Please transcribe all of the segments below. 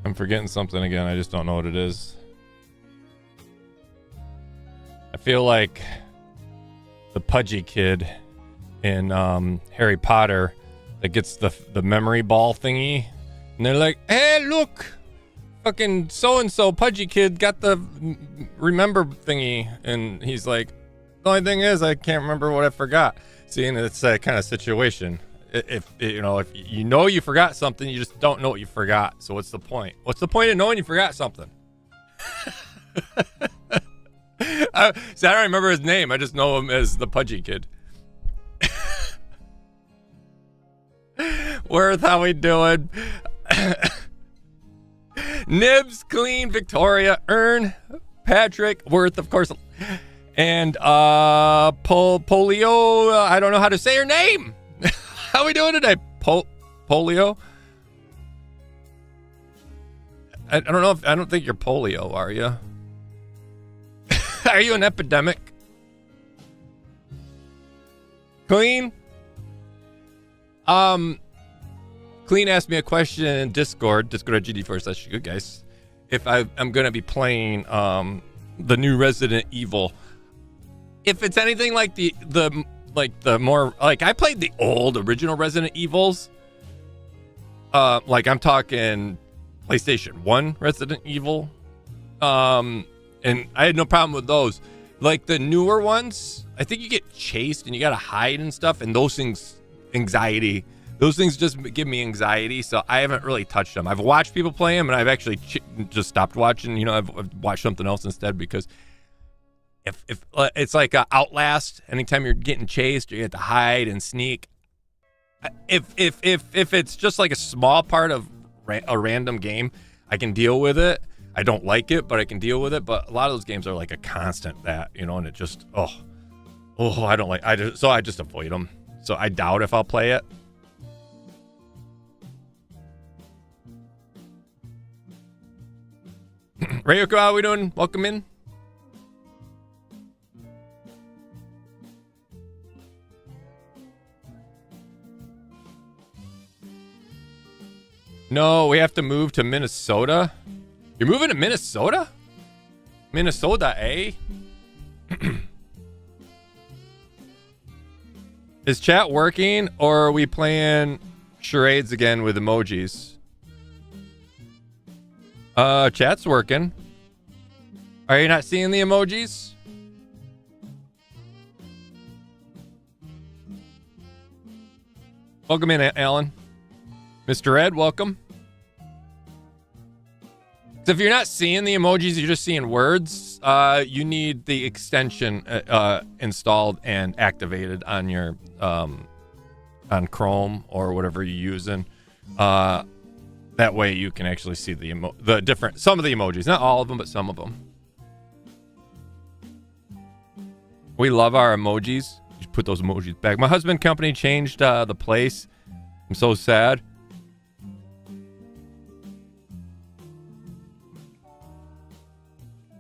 I'm forgetting something again. I just don't know what it is. I feel like the pudgy kid in Harry Potter that gets the memory ball thingy, and they're like, "Hey, look, fucking so and so pudgy kid got the remember thingy," and he's like, "The only thing is, I can't remember what I forgot." See, and it's that kind of situation. If you know you forgot something, you just don't know what you forgot. So what's the point? What's the point of knowing you forgot something? See, I don't remember his name. I just know him as the pudgy kid. Worth, how we doing? Nibs, Clean, Victoria, Ern, Patrick, Worth, of course, and Polio. I don't know how to say her name. How we doing today, Polio? I don't know if I don't think you're polio, are you? Are you an epidemic? Clean? Clean asked me a question in Discord at GD4. Good guys. If I'm gonna be playing the new Resident Evil. If it's anything like the more like I played the old original Resident Evils. Like I'm talking PlayStation 1 Resident Evil. And I had no problem with those. Like the newer ones, I think you get chased and you gotta hide and stuff, and those things, anxiety. Those things just give me anxiety, so I haven't really touched them. I've watched people play them, and I've actually just stopped watching. You know, I've watched something else instead, because if it's like Outlast, anytime you're getting chased, you have to hide and sneak. If it's just like a small part of a random game, I can deal with it. I don't like it, but I can deal with it. But a lot of those games are like a constant that, you know, and it just I don't like. I just avoid them. So I doubt if I'll play it. Rayoko, how we doing? Welcome in. No, we have to move to Minnesota. You're moving to Minnesota? Minnesota, eh? Is chat working, or are we playing charades again with emojis? Chat's working. Are you not seeing the emojis? Welcome in, Alan. Mr. Ed, welcome. So if you're not seeing the emojis, you're just seeing words, you need the extension installed and activated on your on Chrome or whatever you're using. That way you can actually see some of the emojis, not all of them, but some of them. We love our emojis. Just put those emojis back. My husband company changed the place. I'm so sad.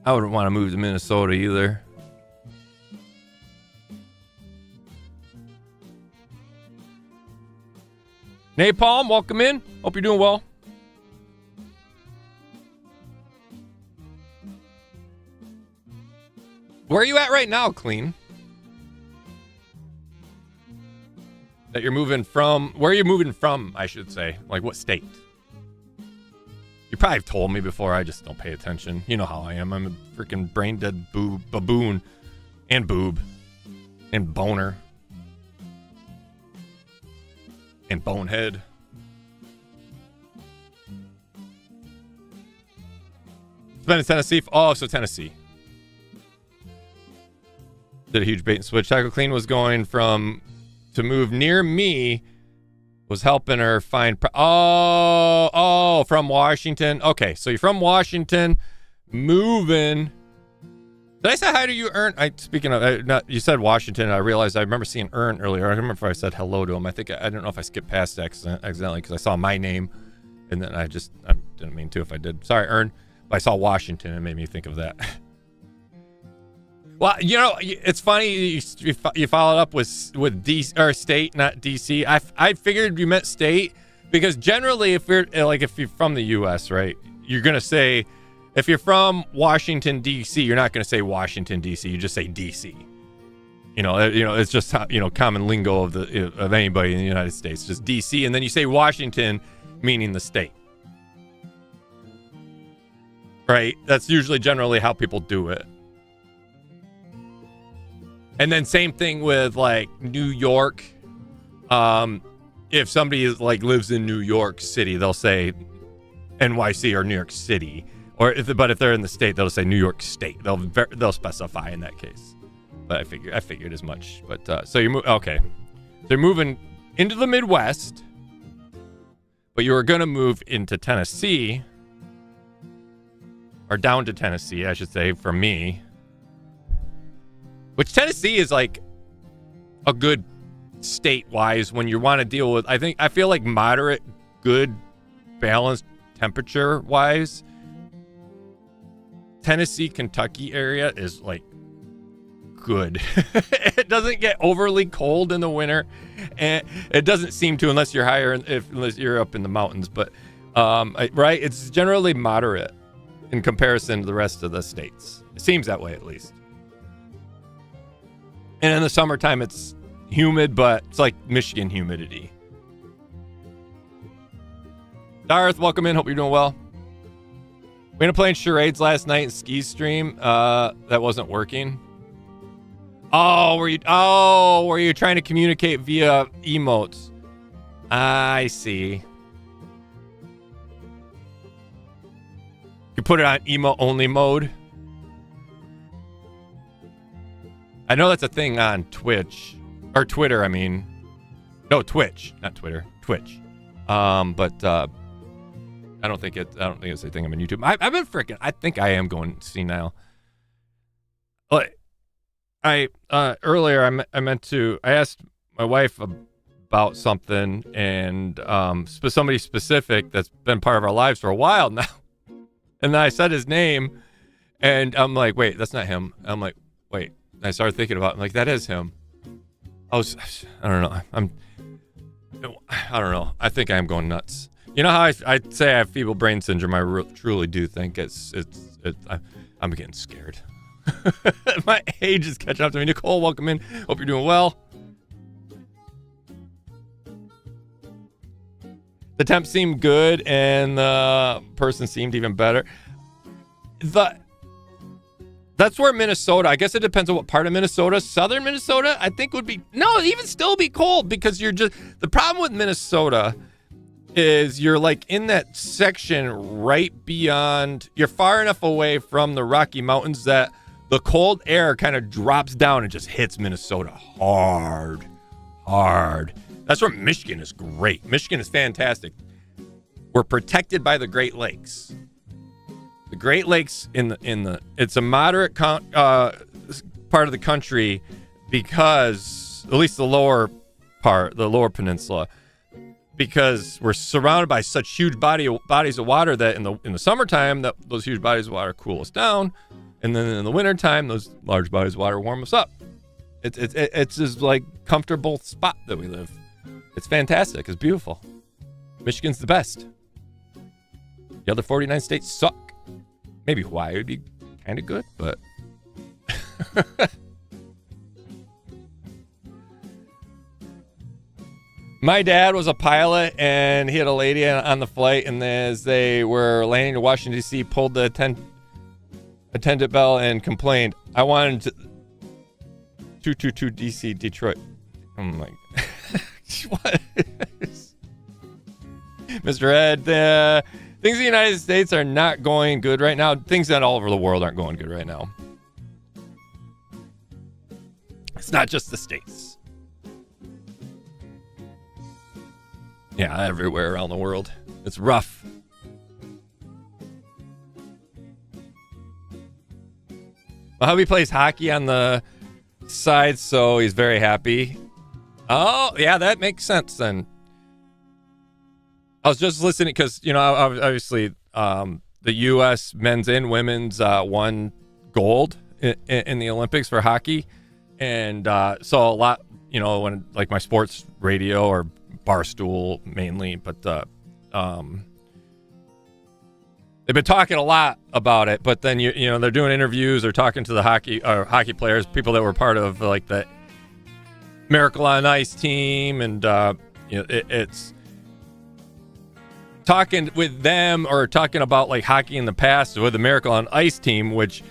I wouldn't want to move to Minnesota either. Napalm, welcome in. Hope you're doing well. Where are you at right now, Clean? That you're moving from? Where are you moving from, I should say? Like what state? You probably have told me before. I just don't pay attention. You know how I am. I'm a freaking brain dead baboon. And boob. And boner. And bonehead. It's been in Tennessee. Oh, so Tennessee. Did a huge bait and switch. Taco Clean was going to move near me. Was helping her find from Washington. Okay, so you're from Washington, moving. Did I say hi to you, Ern? Speaking of, you said Washington. I realized I remember seeing Ern earlier. I don't remember if I said hello to him. I don't know if I skipped past accidentally because I saw my name, and then I didn't mean to. If I did, sorry, Ern. But I saw Washington and it made me think of that. Well, you know, it's funny you followed up with DC or state, not DC. I figured you meant state because generally, if you're from the U.S., right, you're gonna say if you're from Washington D.C., you're not gonna say Washington D.C. You just say D.C. You know, it's just common lingo of anybody in the United States, just D.C. And then you say Washington, meaning the state, right? That's usually generally how people do it. And then same thing with like New York. If somebody lives in New York City, they'll say NYC or New York City. But if they're in the state, they'll say New York State. They'll specify in that case. But I figured as much. But so okay. So you're moving into the Midwest, but you were gonna move into Tennessee, or down to Tennessee, I should say, for me. Which Tennessee is like a good state-wise when you want to deal with, I feel like moderate, good, balanced temperature-wise. Tennessee, Kentucky area is like good. It doesn't get overly cold in the winter, and it doesn't seem to unless you're unless you're up in the mountains. But right, it's generally moderate in comparison to the rest of the states. It seems that way at least. And in the summertime, it's humid, but it's like Michigan humidity. Darth, welcome in. Hope you're doing well. We ended up playing charades last night in Ski Stream. That wasn't working. Oh, were you trying to communicate via emotes? I see. You put it on emo only mode. I know that's a thing on Twitch or Twitter. I mean, no, Twitch, not Twitter, Twitch. But I don't think it's a thing on YouTube. I've been freaking. I think I am going senile. Like, earlier I asked my wife about something and somebody specific that's been part of our lives for a while now, and then I said his name, and I'm like, wait, that's not him. I'm like, wait. I started thinking about it. I'm like, that is him. I don't know. I don't know. I think I am going nuts. You know how I say I have feeble brain syndrome? I truly do think I'm getting scared. My age is catching up to me. Nicole, welcome in. Hope you're doing well. The temp seemed good, and the person seemed even better. That's where Minnesota, I guess it depends on what part of Minnesota. Southern Minnesota, I think would be, no, even still be cold, because the problem with Minnesota is you're like in that section right beyond, you're far enough away from the Rocky Mountains that the cold air kind of drops down and just hits Minnesota hard. That's where Michigan is great. Michigan is fantastic. We're protected by the Great Lakes. The Great Lakes it's a moderate part of the country, because at least the lower peninsula, because we're surrounded by such huge bodies of water that in the summertime that those huge bodies of water cool us down, and then in the wintertime those large bodies of water warm us up. It's this like comfortable spot that we live. It's fantastic. It's beautiful. Michigan's the best. The other 49 states suck. Maybe Hawaii would be kind of good, but my dad was a pilot, and he had a lady on the flight, and as they were landing to Washington, D.C., pulled the attendant bell and complained, "I wanted to 222 D.C. Detroit." I'm like, what? Mr. Ed, things in the United States are not going good right now. Things that all over the world aren't going good right now. It's not just the States. Yeah, everywhere around the world. It's rough. My hubby plays hockey on the side, so he's very happy. Oh, yeah, that makes sense then. I was just listening because, obviously the U.S. men's and women's won gold in the Olympics for hockey. And so a lot, when like my sports radio or Barstool mainly, but they've been talking a lot about it. But then, they're doing interviews or talking to the hockey players, people that were part of like the Miracle on Ice team. And, it's talking with them or talking about like hockey in the past with the Miracle on Ice team, which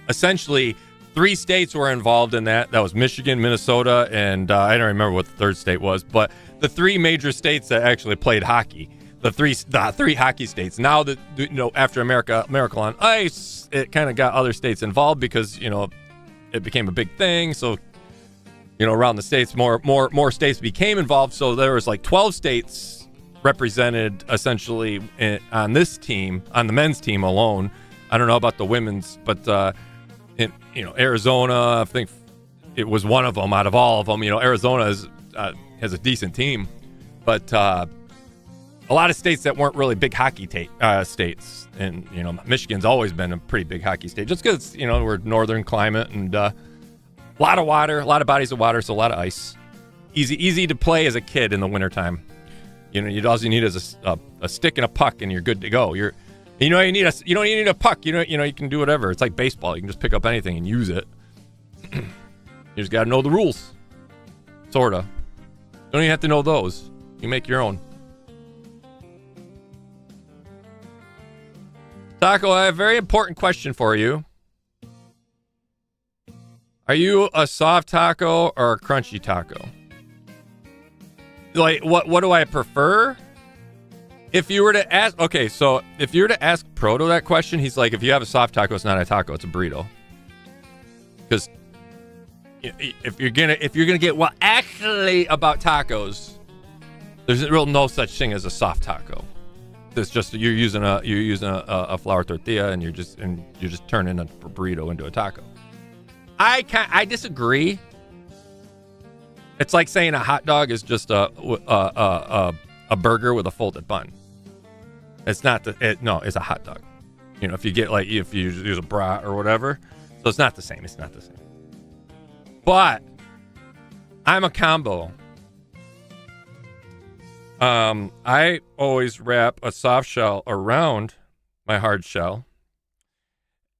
essentially 3 states were involved in that. That was Michigan, Minnesota, and I don't remember what the third state was, but the 3 major states that actually played hockey, the three hockey states. Now that, after Miracle on Ice, it kind of got other states involved because, it became a big thing. So, around the states, more states became involved. So there was like 12 states represented essentially on this team, on the men's team alone. I don't know about the women's, but in Arizona, I think it was one of them out of all of them. Arizona has a decent team, but a lot of states that weren't really big hockey states, and Michigan's always been a pretty big hockey state, just because we're northern climate and a lot of water, a lot of bodies of water, so a lot of ice. Easy to play as a kid in the wintertime. All you need is a stick and a puck, and you're good to go. You don't need a puck. You can do whatever. It's like baseball. You can just pick up anything and use it. You just got to know the rules. Sorta. Don't even have to know those. You make your own. Taco, I have a very important question for you. Are you a soft taco or a crunchy taco? Like, what do I prefer? If you were to ask Proto that question, he's like, if you have a soft taco, it's not a taco, it's a burrito. Because if you're gonna get actually about tacos, there's no such thing as a soft taco. It's just you're using a flour tortilla and you're just turning a burrito into a taco. I disagree. It's like saying a hot dog is just a burger with a folded bun. It's not it's a hot dog. If you use a brat or whatever. So it's not the same. But I'm a combo. I always wrap a soft shell around my hard shell.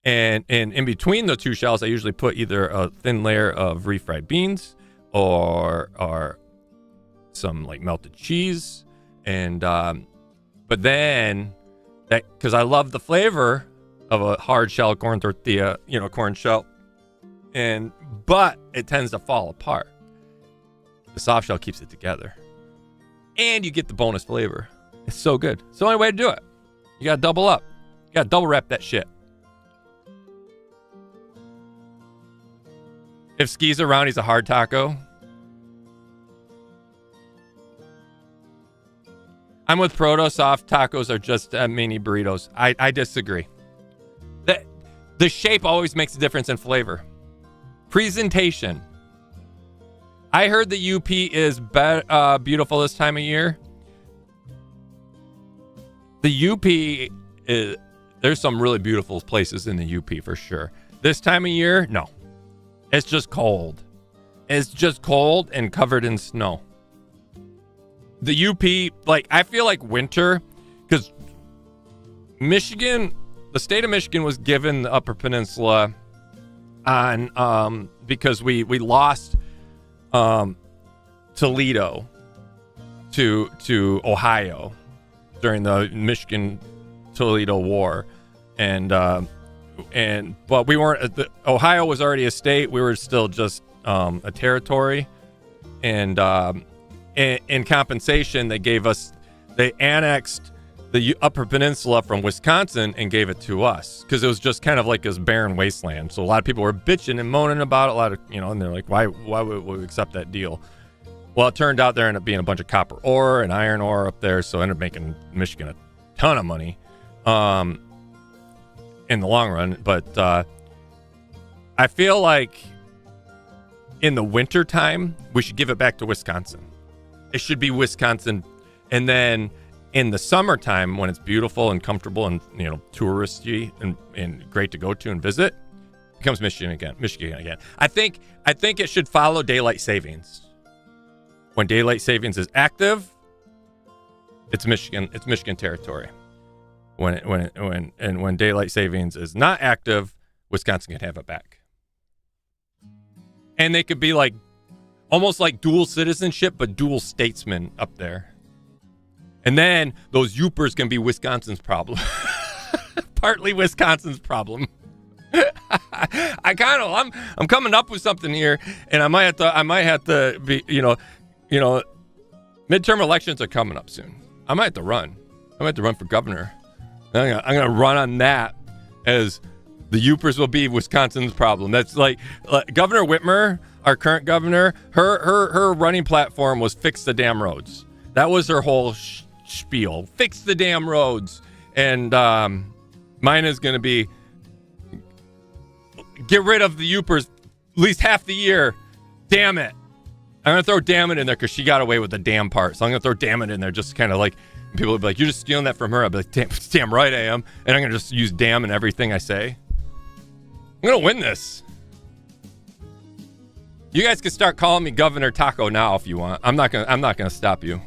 And in between the 2 shells, I usually put either a thin layer of refried beans or some like melted cheese, and But then that, because I love the flavor of a hard shell corn tortilla, corn shell, but it tends to fall apart. The soft shell keeps it together, and you get the bonus flavor. It's so good. It's the only way to do it. You gotta double up. You gotta double wrap that shit. If Ski's around, he's a hard taco. I'm with Proto. Soft tacos are just mini burritos. I disagree. The shape always makes a difference in flavor. Presentation. I heard the UP is beautiful this time of year. The UP is, there's some really beautiful places in the UP for sure. This time of year, no. It's just cold. It's just cold and covered in snow. The UP, I feel like winter, because Michigan, the state of Michigan was given the Upper Peninsula on because we lost Toledo to Ohio during the Michigan-Toledo War, but we weren't. Ohio was already a state. We were still just a territory, and in compensation, they annexed the Upper Peninsula from Wisconsin and gave it to us because it was just kind of like this barren wasteland. So a lot of people were bitching and moaning about it. A lot of, and they're like, why would we accept that deal? Well, it turned out there ended up being a bunch of copper ore and iron ore up there. So it ended up making Michigan a ton of money in the long run. But I feel like in the winter time, we should give it back to Wisconsin. It should be Wisconsin. And then in the summertime, when it's beautiful and comfortable and, touristy and great to go to and visit, it becomes Michigan again. I think it should follow daylight savings. When daylight savings is active, it's Michigan territory. When daylight savings is not active, Wisconsin can have it back. And they could be almost like dual citizenship, but dual statesmen up there. And then those Yoopers can be Wisconsin's problem. Partly Wisconsin's problem. I'm coming up with something here, and I might have to be, midterm elections are coming up soon. I might have to run. I might have to run for governor. I'm gonna run on that as the Yoopers will be Wisconsin's problem. That's like Governor Whitmer, our current governor. Her running platform was fix the damn roads. That was her whole spiel. Fix the damn roads. And mine is gonna be get rid of the Yoopers at least half the year. Damn it. I'm going to throw damn it in there because she got away with the damn part. So I'm going to throw damn it in there just kind of like, people will be like, you're just stealing that from her. I'll be like, damn right I am. And I'm going to just use damn in everything I say. I'm going to win this. You guys can start calling me Governor Taco now if you want. I'm not going to stop you.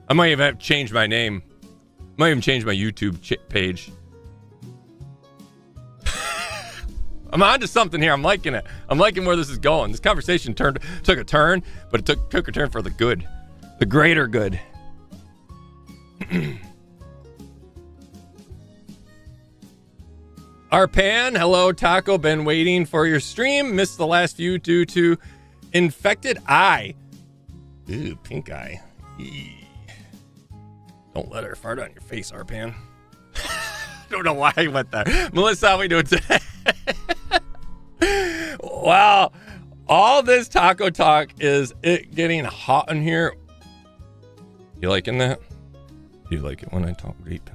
I might even have to change my name. I might even change my YouTube page. I'm on to something here. I'm liking it. I'm liking where this is going. This conversation took a turn, but it took a turn for the good. The greater good. Arpan, hello, Taco. Been waiting for your stream. Missed the last few due to infected eye. Ooh, pink eye. Eee. Don't let her fart on your face, Arpan. Don't know why I went there. Melissa, how we doing today? Wow, all this taco talk, is it getting hot in here? You liking that? Do you like it when I talk rape?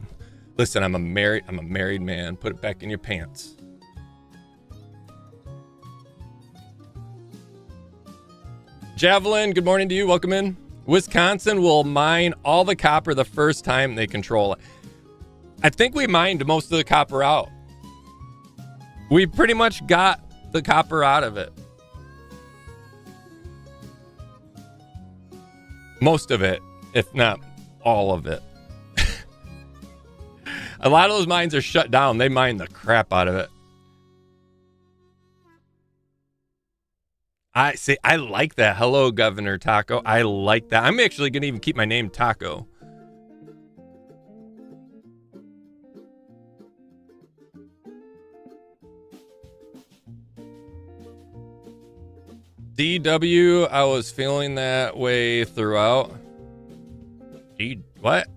Listen, I'm a married man. Put it back in your pants. Javelin, good morning to you. Welcome in. Wisconsin will mine all the copper the first time they control it. I think we mined most of the copper out. We pretty much got the copper out of it. Most of it, if not all of it. A lot of those mines are shut down. They mine the crap out of it. I like that. Hello, Governor Taco. I like that. I'm actually going to even keep my name Taco. DW, I was feeling that way throughout. What?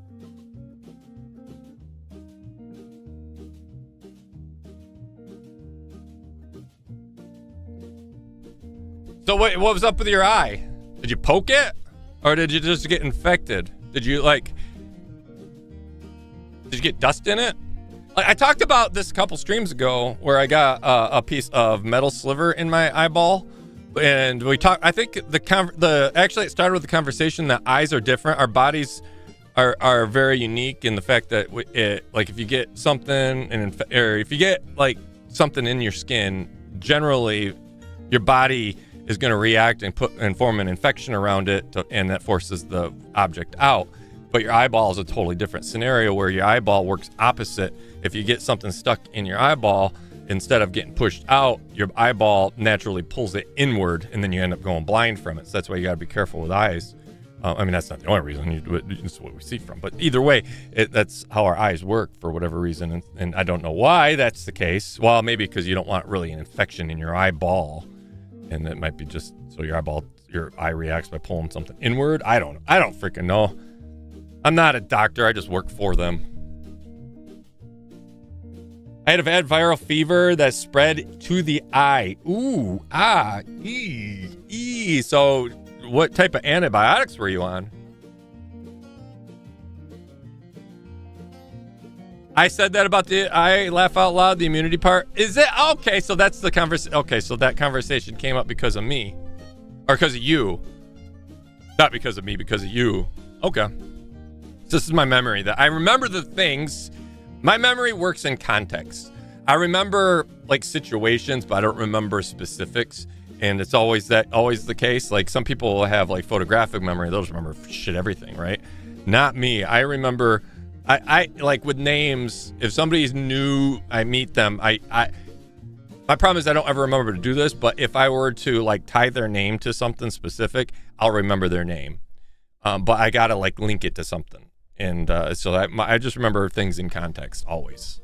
So what was up with your eye? Did you poke it? Or did you just get infected? Did you get dust in it? Like I talked about this a couple streams ago where I got a piece of metal sliver in my eyeball. And we talked, I think actually it started with the conversation that eyes are different. Our bodies are very unique in the fact that like if you get something or if you get like something in your skin, generally your body is going to react and form an infection around it, and that forces the object out. But your eyeball is a totally different scenario where your eyeball works opposite. If you get something stuck in your eyeball, instead of getting pushed out, your eyeball naturally pulls it inward, and then you end up going blind from it. So that's why you got to be careful with eyes. I mean, that's not the only reason. It's what we see from. But either way, that's how our eyes work for whatever reason. And I don't know why that's the case. Well, maybe because you don't want really an infection in your eyeball. And it might be just so your eye reacts by pulling something inward. I don't freaking know. I'm not a doctor. I just work for them. I had a bad viral fever that spread to the eye. Ooh, ee. So what type of antibiotics were you on? I said that about I laugh out loud, the immunity part. Is it? Okay, so that's the conversation. Okay, so that conversation came up because of me. Or because of you. Not because of me, because of you. Okay. So this is my memory. That I remember the things. My memory works in context. I remember like situations, but I don't remember specifics. And it's always the case. Like some people will have like photographic memory. They'll just remember everything, right? Not me. I remember... I like with names, if somebody's new, I meet them. My problem is I don't ever remember to do this, but if I were to like tie their name to something specific, I'll remember their name. But I gotta like link it to something. And so I just remember things in context always.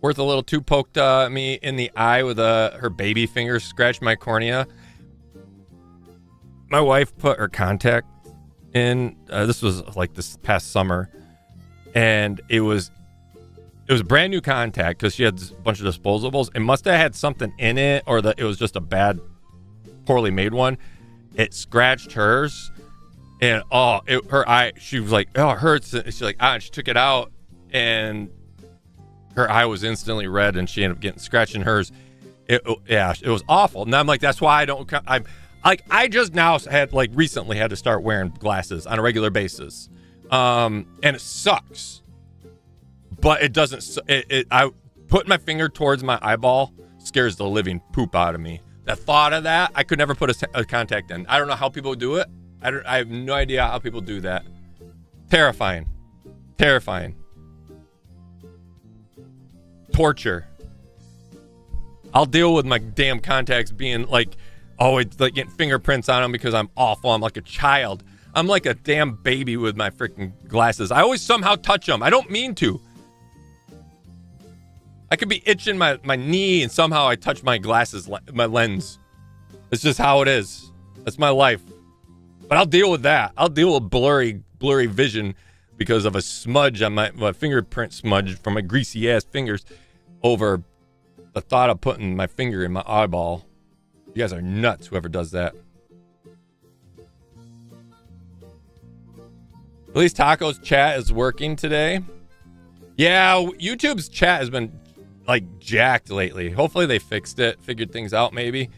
Worth a little two poked me in the eye with her baby finger, scratched my cornea. My wife put her contact in. This was like this past summer, and it was a brand new contact because she had a bunch of disposables. It must have had something in it, or it was just a bad, poorly made one. It scratched hers, and her eye. She was like, "Oh, it hurts." And she's like, and she took it out, and her eye was instantly red, and she ended up getting scratching hers. It was awful. And I'm like, that's why I just now recently had to start wearing glasses on a regular basis. And it sucks, but it doesn't, I put my finger towards my eyeball scares the living poop out of me. The thought of that, I could never put a contact in. I don't know how people do it. I have no idea how people do that. Terrifying. Torture. I'll deal with my damn contacts being like, always like getting fingerprints on them because I'm awful. I'm like a child. I'm like a damn baby with my freaking glasses. I always somehow touch them. I don't mean to. I could be itching my knee and somehow I touch my glasses, my lens. It's just how it is. That's my life. But I'll deal with that. I'll deal with blurry vision because of a smudge on my fingerprint smudge from my greasy ass fingers over the thought of putting my finger in my eyeball. You guys are nuts, whoever does that. At least Taco's chat is working today. Yeah, YouTube's chat has been like jacked lately. Hopefully they fixed it, figured things out maybe.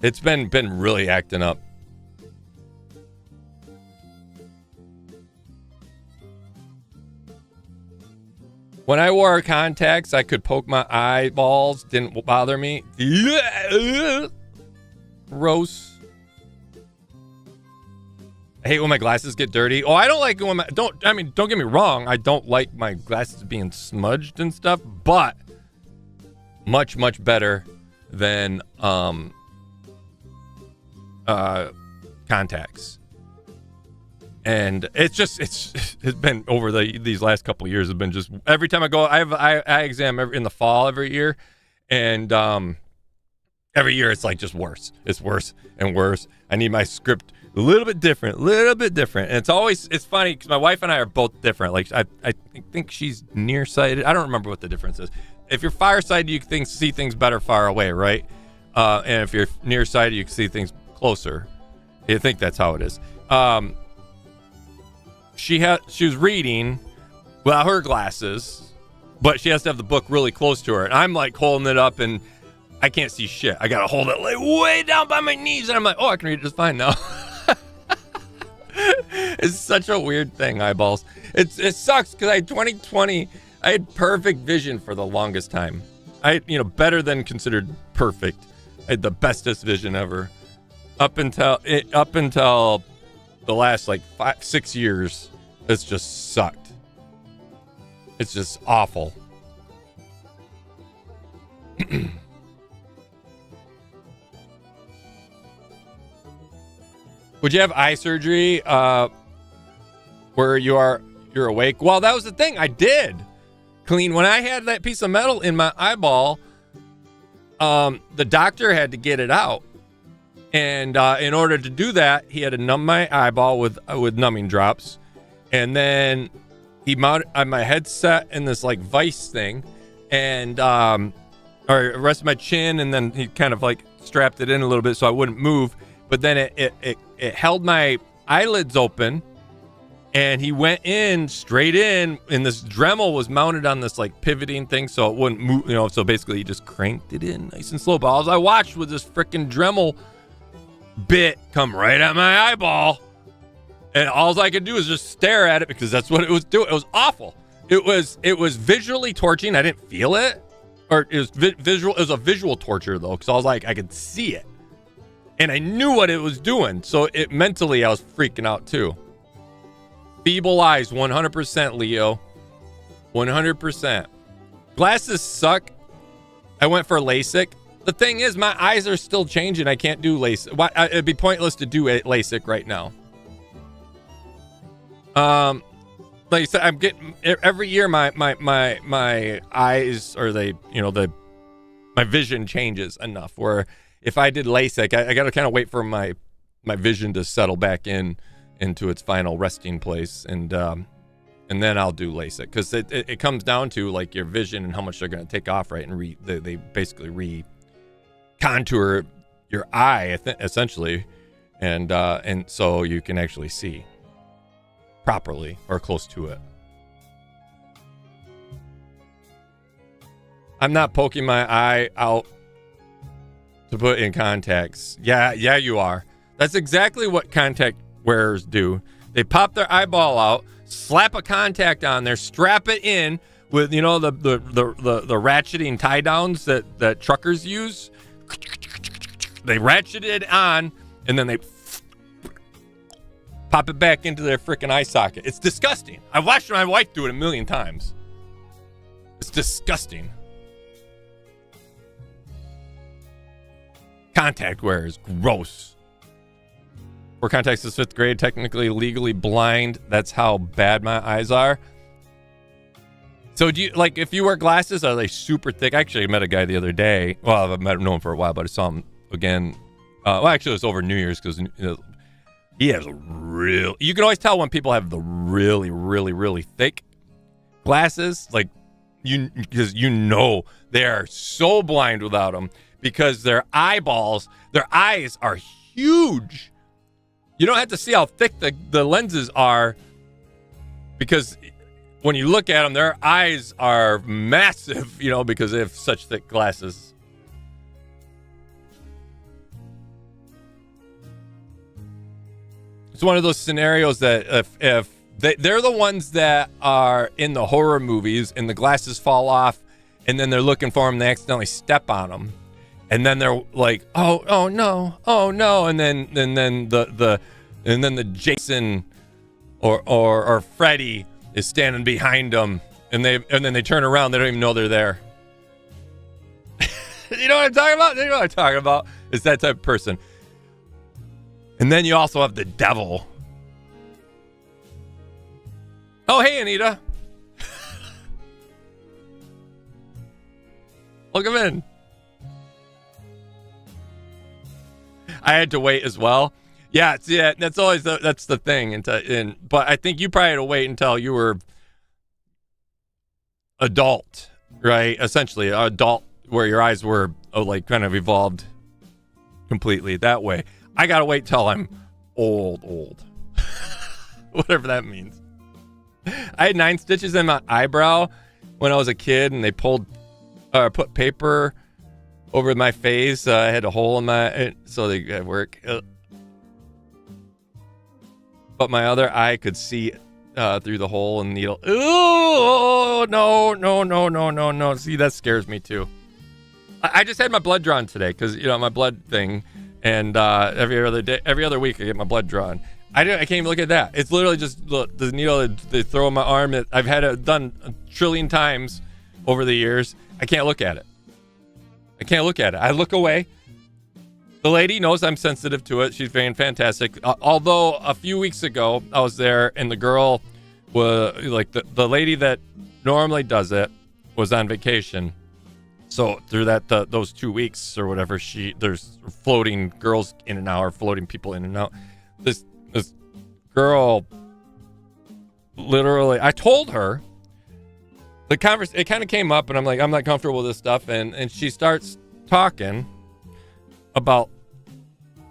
It's been really acting up. When I wore contacts, I could poke my eyeballs. Didn't bother me. Gross. I hate when my glasses get dirty. Oh, I don't like when don't get me wrong. I don't like my glasses being smudged and stuff, but much better than contacts. And it's been over these last couple of years. It's been just every time I go, I exam in the fall every year, and every year it's like just worse. It's worse and worse. I need my script a little bit different. And it's funny because my wife and I are both different. Like I think she's nearsighted. I don't remember what the difference is. If you're farsighted, you can see things better far away, right? And if you're nearsighted, you can see things closer. I think that's how it is. She was reading without her glasses, but she has to have the book really close to her. And I'm like holding it up, and I can't see shit. I gotta hold it like way down by my knees, and I'm like, oh, I can read it just fine now. It's such a weird thing, eyeballs. It sucks because 2020, I had perfect vision for the longest time. Better than considered perfect. I had the bestest vision ever. Up until the last like 5-6 years, it's just sucked. It's just awful. Would you have eye surgery where you're awake? Well, that was the thing. I did. Clean. When I had that piece of metal in my eyeball, the doctor had to get it out. And in order to do that, he had to numb my eyeball with numbing drops. And then he mounted my headset in this like vice thing, and or rested my chin, and then he kind of like strapped it in a little bit so I wouldn't move. But then it held my eyelids open, and he went in straight in, and this Dremel was mounted on this like pivoting thing so it wouldn't move, so basically he just cranked it in nice and slow. But all I watched was this freaking Dremel bit come right at my eyeball, and all I could do was just stare at it because that's what it was doing. It was awful. It was visually torturing. I didn't feel it, or it was visual. It was a visual torture though, because I was like, I could see it, and I knew what it was doing. So it mentally, I was freaking out too. Feeble eyes, 100%, Leo, 100%. Glasses suck. I went for LASIK. The thing is, my eyes are still changing. I can't do LASIK. It'd be pointless to do LASIK right now. Like I said, I'm getting every year my eyes, or my vision changes enough where if I did LASIK, I got to kind of wait for my vision to settle back into its final resting place, and then I'll do LASIK, because it comes down to like your vision and how much they're going to take off, right? And they basically contour your eye essentially, and so you can actually see properly or close to it. I'm not poking my eye out to put in contacts. Yeah, you are. That's exactly what contact wearers do. They pop their eyeball out, slap a contact on there, strap it in with the ratcheting tie downs that truckers use. They ratchet it on, and then they pop it back into their freaking eye socket. It's disgusting. I've watched my wife do it a million times. It's disgusting. Contact wear is gross. Wear contacts since 5th grade, technically legally blind. That's how bad my eyes are. So do you, like, if you wear glasses, are they super thick? Actually, I met a guy the other day. Well, I've known him for a while, but I saw him again. Actually, it was over New Year's, because he has you can always tell when people have the really, really, really thick glasses, like because they are so blind without them, because their eyes are huge. You don't have to see how thick the lenses are, because when you look at them, their eyes are massive, because they have such thick glasses. It's one of those scenarios that if they're the ones that are in the horror movies and the glasses fall off, and then they're looking for them, they accidentally step on them, and then they're like, oh no, and then the Jason or Freddy is standing behind them, and then they turn around, they don't even know they're there. You know what I'm talking about? You know what I'm talking about? It's that type of person. And then you also have the devil. Oh, hey, Anita. Welcome in. I had to wait as well. Yeah, that's always that's the thing. But I think you probably had to wait until you were adult, right? Essentially, adult, where your eyes were like kind of evolved completely that way. I gotta wait till I'm old. Whatever that means. I had 9 stitches in my eyebrow when I was a kid, and they put paper over my face. I had a hole in my, so they at work. But my other eye could see through the hole in the needle. Oh, no. See, that scares me too. I just had my blood drawn today because, my blood thing. And every other week I get my blood drawn. I can't even look at that. It's literally just the needle they throw in my arm. I've had it done a trillion times over the years. I can't look at it. I look away. The lady knows I'm sensitive to it. She's being fantastic. Although a few weeks ago I was there and the girl was like the lady that normally does it was on vacation. So through those 2 weeks or whatever, there's floating girls in and out, or floating people in and out. This girl, literally, I told her it kind of came up, and I'm like, I'm not comfortable with this stuff, and she starts talking about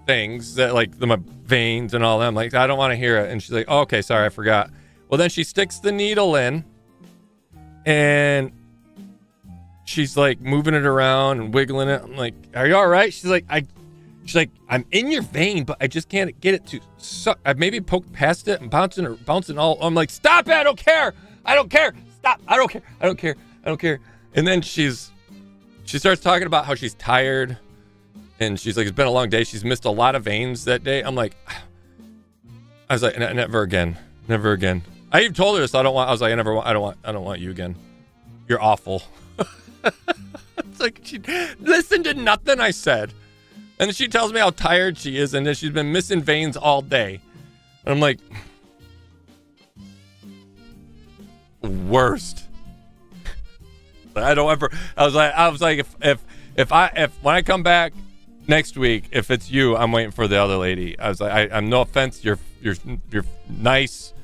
things that like my veins and all that. I'm like, I don't want to hear it. And she's like, oh, okay, sorry, I forgot. Well, then she sticks the needle in, and she's like moving it around and wiggling it. I'm like, are you all right? She's like, I'm in your vein, but I just can't get it to suck. I've maybe poked past it and bouncing all. I'm like, stop it. I don't care. Stop. I don't care. And then she starts talking about how she's tired, and she's like, it's been a long day. She's missed a lot of veins that day. I was like, never again. I even told her this. I don't want you again. You're awful. It's like she listened to nothing I said. And then she tells me how tired she is and that she's been missing veins all day. And I'm like, worst. I was like, if when I come back next week, if it's you, I'm waiting for the other lady. I was like, I'm no offense. You're nice,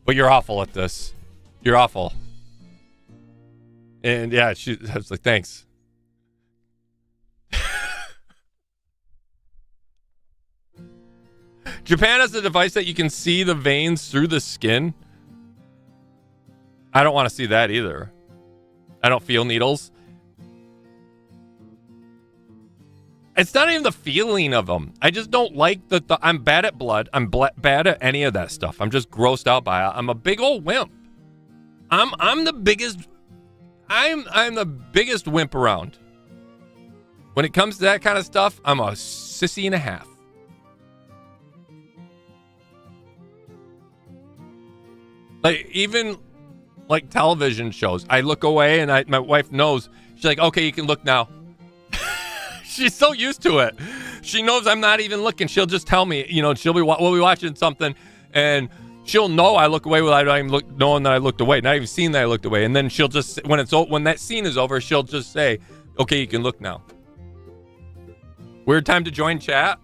but you're awful at this. You're awful. And yeah, I was like, thanks. Japan has a device that you can see the veins through the skin. I don't want to see that either. I don't feel needles. It's not even the feeling of them. I just don't like I'm bad at blood. I'm bad at any of that stuff. I'm just grossed out by it. I'm a big old wimp. I'm the biggest. I'm the biggest wimp around. When it comes to that kind of stuff, I'm a sissy and a half. Like, even like television shows, I look away and my wife knows. She's like, okay, you can look now. She's so used to it. She knows I'm not even looking. She'll just tell me, we'll be watching something and she'll know I look away without even knowing that I looked away, not even seeing that I looked away. And then she'll just, when that scene is over, she'll just say, okay, you can look now. Weird time to join chat?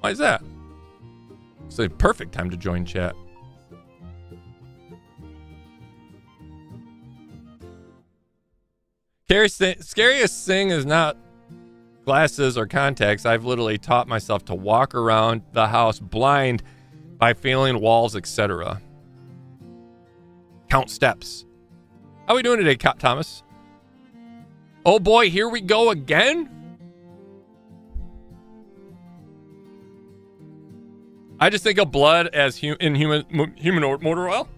Why is that? It's a perfect time to join chat. Scariest thing is not glasses or contacts. I've literally taught myself to walk around the house blind by feeling walls, etc. Count steps. How are we doing today, Thomas? Oh boy, here we go again? I just think of blood as human motor oil.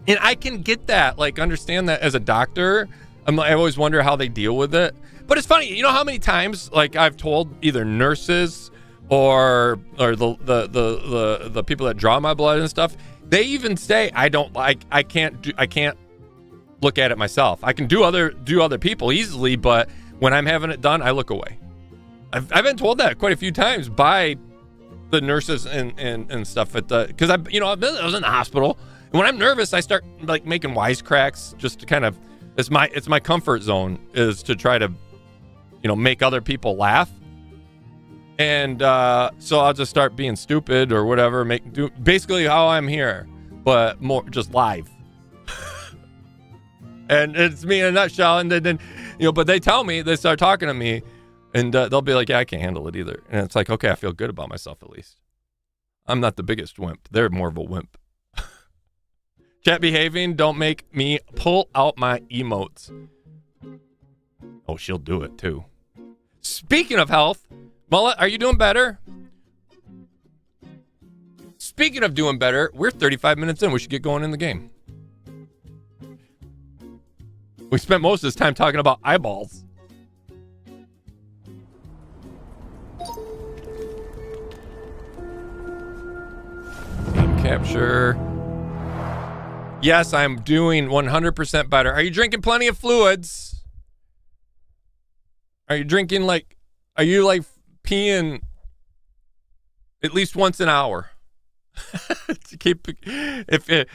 And I can get that, understand that as a doctor. I always wonder how they deal with it. But it's funny, you know how many times I've told either nurses or the people that draw my blood and stuff, they even say I can't look at it myself. I can do other people easily, but when I'm having it done, I look away. I've been told that quite a few times by the nurses and stuff at the, because I was in the hospital, and when I'm nervous I start like making wisecracks just to kind of, it's my comfort zone is to try to make other people laugh, and so I'll just start being stupid or whatever, do basically how I'm here, but more just live. And it's me in a nutshell. And then but they tell me, they start talking to me, and they'll be like, yeah, I can't handle it either. And it's like, okay, I feel good about myself at least. I'm not the biggest wimp. They're more of a wimp. Chat behaving, don't make me pull out my emotes. Oh, she'll do it too. Speaking of health, Mullet, are you doing better? Speaking of doing better, we're 35 minutes in. We should get going in the game. We spent most of this time talking about eyeballs. Team capture. Yes, I'm doing 100% better. Are you drinking plenty of fluids? Are you drinking are you peeing at least once an hour? To keep, if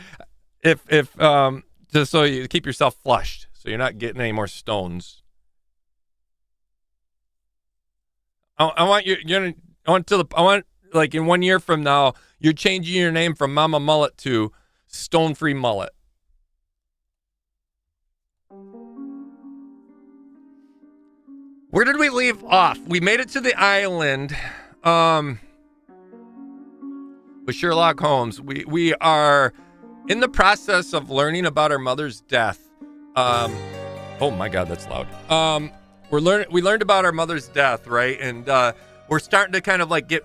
just so you keep yourself flushed, so you're not getting any more stones. I want in 1 year from now, you're changing your name from Mama Mullet to Stone Free Mullet. Where did we leave off? We made it to the island with Sherlock Holmes. We are in the process of learning about our mother's death. Oh my God, that's loud. We learned about our mother's death, right? And we're starting to kind of get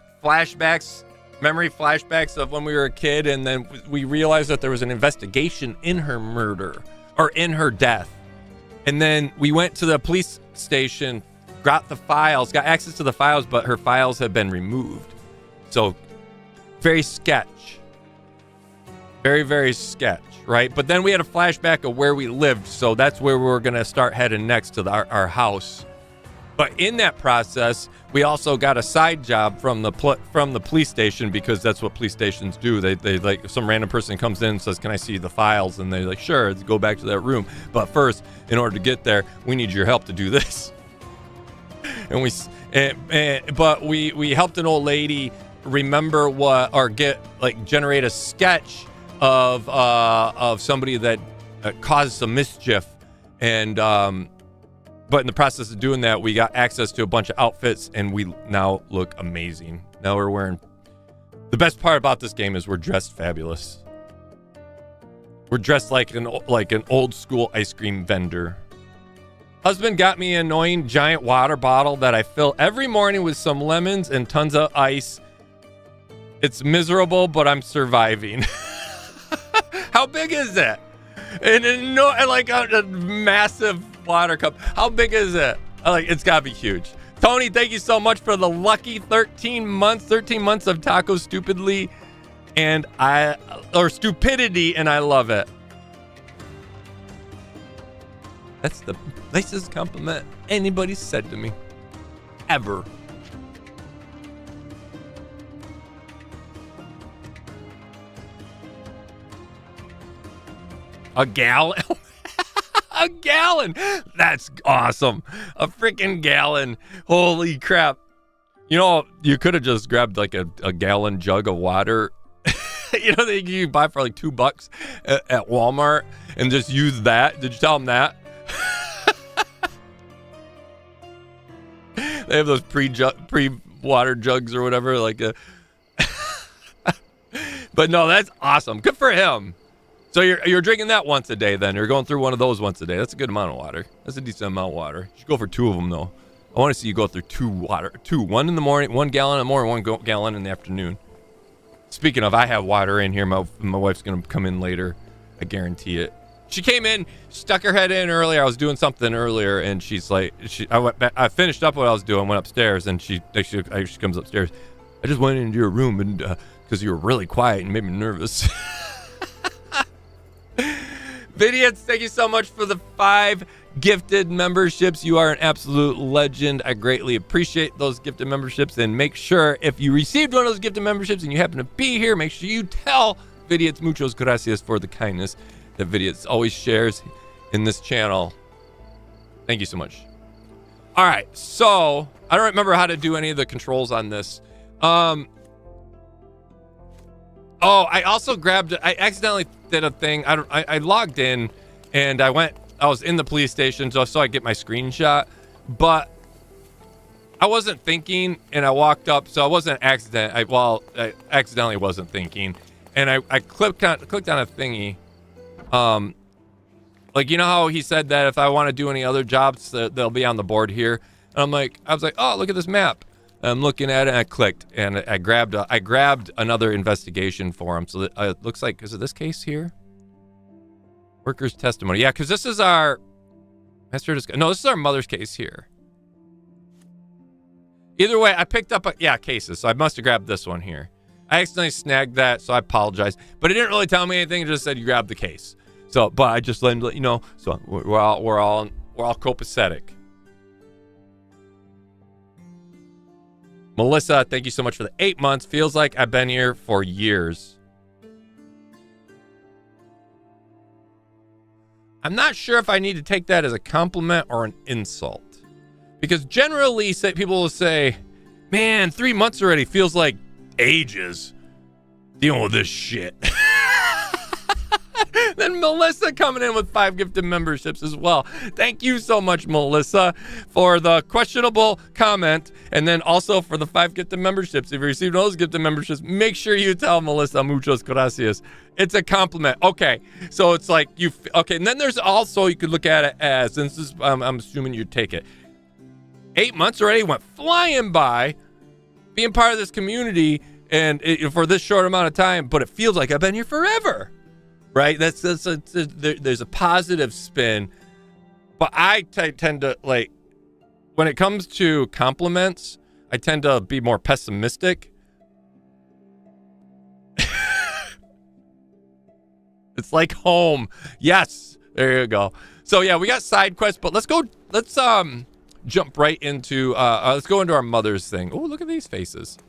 memory flashbacks of when we were a kid, and then we realized that there was an investigation in her murder, or in her death. And then we went to the police station, got access to the files, but her files had been removed. So very sketch. Very, very sketch, right? But then we had a flashback of where we lived, so that's where we're going to start heading next, to our house. But in that process, we also got a side job from the police station, because that's what police stations do. They some random person comes in and says, "Can I see the files?" And they're like, "Sure, go back to that room. But first, in order to get there, we need your help to do this." And we helped an old lady remember generate a sketch of somebody that caused some mischief, and but in the process of doing that, we got access to a bunch of outfits, and we now look amazing. Now we're wearing, the best part about this game is we're dressed fabulous. We're dressed like an old school ice cream vendor. Husband got me an annoying giant water bottle that I fill every morning with some lemons and tons of ice. It's miserable, but I'm surviving. How big is it? And a massive water cup. How big is it? It's gotta be huge. Tony, thank you so much for the lucky 13 months of taco stupidity, and I love it. That's the nicest compliment anybody said to me ever. A gallon? A gallon! That's awesome. A freaking gallon. Holy crap. You could have just grabbed a gallon jug of water, that you buy for $2 at Walmart, and just use that. Did you tell them that? They have those pre-water jugs or whatever. But no, that's awesome. Good for him. So you're drinking that once a day then. You're going through one of those once a day. That's a good amount of water. That's a decent amount of water. You should go for 2 of them, though. I want to see you go through 2 water. 2. 1 in the morning, 1 gallon in the morning, 1 gallon in the afternoon. Speaking of, I have water in here. My wife's going to come in later. I guarantee it. She came in, stuck her head in earlier. I was doing something earlier, and she's like, I went back, I finished up what I was doing, went upstairs, and she comes upstairs. I just went into your room, and because you were really quiet and made me nervous. Vidians, thank you so much for the 5 gifted memberships. You are an absolute legend. I greatly appreciate those gifted memberships. And make sure if you received one of those gifted memberships and you happen to be here, make sure you tell Vidiot muchos gracias for the kindness that Vidiot always shares in this channel. Thank you so much. All right, so I don't remember how to do any of the controls on this. Oh, I also I accidentally did a thing. I logged in and I was in the police station so I get my screenshot, but I wasn't thinking and I walked up, so I wasn't an accident. I accidentally wasn't thinking, and I clicked on a thingy. Like, you know how he said that if I want to do any other jobs, they'll be on the board here. And I was like, oh, look at this map. I'm looking at it, and I clicked, and I grabbed another investigation for him. So that, it looks like, is it this case here? Workers' testimony. Yeah, because this is our master. No, this is our mother's case here. Either way, I picked up cases. So I must have grabbed this one here. I accidentally snagged that, so I apologize. But it didn't really tell me anything. It just said you grabbed the case. So, but I just let you know. So we're all copacetic. Melissa, thank you so much for the 8 months. Feels like I've been here for years. I'm not sure if I need to take that as a compliment or an insult. Because generally, people will say, man, 3 months already feels like ages dealing with this shit. Then Melissa coming in with 5 gifted memberships as well. Thank you so much, Melissa, for the questionable comment, and then also for the 5 gifted memberships. If you received those gifted memberships, make sure you tell Melissa muchos gracias. It's a compliment. Okay, so it's like and then there's also, you could look at it as, and this is, I'm assuming you'd take it. 8 months already went flying by, being part of this community, and for this short amount of time, but it feels like I've been here forever. Right? There's a positive spin, but I tend to, like, when it comes to compliments, I tend to be more pessimistic. It's like home. Yes, there you go. So yeah, we got side quests, but let's jump right into let's go into our mother's thing. Oh, look at these faces.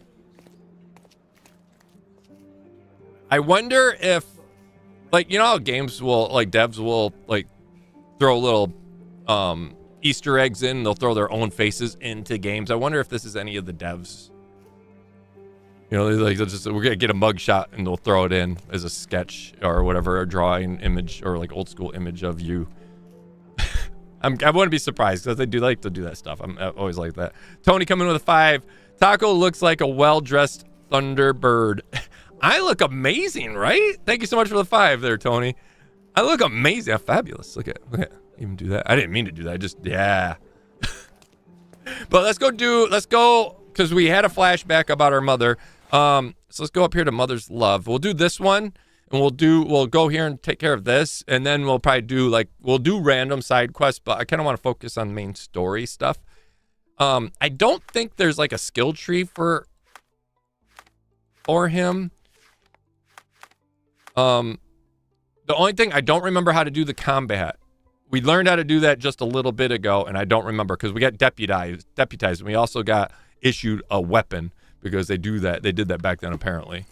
I wonder if, like, you know how games will, like, devs will, like, throw little Easter eggs in. They'll throw their own faces into games. I wonder if this is any of the devs. You know, we're gonna get a mugshot and they'll throw it in as a sketch or whatever, a drawing image or like old school image of you. I wouldn't be surprised because they do like to do that stuff. I always like that. Tony coming with a 5. Taco looks like a well-dressed Thunderbird. I look amazing, right? Thank you so much for the 5 there, Tony. I look amazing. I'm fabulous. Look at even do that. I didn't mean to do that. Yeah. But let's go because we had a flashback about our mother. So let's go up here to Mother's Love. We'll do this one, and we'll go here and take care of this, and then we'll probably do random side quests, but I kind of want to focus on main story stuff. I don't think there's like a skill tree for him. The only thing, I don't remember how to do the combat. We learned how to do that just a little bit ago, and I don't remember because we got deputized, and we also got issued a weapon because they do that. They did that back then, apparently.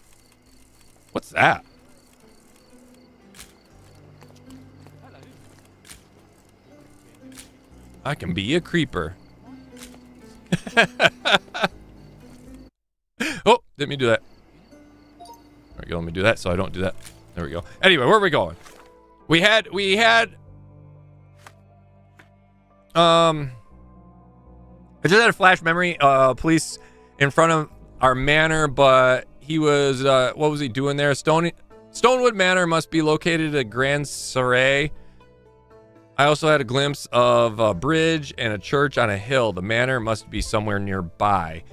What's that? I can be a creeper. Oh, didn't mean to do that. There we go. Let me do that so I don't do that. There we go. Anyway, where are we going? We had I just had a flash memory. Police in front of our manor, but he was what was he doing there? Stonewood Manor must be located at Grand Saray. I also had a glimpse of a bridge and a church on a hill. The manor must be somewhere nearby.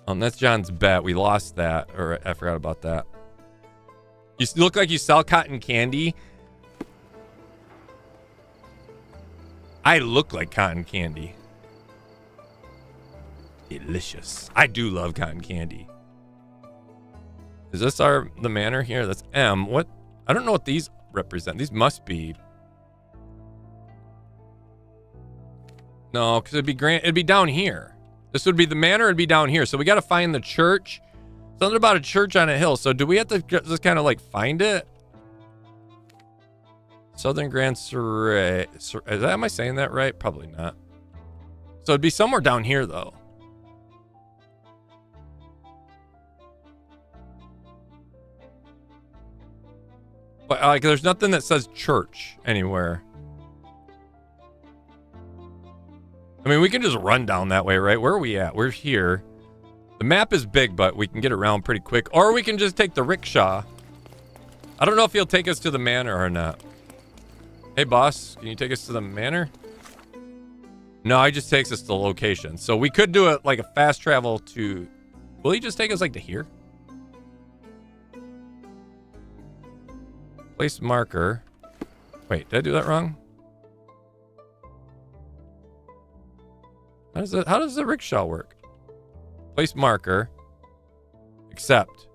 That's John's bet. We lost that, or I forgot about that. You look like you sell cotton candy. I look like cotton candy. Delicious. I do love cotton candy. Is this the manor here? That's M. What? I don't know what these represent. These must be No, because it'd be down here. This would be the manor. It'd be down here. So we got to find the church. Something about a church on a hill. So do we have to just kind of like find it? Southern Grand Surrey. Am I saying that right? Probably not. So it'd be somewhere down here though. But like, there's nothing that says church anywhere. I mean, we can just run down that way, right? Where are we at? We're here. The map is big, but we can get around pretty quick. Or we can just take the rickshaw. I don't know if he'll take us to the manor or not. Hey, boss, can you take us to the manor? No, he just takes us to the location. So we could do it like a fast travel to... Will he just take us like to here? Place marker. Wait, did I do that wrong? How does the rickshaw work? Place marker. Accept.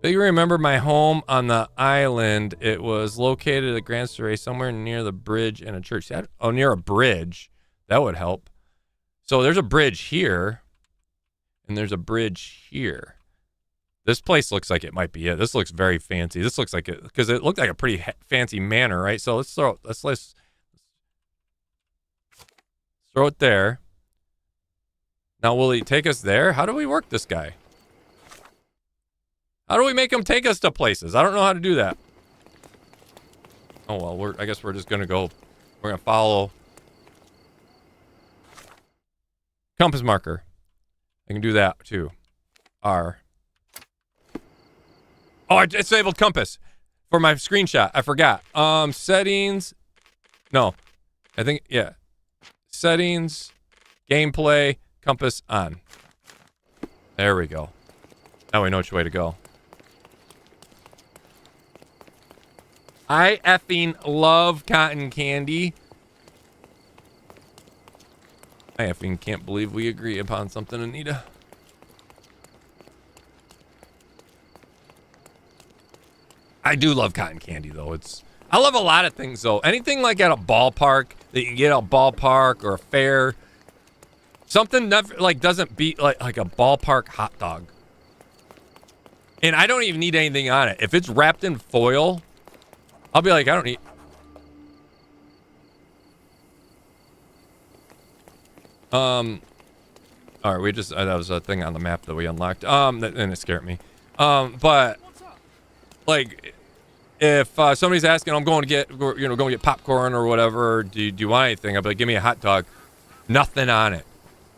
Do you remember my home on the island? It was located at Grand Surrey, somewhere near the bridge and a church. Oh, near a bridge. That would help. So there's a bridge here. And there's a bridge here. This place looks like it might be it. This looks very fancy. This looks like it, because it looked like a pretty fancy manor, right? So let's throw it there. Now, will he take us there? How do we work this guy? How do we make him take us to places? I don't know how to do that. Oh, well, I guess we're just going to go. We're going to follow. Compass marker. I can do that, too. R. Oh, I disabled compass for my screenshot. I forgot. Settings. No. I think, yeah. Settings, gameplay, compass on. There we go. Now we know which way to go. I effing love cotton candy. I effing can't believe we agree upon something, Anita. I do love cotton candy, though. I love a lot of things, though. Anything like at a ballpark that you can get at a ballpark or a fair. Something never, like, doesn't beat like a ballpark hot dog. And I don't even need anything on it. If it's wrapped in foil, I'll be like, I don't need. All right, we just that was a thing on the map that we unlocked. And it scared me. But like, if somebody's asking, I'm going to get, going to get popcorn or whatever. Do you want anything? I'll be like, give me a hot dog. Nothing on it,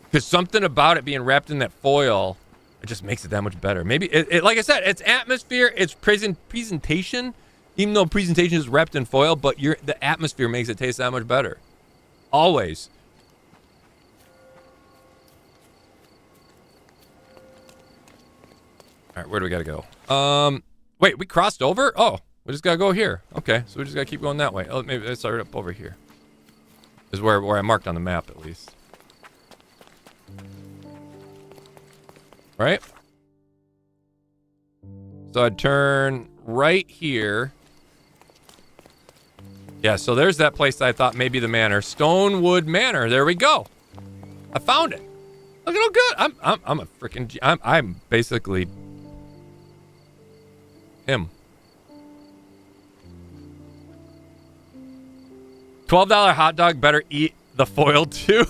because something about it being wrapped in that foil, it just makes it that much better. Maybe it like I said, it's atmosphere, it's presentation. Even though presentation is wrapped in foil, but the atmosphere makes it taste that much better. Always. All right, where do we gotta go? Wait, we crossed over? Oh, we just gotta go here. Okay, so we just gotta keep going that way. Oh, maybe let's start up over here. Is where I marked on the map, at least. Right? So I'd turn right here. Yeah, so there's that place that I thought maybe the manor. Stonewood Manor. There we go. I found it. Look at how good. I'm a freaking I'm basically him. $12 hot dog, better eat the foil too.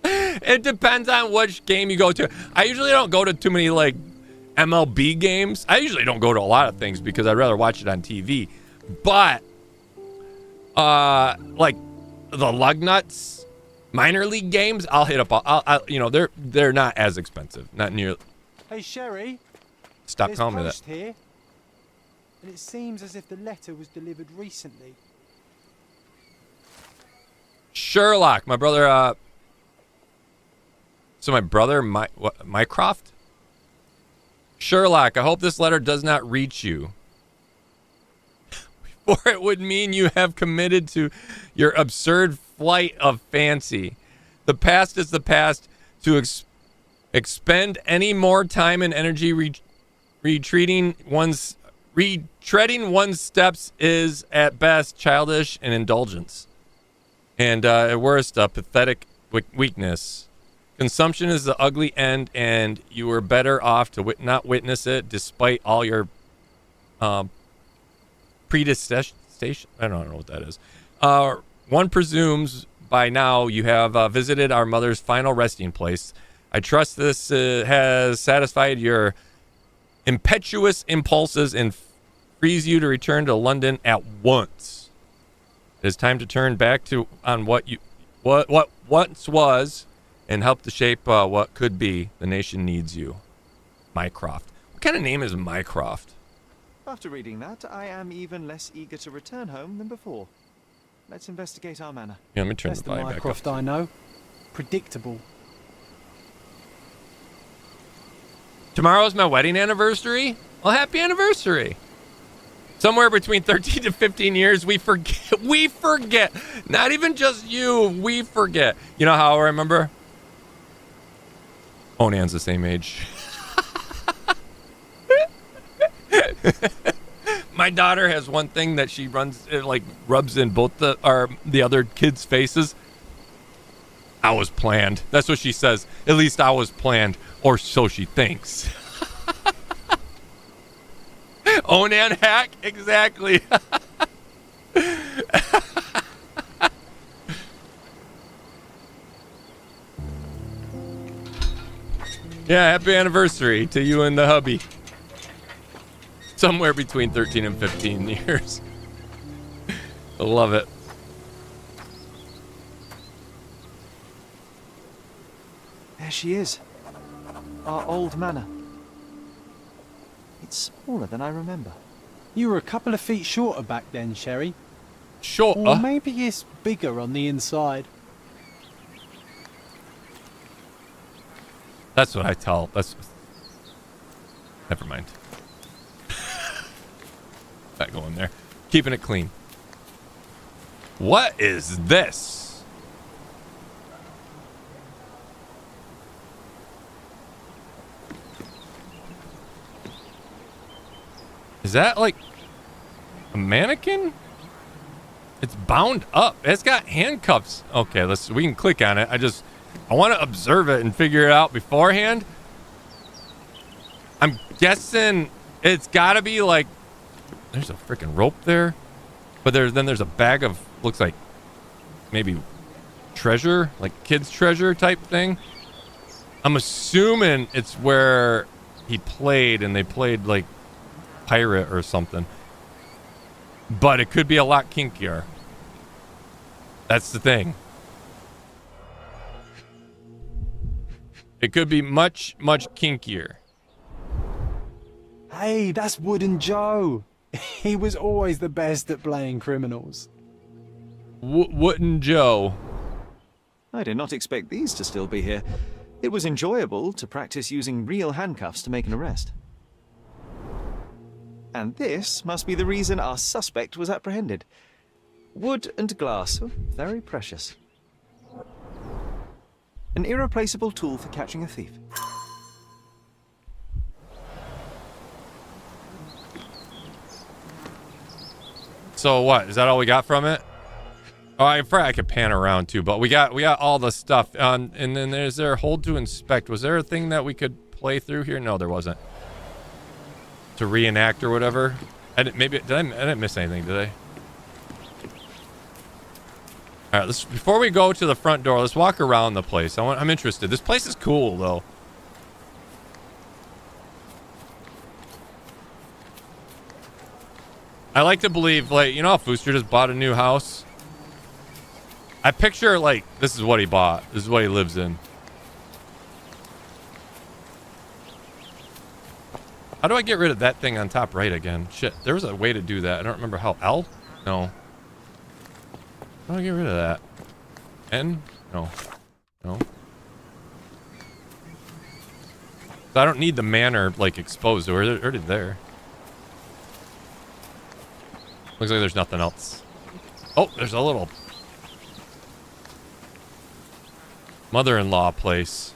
It depends on which game you go to. I usually don't go to too many like MLB games. I usually don't go to a lot of things because I'd rather watch it on TV. But like the lug nuts minor league games, I'll hit up. I'll they're not as expensive, not near. Hey Sherry, stop calling me that. Here, and it seems as if the letter was delivered recently. Sherlock, my brother. So my brother, Mycroft. Sherlock, I hope this letter does not reach you. For it would mean you have committed to your absurd flight of fancy. The past is the past. To expend any more time and energy retreating one's Retreading one's steps is at best childish and indulgence, and at worst a pathetic weakness. Consumption is the ugly end, and you are better off to not witness it, despite all your predestination. I don't know what that is. One presumes by now you have visited our mother's final resting place. I trust this has satisfied your impetuous impulses and frees you to return to London at once. It is time to turn back to on what once was, and help to shape what could be. The nation needs you. Mycroft. What kind of name is Mycroft? After reading that, I am even less eager to return home than before. Let's investigate our manor. Yeah, let me turn That's the the volume back up. Mycroft I know. Predictable. Tomorrow's my wedding anniversary. Well, happy anniversary. Somewhere between 13 to 15 years, we forget. We forget. Not even just you. We forget. You know how I remember? Onan's the same age. My daughter has one thing that she rubs in both the other kids' faces. I was planned. That's what she says. At least I was planned, or so she thinks. Onan hack, exactly. Yeah, happy anniversary to you and the hubby. Somewhere between 13 and 15 years. I love it. There she is. Our old manor. It's smaller than I remember. You were a couple of feet shorter back then, Sherry. Shorter? Or maybe it's bigger on the inside. That's what I tell. Never mind. Not going there. Keeping it clean. What is this? Is that like a mannequin? It's bound up. It's got handcuffs. Okay, we can click on it. I want to observe it and figure it out beforehand. I'm guessing it's got to be like, there's a freaking rope there, but there's a bag of, looks like maybe treasure, like kids' treasure type thing. I'm assuming it's where he played, and they played like pirate or something, but it could be a lot kinkier. That's the thing. It could be much kinkier. Hey, that's Wooden Joe. He was always the best at playing criminals. Wooden Joe. I did not expect these to still be here. It was enjoyable to practice using real handcuffs to make an arrest. And this must be the reason our suspect was apprehended. Wood and glass, very precious. An irreplaceable tool for catching a thief. So what? Is that all we got from it? Oh, I could pan around too, but we got all the stuff. And then is there hold to inspect? Was there a thing that we could play through here? No, there wasn't. To reenact or whatever. I didn't miss anything, did I? All right, before we go to the front door, let's walk around the place. I'm interested. This place is cool, though. I like to believe, like, you know how Fooster just bought a new house? I picture, like, this is what he bought. This is what he lives in. How do I get rid of that thing on top right again? Shit, there was a way to do that. I don't remember how. L? No. How do I get rid of that? N? No. No. So I don't need the manor, like, exposed. Or already there. Looks like there's nothing else. Oh, there's a little mother-in-law place.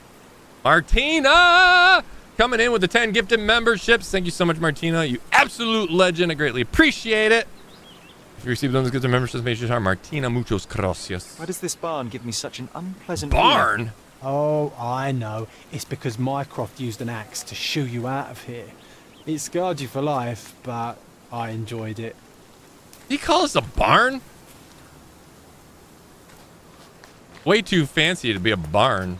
Martina! coming in with the 10 gifted memberships. Thank you so much, Martina. You absolute legend. I greatly appreciate it. If you received those gifted memberships, make sure Martina, muchos gracias. Why does this barn give me such an unpleasant Barn? feeling? Oh, I know. It's because Mycroft used an axe to shoo you out of here. It scarred you for life, but I enjoyed it. He call us a barn? Way too fancy to be a barn.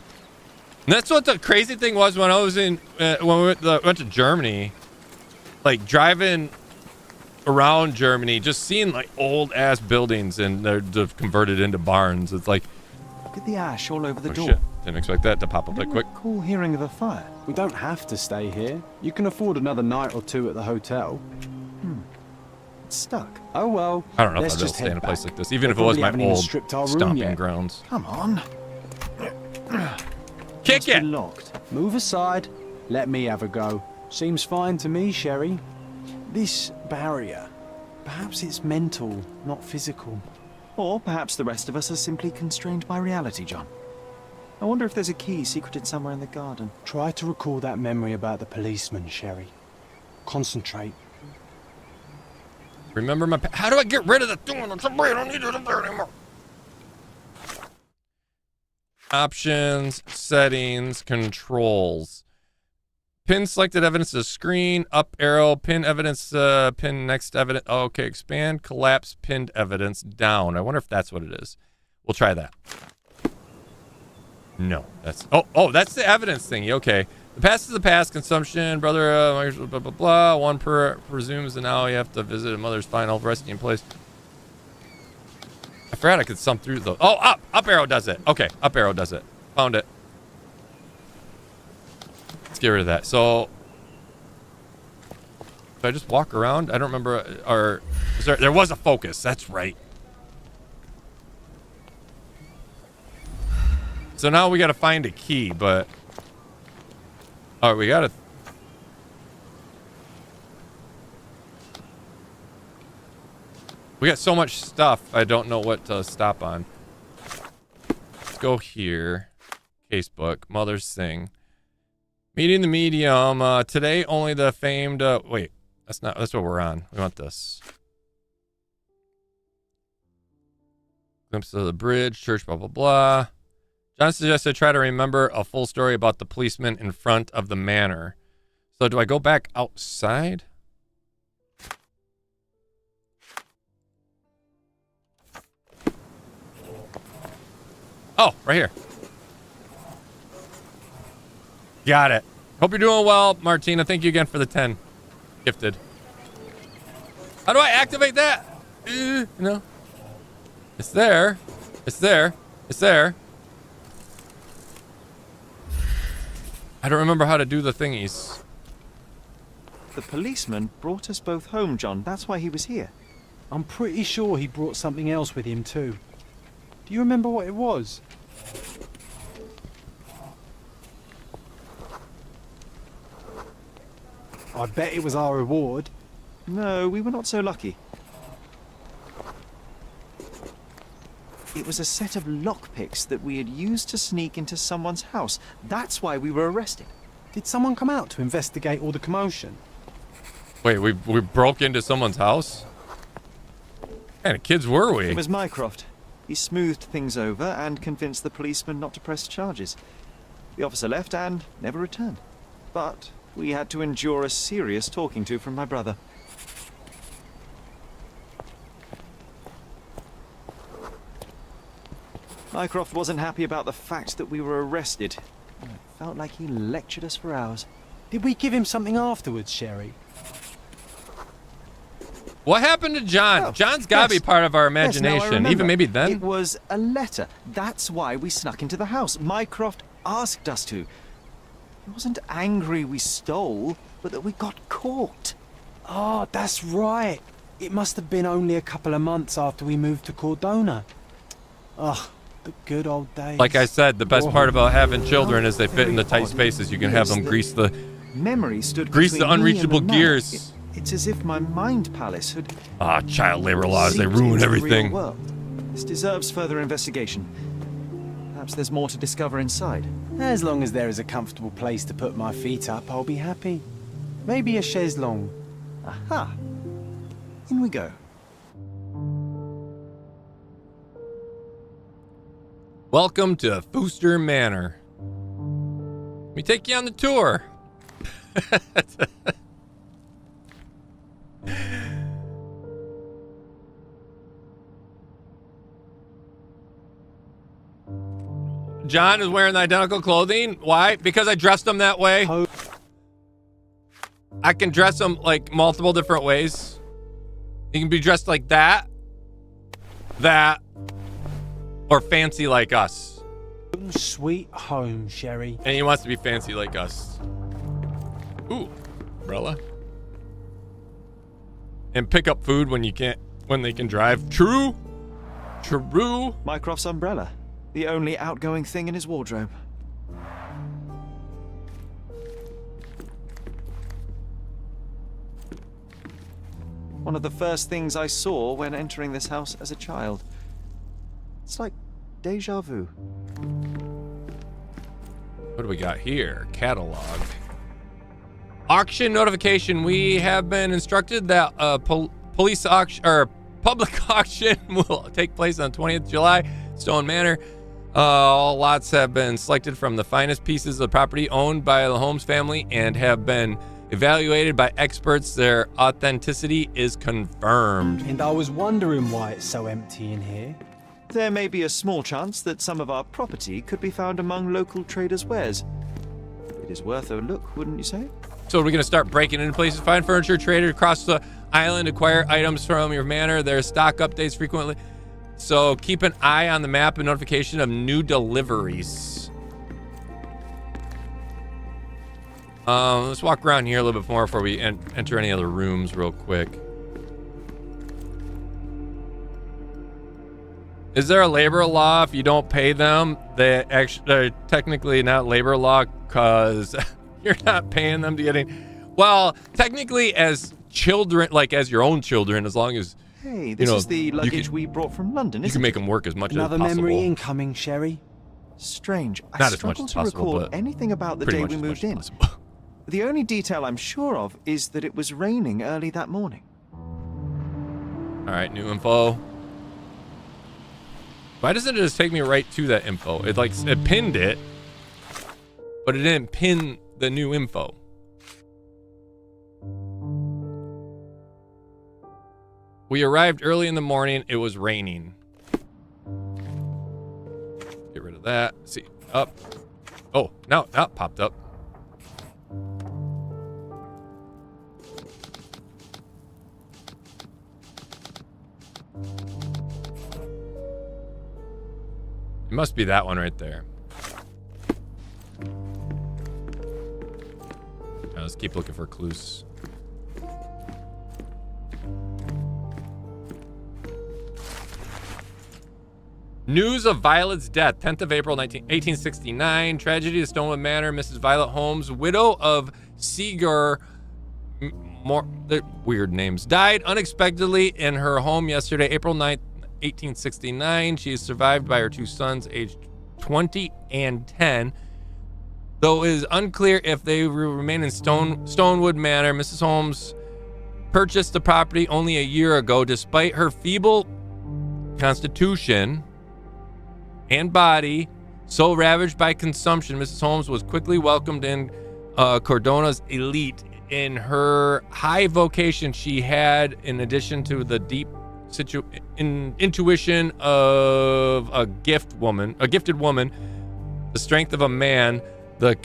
And that's what the crazy thing was when I was when we went to Germany. Like driving around Germany, just seeing like old ass buildings and they're just converted into barns. It's like, Look at the ash all over the oh door. shit, didn't expect that to pop up that quick. Cool hearing of a fire. We don't have to stay here. You can afford another night or two at the hotel. It's stuck. Oh well. I don't know let's if I'd be able just to stay in a head place back. like this, even They if it was probably my haven't even old stripped our room stomping yet. grounds. Come on. Kick Must be it! locked. Move aside. Let me have a go. Seems fine to me, Sherry. This barrier, perhaps it's mental, not physical. Or perhaps the rest of us are simply constrained by reality, John. I wonder if there's a key secreted somewhere in the garden. Try to recall that memory about the policeman, Sherry. Concentrate. Remember my how do I get rid of the thing on the subway? I don't need it up there anymore. Options, settings, controls. Pin selected evidence to the screen, up arrow, pin evidence, pin next evidence. Oh, okay, expand, collapse, pinned evidence, down. I wonder if that's what it is. We'll try that. No, that's, oh, that's the evidence thingy. Okay. The past is the past. Consumption, brother, blah, blah, blah. One presumes that now you have to visit a mother's final resting place. I forgot I could sum through those. Oh, up arrow does it. Okay, up arrow does it. Found it. Let's get rid of that. So, did I just walk around? I don't remember. Or there was a focus. That's right. So now we got to find a key, but all right, we got to. We got so much stuff. I don't know what to stop on. Let's go here. Casebook, Mother's Thing. Meeting the medium. Today only the famed. Wait, that's what we're on. We want this. Glimpse of the bridge, church, blah blah blah. John suggested try to remember a full story about the policeman in front of the manor. So do I go back outside? Oh, right here. Got it. Hope you're doing well, Martina. Thank you again for the 10 gifted. How do I activate that? No. It's there. It's there. It's there. I don't remember how to do the thingies. The policeman brought us both home, John. That's why he was here. I'm pretty sure he brought something else with him too. Do you remember what it was? I bet it was our reward. No, we were not so lucky. It was a set of lockpicks that we had used to sneak into someone's house. That's why we were arrested. Did someone come out to investigate all the commotion? Wait, we broke into someone's house? What kind of kids were we? It was Mycroft. He smoothed things over and convinced the policeman not to press charges. The officer left and never returned. But we had to endure a serious talking to from my brother. Mycroft wasn't happy about the fact that we were arrested. It felt like he lectured us for hours. Did we give him something afterwards, Sherry? What happened to John? Oh, John's got to yes. be part of our Yes, now I imagination. remember. Even maybe then. It was a letter. That's why we snuck into the house. Mycroft asked us to. He wasn't angry we stole, but that we got caught. Oh, that's right. It must have been only a couple of months after we moved to Cordona. Ugh, the good old days. Like I said, the best Oh. part about having children is they fit in the tight spaces. You can have them grease the Memory stood Grease the between me and unreachable man. gears. It's as if my mind palace had child labor laws. They seeped ruin into the real everything. world. This deserves further investigation. Perhaps there's more to discover inside. As long as there is a comfortable place to put my feet up, I'll be happy. Maybe a chaise longue. Aha! In we go. Welcome to Fooster Manor. Let me take you on the tour. John is wearing the identical clothing. Why? Because I dressed him that way. I can dress him like multiple different ways. He can be dressed like that, or fancy like us. Sweet home, Sherry. And he wants to be fancy like us. Ooh, umbrella. And pick up food when they can drive. True. Mycroft's umbrella. The only outgoing thing in his wardrobe. One of the first things I saw when entering this house as a child. It's like deja vu. What do we got here? Catalog. Auction notification. We have been instructed that police auction or public auction will take place on 20th July, Stone Manor. All lots have been selected from the finest pieces of property owned by the Holmes family and have been evaluated by experts. Their authenticity is confirmed. And I was wondering why it's so empty in here. There may be a small chance that some of our property could be found among local traders' wares. It is worth a look, wouldn't you say? So we're going to start breaking into places, find furniture traded across the island, acquire items from your manor. There's stock updates frequently. So keep an eye on the map and notification of new deliveries. Let's walk around here a little bit more before we enter any other rooms real quick. Is there a labor law if you don't pay them? They're technically not labor law because you're not paying them to get in. Well, technically as children, like as your own children, as long as Hey, this is the luggage we brought from London, you isn't can make them work as much as possible. Another memory incoming, Sherry. Strange. Not I as much struggle as to possible, recall but anything about the day we moved in. The only detail I'm sure of is that it was raining early that morning. All right, new info. Why doesn't it just take me right to that info? It pinned it, but it didn't pin the new info. We arrived early in the morning. It was raining. Get rid of that. See, up. Oh, now it popped up. It must be that one right there. Now let's keep looking for clues. News of Violet's death, 10th of April, 1869. Tragedy at Stonewood Manor. Mrs. Violet Holmes, widow of Seeger, they're weird names, died unexpectedly in her home yesterday, April 9th, 1869. She is survived by her two sons, aged 20 and 10. Though it is unclear if they will remain in Stonewood Manor, Mrs. Holmes purchased the property only a year ago. Despite her feeble constitution and body, so ravaged by consumption, Mrs. Holmes was quickly welcomed in Cordona's elite. In her high vocation, she had, in addition to the deep intuition of a gifted woman, the strength of a man, the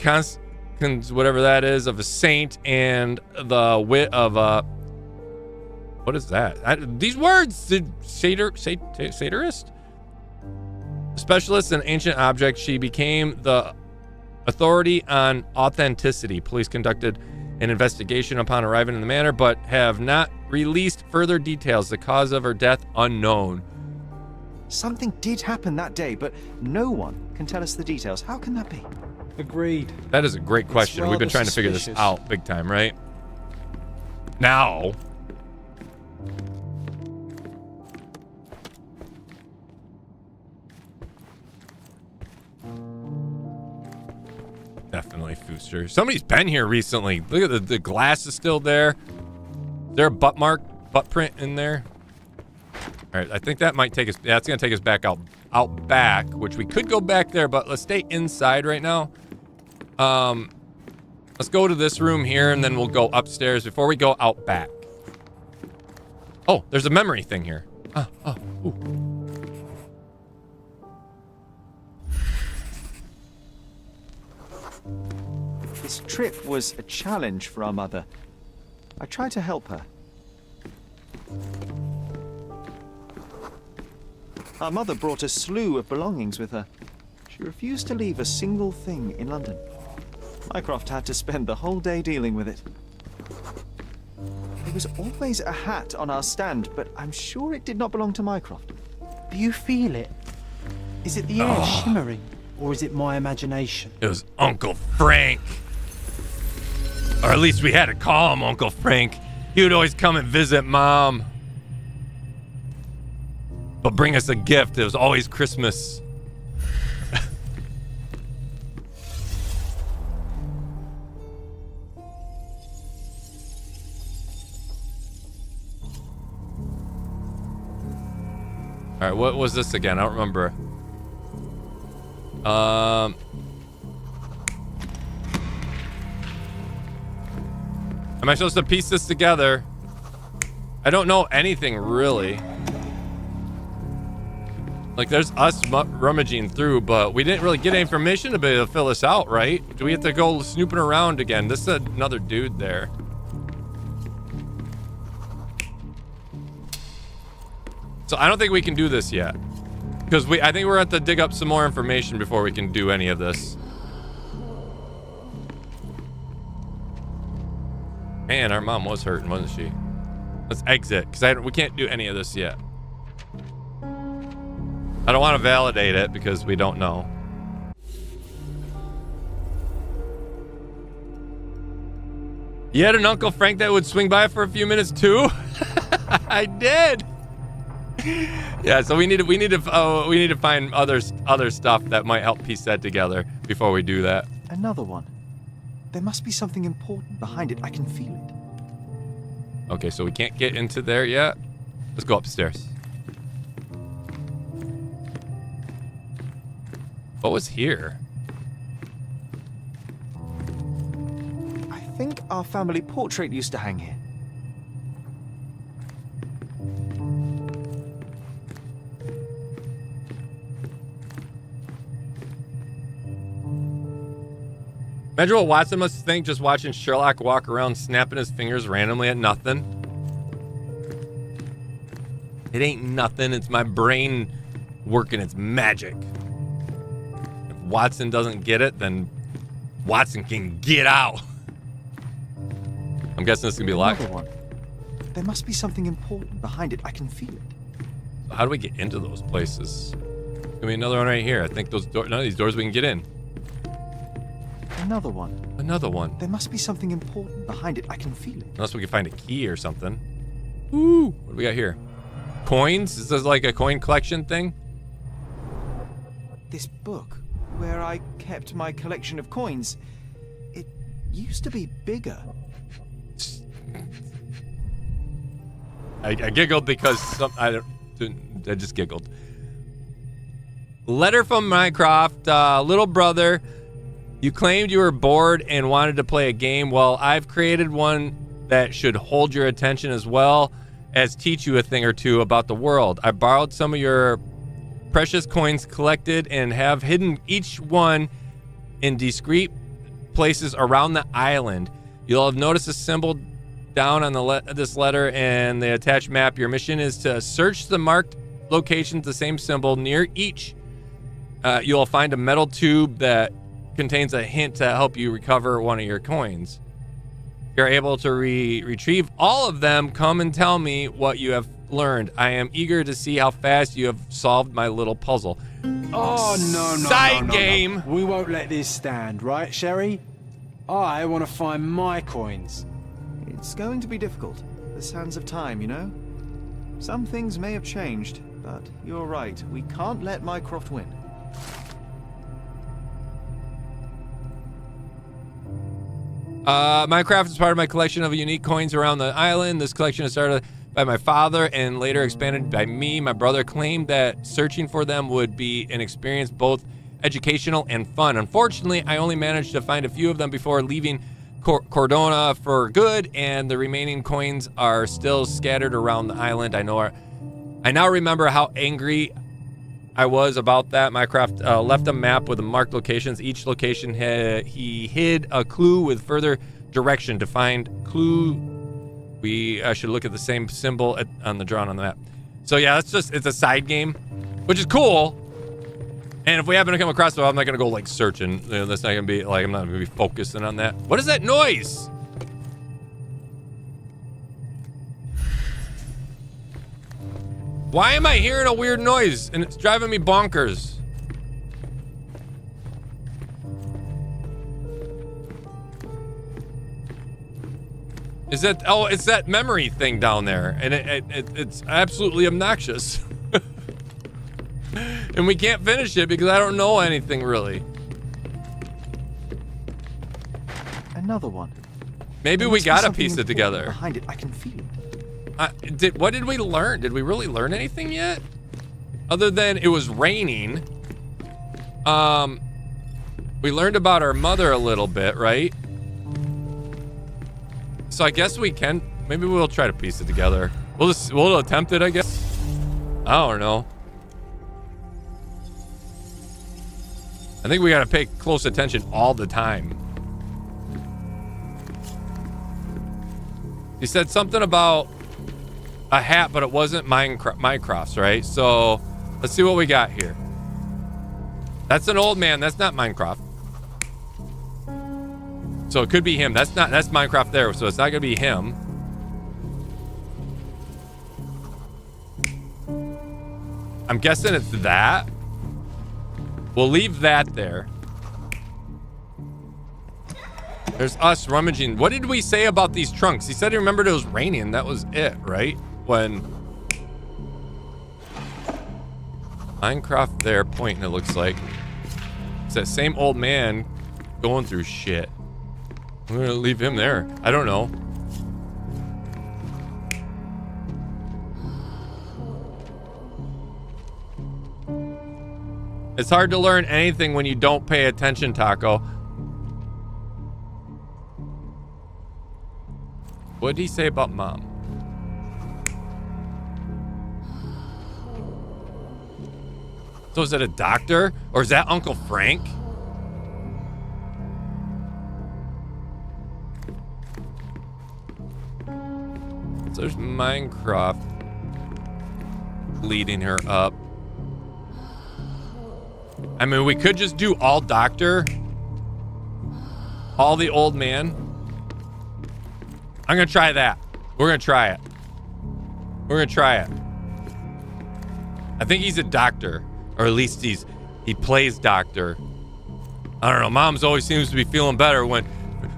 whatever that is of a saint, and the wit of a what is that? These words, satirist, specialist in ancient objects. She became the authority on authenticity. Police conducted an investigation upon arriving in the manor, but have not released further details. The cause of her death unknown. Something did happen that day, but no one can tell us the details. How can that be? Agreed. That is a great question. We've been trying to figure this out big time, right? Now. recently, Fooster. Somebody's been here recently. Look at the glass is still there. Is there a butt print in there? All right, I think that might take us. Yeah, it's gonna take us back out back, which we could go back there, but let's stay inside right now. Let's go to this room here, and then we'll go upstairs before we go out back. Oh, there's a memory thing here. Ooh. This trip was a challenge for our mother. I tried to help her. Our mother brought a slew of belongings with her. She refused to leave a single thing in London. Mycroft had to spend the whole day dealing with it. There was always a hat on our stand, but I'm sure it did not belong to Mycroft. Do you feel it? Is it the air shimmering, or is it my imagination? It was Uncle Frank. Or at least we had to call him Uncle Frank. He would always come and visit Mom. But bring us a gift. It was always Christmas. All right, what was this again? I don't remember. Am I supposed to piece this together? I don't know anything really. Like, there's us rummaging through, but we didn't really get any information to be able to fill this out, right? Do we have to go snooping around again? This is another dude there. So I don't think we can do this yet. Because I think we're going to have to dig up some more information before we can do any of this. Man, our mom was hurting, wasn't she? Let's exit, because we can't do any of this yet. I don't want to validate it because we don't know. You had an Uncle Frank that would swing by for a few minutes too? I did. Yeah, so we need to find other stuff that might help piece that together before we do that. Another one. There must be something important behind it. I can feel it. Okay, so we can't get into there yet. Let's go upstairs. What was here? I think our family portrait used to hang here. Imagine what Watson must think just watching Sherlock walk around snapping his fingers randomly at nothing. It ain't nothing. It's my brain working its magic. If Watson doesn't get it, then Watson can get out. I'm guessing this is going to be locked. Another one. There must be something important behind it. I can feel it. So how do we get into those places? Give me another one right here. I think none of these doors we can get in. Another one. Another one. There must be something important behind it. I can feel it. Unless we can find a key or something. Ooh, what do we got here? Coins? Is this like a coin collection thing? This book, where I kept my collection of coins, it used to be bigger. I giggled because I just giggled. Letter from Mycroft, little brother. You claimed you were bored and wanted to play a game. Well, I've created one that should hold your attention as well as teach you a thing or two about the world. I borrowed some of your precious coins collected and have hidden each one in discreet places around the island. You'll have noticed a symbol down on this letter and the attached map. Your mission is to search the marked locations, the same symbol near each. You'll find a metal tube that contains a hint to help you recover one of your coins. If you're able to retrieve all of them, come and tell me what you have learned. I am eager to see how fast you have solved my little puzzle. Oh, no. Side game. We won't let this stand, right, Sherry? I want to find my coins. It's going to be difficult. The sands of time, you know? Some things may have changed, but you're right. We can't let Mycroft win. Minecraft is part of my collection of unique coins around the island. This collection is started by my father and later expanded by me. My brother claimed that searching for them would be an experience both educational and fun. Unfortunately, I only managed to find a few of them before leaving Cordona for good, and the remaining coins are still scattered around the island. I now remember how angry I was about that. Minecraft left a map with the marked locations. Each location he hid a clue with further direction. To find clue, we should look at the same symbol on the drawing on the map. So yeah, it's a side game, which is cool. And if we happen to come across it, I'm not gonna go like searching. You know, that's not gonna be like, I'm not gonna be focusing on that. What is that noise? Why am I hearing a weird noise and it's driving me bonkers? Is that, oh, it's that memory thing down there, and it's absolutely obnoxious. And we can't finish it because I don't know anything really. Another one. Maybe we gotta piece it together. Behind it, I can feel it. What did we learn? Did we really learn anything yet? Other than it was raining. We learned about our mother a little bit, right? So I guess we can, maybe we'll try to piece it together. We'll attempt it, I guess. I don't know. I think we gotta pay close attention all the time. He said something about a hat, but it wasn't Minecraft's, right? So let's see what we got here. That's an old man. That's not Minecraft. So it could be him. That's Minecraft there. So it's not gonna be him. I'm guessing it's that. We'll leave that there. There's us rummaging. What did we say about these trunks? He said he remembered it was raining. That was it, right? When Minecraft there pointing, it looks like. It's that same old man going through shit. I'm gonna leave him there. I don't know. It's hard to learn anything when you don't pay attention, Taco. What did he say about mom? So is it a doctor? Or is that Uncle Frank? So there's Minecraft leading her up. I mean, we could just do all doctor. All the old man. I'm gonna try that. We're gonna try it. We're gonna try it. I think he's a doctor. Or at least he plays doctor. I don't know. Mom's always seems to be feeling better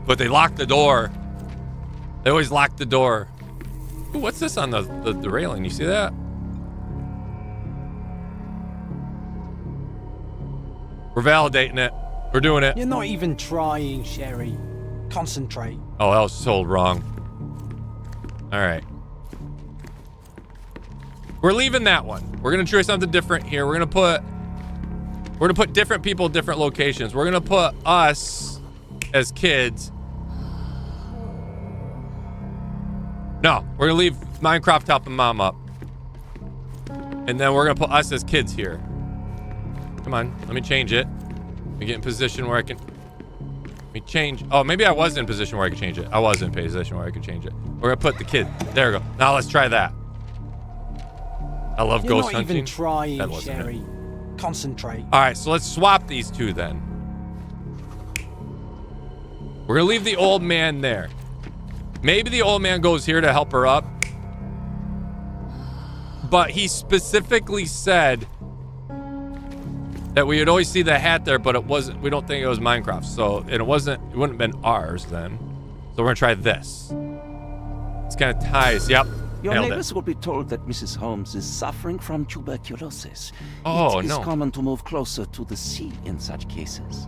but they lock the door. They always lock the door. Ooh, what's this on the railing? You see that? We're validating it. We're doing it. You're not even trying, Sherry. Concentrate. Oh, that was sold wrong. All right. We're leaving that one. We're gonna try something different here. We're gonna put different people at different locations. We're gonna put us as kids. No, we're gonna leave Minecraft helping mom up. And then we're gonna put us as kids here. Come on, let me change it. Let me get in position where I can. Let me change. Oh, maybe I was in position where I could change it. I was in position where I could change it. We're gonna put the kid. There we go. Now let's try that. I love ghost hunting. You're not even trying, Sherry. Concentrate. All right, so let's swap these two then. We're gonna leave the old man there. Maybe the old man goes here to help her up. But he specifically said that we would always see the hat there, but it wasn't, we don't think it was Minecraft. So it wouldn't have been ours then. So we're gonna try this. It's kind of ties. Yep. Your Nailed neighbors it. will be told that Mrs. Holmes is suffering from tuberculosis. Oh, It is no. common to move closer to the sea in such cases.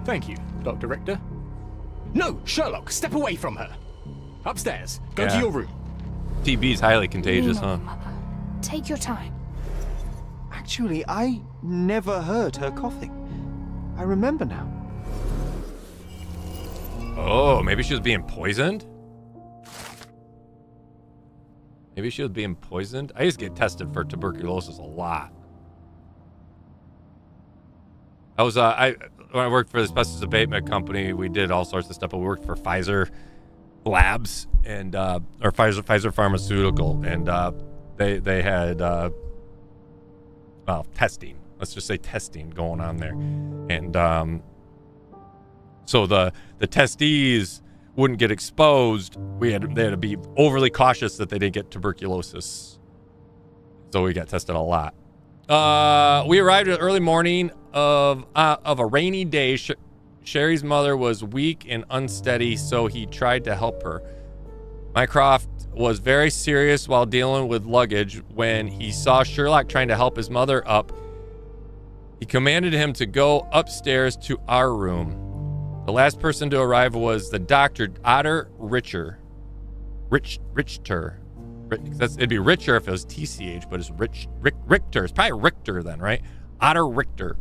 Thank you, Dr. Richter. No, Sherlock, step away from her. Upstairs. Go to Yeah. your room. TB is highly contagious, Lean huh? on me, Mother. Take your time. Actually, I never heard her coughing. I remember now. Oh, maybe she was being poisoned? Maybe she was being poisoned? I used to get tested for tuberculosis a lot. When I worked for the asbestos abatement company, we did all sorts of stuff. But we worked for Pfizer Labs and or Pfizer Pharmaceutical, and they had testing. Let's just say testing going on there, and so the testees wouldn't get exposed. They had to be overly cautious that they didn't get tuberculosis. So we got tested a lot. We arrived at early morning of a rainy day. Sherry's mother was weak and unsteady, so he tried to help her. Mycroft was very serious while dealing with luggage. When he saw Sherlock trying to help his mother up, he commanded him to go upstairs to our room. The last person to arrive was the doctor, Otter Richter. Richter. It'd be Richer if it was TCH, but it's Richter. It's probably Richter then, right? Otter Richter.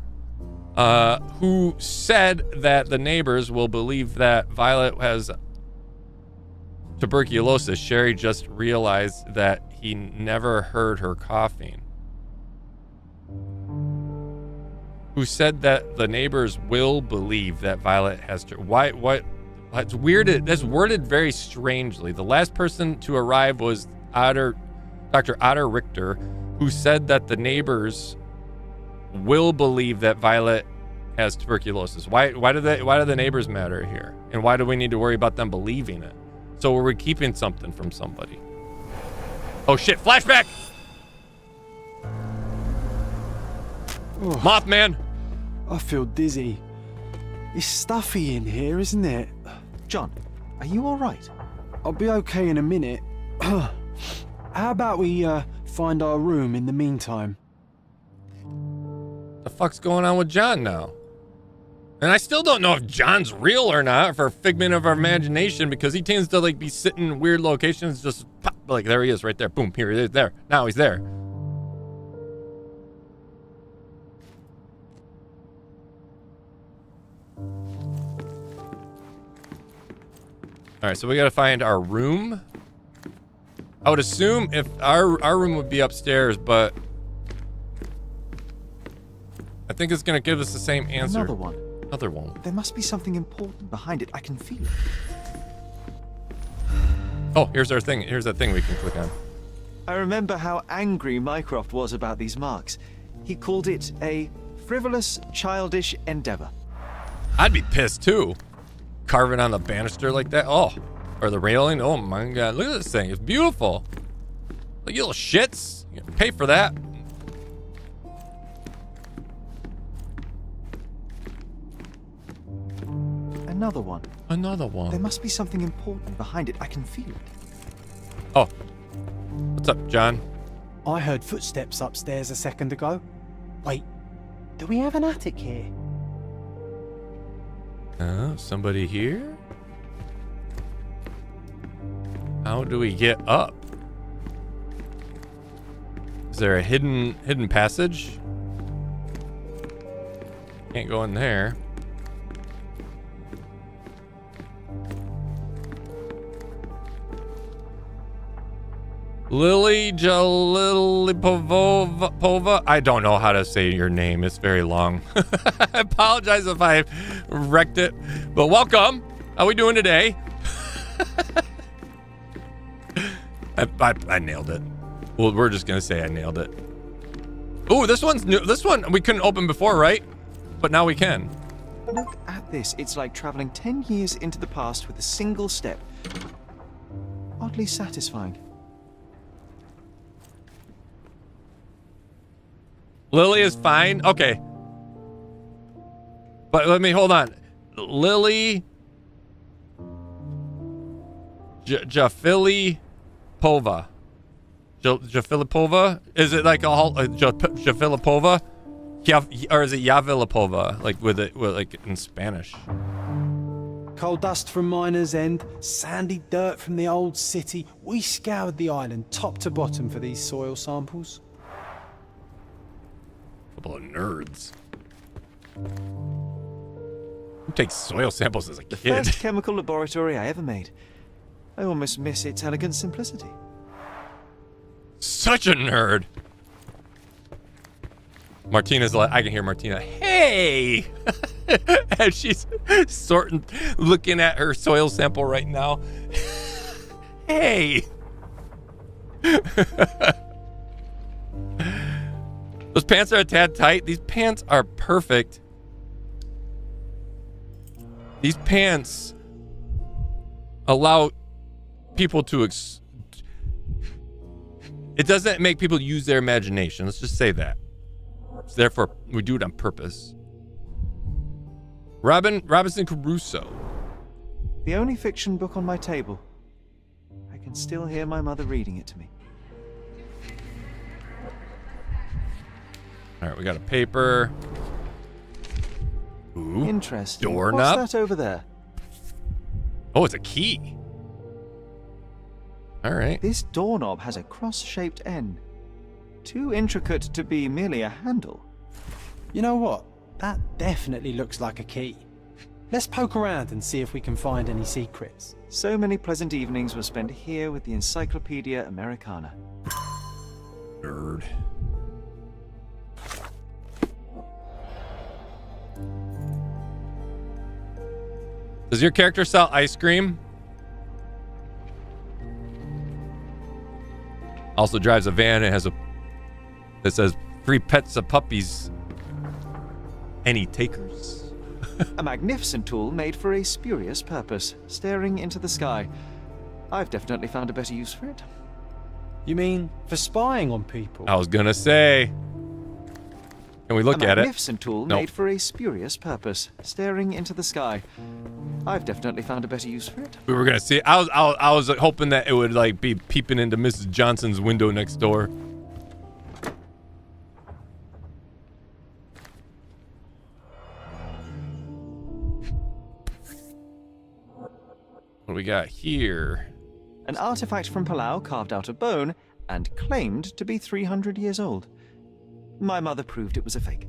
Who said that the neighbors will believe that Violet has tuberculosis. Sherry just realized that he never heard her coughing. Who said that the neighbors will believe that Violet has what? It's weird. That's worded very strangely. The last person to arrive was Dr. Otter Richter, who said that the neighbors will believe that Violet has tuberculosis. Why do the neighbors matter here? And why do we need to worry about them believing it? So are we keeping something from somebody? Oh shit, flashback! Oh, Mothman! I feel dizzy. It's stuffy in here, isn't it? John, are you all right? I'll be okay in a minute. How about we find our room in the meantime? The fuck's going on with John now? And I still don't know if John's real or not, for a figment of our imagination, because he tends to like be sitting in weird locations, just pop, like there he is right there. Boom, here he is there. Now he's there. All right, so we got to find our room. I would assume if our room would be upstairs, but I think it's going to give us the same answer. Another one. Another one. There must be something important behind it. I can feel it. Oh, here's our thing. Here's that thing we can click on. I remember how angry Mycroft was about these marks. He called it a frivolous, childish endeavor. I'd be pissed too. Carving on the banister like that. Oh, or the railing. Oh my god, look at this thing. It's beautiful. Look, you little shits. You pay for that. Another one. Another There one. must be something important behind it. I can feel it. Oh, what's up, John? I heard footsteps upstairs a second ago. Wait, do we have an attic here? Somebody here? How do we get up? Is there a hidden passage? Can't go in there. Lily Jalilipova. I don't know how to say your name. It's very long. I apologize if I wrecked it. But welcome. How we doing today? I nailed it. Well, we're just gonna say I nailed it. Ooh, this one's new. This one we couldn't open before, right? But now we can. Look at this. It's like traveling 10 years into the past with a single step. Oddly satisfying. Lily is fine. Okay. But let me hold on. Lily Jafilipova. Jafilipova? Is it like a whole Jafilipova? Or is it Yavilipova? Like with like in Spanish. Charcoal dust from Miner's End, sandy dirt from the old city. We scoured the island top to bottom for these soil samples. Couple of nerds. Who takes soil samples as a The kid? first chemical laboratory I ever made. I almost miss its elegant simplicity. Such a nerd. Martina's like, I can hear Martina, hey! As she's looking at her soil sample right now. Hey! Those pants are a tad tight. These pants are perfect. These pants allow people to it doesn't make people use their imagination. Let's just say that. So therefore, we do it on purpose. Robinson Crusoe. The only fiction book on my table. I can still hear my mother reading it to me. All right, we got a paper. Ooh, Interesting. doorknob. What's that over there? Oh, it's a key. All right. This doorknob has a cross-shaped N. Too intricate to be merely a handle. You know what? That definitely looks like a key. Let's poke around and see if we can find any secrets. So many pleasant evenings were spent here with the Encyclopedia Americana. Nerd. Does your character sell ice cream? Also drives a van and has that says free pets of puppies. Any takers? A magnificent tool made for a spurious purpose, staring into the sky. I've definitely found a better use for it. You mean for spying on people? I was gonna say. Can we look at A it? magnificent tool Nope. made for a spurious purpose, staring into the sky. I've definitely found a better use for it. We were gonna see. I was hoping that it would like be peeping into Mrs. Johnson's window next door. What do we got here? An artifact from Palau carved out of bone and claimed to be 300 years old. My mother proved it was a fake.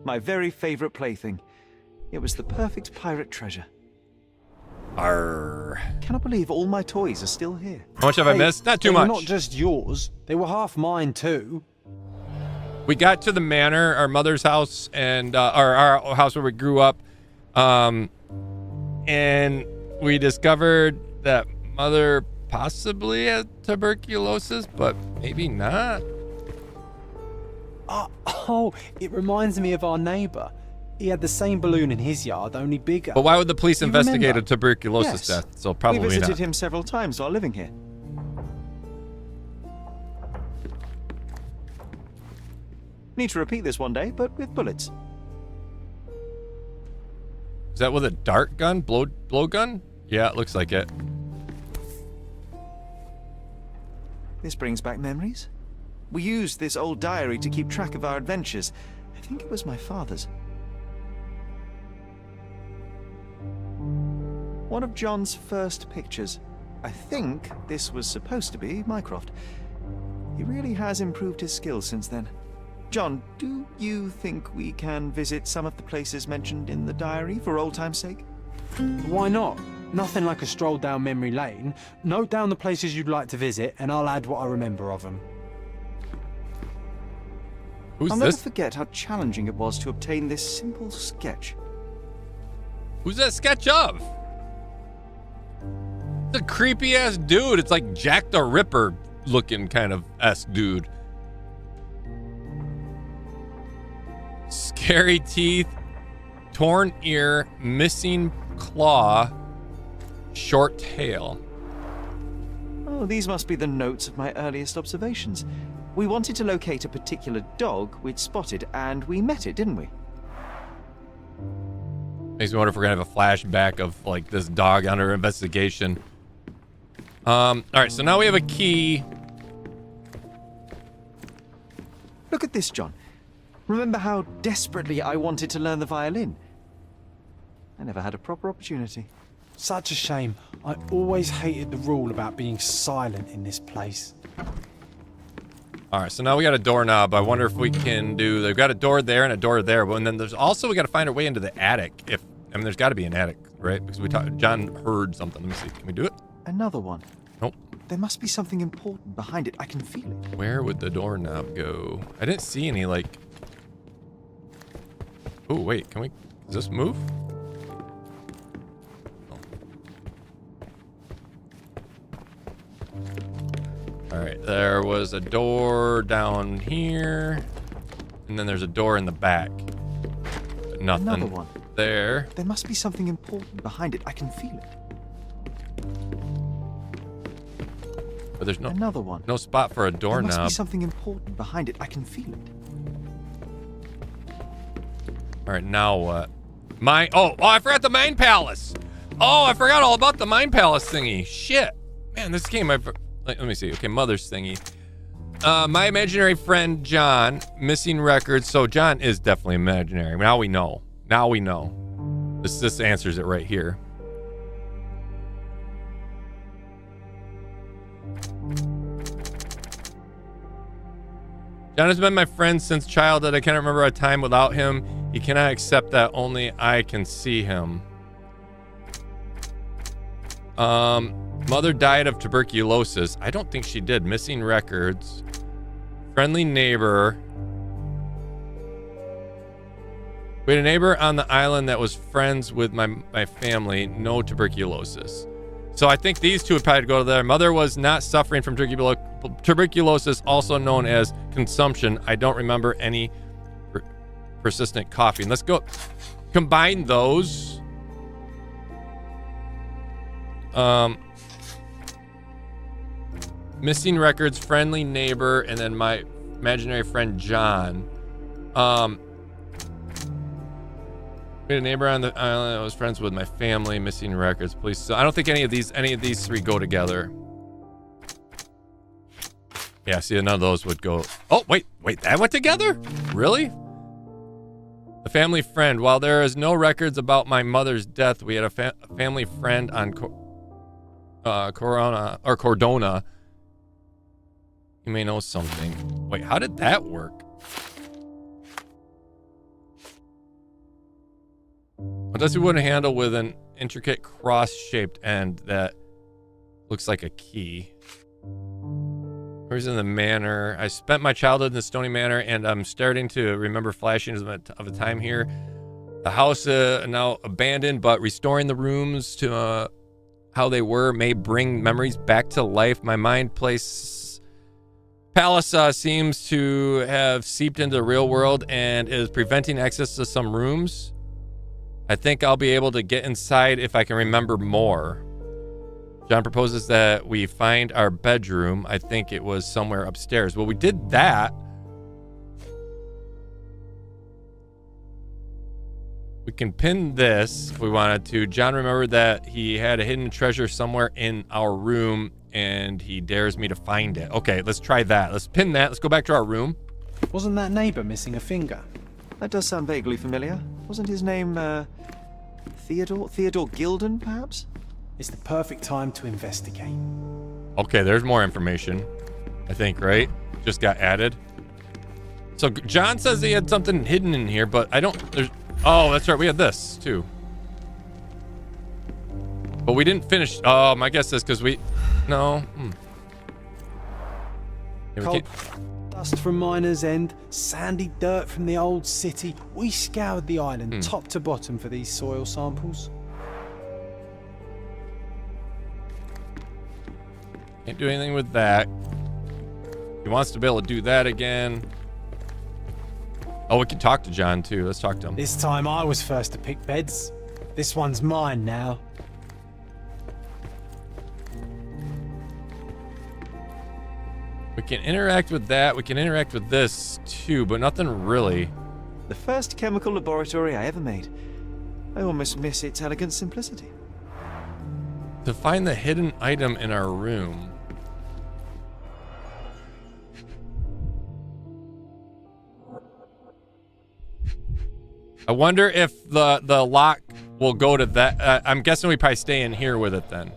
My very favorite plaything. It was the perfect pirate treasure. Arr. Cannot believe all my toys are still here. How much have I Hey, missed? Not too they were much. not just yours. They were half mine too. We got to the manor, our mother's house, and our house where we grew up, and we discovered that mother possibly had tuberculosis, but maybe not. Oh, it reminds me of our neighbour. He had the same balloon in his yard, only bigger. But why would the police You investigate remember? a tuberculosis Yes. death? So We probably visited not. him several times while living here. Need to repeat this one day, but with bullets. Is that with a dart gun? Blow gun? Yeah, it looks like it. This brings back memories. We used this old diary to keep track of our adventures. I think it was my father's. One of John's first pictures. I think this was supposed to be Mycroft. He really has improved his skills since then. John, do you think we can visit some of the places mentioned in the diary for old time's sake? Why not? Nothing like a stroll down memory lane. Note down the places you'd like to visit, and I'll add what I remember of them. Who's I'll never this? forget how challenging it was to obtain this simple sketch. Who's that sketch of? It's a creepy ass dude. It's like Jack the Ripper looking kind of esque dude. Scary teeth, torn ear, missing claw, short tail. Oh, these must be the notes of my earliest observations. We wanted to locate a particular dog we'd spotted, and we met it, didn't we? Makes me wonder if we're gonna have a flashback of like this dog under investigation. All right, so now we have a key. Look at this, John. Remember how desperately I wanted to learn the violin? I never had a proper opportunity. Such a shame. I always hated the rule about being silent in this place. All right, so now we got a doorknob. I wonder if we can do... They've got a door there and a door there. And then there's also... We got to find our way into the attic. There's got to be an attic, right? Because John heard something. Let me see. Can we do it? Another one. Nope. There must be something important behind it. I can feel it. Where would the doorknob go? I didn't see any, like... Oh, wait. Can we... Does this move? All right, there was a door down here, and then there's a door in the back. But nothing. Another one. There. There must be something important behind it. I can feel it. But there's Another one. no spot for a There doorknob. must be something important behind it. I can feel it. All right, now what? Oh, I forgot the Mind Palace. Oh, I forgot all about the Mind Palace thingy. Shit. Man, this game, let me see. Okay, mother's thingy. My imaginary friend, John, missing records. So John is definitely imaginary. Now we know. Now we know. This answers it right here. John has been my friend since childhood. I cannot remember a time without him. He cannot accept that only I can see him. Mother died of tuberculosis. I don't think she did. Missing records. Friendly neighbor. We had a neighbor on the island that was friends with my family. No tuberculosis. So I think these two would probably go to there. Mother was not suffering from tuberculosis, also known as consumption. I don't remember any persistent coughing. Let's go combine those. Missing records, friendly neighbor, and then my imaginary friend John. We had a neighbor on the island that was friends with my family. Missing records, police. So I don't think any of these three go together. Yeah, see, none of those would go. Oh, wait, that went together? Really? A family friend. While there is no records about my mother's death, we had a family friend on Cordona. You may know something. Wait, how did that work? Unless we wouldn't handle with an intricate cross-shaped end that looks like a key. Where's in the manor? I spent my childhood in the Stony Manor, and I'm starting to remember flashes of a time here. The house now abandoned, but restoring the rooms to how they were may bring memories back to life. My palace seems to have seeped into the real world and is preventing access to some rooms. I think I'll be able to get inside if I can remember more. John proposes that we find our bedroom. I think it was somewhere upstairs. Well, we did that. We can pin this if we wanted to. John remembered that he had a hidden treasure somewhere in our room, and he dares me to find it. Okay, let's try that. Let's pin that. Let's go back to our room. Wasn't that neighbor missing a finger? That does sound vaguely familiar. Wasn't his name, Theodore? Theodore Gilden, perhaps? It's the perfect time to investigate. Okay, there's more information. I think, right? Just got added. So John says he had something hidden in here, but I don't... Oh, that's right. We had this, too. But we didn't finish... Oh, my guess is because we... No. Yeah, Cold dust from Miner's End, sandy dirt from the old city. We scoured the island top to bottom for these soil samples. Can't do anything with that. He wants to be able to do that again. Oh, we can talk to John, too. Let's talk to him. This time I was first to pick beds. This one's mine now. We can interact with that. We can interact with this, too, but nothing really. The first chemical laboratory I ever made. I almost miss its elegant simplicity. To find the hidden item in our room. I wonder if the lock we'll go to that. I'm guessing we probably stay in here with it then.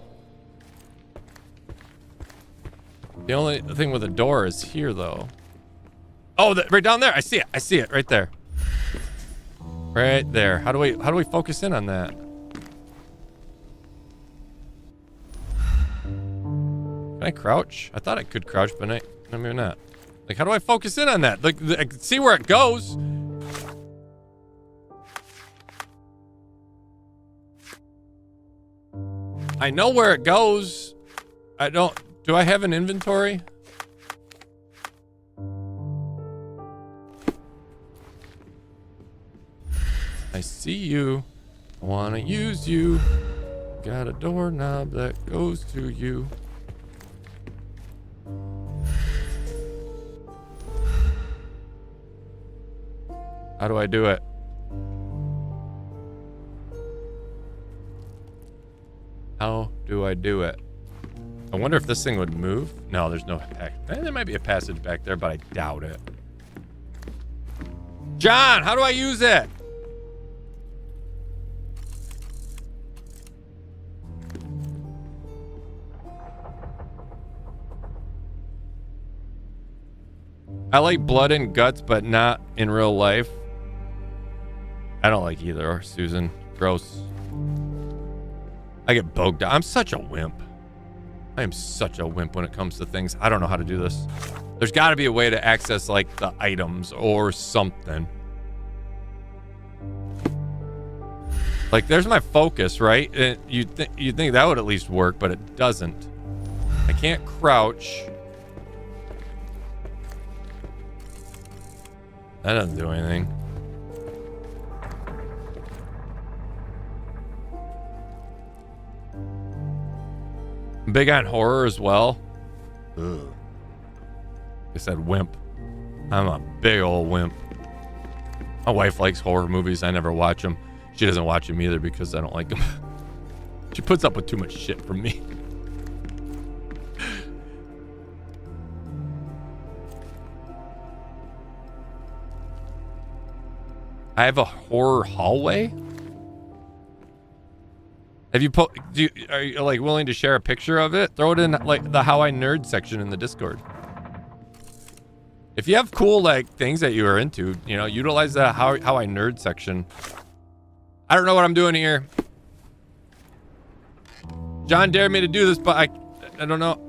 The only thing with the door is here, though. Oh, right down there. I see it. I see it right there. Right there. How do we focus in on that? Can I crouch? I thought I could crouch, but maybe not. Like, how do I focus in on that? Like, I can see where it goes. I know where it goes. I don't. Do I have an inventory? I see you. I want to use you. Got a doorknob that goes to you. How do I do it? How do I do it? I wonder if this thing would move. No, there's no there might be a passage back there, but I doubt it. John, how do I use it? I like blood and guts, but not in real life. I don't like either, Susan. Gross. I get bogged down. I'm such a wimp. I am such a wimp when it comes to things. I don't know how to do this. There's got to be a way to access, like, the items or something. Like, there's my focus, right? You'd think that would at least work, but it doesn't. I can't crouch. That doesn't do anything. I'm big on horror as well. Ugh. I said wimp. I'm a big old wimp. My wife likes horror movies. I never watch them. She doesn't watch them either because I don't like them. She puts up with too much shit from me. I have a horror hallway. Have you are you like willing to share a picture of it? Throw it in like the How I Nerd section in the Discord. If you have cool like things that you are into, you know, utilize the How I Nerd section. I don't know what I'm doing here. John dared me to do this, but I don't know.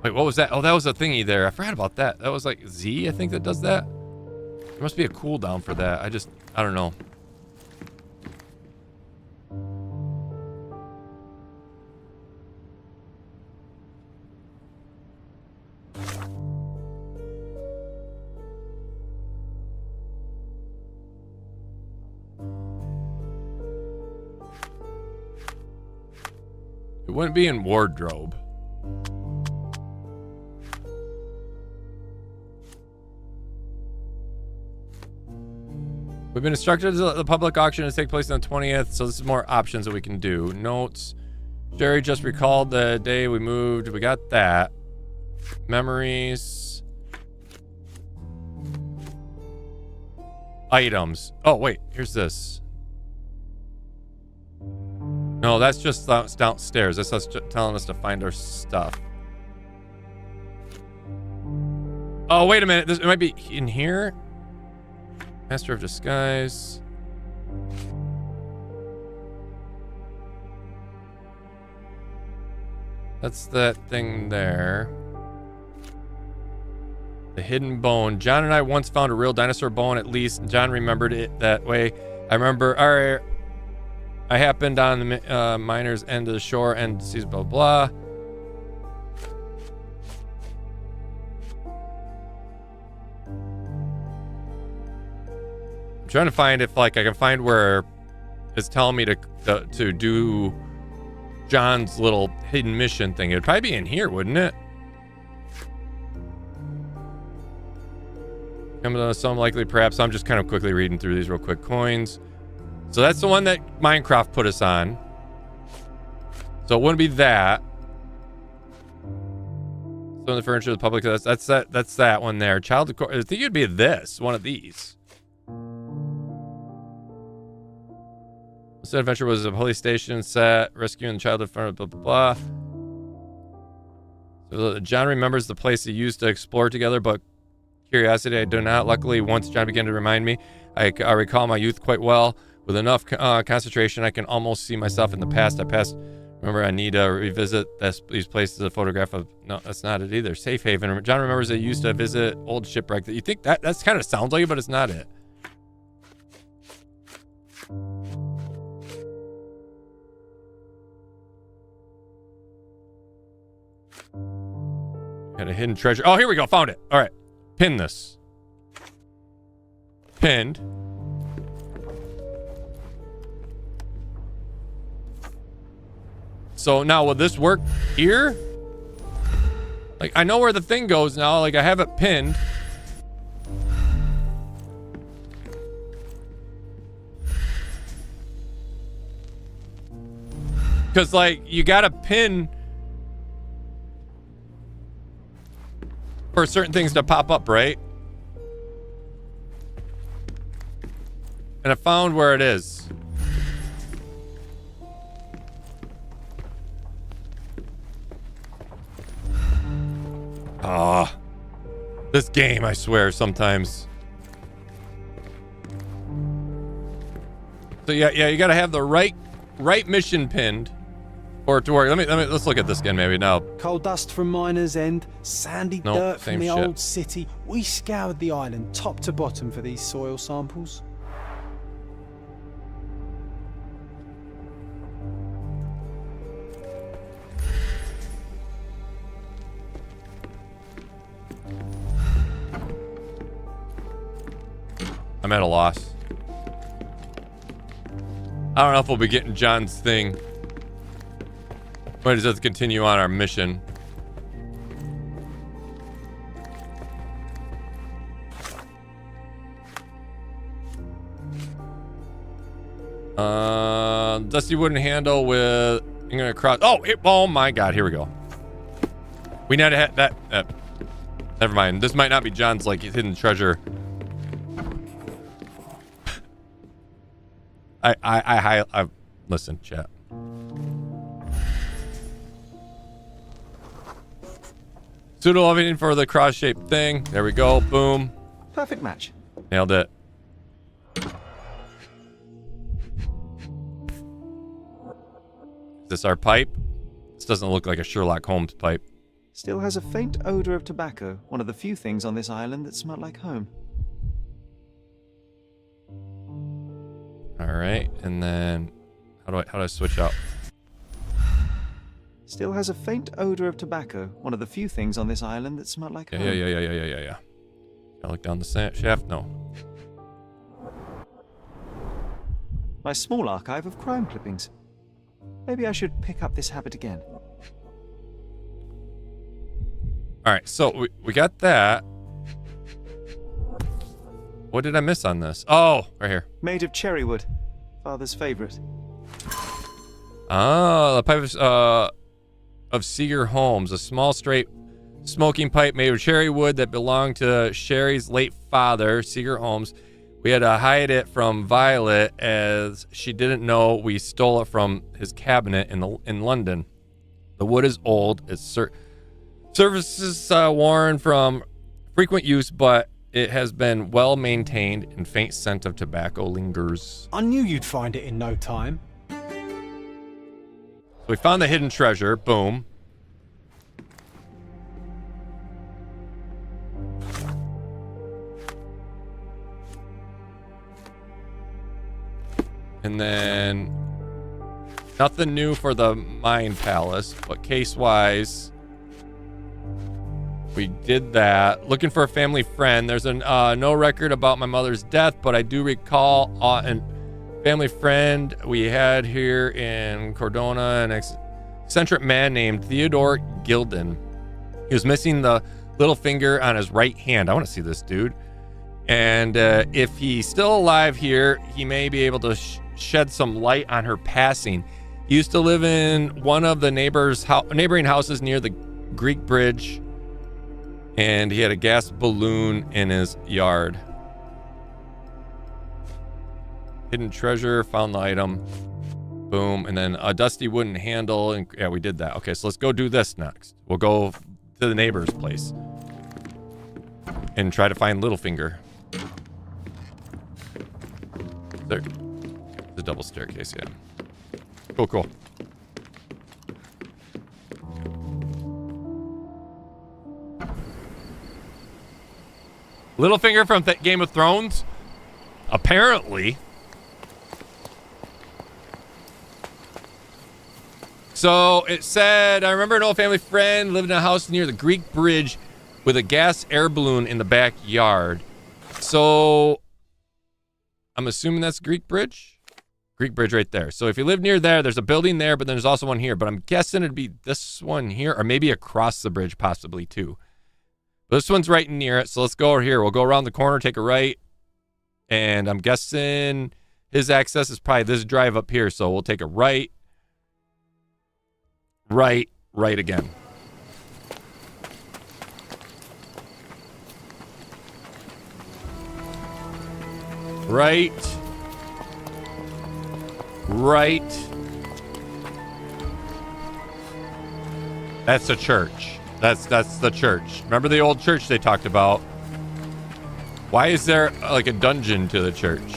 Wait, what was that? Oh, that was a thingy there. I forgot about that. That was like Z, I think, that does that. There must be a cooldown for that. I don't know. It wouldn't be in wardrobe. We've been instructed that the public auction is take place on the 20th, so this is more options that we can do. Notes. Jerry just recalled the day we moved. We got that. Memories. Items. Oh, wait. Here's this. No, that's just downstairs. That's us telling us to find our stuff. Oh, wait a minute. It might be in here. Master of Disguise. That's that thing there. The hidden bone. John and I once found a real dinosaur bone, at least. John remembered it that way. I remember, all right, I happened on the miner's end of the shore and sees blah, blah. I'm trying to find if like I can find where it's telling me to do John's little hidden mission thing. It would probably be in here, wouldn't it? Coming to some likely, perhaps. I'm just kind of quickly reading through these real quick. Coins. So that's the one that Minecraft put us on. So it wouldn't be that. Some of the furniture of the public. That's that one there. Child decor. I think it'd be this. One of these. This adventure was a police station set, rescuing the child in front of blah blah blah. So John remembers the place he used to explore together, but curiosity I do not. Luckily, once John began to remind me, I recall my youth quite well. With enough concentration, I can almost see myself in the past. Remember, I need to revisit these places. A photograph of... No, that's not it either. Safe Haven. John remembers they used to visit old shipwreck. You think that's kind of sounds like it, but it's not it. Had a hidden treasure. Oh, here we go. Found it. All right. Pin this. Pinned. So now will this work here? Like, I know where the thing goes now. Like, I have it pinned. Because, like, you got to pin for certain things to pop up, right? And I found where it is. Ah, this game, I swear, sometimes. So yeah, you gotta have the right mission pinned for it to work. Let's look at this again maybe now. Coal dust from Miner's End, sandy dirt from same the shit. old city. We scoured the island top to bottom for these soil samples. I'm at a loss. I don't know if we'll be getting John's thing. But just have to continue on our mission. Dusty wooden handle with... I'm gonna cross... Oh my god, here we go. We need to have that... never mind. This might not be John's, like, hidden treasure. I listen, chat. Pseudo loving for the cross-shaped thing. There we go. Boom. Perfect match. Nailed it. Is this our pipe? This doesn't look like a Sherlock Holmes pipe. Still has a faint odor of tobacco, one of the few things on this island that smell like home. All right, and then how do I switch out? Still has a faint odor of tobacco, one of the few things on this island that smell like home. Yeah. I look down the shaft. No. My small archive of crime clippings. Maybe I should pick up this habit again. All right, so we got that. What did I miss on this? Oh, right here. Made of cherry wood. Father's favorite. Ah, the pipe of Seeger Holmes, a small straight smoking pipe made of cherry wood that belonged to Sherry's late father, Seeger Holmes. We had to hide it from Violet as she didn't know we stole it from his cabinet in London. The wood is old. Its surfaces worn from frequent use, but it has been well maintained and faint scent of tobacco lingers. I knew you'd find it in no time. So we found the hidden treasure. Boom. And then nothing new for the Mind Palace, but case-wise, we did that. Looking for a family friend. There's no record about my mother's death, but I do recall a family friend we had here in Cordona, an eccentric man named Theodore Gilden. He was missing the little finger on his right hand. I want to see this dude. And if he's still alive here, he may be able to shed some light on her passing. He used to live in one of the neighboring houses near the Greek bridge, and he had a gas balloon in his yard. Hidden treasure, found the item. Boom. And then a dusty wooden handle. And yeah, we did that. Okay, so let's go do this next. We'll go to the neighbor's place and try to find Littlefinger. There. The double staircase, yeah. Cool. Littlefinger from Game of Thrones? Apparently. So it said, I remember an old family friend lived in a house near the Greek bridge with a gas air balloon in the backyard. So I'm assuming that's Greek bridge? Greek bridge right there. So if you live near there, there's a building there, but then there's also one here. But I'm guessing it'd be this one here, or maybe across the bridge possibly too. But this one's right near it. So let's go over here. We'll go around the corner, take a right. And I'm guessing his access is probably this drive up here. So we'll take a right. Right again. Right. That's the church. That's the church. Remember the old church they talked about? Why is there like a dungeon to the church?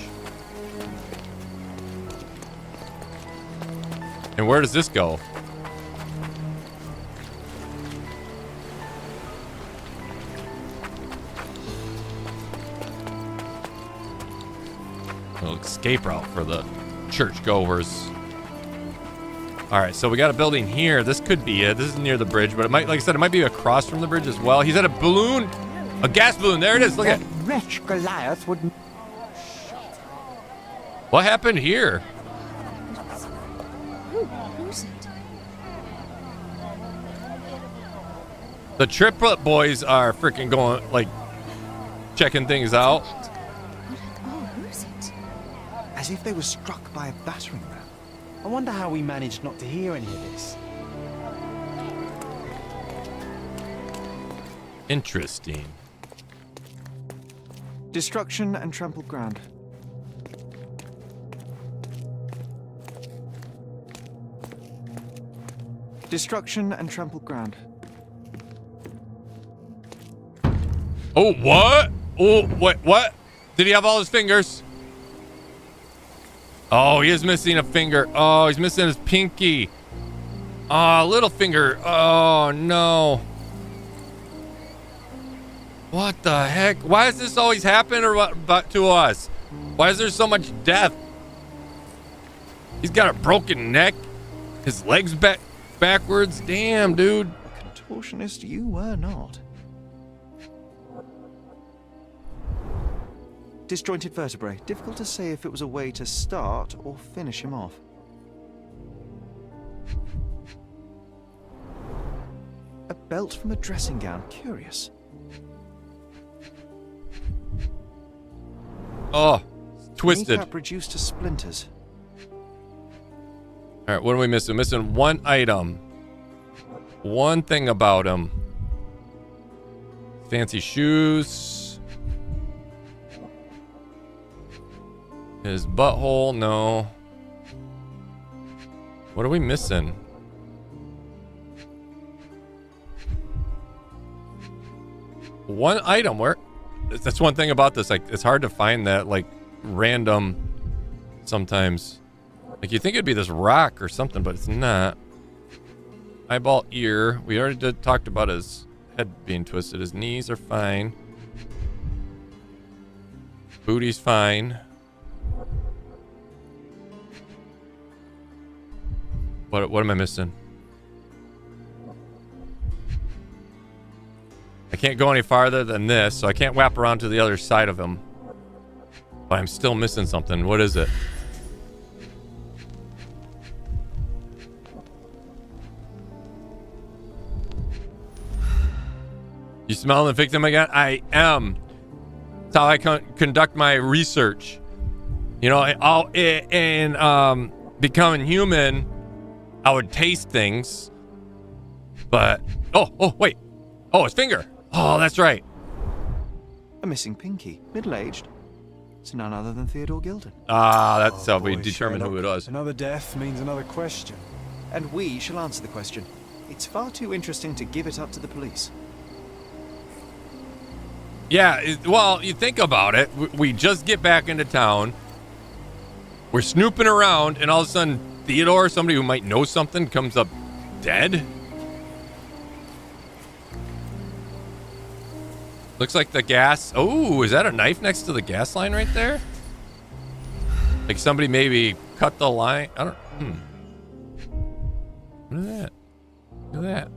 And where does this go? Escape route for the churchgoers. All right, so we got a building here. This could be it. This is near the bridge, but it might, like I said, it might be across from the bridge as well. He's at a balloon, a gas balloon. There it is. Look at wretch Goliath would. What happened here. Who's it? The triplet boys are freaking going, like, checking things out. Who's it? As if they were struck by a battering ram. I wonder how we managed not to hear any of this. Interesting. Destruction and trampled ground. Destruction and trampled ground. Oh, what? Oh, what? Did he have all his fingers? Oh, he is missing a finger. Oh, he's missing his pinky. Oh, little finger. Oh, no. What the heck? Why does this always happen to us? Why is there so much death? He's got a broken neck. His legs backwards. Damn, dude. Contortionist you were not. Disjointed vertebrae. Difficult to say if it was a way to start or finish him off. A belt from a dressing gown. Curious. Oh, twisted. Kneecap reduced to splinters. All right, what are we missing? Missing one item. One thing about him. Fancy shoes. His butthole, no. What are we missing? One item. Where? That's one thing about this. Like, it's hard to find that, like, random sometimes. Like, you think it'd be this rock or something, but it's not. Eyeball, ear. We already talked about his head being twisted. His knees are fine. Booty's fine. What am I missing? I can't go any farther than this, so I can't wrap around to the other side of him. But I'm still missing something. What is it? You smelling the victim again? I am. That's how I conduct my research. You know, in becoming human, I would taste things. But wait. Oh, his finger. Oh, that's right. A missing pinky, middle-aged. It's none other than Theodore Gilden. That's how we Boy, determine who it Sherlock. was. Another death means another question. And we shall answer the question. It's far too interesting to give it up to the police. Yeah, well, you think about it. We just get back into town. We're snooping around, and all of a sudden, Theodore, somebody who might know something, comes up dead. Looks like the gas. Oh, is that a knife next to the gas line right there? Like somebody maybe cut the line. I don't. Look at that. Look at that.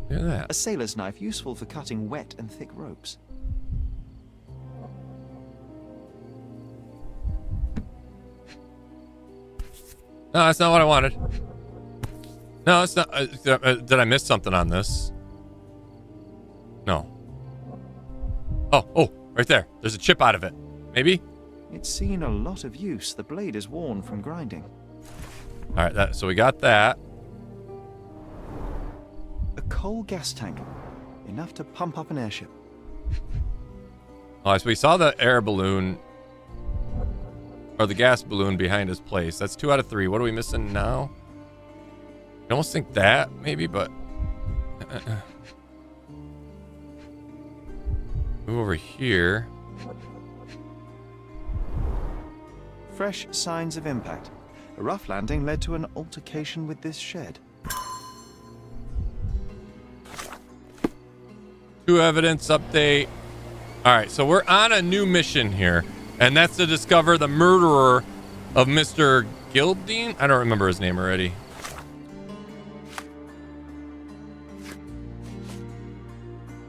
Look at that. A sailor's knife useful for cutting wet and thick ropes. No, that's not what I wanted. No, it's not. Did I miss something on this? No. Oh, right there. There's a chip out of it. Maybe? It's seen a lot of use. The blade is worn from grinding. All right, so we got that. A coal gas tank. Enough to pump up an airship. Oh, so we saw the air balloon, or the gas balloon behind his place. That's 2 out of 3. What are we missing now? I almost think that, maybe, but... Move over here. Fresh signs of impact. A rough landing led to an altercation with this shed. 2 evidence update. All right, so we're on a new mission here, and that's to discover the murderer of Mr. Gilden. I don't remember his name already.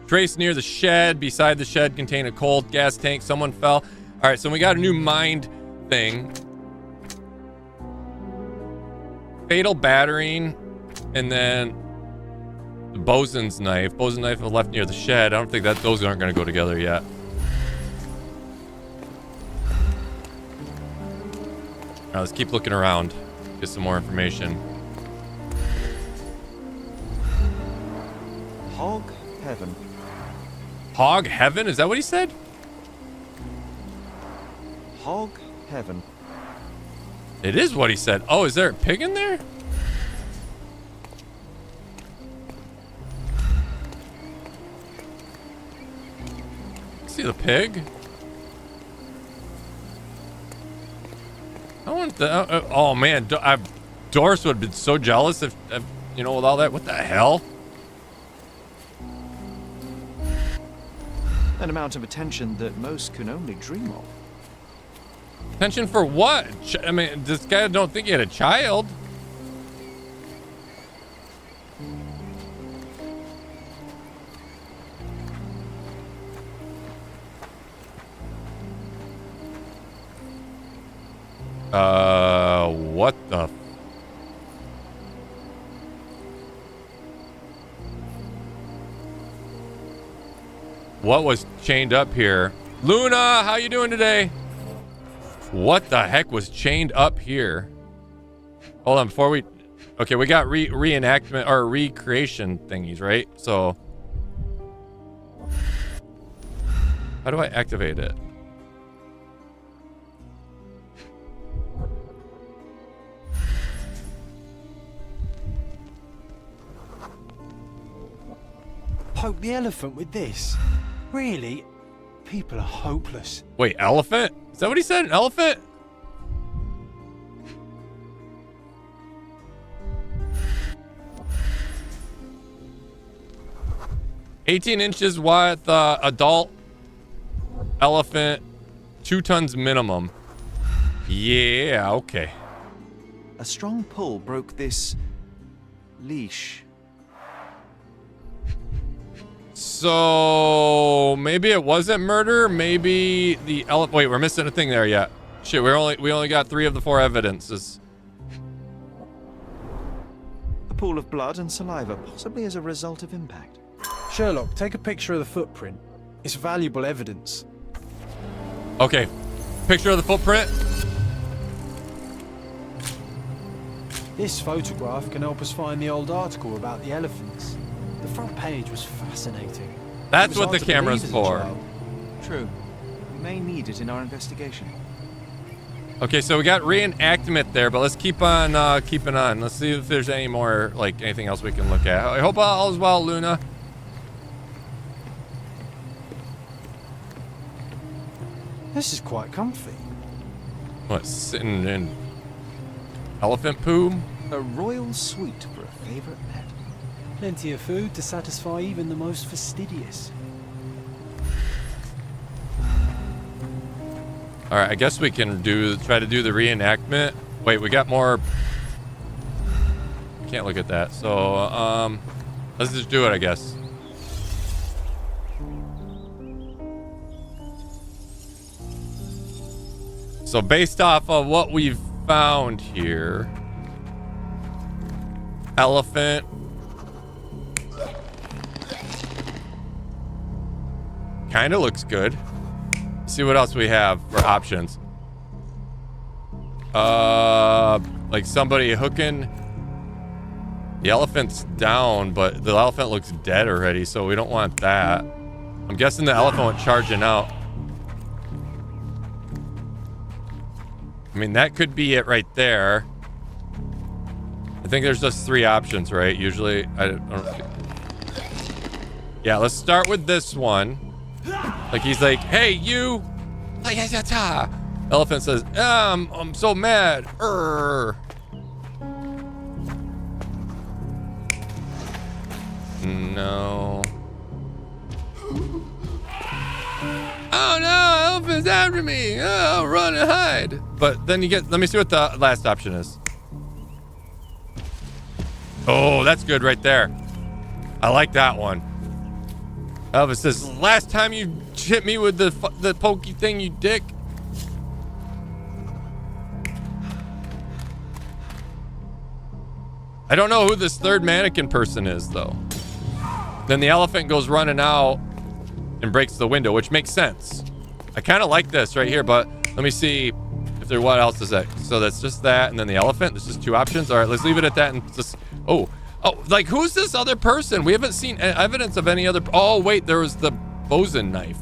Trace near the shed. Beside the shed contained a cold gas tank. Someone fell. All right, so we got a new mind thing. Fatal battering, and then the bosun's knife. Bosun's knife left near the shed. I don't think that those aren't going to go together yet. All right, let's keep looking around. Get some more information. Hog heaven. Hog heaven? Is that what he said? Hog heaven. It is what he said. Oh, is there a pig in there? See the pig? I want the... oh, man. Doris would have been so jealous if, you know, with all that. What the hell? An amount of attention that most can only dream of. Attention for what? I mean, this guy don't think he had a child. What the? What was chained up here? Luna, how you doing today? What the heck was chained up here? Hold on, before we... Okay, we got reenactment or recreation thingies, right? So... How do I activate it? Poke the elephant with this? Really? People are hopeless. Wait, elephant? Is that what he said? An elephant? $18 inches wide, adult elephant, 2 tons minimum. Yeah, okay. A strong pull broke this leash. So maybe it wasn't murder. Maybe the elephant. Wait, we're missing a thing there yet. Shit, we only got 3 of the 4 evidences. A pool of blood and saliva, possibly as a result of impact. Sherlock, take a picture of the footprint. It's valuable evidence. Okay, picture of the footprint. This photograph can help us find the old article about the elephants. The front page was fascinating. That's It was what hard the to camera's believe as a for. child. True. We may need it in our investigation. Okay, so we got reenactment there, but let's keep on keeping on. Let's see if there's any more, like, anything else we can look at. I hope all is well, Luna. This is quite comfy. What, sitting in elephant poo? A royal suite for a favorite pet. Plenty of food to satisfy even the most fastidious. All right, I guess we can try to do the reenactment. Wait, we got more. Can't look at that. So, let's just do it, I guess. So based off of what we've found here, elephant. Kind of looks good. See what else we have for options. Like somebody hooking. The elephant's down, but the elephant looks dead already, so we don't want that. I'm guessing the elephant went charging out. I mean, that could be it right there. I think there's just 3 options, right? Usually, I don't. Yeah, let's start with this one. Like he's like, hey, you. Elephant says, I'm so mad. No. Oh no, elephant's after me. Oh, run and hide. But then you get, let me see what the last option is. Oh, that's good right there. I like that one. Elvis says, last time you hit me with the pokey thing, you dick. I don't know who this third mannequin person is, though. Then the elephant goes running out and breaks the window, which makes sense. I kind of like this right here, but let me see if there, what else is that? So that's just that, and then the elephant. There's just 2 options. All right, let's leave it at that and just, oh, like who's this other person? We haven't seen evidence of any other. Oh, wait, there was the bosun knife.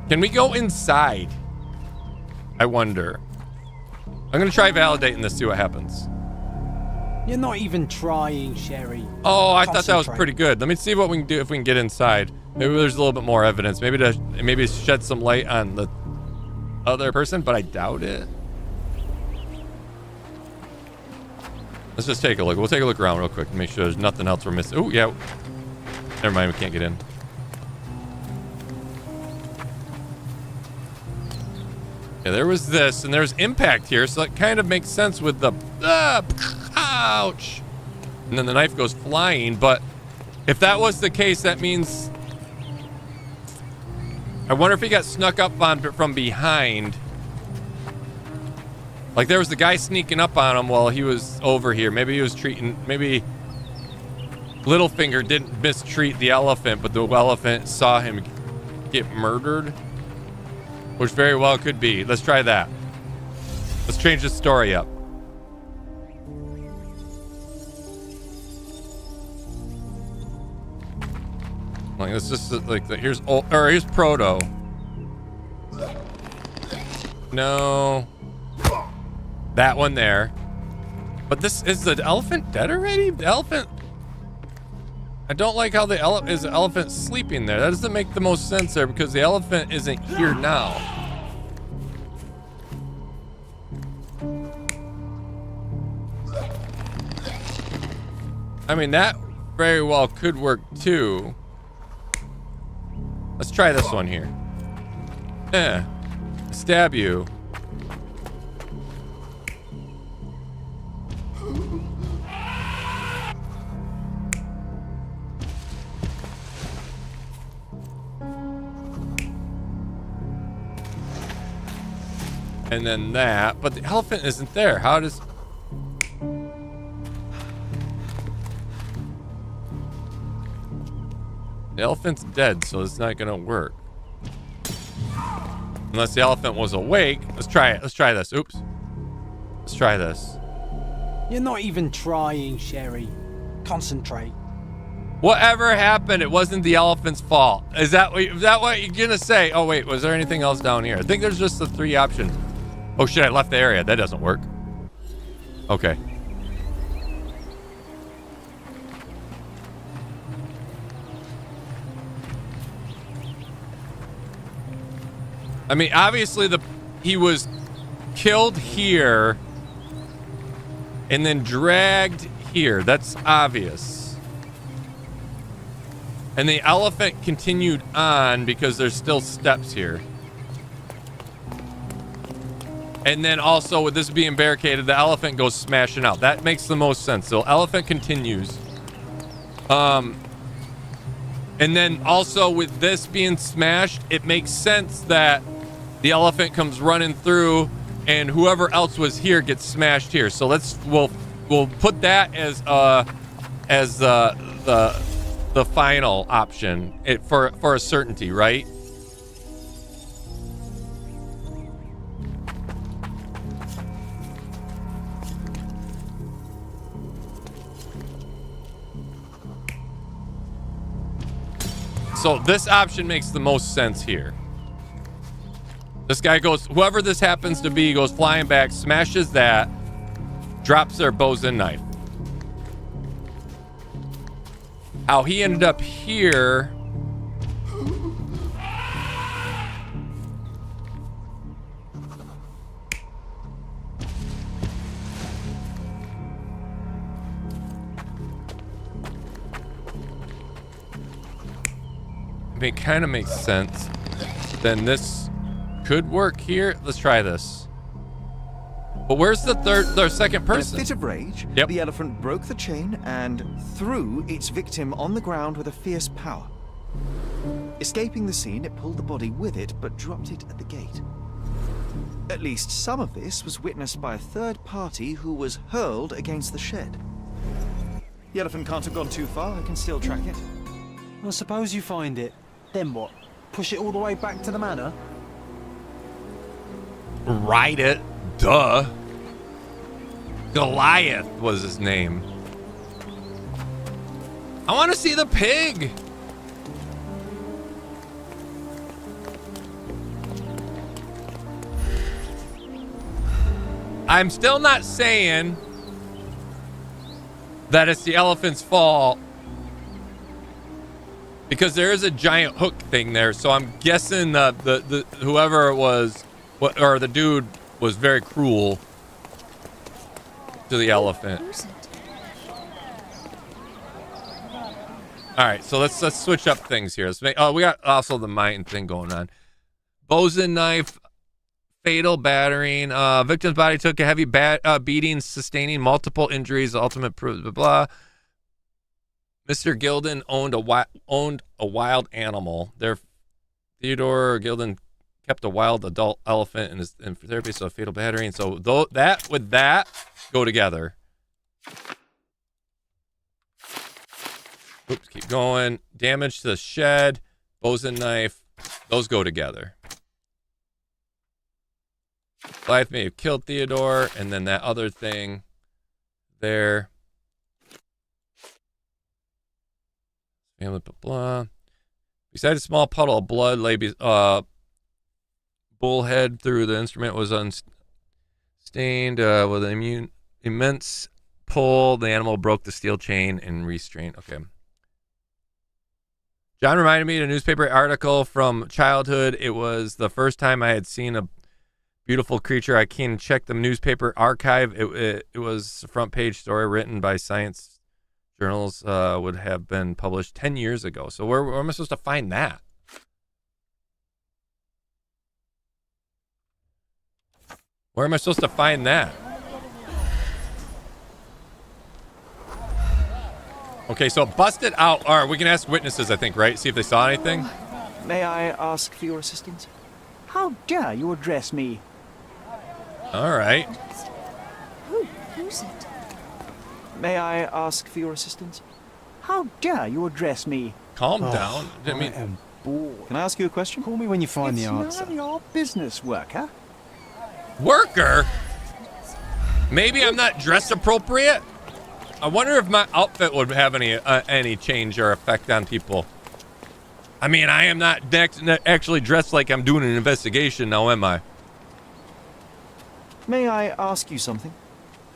Can we go inside? I wonder. I'm gonna try validating this, see what happens. You're not even trying, Sherry. Oh, I thought that was Concentrate. pretty good. Let me see what we can do if we can get inside. Maybe there's a little bit more evidence. Maybe shed some light on the other person, but I doubt it. Let's just take a look. We'll take a look around real quick to make sure there's nothing else we're missing. Oh, yeah. Never mind, we can't get in. Yeah, there was this, and there's impact here, so that kind of makes sense with the ouch. And then the knife goes flying, but if that was the case, that means I wonder if he got snuck up on from behind. Like there was the guy sneaking up on him while he was over here. Maybe he was maybe Littlefinger didn't mistreat the elephant, but the elephant saw him get murdered. Which very well could be. Let's try that. Let's change the story up. Like let's just like here's Proto. No. That one there. But this is the elephant dead already? The elephant. I don't like how the elephant sleeping there. That doesn't make the most sense there because the elephant isn't here now. I mean, that very well could work too. Let's try this one here. Stab you. And then that, but the elephant isn't there. How does... The elephant's dead, so it's not gonna work. Unless the elephant was awake. Let's try it. Let's try this. Oops. Let's try this. You're not even trying, Sherry. Concentrate. Whatever happened, it wasn't the elephant's fault. Is that what you're gonna say? Oh wait, was there anything else down here? I think there's just the 3 options. Oh shit, I left the area. That doesn't work. Okay. I mean, obviously he was killed here and then dragged here. That's obvious. And the elephant continued on because there's still steps here. And then also with this being barricaded, the elephant goes smashing out. That makes the most sense. So elephant continues. And then also with this being smashed, it makes sense that the elephant comes running through and whoever else was here gets smashed here. So we'll put that as the final option for a certainty, right? So this option makes the most sense here. This guy goes, whoever this happens to be, goes flying back, smashes that, drops their bows and knife. How he ended up here. I mean, it kind of makes sense. Then this could work here. Let's try this. But where's the second person? In a fit of rage, Yep. the elephant broke the chain and threw its victim on the ground with a fierce power. Escaping the scene, it pulled the body with it, but dropped it at the gate. At least some of this was witnessed by a third party who was hurled against the shed. The elephant can't have gone too far. I can still track it. Well, suppose you find it. Then what? Push it all the way back to the manor? Ride it. Duh. Goliath was his name. I want to see the pig. I'm still not saying that it's the elephant's fault because there is a giant hook thing there. So I'm guessing the whoever it was, or the dude, was very cruel to the elephant. All right, so let's switch up things here. Let's make. Oh, we got also the mine thing going on. Bows and knife, fatal battering. Victim's body took a heavy beating, sustaining multiple injuries. The ultimate proof. Blah blah. Mr. Gilden owned a wild animal. Theodore Gilden kept a wild adult elephant in therapy, so a fatal battering. So that with that go together. Oops, keep going. Damage to the shed, bows and knife, those go together. Goliath may have killed Theodore, and then that other thing there. Family, blah, blah. Beside a small puddle of blood lay bullhead through the instrument was unstained with an immense pull. The animal broke the steel chain and restrained. Okay. John reminded me of a newspaper article from childhood. It was the first time I had seen a beautiful creature. I can check the newspaper archive. It was a front page story written by science journals, would have been published 10 years ago. So where am I supposed to find that? Where am I supposed to find that? Okay, so busted out. All right, we can ask witnesses, I think, right? See if they saw anything. May I ask for your assistance? How dare you address me? All right. Who's it? May I ask for your assistance? How dare you address me? Calm down. I mean, I am bored. Can I ask you a question? Call me when you find the It's answer. none of your business, worker. Worker? Maybe I'm not dressed appropriate? I wonder if my outfit would have any change or effect on people. I mean, I am not actually dressed like I'm doing an investigation now, am I? May I ask you something?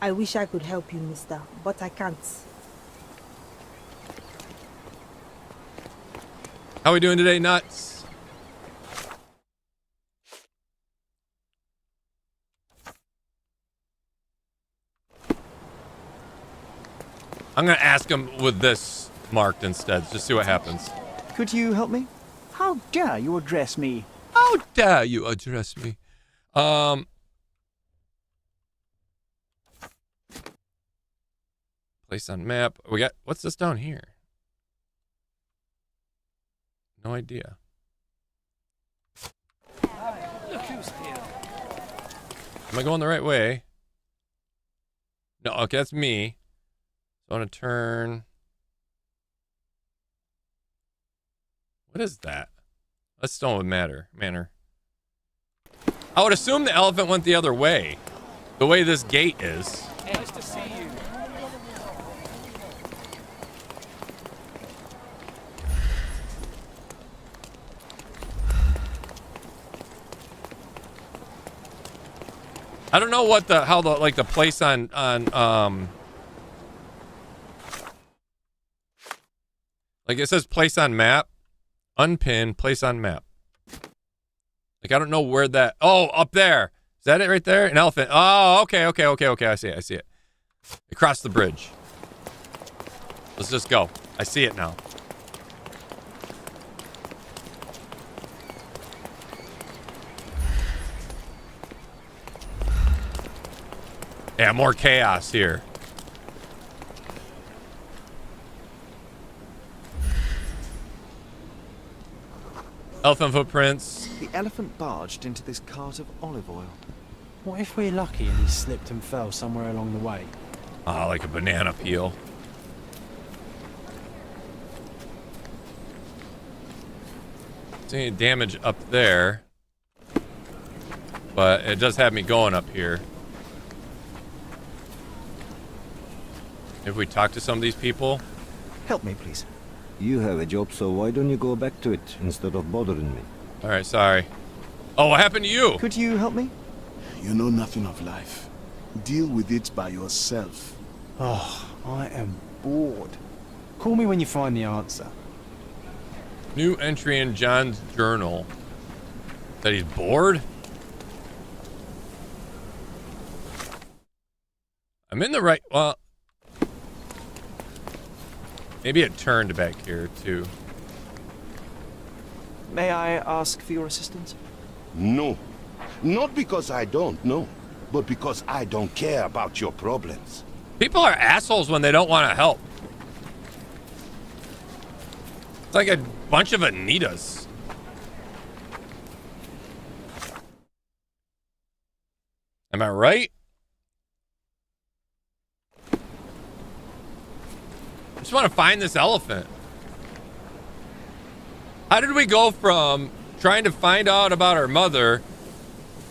I wish I could help you, mister, but I can't. How we doing today, Nuts? I'm gonna ask him with this marked instead, just see what happens. Could you help me? How dare you address me? How dare you address me? Place on map. We got, what's this down here? No idea. Look who's here. Am I going the right way? No, okay, that's me. So I want to turn. What is that? That still would manner. I would assume the elephant went the other way. The way this gate is. Nice to see you. I don't know what how the place on like it says place on map, unpin, place on map. Like I don't know where that. Oh, up there. Is that it right there? An elephant. Oh, okay. I see it. Across the bridge. Let's just go. I see it now. Yeah, more chaos here. Elephant footprints. The elephant barged into this cart of olive oil. What if we're lucky and he slipped and fell somewhere along the way? Ah, like a banana peel. See any damage up there. But it does have me going up here. If we talk to some of these people. Help me, please. You have a job, so why don't you go back to it instead of bothering me? Alright, sorry. Oh, what happened to you? Could you help me? You know nothing of life. Deal with it by yourself. Oh, I am bored. Call me when you find the answer. New entry in John's journal. That he's bored? I'm in the right... Well... Maybe it turned back here, too. May I ask for your assistance? No. Not because I don't know, but because I don't care about your problems. People are assholes when they don't want to help. It's like a bunch of Anitas. Am I right? I just want to find this elephant. How did we go from trying to find out about our mother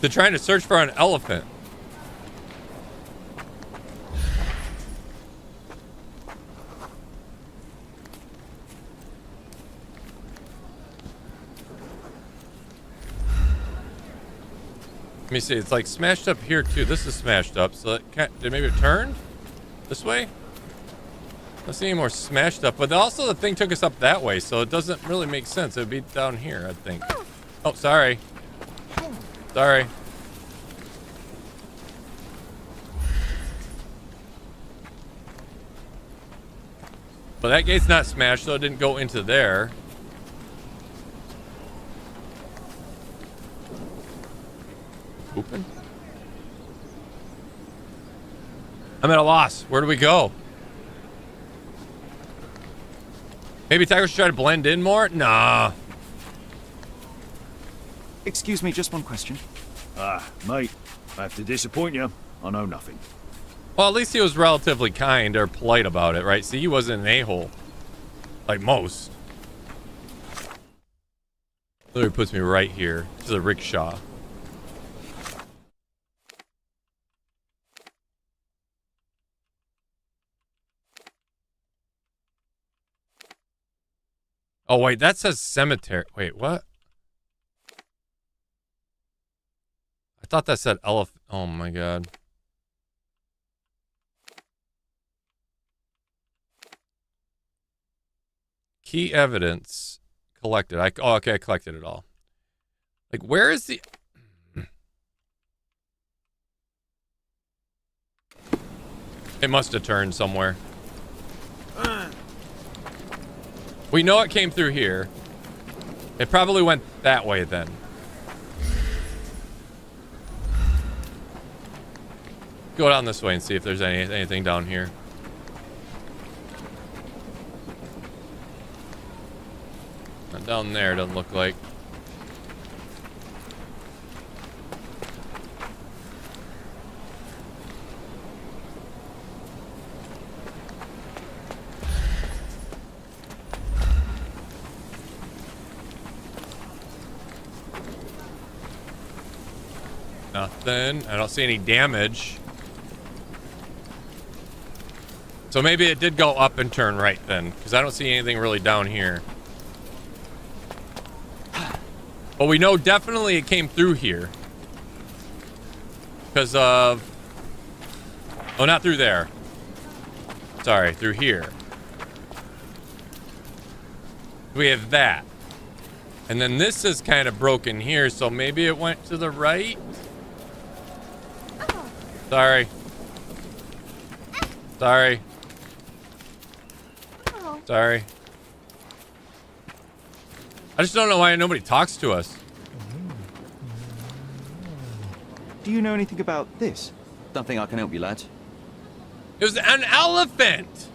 to trying to search for an elephant? Let me see. It's like smashed up here too. This is smashed up. So it can't, maybe it turned this way. I don't see any more smashed up, but also the thing took us up that way, so it doesn't really make sense. It would be down here, I think. Oh, sorry. Sorry. But that gate's not smashed, so it didn't go into there. Open? I'm at a loss. Where do we go? Maybe Tiger should try to blend in more? Nah. Excuse me, just one question. Mate, I have to disappoint you. I know nothing. Well, at least he was relatively kind or polite about it, right? See, he wasn't an a-hole. Like most. Literally puts me right here. This is a rickshaw. Oh, wait, that says cemetery. Wait, what? I thought that said elephant. Oh, my God. Key evidence collected. Oh, okay, I collected it all. Like, where is the... It must have turned somewhere. We know it came through here. It probably went that way then. Go down this way and see if there's anything down here. Not down there, doesn't look like. Nothing. I don't see any damage. So maybe it did go up and turn right then, because I don't see anything really down here. But we know definitely it came through here. Because of... Oh, not through there. Sorry, through here. We have that. And then this is kind of broken here, so maybe it went to the right? Sorry. Sorry. Sorry. I just don't know why nobody talks to us. Do you know anything about this? Don't think I can help you, lads. It was an elephant!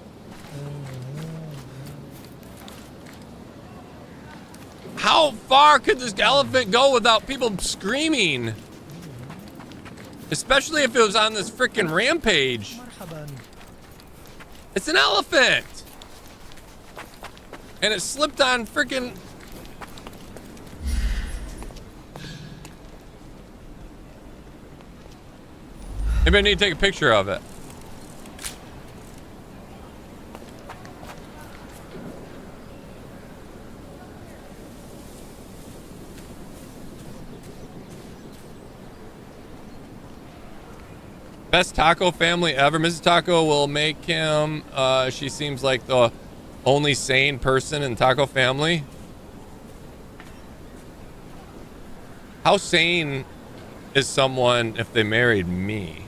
How far could this elephant go without people screaming? Especially if it was on this freaking rampage. It's an elephant! And it slipped on freaking... Maybe I need to take a picture of it. Best taco family ever. Mrs. Taco will make him, she seems like the only sane person in Taco family. How sane is someone if they married me?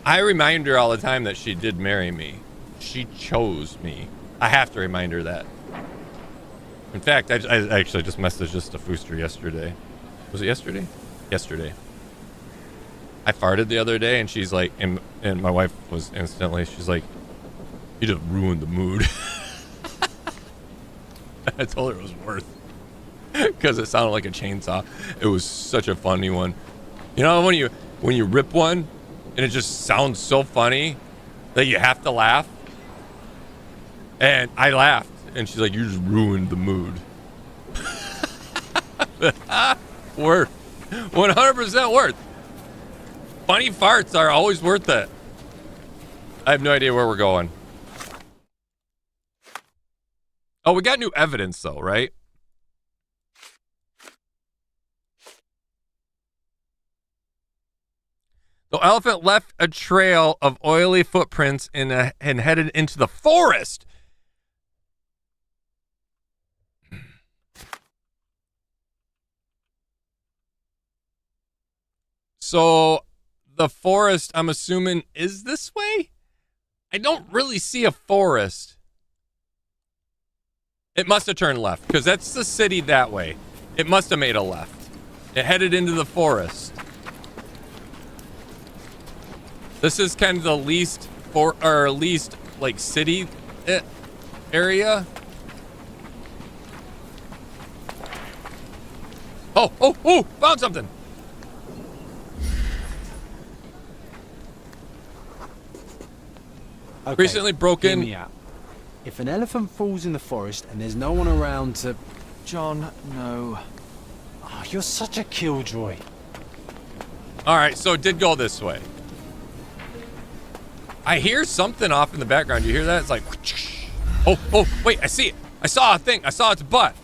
I remind her all the time that she did marry me. She chose me. I have to remind her that. In fact, I actually just messaged this to Fooster yesterday. Was it yesterday? Yesterday. I farted the other day and she's like, and my wife was instantly, she's like, you just ruined the mood. I told her it was worth because it sounded like a chainsaw. It was such a funny one. You know when you rip one and it just sounds so funny that you have to laugh? And I laughed and she's like, you just ruined the mood. Worth. 100% worth. Funny farts are always worth it. I have no idea where we're going. Oh, we got new evidence though, right? The elephant left a trail of oily footprints and headed into the forest. So the forest, I'm assuming, is this way? I don't really see a forest. It must have turned left because that's the city that way. It must have made a left. It headed into the forest. This is kind of the least like city area. Oh, found something. Okay, Recently broken. hear me out. If an elephant falls in the forest and there's no one around to... John, no. Oh, you're such a killjoy. All right, so it did go this way. I hear something off in the background. You hear that? It's like, oh, wait, I see it. I saw a thing. I saw its butt.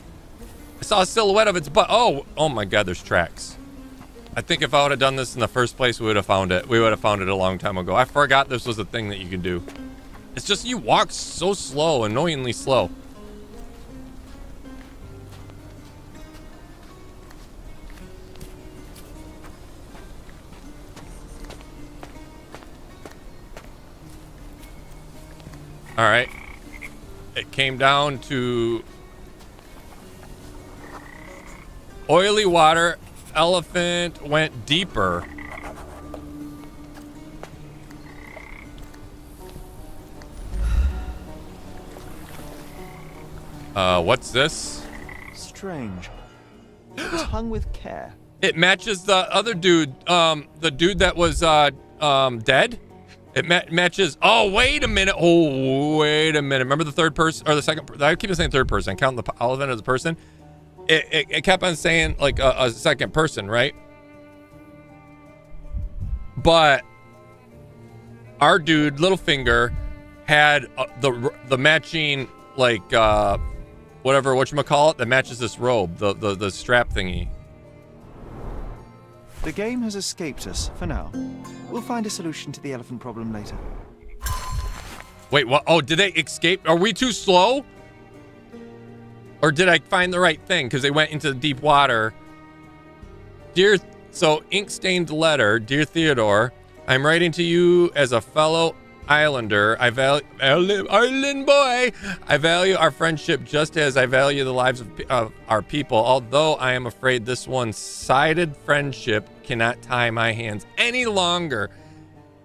I saw a silhouette of its butt. Oh my God, there's tracks. I think if I would have done this in the first place, we would have found it. We would have found it a long time ago. I forgot this was a thing that you can do. It's just you walk so slow, annoyingly slow. All right. It came down to oily water. Elephant went deeper. What's this? Strange. It was hung with care. It matches the other dude, the dude that was dead. It matches. Oh, wait a minute. Remember the third person or the second? I keep saying third person. Counting the elephant as a person. It kept on saying like a second person, right? But our dude, Littlefinger, had the matching like whatever whatchamacallit that matches this robe, the strap thingy. The game has escaped us for now. We'll find a solution to the elephant problem later. Wait, what? Oh, did they escape? Are we too slow? Or did I find the right thing? Because they went into the deep water. So ink-stained letter, dear Theodore, I'm writing to you as a fellow islander. Island boy. I value our friendship just as I value the lives of our people. Although I am afraid this one-sided friendship cannot tie my hands any longer.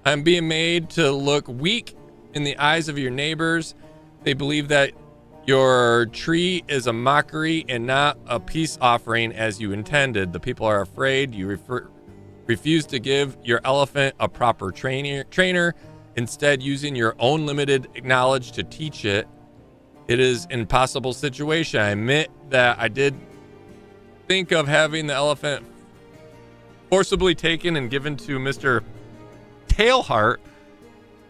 I'm being made to look weak in the eyes of your neighbors. They believe that your tree is a mockery and not a peace offering as you intended. The people are afraid. You refuse to give your elephant a proper trainer, instead using your own limited knowledge to teach it. It is an impossible situation. I admit that I did think of having the elephant forcibly taken and given to Mr. Tailheart,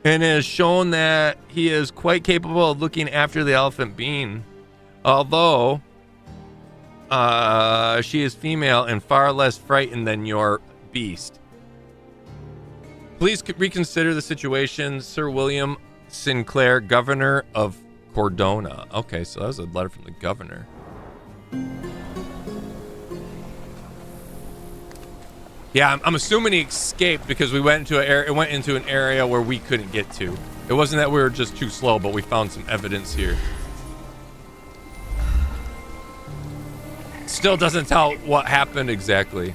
and has shown that he is quite capable of looking after the elephant being. Although she is female and far less frightened than your beast. Please reconsider the situation, Sir William Sinclair, Governor of Cordona. Okay, so that was a letter from the governor. Yeah, I'm assuming he escaped because we went into an area where we couldn't get to. It wasn't that we were just too slow, but we found some evidence here. Still doesn't tell what happened exactly.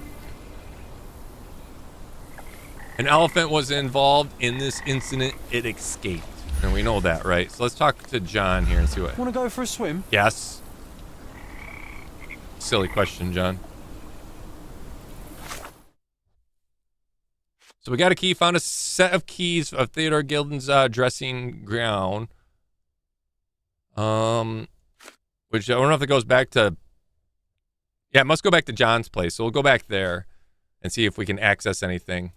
An elephant was involved in this incident. It escaped. And we know that, right? So let's talk to John here and see what... Want to go for a swim? Yes. Silly question, John. So we got a key. Found a set of keys of Theodore Gilden's dressing gown. Which I don't know if it goes back to... Yeah, it must go back to John's place. So we'll go back there and see if we can access anything.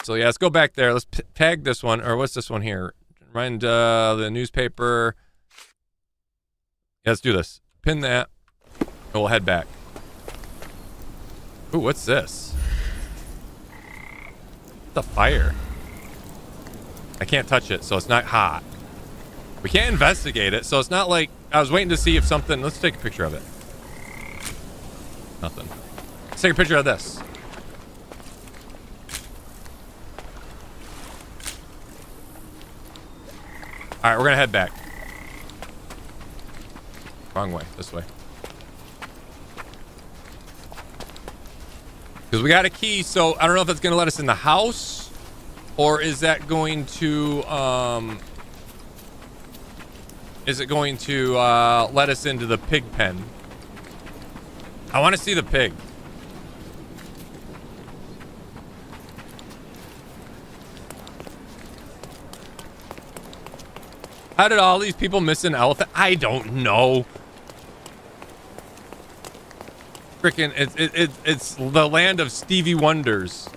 So yeah, let's go back there. Let's tag this one, or what's this one here? Remind the newspaper. Yeah, let's do this. Pin that, and we'll head back. Ooh, what's this? The fire. I can't touch it, so it's not hot. We can't investigate it, so it's not like I was waiting to see if something. Let's take a picture of it. Nothing. Let's take a picture of this. All right, we're gonna head back. Wrong way, this way. Because we got a key, so I don't know if it's gonna let us in the house, or is that going to let us into the pig pen? I want to see the pig. How did all these people miss an elephant? I don't know. Freaking, it's the land of Stevie Wonders.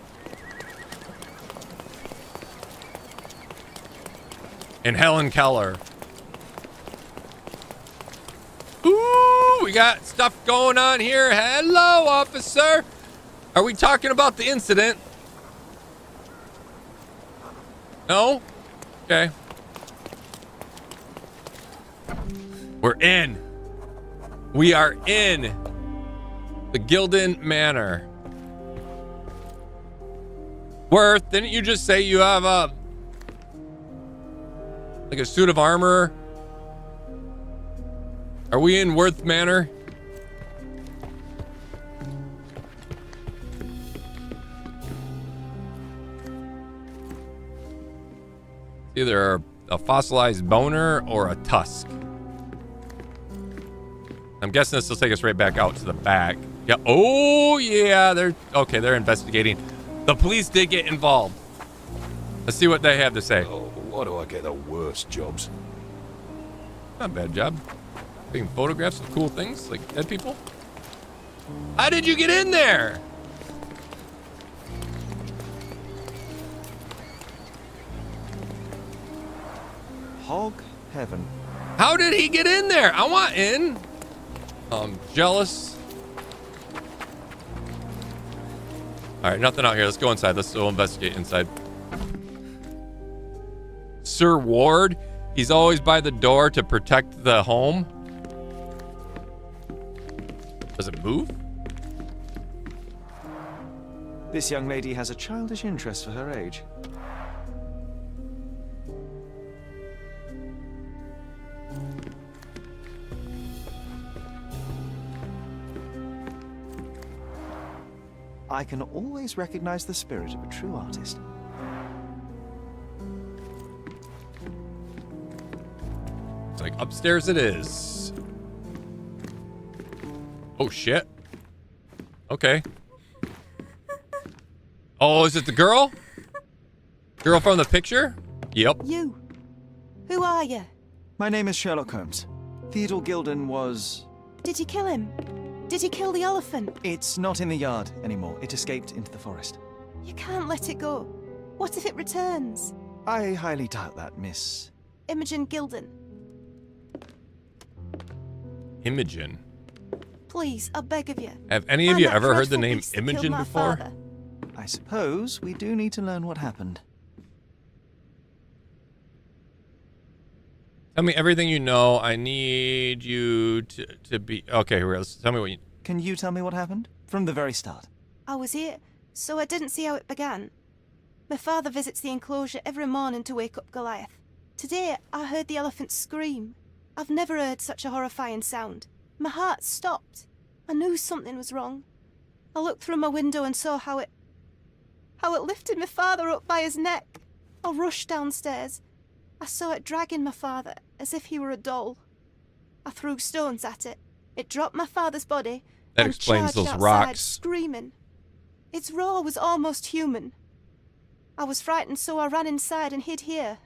And Helen Keller. Ooh, we got stuff going on here. Hello, officer. Are we talking about the incident? No? Okay. We're in. We are in the Gildan Manor. Worth, didn't you just say you have a like a suit of armor? Are we in Worth Manor? Either a fossilized boner or a tusk. I'm guessing this will take us right back out to the back. Yeah. Oh, yeah. They're investigating. The police did get involved. Let's see what they have to say. Oh, why do I get the worst jobs? Not a bad job. Taking photographs of cool things like dead people. How did you get in there? Hog heaven. How did he get in there? I want in. Jealous. All right, nothing out here. Let's go inside. Let's still investigate inside. Sir Ward, he's always by the door to protect the home. Does it move? This young lady has a childish interest for her age. I can always recognize the spirit of a true artist. It's like upstairs it is. Oh shit. Okay. Oh, is it the girl? Girl from the picture? Yep. You. Who are you? My name is Sherlock Holmes. Theodore Gildan was... Did you kill him? Did he kill the elephant? It's not in the yard anymore. It escaped into the forest. You can't let it go. What if it returns? I highly doubt that, Miss... Imogen Gildan. Imogen. Please, I beg of you. Have any of Find you that ever heard the dreadful name beast that killed Imogen my before? father. I suppose we do need to learn what happened. Tell me everything you know. I need you to be... Okay, tell me what you... Can you tell me what happened? From the very start. I was here, so I didn't see how it began. My father visits the enclosure every morning to wake up Goliath. Today, I heard the elephant scream. I've never heard such a horrifying sound. My heart stopped. I knew something was wrong. I looked through my window and saw how it lifted my father up by his neck. I rushed downstairs. I saw it dragging my father as if he were a doll. I threw stones at it. It dropped my father's body That and explains charged those outside, rocks. screaming. Its roar was almost human. I was frightened, so I ran inside and hid here.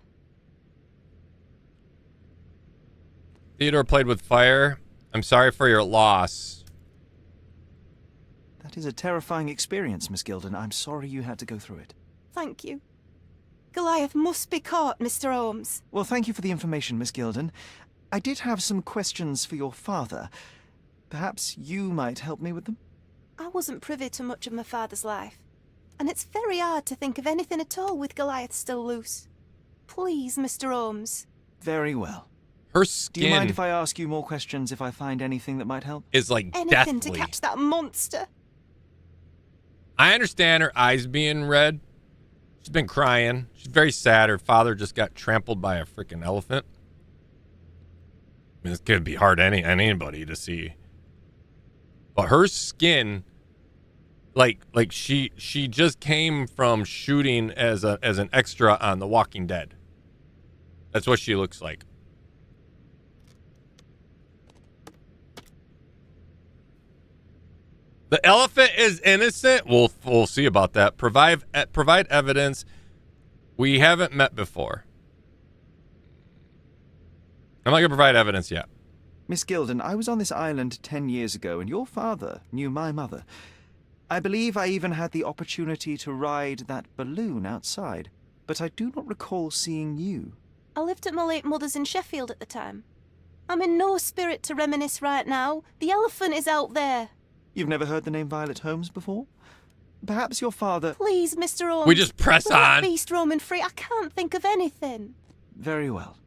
Theodore played with fire. I'm sorry for your loss. That is a terrifying experience, Miss Gildan. I'm sorry you had to go through it. Thank you. Goliath must be caught, Mr. Holmes. Well, thank you for the information, Miss Gildan. I did have some questions for your father. Perhaps you might help me with them? I wasn't privy to much of my father's life, and it's very hard to think of anything at all with Goliath still loose. Please, Mr. Holmes. Very well. Her Do you mind skin if I ask you more questions if I find anything that might help? is like Anything to deathly. catch that monster. I understand her eyes being red. She's been crying. She's very sad. Her father just got trampled by a freaking elephant. I mean, this could be hard on anybody to see. But her skin, like she just came from shooting as an extra on The Walking Dead. That's what she looks like. The elephant is innocent. We'll see about that. Provide evidence. We haven't met before. I'm not going to provide evidence yet. Miss Gilden, I was on this island 10 years ago, and your father knew my mother. I believe I even had the opportunity to ride that balloon outside, but I do not recall seeing you. I lived at my late mother's in Sheffield at the time. I'm in no spirit to reminisce right now. The elephant is out there. You've never heard the name Violet Holmes before? Perhaps your father... Please, Mr. Holmes. We just press let that on. beast roaming free. I can't think of anything. Very well.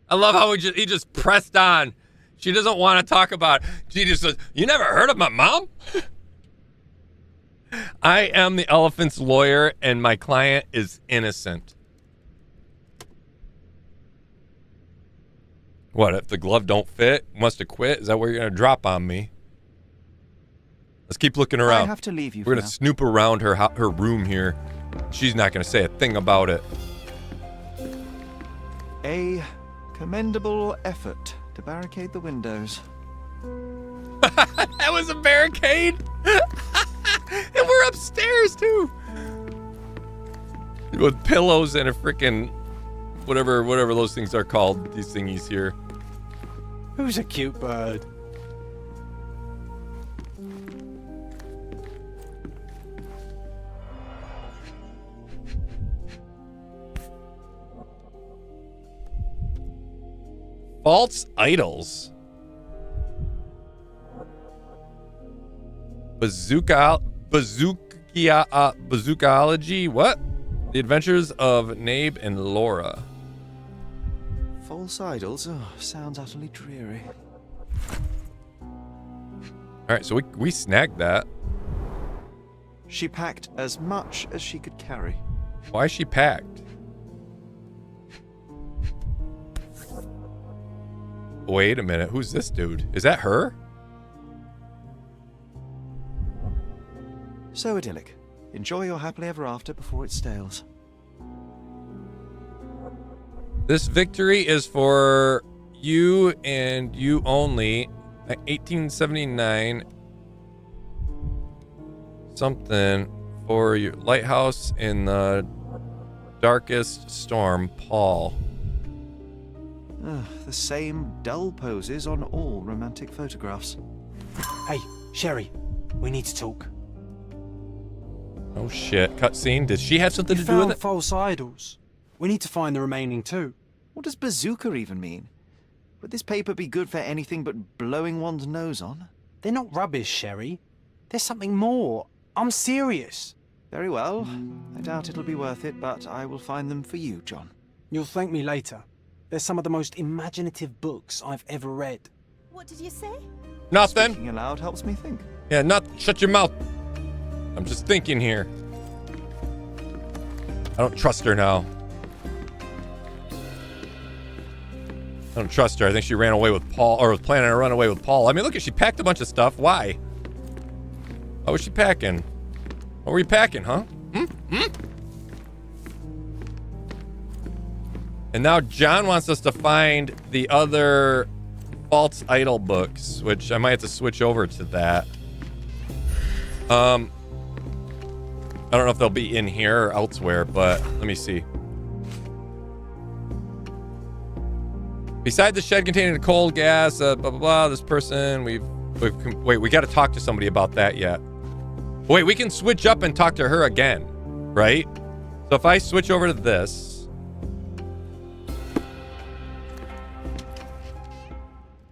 I love how he just pressed on. She doesn't want to talk about it. She just says, you never heard of my mom? I am the elephant's lawyer, and my client is innocent. What, if the glove don't fit, must have quit? Is that where you're going to drop on me? Let's keep looking around. I have to leave you. We're going to snoop around her room here. She's not going to say a thing about it. A commendable effort to barricade the windows. That was a barricade? And we're upstairs, too. With pillows and a freaking whatever those things are called, these thingies here. Who's a cute bird? False idols. Bazookaology? What? The Adventures of Nabe and Laura. False idols? Oh, sounds utterly dreary. Alright, so we snagged that. She packed as much as she could carry. Why is she packed? Wait a minute, who's this dude? Is that her? So idyllic. Enjoy your happily ever after before it stales. This victory is for you and you only. 1879 something for your lighthouse in the darkest storm, Paul. The same dull poses on all romantic photographs. Hey, Sherry, we need to talk. Oh shit, cutscene. Did she have something You to do with found it? false idols. We need to find the remaining two. What does bazooka even mean? Would this paper be good for anything but blowing one's nose on? They're not rubbish, Sherry. There's something more. I'm serious. Very well. I doubt it'll be worth it, but I will find them for you, John. You'll thank me later. They're some of the most imaginative books I've ever read. What did you say? Nothing. Speaking aloud helps me think. Yeah, shut your mouth. I'm just thinking here. I don't trust her now. I don't trust her. I think she ran away with Paul, or was planning to run away with Paul. I mean, look at, she packed a bunch of stuff. Why? What was she packing? What were you packing, huh? And now John wants us to find the other false idol books, which I might have to switch over to that. I don't know if they'll be in here or elsewhere, but let me see. Beside the shed containing the coal gas, blah, blah, blah, this person, wait, we got to talk to somebody about that yet. Wait, we can switch up and talk to her again, right? So if I switch over to this.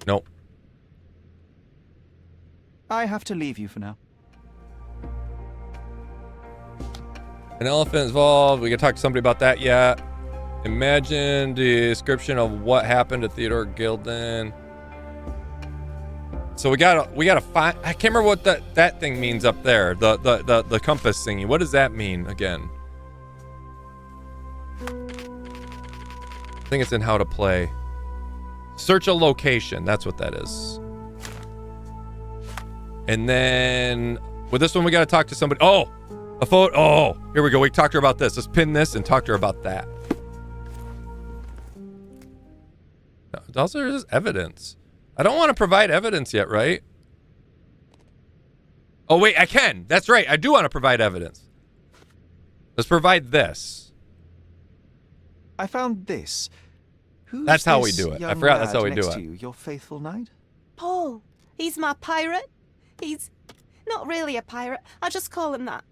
Nope. I have to leave you for now. An elephant involved. We can talk to somebody about that yet. Imagine the description of what happened to Theodore Gilden. So we gotta find. I can't remember what that thing means up there. The compass thingy. What does that mean again? I think it's in how to play. Search a location. That's what that is. And then with this one, we gotta talk to somebody. Oh, a photo. Oh, here we go. We talked to her about this. Let's pin this and talk to her about that. No, also, there's evidence. I don't want to provide evidence yet, right? Oh, wait, I can. That's right. I do want to provide evidence. Let's provide this. I found this. Who's That's how we this do it. I young forgot that's lad how we do next it. to you, your faithful knight? Paul. He's my pirate. He's not really a pirate. I just call him that.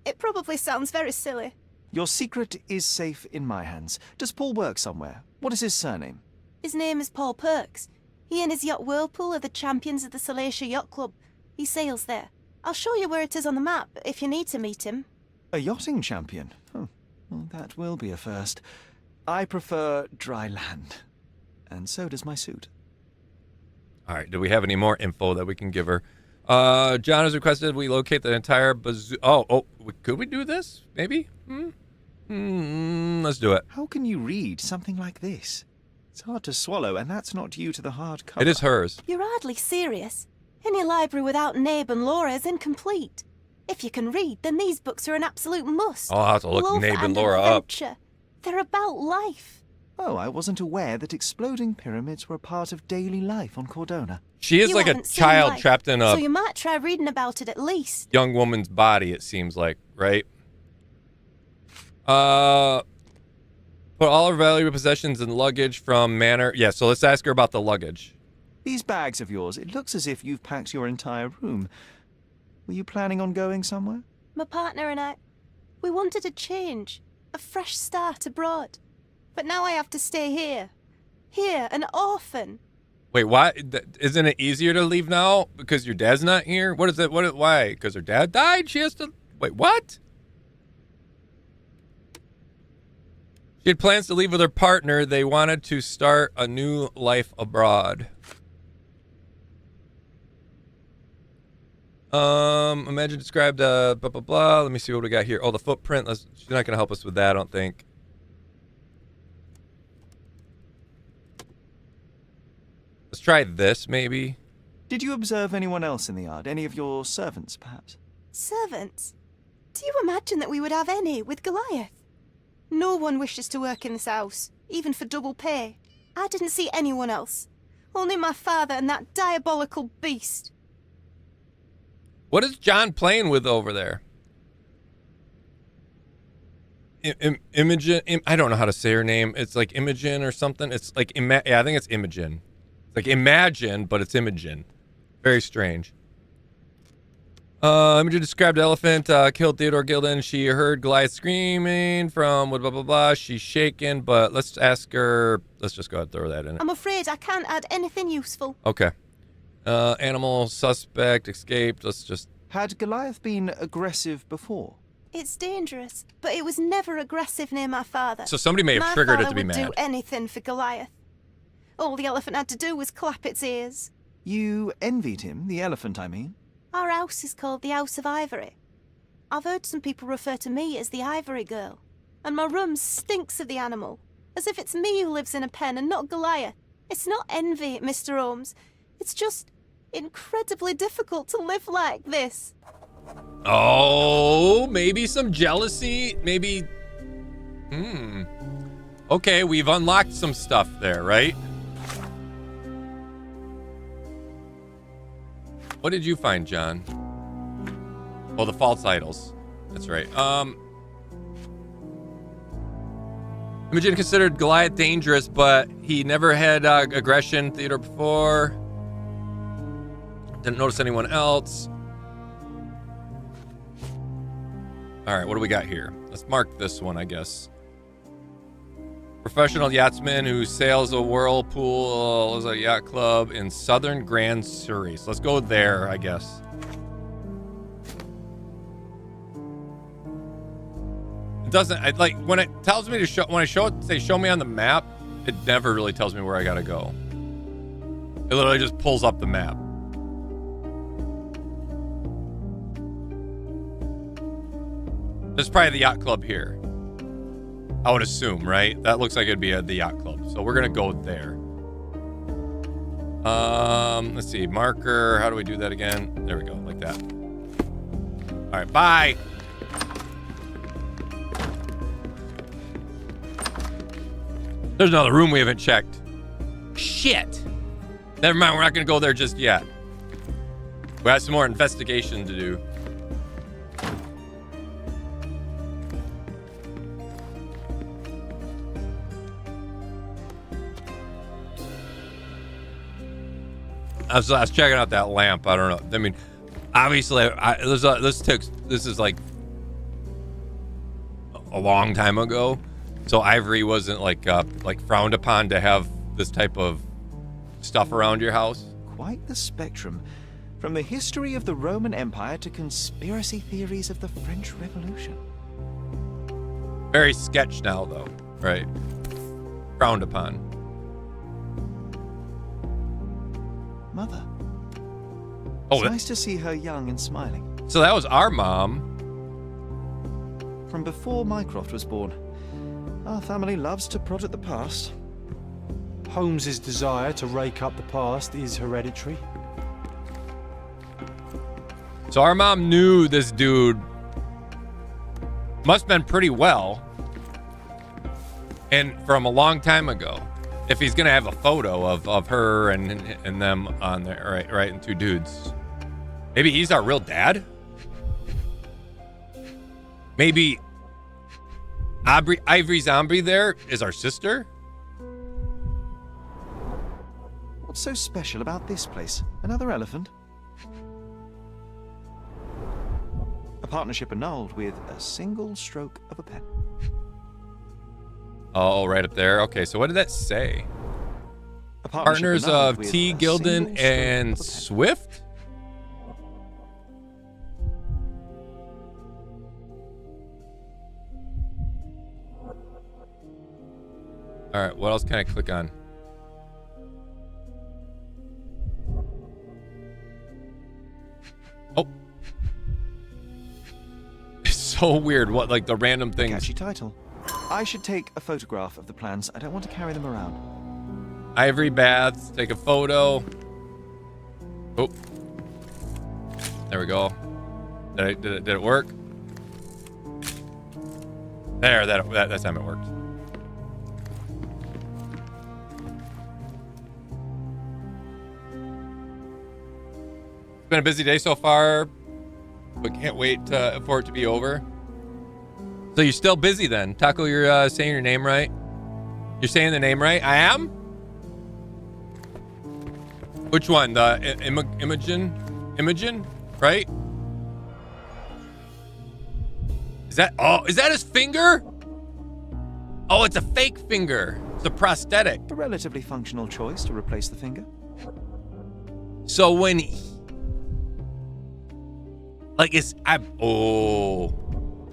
It probably sounds very silly. Your secret is safe in my hands. Does Paul work somewhere? What is his surname? His name is Paul Perks. He and his yacht Whirlpool are the champions of the Salacia Yacht Club. He sails there. I'll show you where it is on the map if you need to meet him. A yachting champion? Well, that will be a first. I prefer dry land. And so does my suit. All right. Do we have any more info that we can give her? John has requested we locate the entire bazoo. Could we do this? Maybe? Let's do it. How can you read something like this? It's hard to swallow, and that's not due to the hard cover. It is hers. You're hardly serious. Any library without Nabe and Laura is incomplete. If you can read, then these books are an absolute must. I'll have to look Love Nabe and and Laura up. adventure. They're about life. Oh, I wasn't aware that exploding pyramids were a part of daily life on Cordona. She is You like a haven't seen child life, trapped in so a you might try reading about it at least. young woman's body, it seems like, right? Put all her valuable possessions and luggage from Manor. Yeah, so let's ask her about the luggage. These bags of yours, it looks as if you've packed your entire room. Were you planning on going somewhere? My partner and I, we wanted a change, a fresh start abroad. But now I have to stay here. Here, an orphan. Wait, why? Isn't it easier to leave now because your dad's not here? What is it? Why? Because her dad died? She has to... Wait, what? She had plans to leave with her partner. They wanted to start a new life abroad. Imagine described, blah, blah, blah. Let me see what we got here. Oh, the footprint. She's not going to help us with that, I don't think. Let's try this, maybe. Did you observe anyone else in the yard? Any of your servants, perhaps? Servants? Do you imagine that we would have any with Goliath? No one wishes to work in this house, even for double pay. I didn't see anyone else. Only my father and that diabolical beast. What is John playing with over there? Imogen? I don't know how to say her name. It's like Imogen or something. It's like, yeah, I think it's Imogen. It's like Imagine, but it's Imogen. Very strange. Imogen described the elephant, killed Theodore Gilden. She heard Goliath screaming from blah, blah, blah. She's shaken, but let's ask her. Let's just go ahead and throw that in it. I'm afraid I can't add anything useful. Okay. Animal suspect escaped. Let's just... Had Goliath been aggressive before? It's dangerous, but it was never aggressive near my father. So somebody may have triggered it to be My father would mad. do anything for Goliath. All the elephant had to do was clap its ears. You envied him, the elephant, I mean? Our house is called the House of Ivory. I've heard some people refer to me as the Ivory Girl. And my room stinks of the animal, as if it's me who lives in a pen and not Goliath. It's not envy, Mr. Holmes. It's just incredibly difficult to live like this. Oh, maybe some jealousy. Maybe... Okay, we've unlocked some stuff there, right? What did you find, John? Oh, the false idols. That's right. Imogen considered Goliath dangerous, but he never had aggression Theodore before. Didn't notice anyone else. All right, what do we got here? Let's mark this one, I guess. Professional yachtsman who sails a whirlpool as a yacht club in southern Grand Surrey. So let's go there, I guess. It doesn't, when it tells me to show, when I show it, say show me on the map, it never really tells me where I gotta go. It literally just pulls up the map. There's probably the yacht club here. I would assume, right? That looks like it'd be the yacht club. So we're gonna go there. Let's see, marker. How do we do that again? There we go, like that. All right, bye. There's another room we haven't checked. Shit. Never mind, we're not gonna go there just yet. We have some more investigation to do. I was checking out that lamp. I don't know. I mean, obviously, this is like a long time ago, so ivory wasn't like frowned upon to have this type of stuff around your house. Quite the spectrum. From the history of the Roman Empire to conspiracy theories of the French Revolution. Very sketch now, though, right? Frowned upon. Mother. Oh, it's nice to see her young and smiling. So that was our mom. From before Mycroft was born. Our family loves to prod at the past. Holmes's desire to rake up the past is hereditary. So our mom knew this dude must have been pretty well, and from a long time ago. If he's gonna have a photo of her and them on there, right, and two dudes. Maybe he's our real dad. Maybe Ivory Zombie there is our sister. What's so special about this place? Another elephant? A partnership annulled with a single stroke of a pen. Oh, right up there. Okay, so what did that say? Partners annulled of with T. a Gilden single stroke and of a pen. Swift? All right, what else can I click on? Oh. It's so weird what, like, the random things. Catchy title. I should take a photograph of the plans. I don't want to carry them around. Ivory baths, take a photo. Oh. There we go. Did it work? There, that time it worked. It's been a busy day so far, but can't wait for it to be over. So you're still busy then. Taco, you're saying your name right? You're saying the name right? I am? Which one? The Imogen? Right? Is that his finger? Oh, it's a fake finger. It's a prosthetic. A relatively functional choice to replace the finger. So when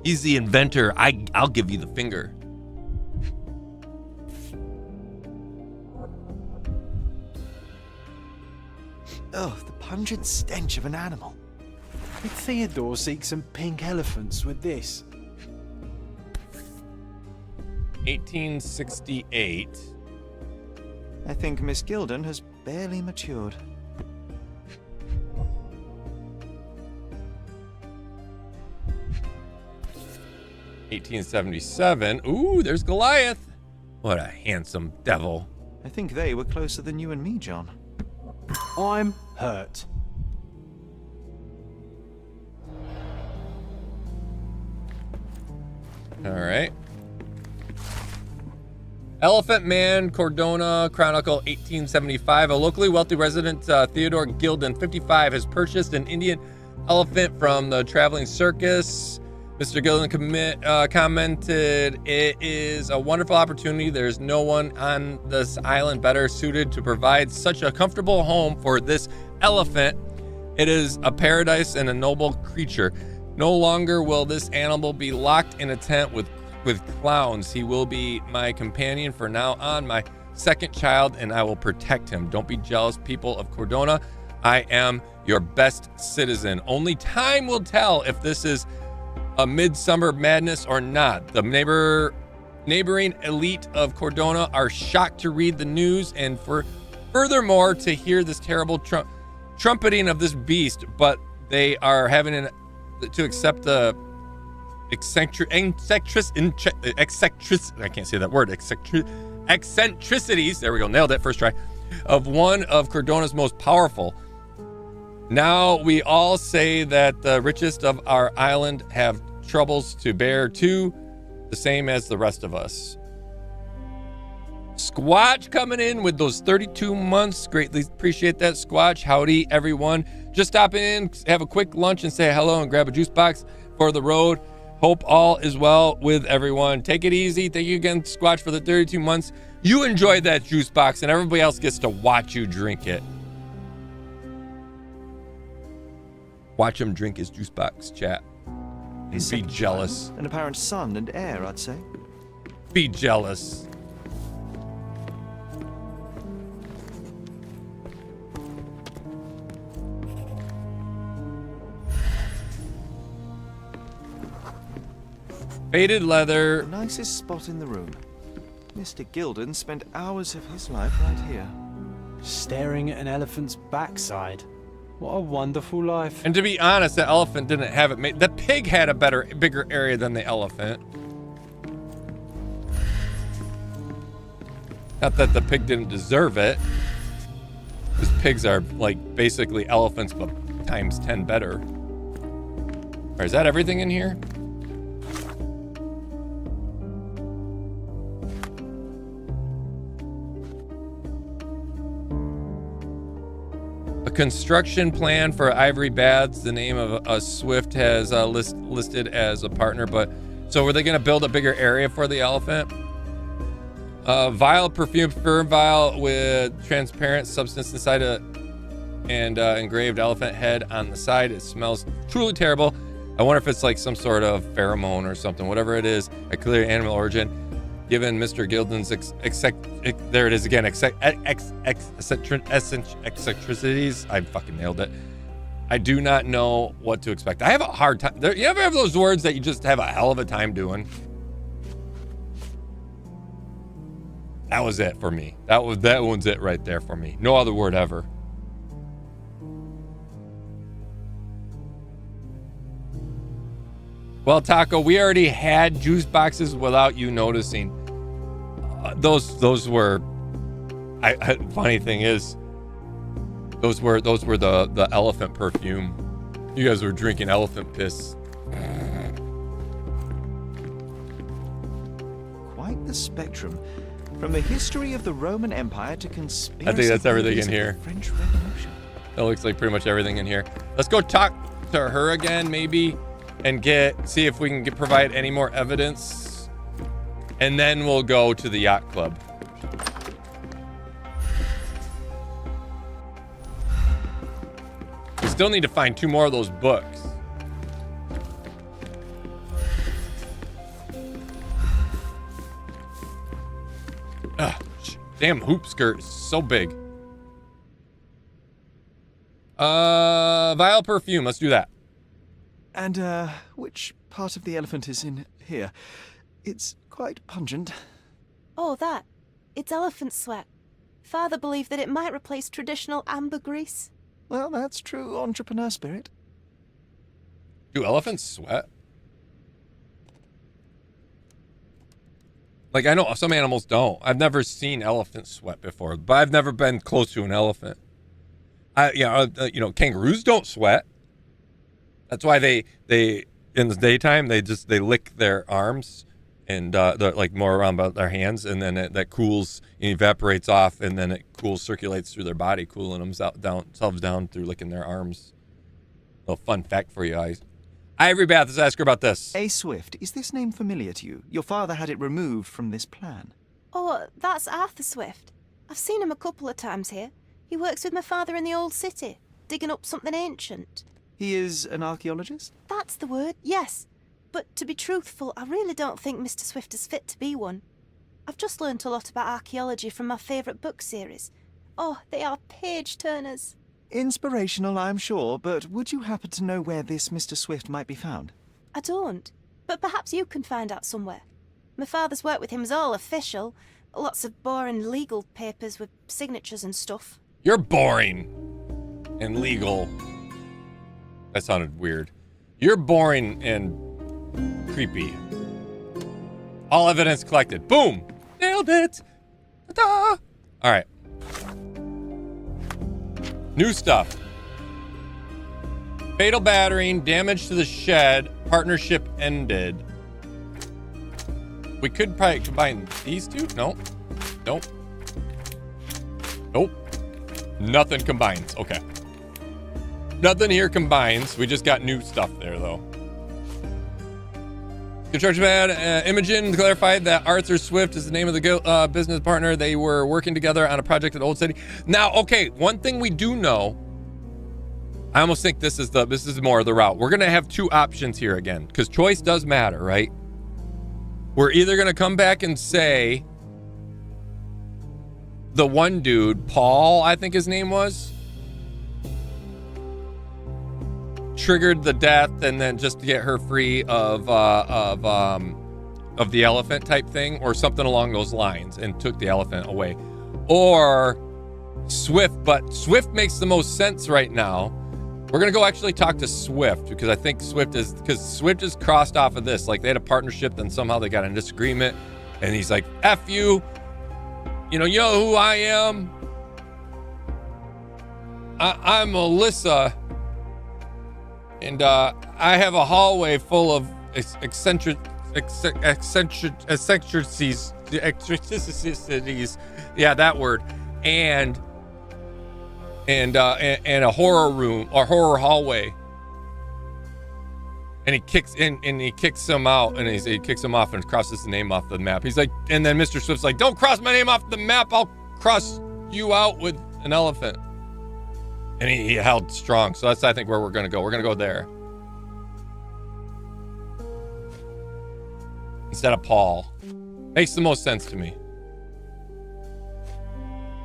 he's the inventor. I'll give you the finger. Oh, the pungent stench of an animal. Did Theodore seek some pink elephants with this? 1868. I think Miss Gilden has barely matured. $1877. Ooh, there's Goliath. What a handsome devil. I think they were closer than you and me, John. I'm hurt. All right. Elephant Man, Cordona, Chronicle, 1875. A locally wealthy resident, Theodore Gilden, 55, has purchased an Indian elephant from the traveling circus. Mr. Gilden commented, "It is a wonderful opportunity. There's no one on this island better suited to provide such a comfortable home for this elephant. It is a paradise and a noble creature. No longer will this animal be locked in a tent with clowns. He will be my companion for now on, my second child, and I will protect him. Don't be jealous, people of Cordona. I am your best citizen. Only time will tell if this is a midsummer madness or not. The neighboring elite of Cordona are shocked to read the news and furthermore to hear this terrible trumpeting of this beast, but they are having to accept the eccentricities, there we go, nailed it, first try, of one of Cordona's most powerful. Now we all say that the richest of our island have troubles to bear too, the same as the rest of us. Squatch coming in with those 32 months. Greatly appreciate that, Squatch. Howdy, everyone. Just stopping in, have a quick lunch and say hello and grab a juice box for the road. Hope all is well with everyone. Take it easy. Thank you again, Squatch, for the 32 months. You enjoy that juice box, and everybody else gets to watch you drink it. Watch him drink his juice box, chat. Be jealous. An apparent son and heir, I'd say. Be jealous. Faded leather. The nicest spot in the room. Mr. Gilden spent hours of his life right here. Staring at an elephant's backside. What a wonderful life. And to be honest, the elephant didn't have it made. The pig had a bigger area than the elephant. Not that the pig didn't deserve it. Because pigs are like basically elephants, but times 10 better. Or is that everything in here? A construction plan for Ivory Baths. The name of a Swift has listed as a partner, but so were they going to build a bigger area for the elephant? Vial perfume, firm vial with transparent substance inside and engraved elephant head on the side. It smells truly terrible. I wonder if it's like some sort of pheromone or something. Whatever it is, a clear animal origin. Given Mr. Gilden's there it is again, eccentricities, I fucking nailed it. I do not know what to expect. I have a hard time. You ever have those words that you just have a hell of a time doing? That was it for me. That one's it right there for me. No other word ever. Well, Taco, we already had juice boxes without you noticing. Those were. Funny thing is, those were the elephant perfume. You guys were drinking elephant piss. Quite the spectrum, from the history of the Roman Empire to conspiracy. I think that's everything in theories of here. the French Revolution. That looks like pretty much everything in here. Let's go talk to her again, maybe. And see if we can provide any more evidence, and then we'll go to the yacht club. We still need to find 2 more of those books. Ugh, damn hoop skirt is so big. Vial perfume, let's do that. And, which part of the elephant is in here? It's quite pungent. Oh, that. It's elephant sweat. Father believed that it might replace traditional ambergris. Well, that's true entrepreneur spirit. Do elephants sweat? Like, I know some animals don't. I've never seen elephants sweat before, but I've never been close to an elephant. Kangaroos don't sweat. That's why they in the daytime they lick their arms and they're like more around about their hands, and then that cools and evaporates off, and then it circulates through their body, cooling themselves down through licking their arms. Little fun fact for you guys. Ivory Bath, let's ask her about this. A Swift, is this name familiar to you? Your father had it removed from this plan. Oh, that's Arthur Swift. I've seen him a couple of times here. He works with my father in the old city, digging up something ancient. He is an archaeologist? That's the word, yes. But to be truthful, I really don't think Mr. Swift is fit to be one. I've just learnt a lot about archaeology from my favourite book series. Oh, they are page-turners. Inspirational, I'm sure, but would you happen to know where this Mr. Swift might be found? I don't, but perhaps you can find out somewhere. My father's work with him is all official. Lots of boring legal papers with signatures and stuff. You're boring and legal. That sounded weird. You're boring and creepy. All evidence collected. Boom! Nailed it! Ta-da! All right. New stuff. Fatal battering, damage to the shed, partnership ended. We could probably combine these two? No. Nope. Nope. Nothing combines. Okay. Nothing here combines. We just got new stuff there, though. Construction man Imogen clarified that Arthur Swift is the name of the business partner. They were working together on a project at Old City. Now, okay, one thing we do know, I almost think this is more of the route. We're gonna have two options here again, because choice does matter, right? We're either gonna come back and say the one dude, Paul, I think his name was, triggered the death, and then just to get her free of the elephant type thing, or something along those lines, and took the elephant away. Or Swift, but Swift makes the most sense right now. We're gonna go actually talk to Swift, because I think Swift is crossed off of this. Like, they had a partnership, then somehow they got in disagreement, and he's like, F you. You know who I am? I'm Alyssa. And I have a hallway full of eccentricities. Yeah, that word. And a horror room or horror hallway. And he kicks him out, and he kicks him off and crosses the name off the map. He's like, and then Mr. Swift's like, don't cross my name off the map. I'll cross you out with an elephant. And he held strong. So that's, I think, where we're going to go. We're going to go there. Instead of Paul. Makes the most sense to me.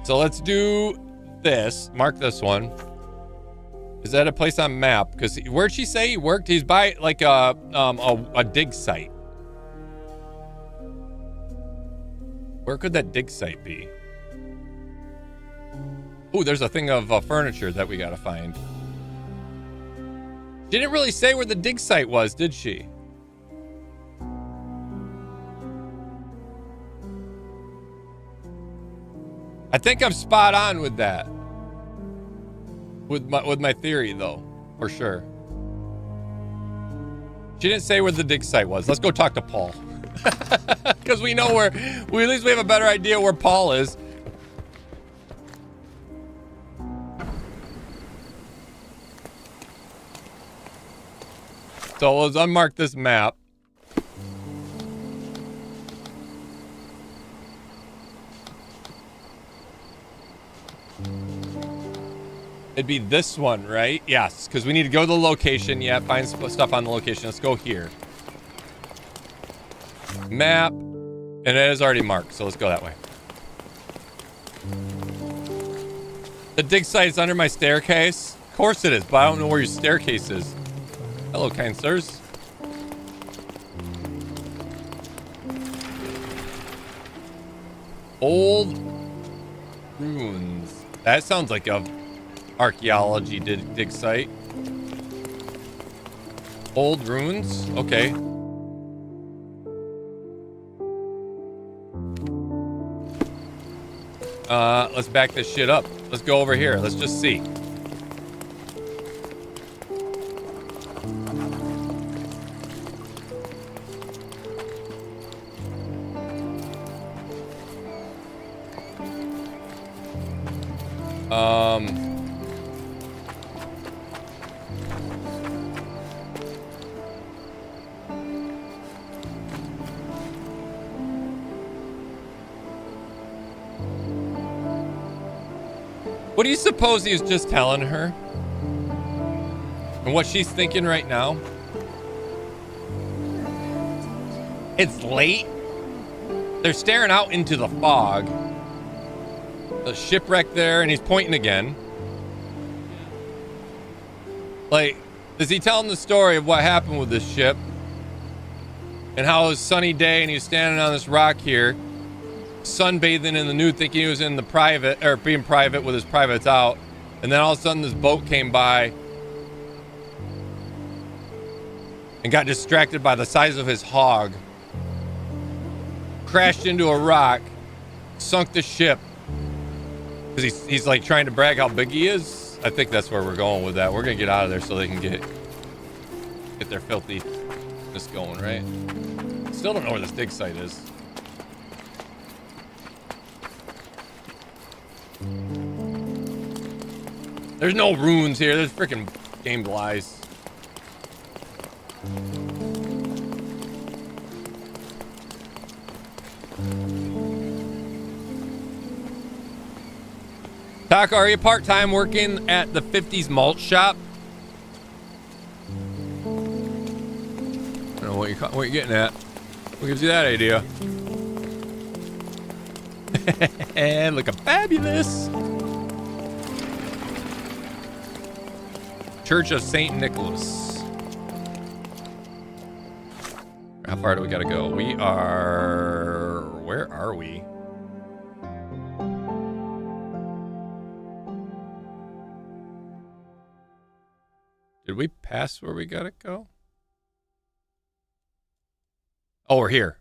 So let's do this. Mark this one. Is that a place on map? Because where'd she say he worked? He's by like a dig site. Where could that dig site be? Oh, there's a thing of furniture that we gotta find. She didn't really say where the dig site was, did she? I think I'm spot on with that. With my theory, though, for sure. She didn't say where the dig site was. Let's go talk to Paul. Because we know at least we have a better idea where Paul is. So let's unmark this map. It'd be this one, right? Yes, because we need to go to the location. Yeah, find stuff on the location. Let's go here. Map. And it is already marked, so let's go that way. The dig site is under my staircase. Of course it is, but I don't know where your staircase is. Hello, kind sirs. Old ruins. That sounds like a archaeology dig site. Old ruins? Okay. Let's back this shit up. Let's go over here. Let's just see. What do you suppose he was just telling her? And what she's thinking right now? It's late. They're staring out into the fog. The shipwreck there, and he's pointing again. Like, is he telling the story of what happened with this ship? And how it was a sunny day and he was standing on this rock here, sunbathing in the nude, thinking he was in the private, or being private with his privates out. And then all of a sudden this boat came by and got distracted by the size of his hog. Crashed into a rock, sunk the ship. Because he's like trying to brag how big he is. I think that's where we're going with that. We're gonna get out of there so they can get their filthiness going, right? Still don't know where this dig site is. There's no runes here. There's freaking game lies. Taka, are you part-time working at the 50s malt shop? I don't know what you're getting at. What gives you that idea? And looking fabulous. Church of St. Nicholas. How far do we gotta go? We are... Where are we? Did we pass where we gotta go? Oh, we're here.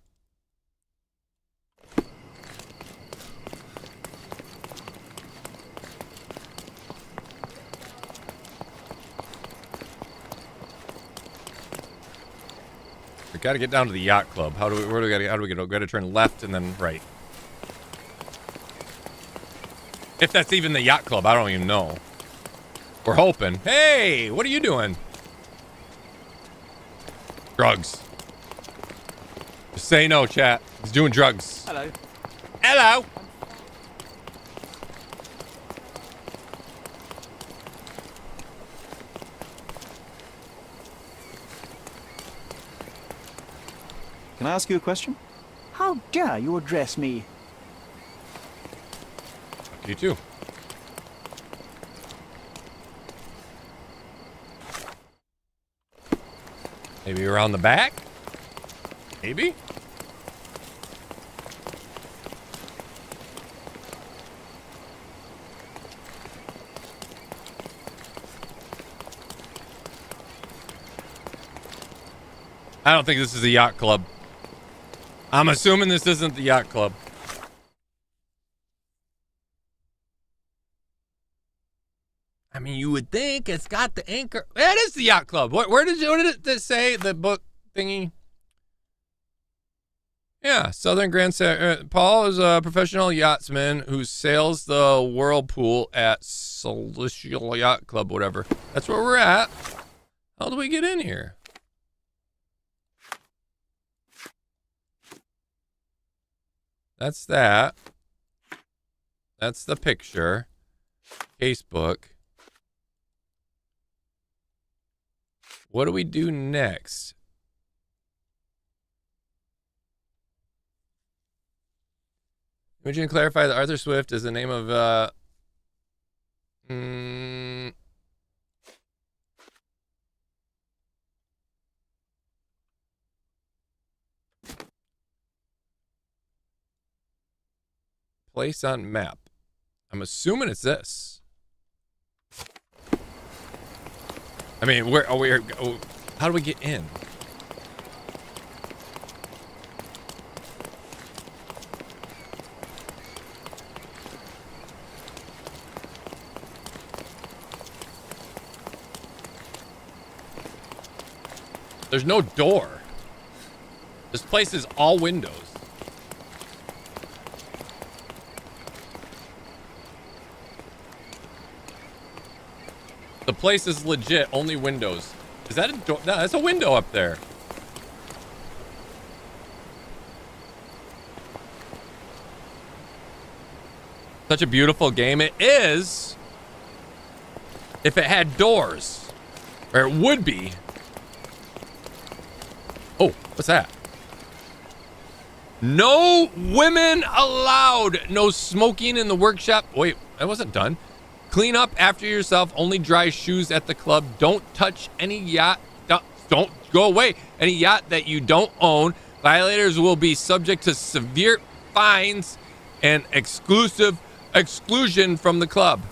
We gotta get down to the yacht club. Where do we gotta, how do we go? We gotta turn left and then right. If that's even the yacht club, I don't even know. We're hoping. Hey, what are you doing? Drugs. Just say no, chat. He's doing drugs. Hello. Hello. Can I ask you a question? How dare you address me? You too. Maybe around the back? Maybe? I don't think this is a yacht club. I'm assuming this isn't the yacht club. I mean, you would think it's got the anchor. That is the yacht club. What did it say? The book thingy? Yeah, Southern Grand. Paul is a professional yachtsman who sails the Whirlpool at Celestial Yacht Club, whatever. That's where we're at. How do we get in here? That's that. That's the picture. Casebook. What do we do next? Imagine clarify that Arthur Swift is the name of place on map. I'm assuming it's this. I mean, how do we get in? There's no door. This place is all windows. The place is legit, only windows. Is that a door? No, that's a window up there. Such a beautiful game. It is. If it had doors. Or it would be. Oh, what's that? No women allowed. No smoking in the workshop. Wait, that wasn't done. Clean up after yourself. Only dry shoes at the club. Don't touch any yacht. Don't go away. Any yacht that you don't own. Violators will be subject to severe fines and exclusion from the club.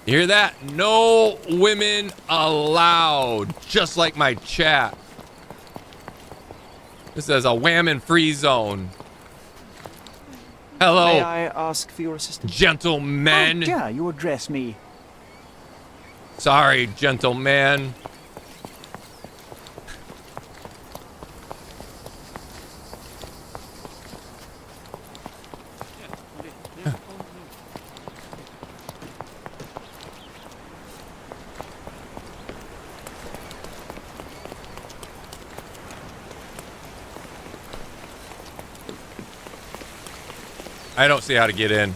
You hear that? No women allowed. Just like my chat. This is a whammon free zone. Hello. May I ask for your assistance? Gentlemen. How dare you address me? Sorry, gentleman. I don't see how to get in.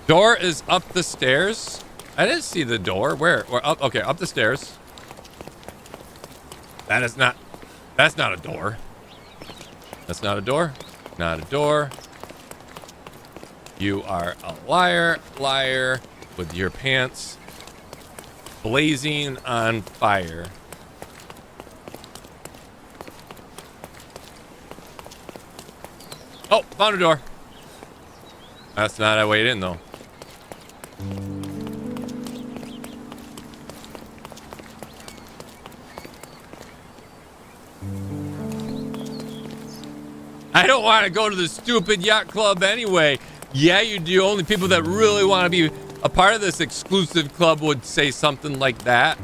Door is up the stairs. I didn't see the door. Where? Up? Okay, up the stairs. That's not a door. That's not a door. Not a door. You are a liar, liar, with your pants blazing on fire. Oh, found a door. That's not a way in, though. I don't want to go to the stupid yacht club anyway. Yeah, you do. Only people that really want to be a part of this exclusive club would say something like that.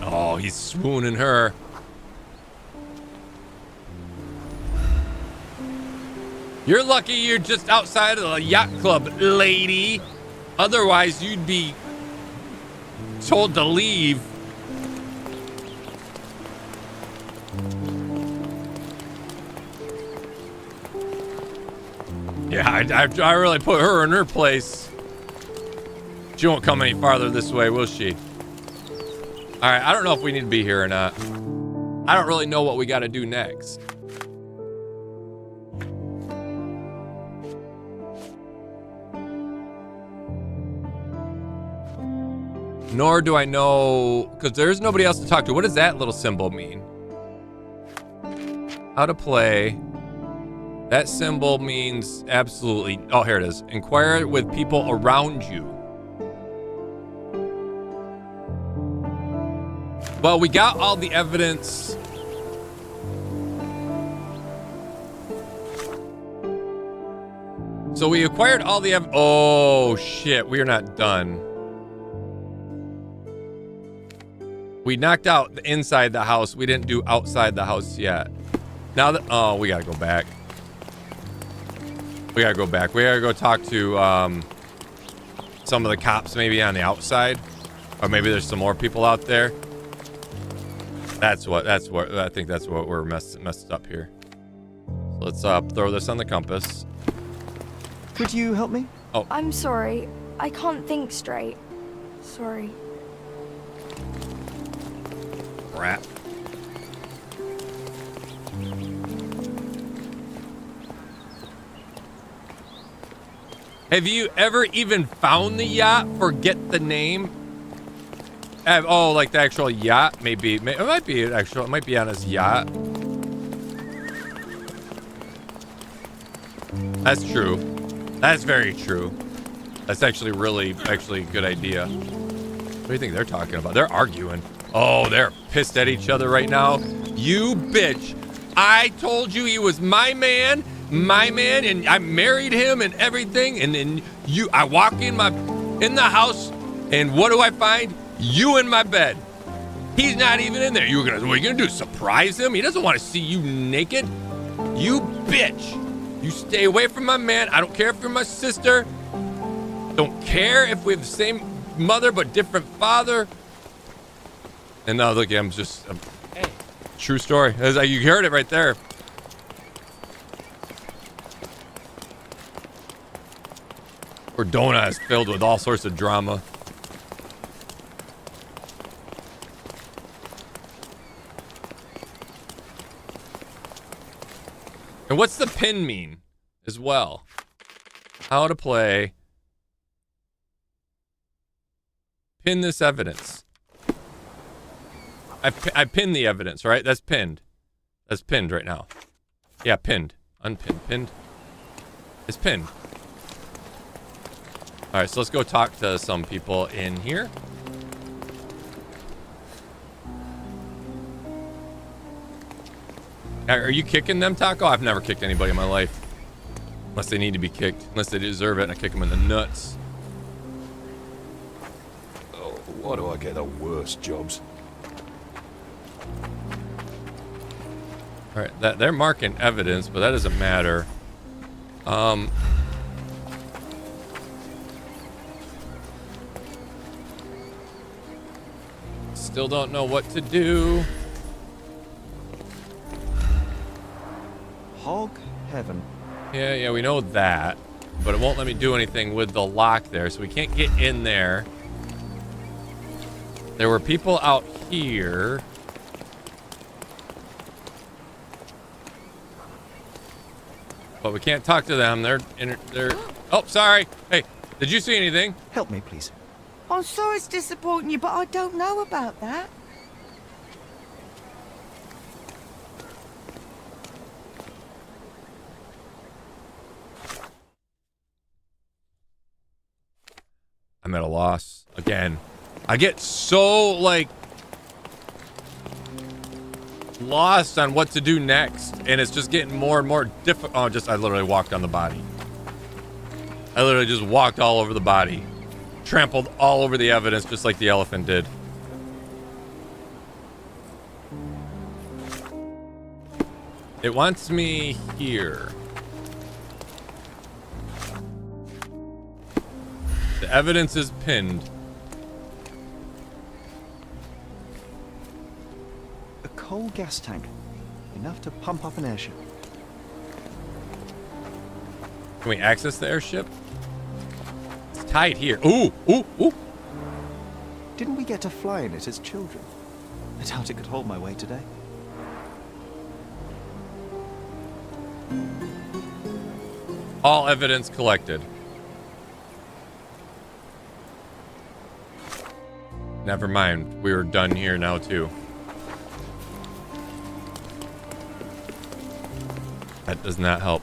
Oh, he's swooning her. You're lucky you're just outside of the yacht club, lady. Otherwise, you'd be told to leave. Yeah, I really put her in her place. She won't come any farther this way, will she? All right, I don't know if we need to be here or not. I don't really know what we got to do next. Nor do I know, because there's nobody else to talk to. What does that little symbol mean? How to play. That symbol means absolutely. Oh, here it is. Inquire with people around you. Well, we got all the evidence. So we acquired all the evidence. Oh, shit. We are not done. We knocked out the inside the house. We didn't do outside the house yet. Now that, oh, we gotta go back. We gotta go back. We gotta go talk to some of the cops maybe on the outside, or maybe there's some more people out there. That's what I think. That's what we're messed up here. So let's throw this on the compass. Could you help me? Oh, I'm sorry. I can't think straight. Sorry. crap. Have you ever even found the yacht? Forget the name. Oh, like the actual yacht? Maybe. It might be an actual. It might be on his yacht. That's true. That's very true. That's actually a good idea. What do you think they're talking about? They're arguing. Oh, they're pissed at each other right now. You bitch. I told you he was my man, and I married him and everything. And then I walk in the house, and what do I find? You in my bed. He's not even in there. What are you gonna do? Surprise him? He doesn't want to see you naked. You bitch. You stay away from my man. I don't care if you're my sister. Don't care if we have the same mother but different father. And now look, I'm just hey. True story. You heard it right there. Cordona is filled with all sorts of drama. And what's the pin mean as well? How to play. Pin this evidence. I pinned the evidence, right? That's pinned. That's pinned right now. Yeah, pinned. Unpinned. Pinned. It's pinned. All right, so let's go talk to some people in here. Are you kicking them, Taco? I've never kicked anybody in my life. Unless they need to be kicked. Unless they deserve it and I kick them in the nuts. Oh, why do I get the worst jobs? All right, they're marking evidence, but that doesn't matter. Still don't know what to do. Hog heaven. Yeah, we know that. But it won't let me do anything with the lock there, so we can't get in there. There were people out here. But we can't talk to them. They're oh, sorry. Hey, did you see anything? Help me, please. I'm sorry it's disappointing you, but I don't know about that. I'm at a loss again. I get so like lost on what to do next, and it's just getting more and more difficult. Oh, I literally walked on the body. I literally just walked all over the body, trampled all over the evidence, just like the elephant did. It wants me here. The evidence is pinned. A coal gas tank. Enough to pump up an airship. Can we access the airship? It's tied here. Ooh, ooh, ooh. Didn't we get to fly in it as children? I doubt it could hold my weight today. All evidence collected. Never mind. We were done here now, too. That does not help.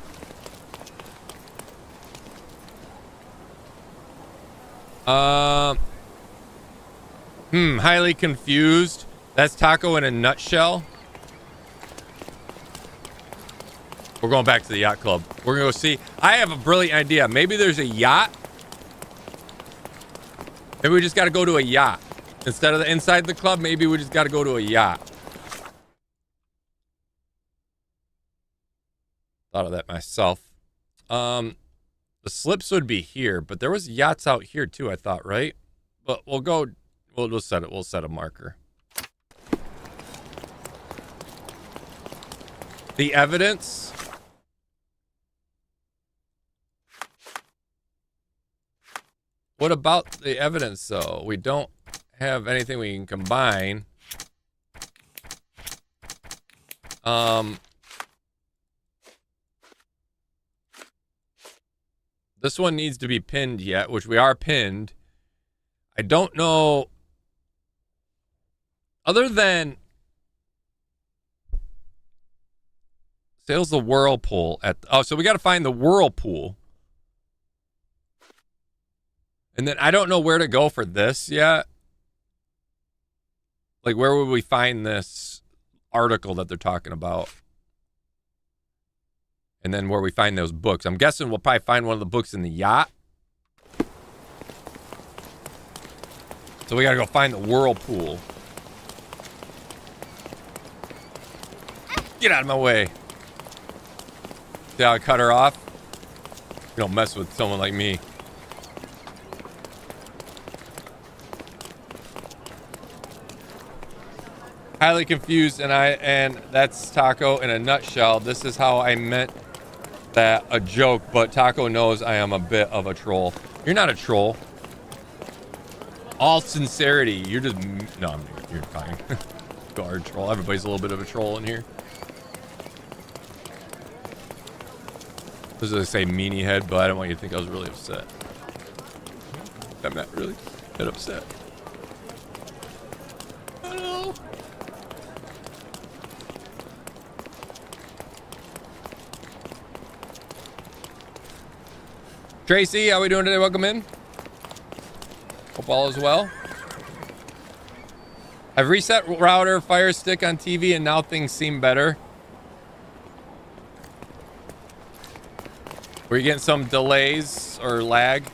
Highly confused. That's Taco in a nutshell. We're going back to the yacht club. We're gonna go see. I have a brilliant idea. Maybe there's a yacht. Maybe we just got to go to a yacht instead of inside the club. Maybe we just got to go to a yacht. Thought of that myself. The slips would be here, but there was yachts out here too, I thought, right? But we'll go. We'll set it. We'll set a marker. The evidence. What about the evidence, though? We don't have anything we can combine. This one needs to be pinned yet, which we are pinned. I don't know. Other than sales the whirlpool at so we got to find the whirlpool. And then I don't know where to go for this yet. Like, where would we find this article that they're talking about? And then where we find those books. I'm guessing we'll probably find one of the books in the yacht. So we got to go find the whirlpool. Get out of my way. See how I cut her off? You don't mess with someone like me. Highly confused, and that's Taco in a nutshell. This is how I meant that a joke, but Taco knows I am a bit of a troll. You're not a troll. All sincerity, you're just no. You're fine. Guard troll. Everybody's a little bit of a troll in here. This is say meanie head, but I don't want you to think I was really upset. I'm not really that upset. Oh no. Tracy, how we doing today? Welcome in. Hope all is well. I've reset router, fire stick on TV, and now things seem better. Were you getting some delays or lag?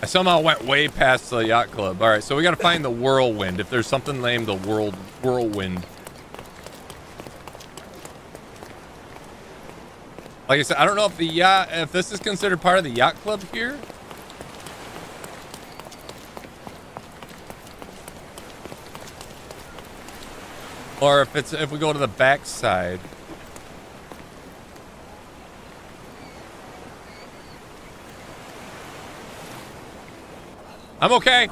I somehow went way past the yacht club. All right, so we got to find the whirlwind. If there's something named the whirlwind. Like I said, I don't know if the yacht, if this is considered part of the yacht club here. Or if we go to the back side. I'm okay.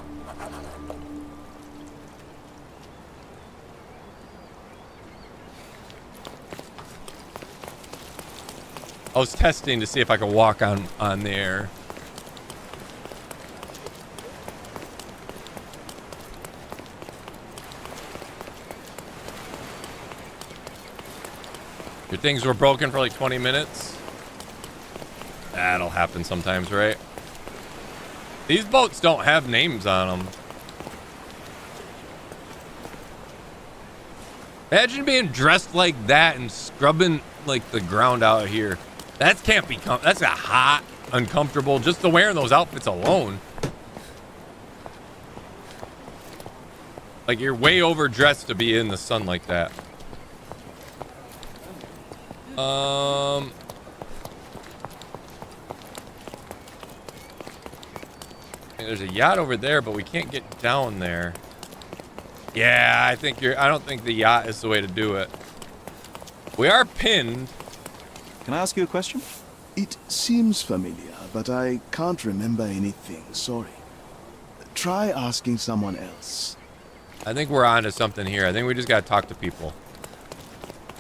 I was testing to see if I could walk on there. Your things were broken for like 20 minutes. That'll happen sometimes, right? These boats don't have names on them. Imagine being dressed like that and scrubbing like the ground out here. That can't be, that's a hot, uncomfortable, just to wearing those outfits alone. Like you're way overdressed to be in the sun like that. There's a yacht over there, but we can't get down there. Yeah, I don't think the yacht is the way to do it. We are pinned. Can I ask you a question? It seems familiar, but I can't remember anything. Sorry. Try asking someone else. I think we're onto something here. I think we just gotta talk to people.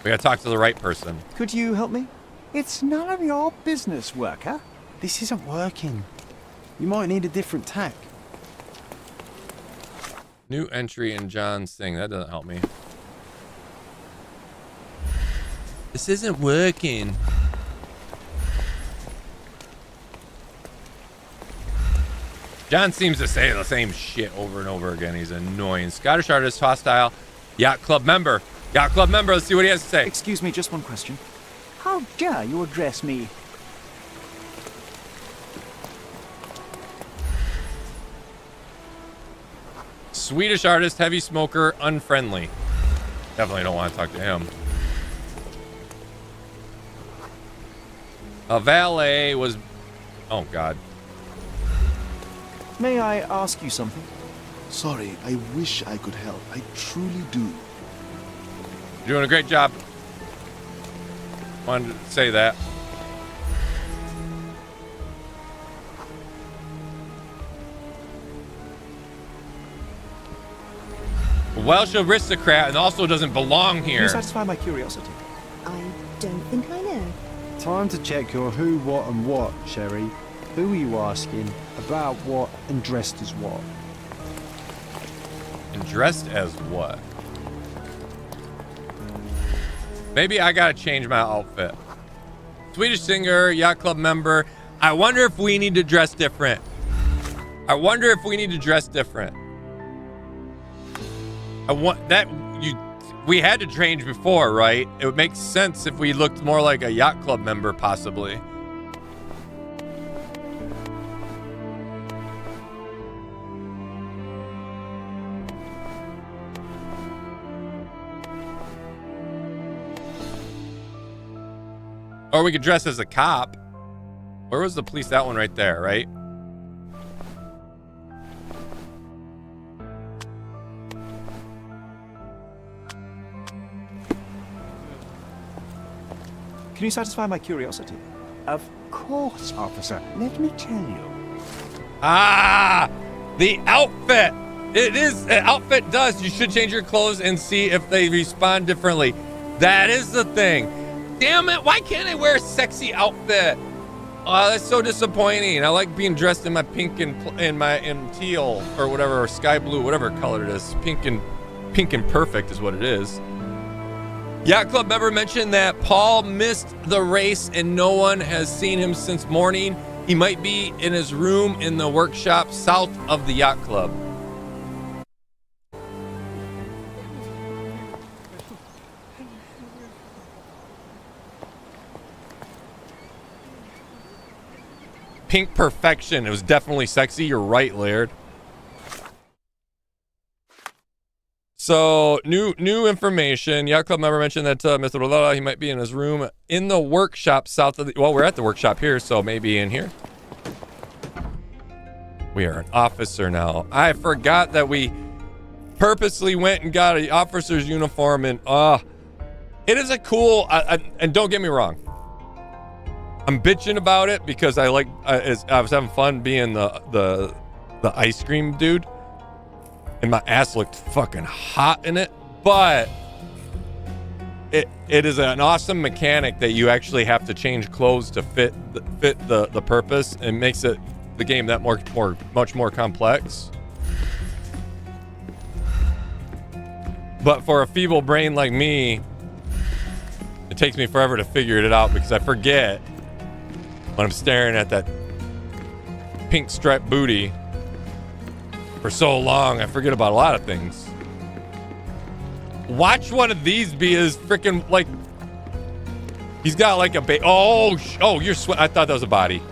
We gotta talk to the right person. Could you help me? It's none of your business, worker. This isn't working. You might need a different tack. New entry in John's thing. That doesn't help me. This isn't working. John seems to say the same shit over and over again. He's annoying. Scottish artist, hostile, yacht club member. Yacht club member, let's see what he has to say. Excuse me, just one question. How dare you address me? Swedish artist, heavy smoker, unfriendly. Definitely don't want to talk to him. A valet was... Oh, God. May I ask you something? Sorry, I wish I could help. I truly do. You're doing a great job. Wanted to say that. Welsh aristocrat and also doesn't belong Can here. you satisfy my curiosity? I don't think I know. Time to check your who, what, and what, Sherry. Who are you asking? About what? And dressed as what? And dressed as what? Maybe I gotta change my outfit. Swedish singer, yacht club member. I wonder if we need to dress different. I wonder if we need to dress different. I want that we had to change before, right? It would make sense if we looked more like a yacht club member, possibly. Or we could dress as a cop. Where was the police? That one right there, right? Can you satisfy my curiosity? Of course, officer. Let me tell you. Ah, the outfit. It is, an outfit does. You should change your clothes and see if they respond differently. That is the thing. Damn it, why can't I wear a sexy outfit? Oh, that's so disappointing. I like being dressed in my pink and in teal or whatever, or sky blue, whatever color it is. Pink and perfect is what it is. Yacht Club member mentioned that Paul missed the race and no one has seen him since morning. He might be in his room in the workshop south of the Yacht Club. Pink perfection. It was definitely sexy. You're right, Laird. So, new information. Yacht Club member mentioned that Mr. Lola, he might be in his room in the workshop south of the... Well, we're at the workshop here, so maybe in here. We are an officer now. I forgot that we purposely went and got an officer's uniform, and it is a cool. And don't get me wrong, I'm bitching about it because I was having fun being the ice cream dude, and my ass looked fucking hot in it. But it is an awesome mechanic that you actually have to change clothes to fit the purpose, and makes it the game that much more complex. But for a feeble brain like me, it takes me forever to figure it out because I forget when I'm staring at that pink striped booty for so long. I forget about a lot of things. Watch one of these be his freaking, like, he's got like a you're sweat. I thought that was a body.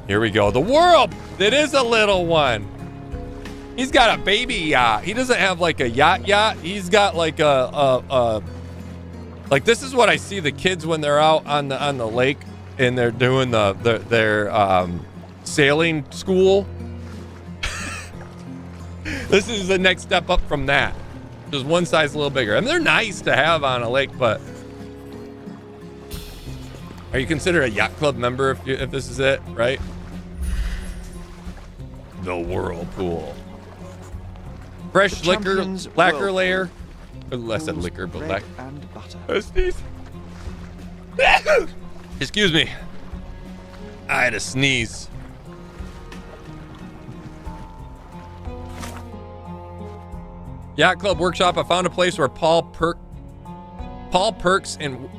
Here we go. The world. It is a little one. He's got a baby yacht. He doesn't have like a yacht. He's got like like, this is what I see the kids when they're out on the lake and they're doing their sailing school. This is the next step up from that. Just one size a little bigger. And they're nice to have on a lake, but are you considered a yacht club member if this is it, right? The whirlpool. Fresh lacquer layer. I said liquor, but black. And butter. Sneeze. Excuse me. I had a sneeze. Yacht Club Workshop. I found a place where Paul Perks and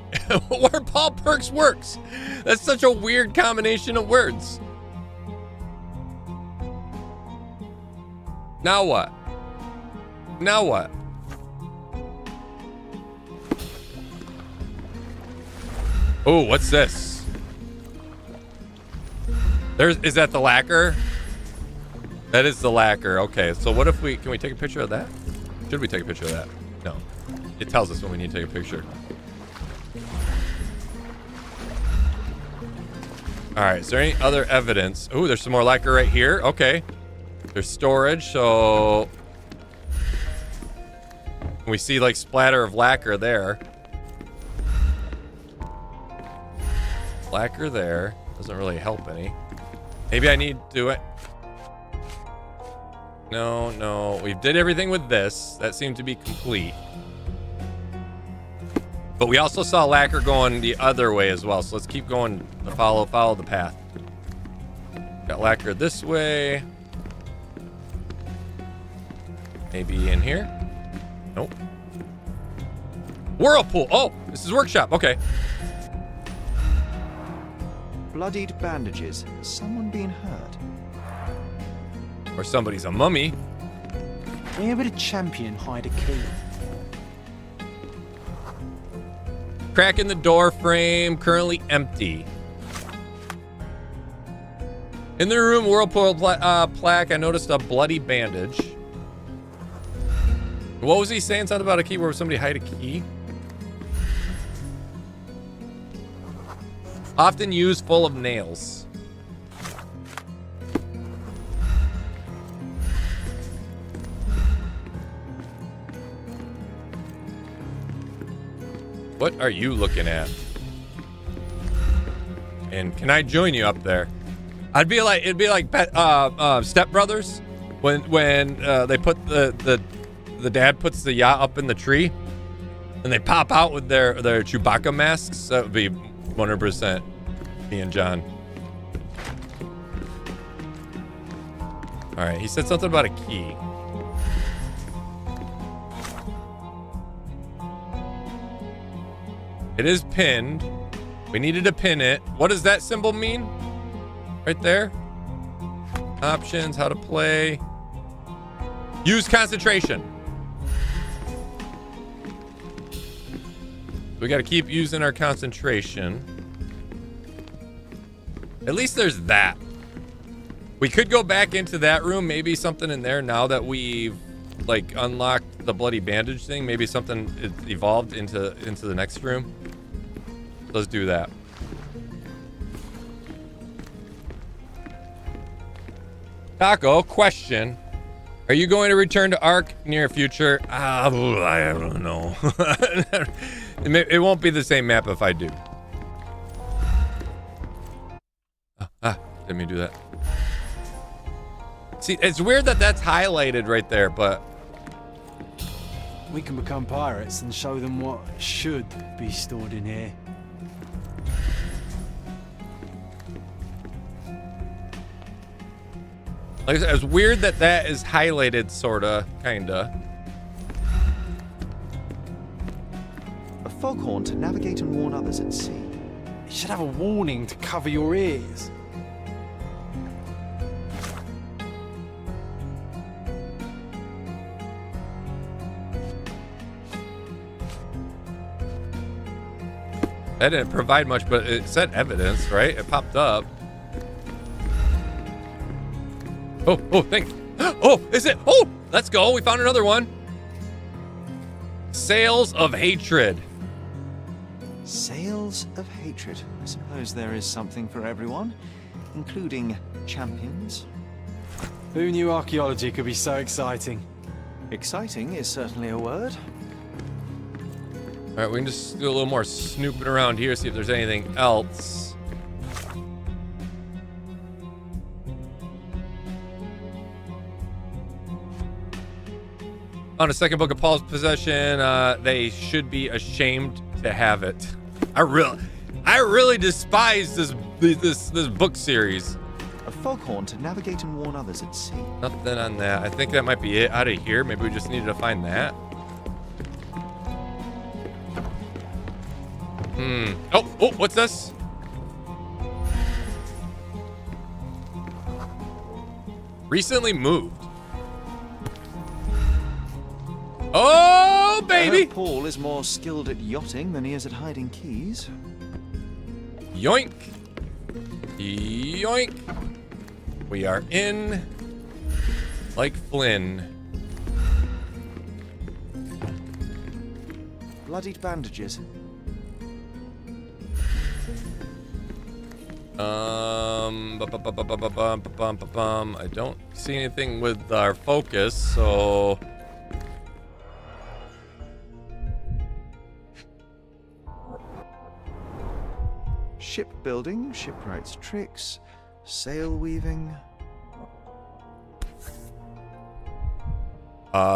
where Paul Perks works. That's such a weird combination of words. Now what? Now what? Oh, what's this? Is that the lacquer? That is the lacquer. Okay, so what if can we take a picture of that? Should we take a picture of that? No. It tells us when we need to take a picture. All right, is there any other evidence? Oh, there's some more lacquer right here. Okay. There's storage, so we see like splatter of lacquer there. Lacquer there. Doesn't really help any. Maybe I need to do it. No. We did everything with this. That seemed to be complete. But we also saw lacquer going the other way as well. So let's keep going to follow the path. Got lacquer this way. Maybe in here. Nope. Whirlpool. Oh, this is workshop. Okay. Bloodied bandages. Someone being hurt. Or somebody's a mummy. Where would a champion hide a key? Crack in the door frame, currently empty. In the room, Whirlpool plaque, I noticed a bloody bandage. What was he saying? Something about a key where somebody hide a key? Often used full of nails. What are you looking at? And can I join you up there? It'd be like Step Brothers when they put the dad puts the yacht up in the tree and they pop out with their Chewbacca masks. That would be 100% me and John. All right, he said something about a key. It is pinned. We needed to pin it. What does that symbol mean? Right there. Options, how to play. Use concentration. We got to keep using our concentration. At least there's that. We could go back into that room. Maybe something in there now that we've like unlocked the bloody bandage thing. Maybe something evolved into the next room. Let's do that. Taco, question. Are you going to return to Ark near future? I don't know. It won't be the same map if I do. Didn't mean to do that. See, it's weird that that's highlighted right there, but... We can become pirates and show them what should be stored in here. Like I said, it's weird that that is highlighted, sorta, kinda. A foghorn to navigate and warn others at sea. It should have a warning to cover your ears. That didn't provide much, but it said evidence, right? It popped up. Oh, thanks. Oh, is it? Oh, let's go. We found another one. Sails of Hatred. Sails of Hatred. I suppose there is something for everyone, including champions. Who knew archaeology could be so exciting? Exciting is certainly a word. All right, we can just do a little more snooping around here, see if there's anything else. On a second book of Paul's possession, they should be ashamed to have it. I really despise this book series. A foghorn to navigate and warn others at sea. Nothing on that. I think that might be it out of here. Maybe we just needed to find that. Oh, what's this? Recently moved. Oh, baby! Paul is more skilled at yachting than he is at hiding keys. Yoink. Yoink. We are in like Flynn. Bloodied bandages. I don't see anything with our focus, so... Shipbuilding, shipwright's tricks, sail weaving.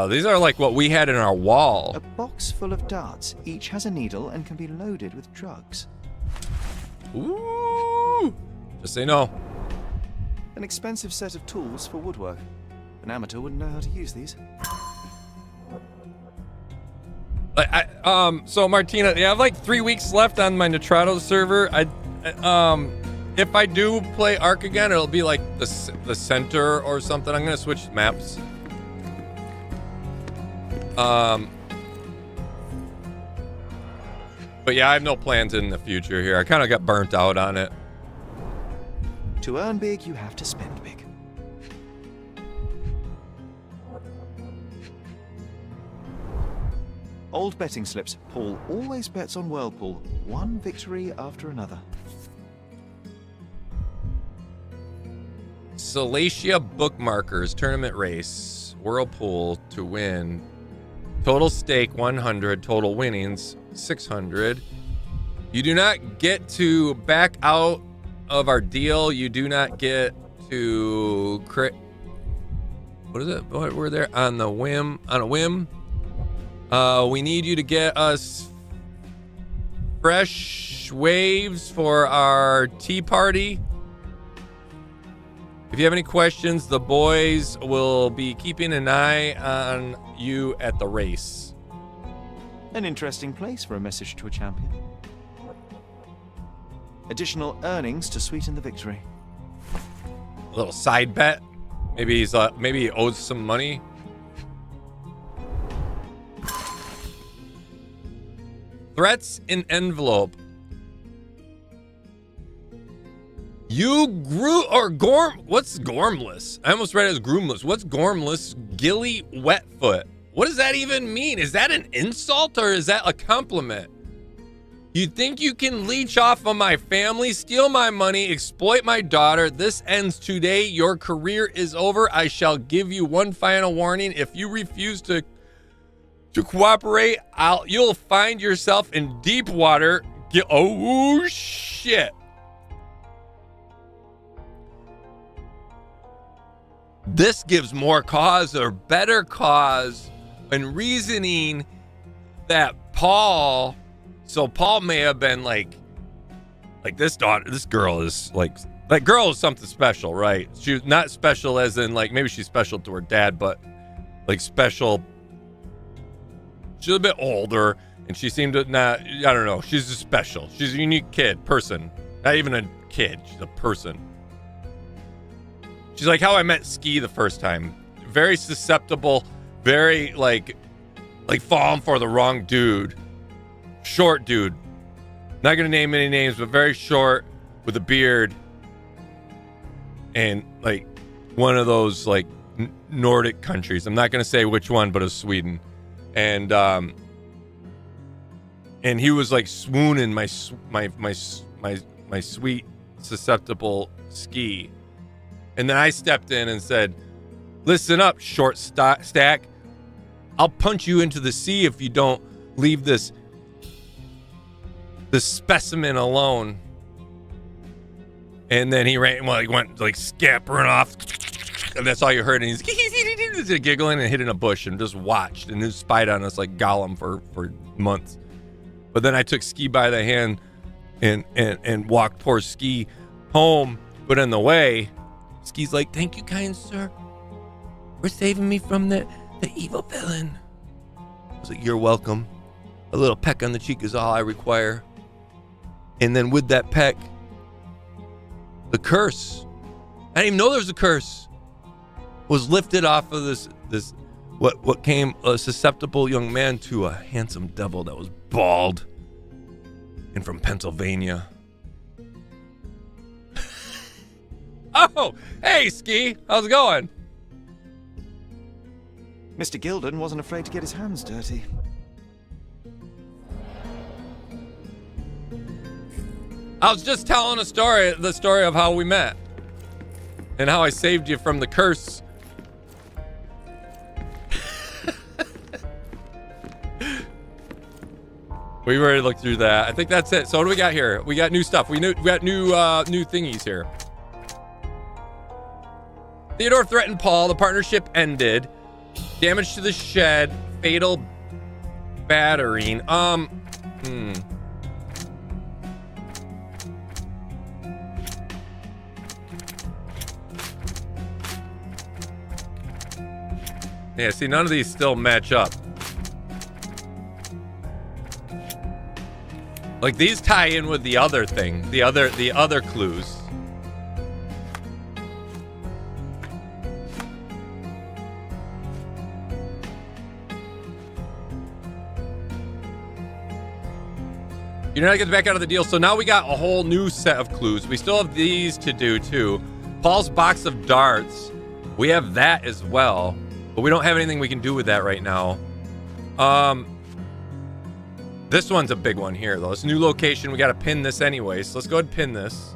These are like what we had in our wall. A box full of darts. Each has a needle and can be loaded with drugs. Ooh! Just say no. An expensive set of tools for woodwork. An amateur wouldn't know how to use these. So Martina, I have like 3 weeks left on my Nitrado server. If I do play Ark again, it'll be like the center or something. I'm gonna switch maps. But yeah, I have no plans in the future here. I kind of got burnt out on it. To earn big, you have to spend big. Old betting slips. Paul always bets on Whirlpool. One victory after another. Salacia bookmarkers tournament race. Whirlpool to win. Total stake 100. Total winnings 600. You do not get to back out of our deal. You do not get to crit. What is it? We're there on the whim. On a whim. We need you to get us fresh waves for our tea party. If you have any questions, the boys will be keeping an eye on you at the race. An interesting place for a message to a champion. Additional earnings to sweeten the victory. A little side bet. Maybe he owes some money. Threats in envelope. You grew or gorm. What's gormless? I almost read it as groomless. What's gormless? Gilly Wetfoot. What does that even mean? Is that an insult or is that a compliment? You think you can leech off of my family, steal my money, exploit my daughter? This ends today. Your career is over. I shall give you one final warning. If you refuse to cooperate, you'll find yourself in deep water. Oh, shit. This gives more cause or better cause and reasoning that Paul may have been like this girl is like, that girl is something special, right? She's not special as in like, maybe she's special to her dad, but like special. She's a bit older and she seemed to not, I don't know. She's just special. She's a unique person, not even a kid. She's a person. She's like how I met Ski the first time. Very susceptible, very like falling for the wrong dude. Short dude. Not gonna name any names, but very short with a beard. And like one of those like Nordic countries. I'm not gonna say which one, but it's Sweden. And he was like swooning my sweet susceptible Ski. And then I stepped in and said, listen up, short stack. I'll punch you into the sea if you don't leave this specimen alone. And then he went like scampering off. And that's all you heard. And he's giggling and hid in a bush and just watched and just spied on us like Gollum for months. But then I took Ski by the hand and walked poor Ski home. But on the way, Ski's like, thank you, kind sir, for saving me from the evil villain. I was like, you're welcome. A little peck on the cheek is all I require. And then with that peck, the curse, I didn't even know there was a curse, was lifted off of this what came a susceptible young man to a handsome devil that was bald and from Pennsylvania. Oh, hey, Ski. How's it going? Mr. Gilden wasn't afraid to get his hands dirty. I was just telling the story of how we met and how I saved you from the curse. We already looked through that. I think that's it. So what do we got here? We got new stuff. We got new thingies here. Theodore threatened Paul. The partnership ended. Damage to the shed. Fatal battering. Yeah, see, none of these still match up. Like these tie in with the other thing, the other clues. You're not getting back out of the deal. So now we got a whole new set of clues. We still have these to do too. Paul's box of darts. We have that as well, but we don't have anything we can do with that right now. This one's a big one here though. It's a new location. We got to pin this anyway. So let's go ahead and pin this.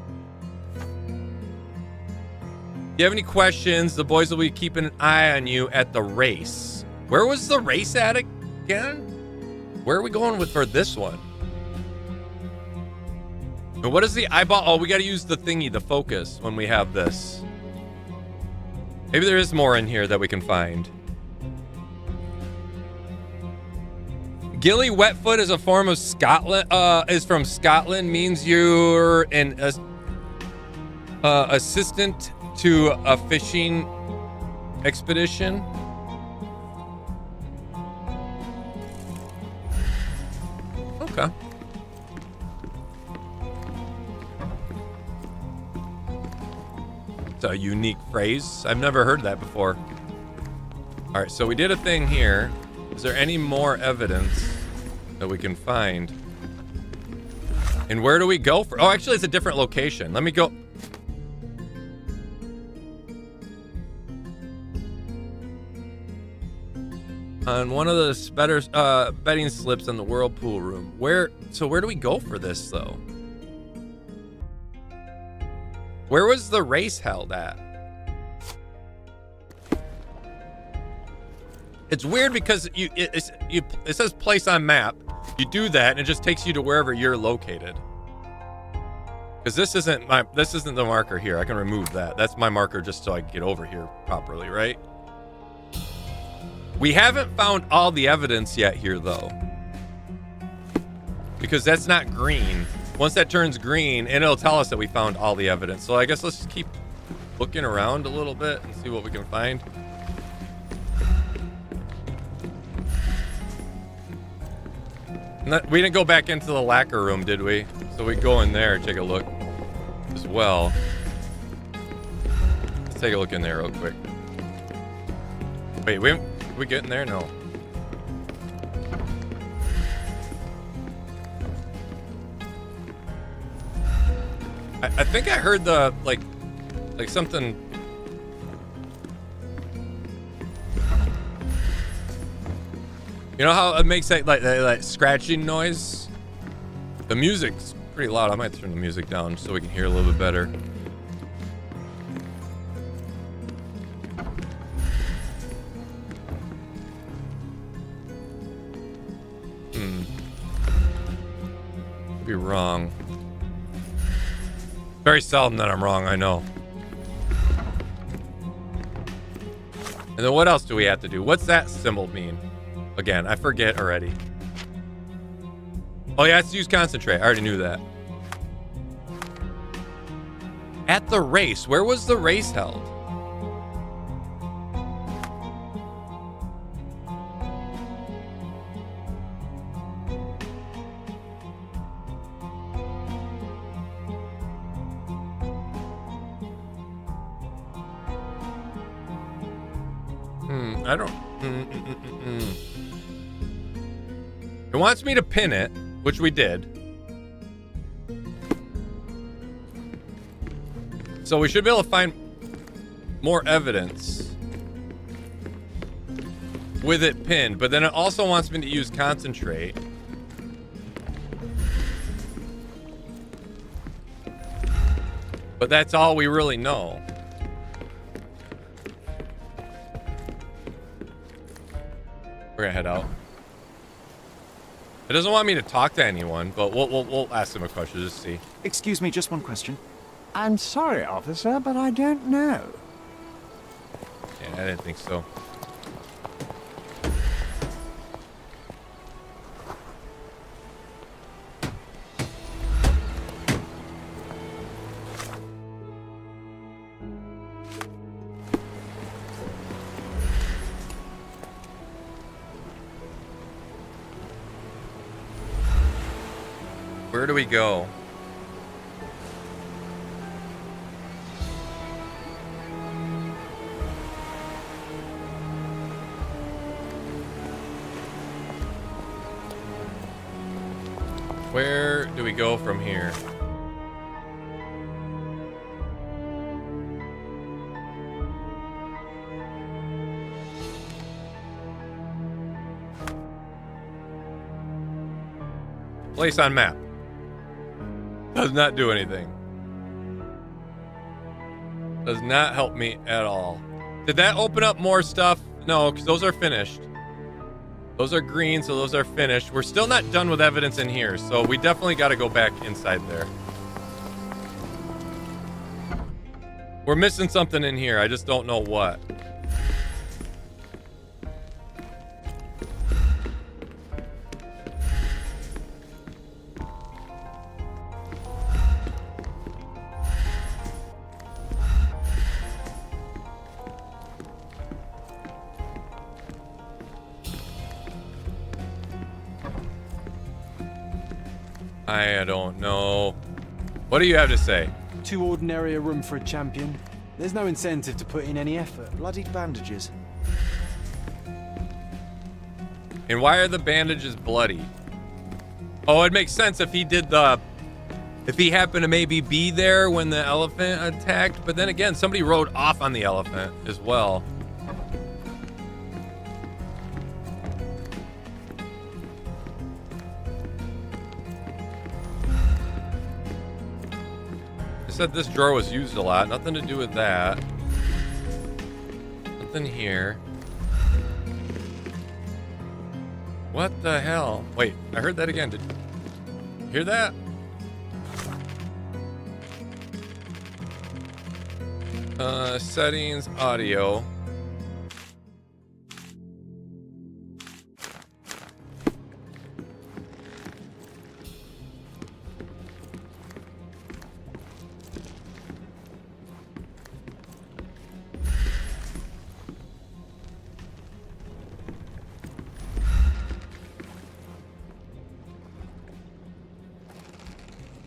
If you have any questions, the boys will be keeping an eye on you at the race. Where was the race at again? Where are we going with for this one? And what is the eyeball? Oh, we got to use the thingy, the focus, when we have this. Maybe there is more in here that we can find. Gilly Wetfoot is a form of Scotland. Is from Scotland. Means you're an assistant to a fishing expedition. Okay. It's a unique phrase. I've never heard that before. All right, so we did a thing here. Is there any more evidence that we can find? And where do we go for? Oh, actually, it's a different location. Let me go. On one of the betting slips in the whirlpool room. Where do we go for this though? Where was the race held at? It's weird because it says place on map. You do that and it just takes you to wherever you're located. Because this isn't the marker here. I can remove that. That's my marker just so I can get over here properly, right? We haven't found all the evidence yet here though. Because that's not green. Once that turns green, and it'll tell us that we found all the evidence. So I guess let's just keep looking around a little bit and see what we can find. We didn't go back into the lacquer room, did we? So we go in there and take a look as well. Let's take a look in there real quick. Wait, we get in there? No. I think I heard the like something. You know how it makes that scratching noise? The music's pretty loud. I might turn the music down so we can hear a little bit better. Could be wrong. Very seldom that I'm wrong, I know. And then what else do we have to do? What's that symbol mean? Again, I forget already. Oh yeah, it's use concentrate. I already knew that. At the race. Where was the race held? I don't... It wants me to pin it, which we did. So we should be able to find more evidence with it pinned, but then it also wants me to use concentrate. But that's all we really know. We're gonna head out. It doesn't want me to talk to anyone, but we'll ask them a question just to see. Excuse me, just one question. I'm sorry, officer, but I don't know. Yeah, I didn't think so. Where do we go? Where do we go from here? Place on map. Does not do anything. Does not help me at all. Did that open up more stuff? No, because those are finished. Those are green, so those are finished. We're still not done with evidence in here, so we definitely got to go back inside there. We're missing something in here. I just don't know what. I don't know. What do you have to say? Too ordinary a room for a champion. There's no incentive to put in any effort. Bloodied bandages. And why are the bandages bloody? Oh, it makes sense if he happened to maybe be there when the elephant attacked. But then again, somebody rode off on the elephant as well. said this drawer was used a lot. Nothing to do with that. Nothing here. What the hell? Wait, I heard that again. Did you hear that? Settings, audio.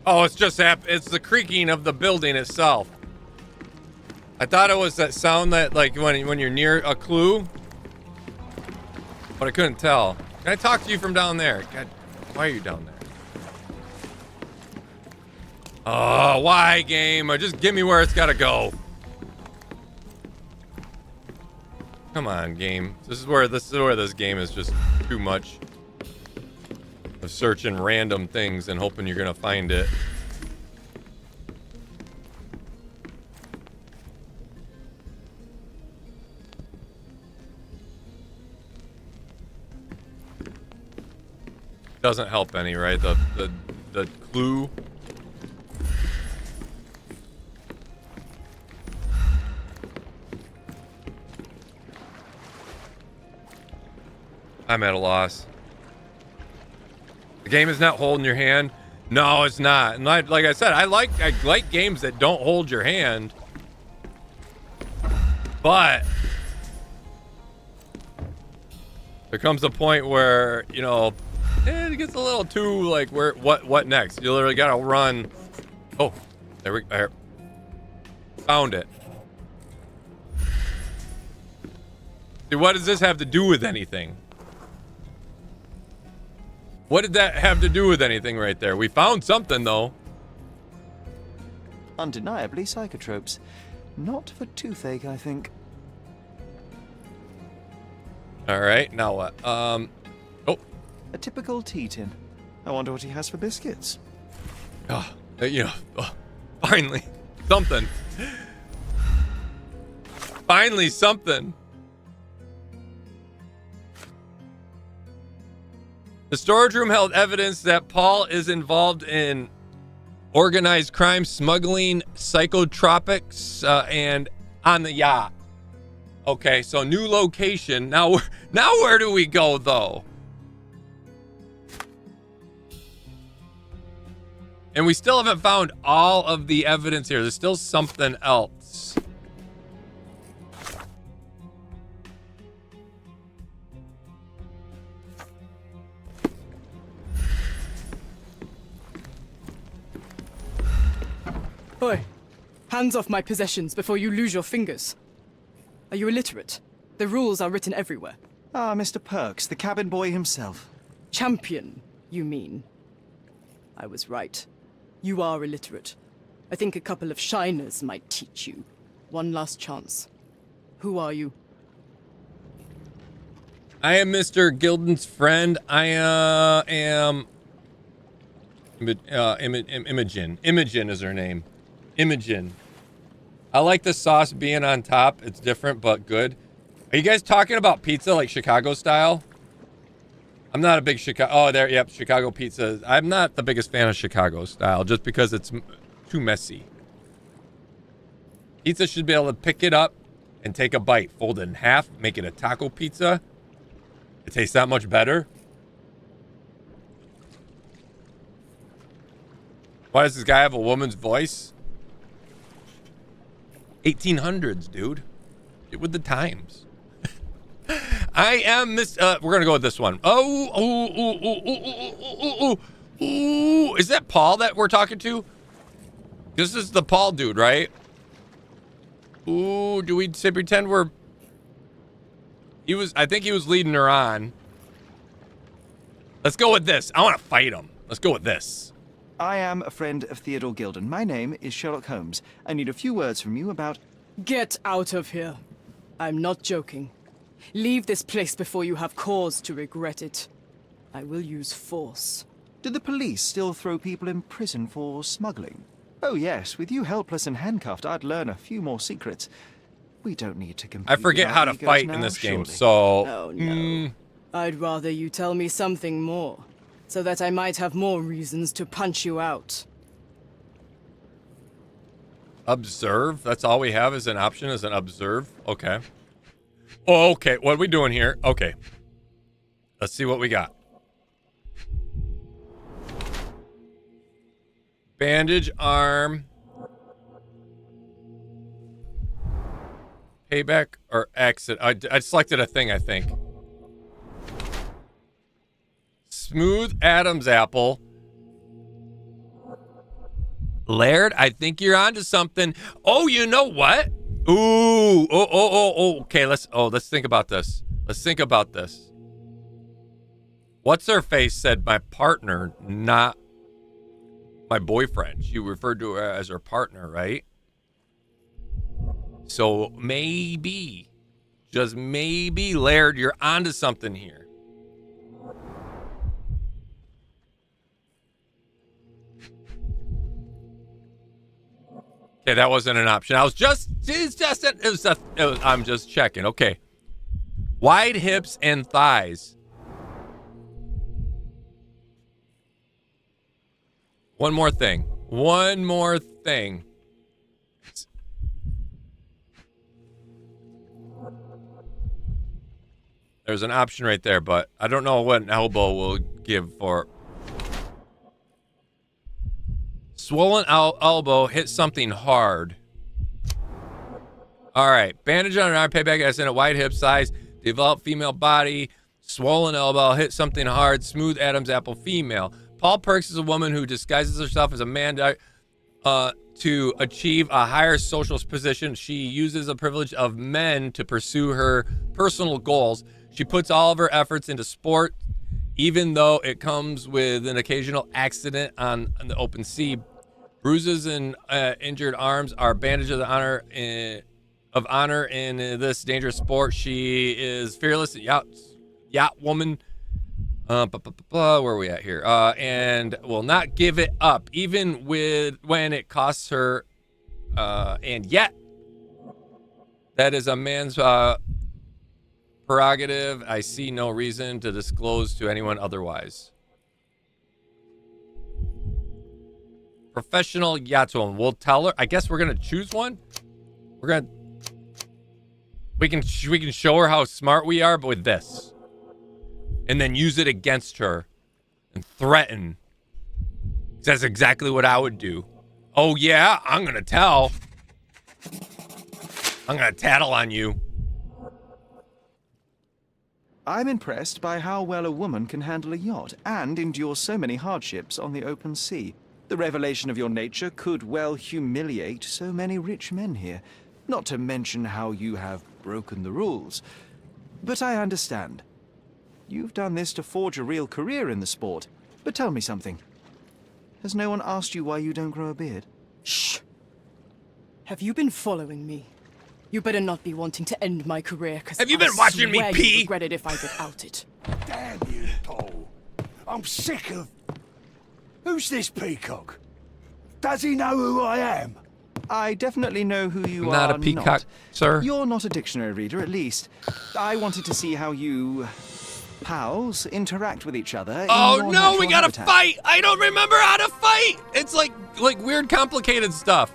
Oh, it's just it's the creaking of the building itself. I thought it was that sound that, like, when you're near a clue, but I couldn't tell. Can I talk to you from down there? God, why are you down there? Oh, why, game? Just give me where it's gotta go. Come on, game. This is where this game is just too much of searching random things and hoping you're gonna find it. Doesn't help any, right? The clue. I'm at a loss. The game is not holding your hand. No, it's not. And like I said, I like games that don't hold your hand. But there comes a point where, you know, it gets a little too, like, where what next? You literally gotta run. Oh, there we go. Found it. See, what does this have to do with anything? What did that have to do with anything right there? We found something, though. Undeniably psychotropes. Not for toothache, I think. All right, now what? Oh. A typical tea tin. I wonder what he has for biscuits. Oh, you know, finally, something. Finally, something. The storage room held evidence that Paul is involved in organized crime, smuggling, psychotropics, and on the yacht. Okay, so new location. Now where do we go, though? And we still haven't found all of the evidence here. There's still something else. Oi, hands off my possessions before you lose your fingers. Are you illiterate? The rules are written everywhere. Ah, Mr. Perks, the cabin boy himself. Champion, you mean? I was right. You are illiterate. I think a couple of shiners might teach you. One last chance. Who are you? I am Mr. Gilden's friend. I am Imogen. Imogen is her name. Imogen. I like the sauce being on top. It's different, but good. Are you guys talking about pizza like Chicago style? I'm not a big Chicago. Oh, there. Yep, Chicago pizza. I'm not the biggest fan of Chicago style just because it's too messy. Pizza should be able to pick it up and take a bite, fold it in half, make it a taco pizza. It tastes that much better. Why does this guy have a woman's voice? 1800s, dude. Get with the times. I am Miss. We're gonna go with this one. Ooh. Is that Paul that we're talking to? This is the Paul dude, right? Ooh, do we say pretend we're? I think he was leading her on. Let's go with this. I want to fight him. Let's go with this. I am a friend of Theodore Gilden. My name is Sherlock Holmes. I need a few words from you about... Get out of here. I'm not joking. Leave this place before you have cause to regret it. I will use force. Do the police still throw people in prison for smuggling? Oh yes, with you helpless and handcuffed, I'd learn a few more secrets. We don't need to compete. I forget how to fight in this game, so... Oh, no. I'd rather you tell me something more, so that I might have more reasons to punch you out. Observe? That's all we have as an option, is an observe? Okay. Oh, okay. What are we doing here? Okay. Let's see what we got. Bandage arm. Payback or exit. I selected a thing, I think. Smooth Adam's apple. Laird, I think you're onto something. Oh, you know what? Ooh. Okay, let's think about this. Let's think about this. What's her face said my partner, not my boyfriend. She referred to her as her partner, right? So maybe, just maybe, Laird, you're onto something here. Okay, that wasn't an option. I'm just checking. Okay. Wide hips and thighs. One more thing. There's an option right there, but I don't know what an elbow will give for. Swollen elbow, hit something hard. All right. Bandage on an arm, payback as in a wide hip size, developed female body, swollen elbow, hit something hard, smooth Adam's apple female. Paul Perks is a woman who disguises herself as a man to achieve a higher social position. She uses the privilege of men to pursue her personal goals. She puts all of her efforts into sport, even though it comes with an occasional accident on the open sea. Bruises and injured arms are bandage of honor in this dangerous sport. She is fearless yacht woman. Where are we at here? And will not give it up, even when it costs her. And yet, that is a man's prerogative. I see no reason to disclose to anyone otherwise. Professional yachtswoman. We'll tell her. I guess we're gonna choose one. We can show her how smart we are, but with this, and then use it against her and threaten. That's exactly what I would do. Oh yeah, I'm gonna tell. I'm gonna tattle on you. I'm impressed by how well a woman can handle a yacht and endure so many hardships on the open sea. The revelation of your nature could well humiliate so many rich men here, not to mention how you have broken the rules. But I understand. You've done this to forge a real career in the sport. But tell me something. Has no one asked you why you don't grow a beard? Shh! Have you been following me? You better not be wanting to end my career, because have you been watching me pee? Regret it if I get outed. Damn you, Paul. I'm sick of... Who's this peacock? Does he know who I am? I definitely know who you are. Not a peacock, sir. You're not a dictionary reader, at least. I wanted to see how you... pals interact with each other. Oh no, we gotta fight! I don't remember how to fight! It's like weird complicated stuff.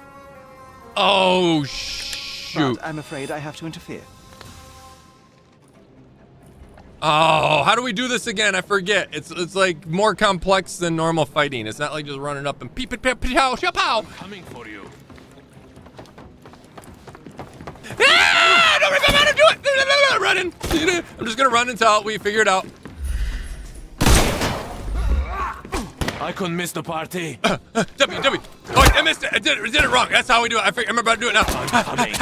Oh shoot. But I'm afraid I have to interfere. Oh, how do we do this again? I forget. It's like more complex than normal fighting. It's not like just running up and peep it pow pow. I'm coming for you. Ah, I don't remember how to do it. Running. I'm just gonna run until we figure it out. I couldn't miss the party. W. Oh, I missed it. I did it wrong. That's how we do it. I remember how to do it now. I'm coming.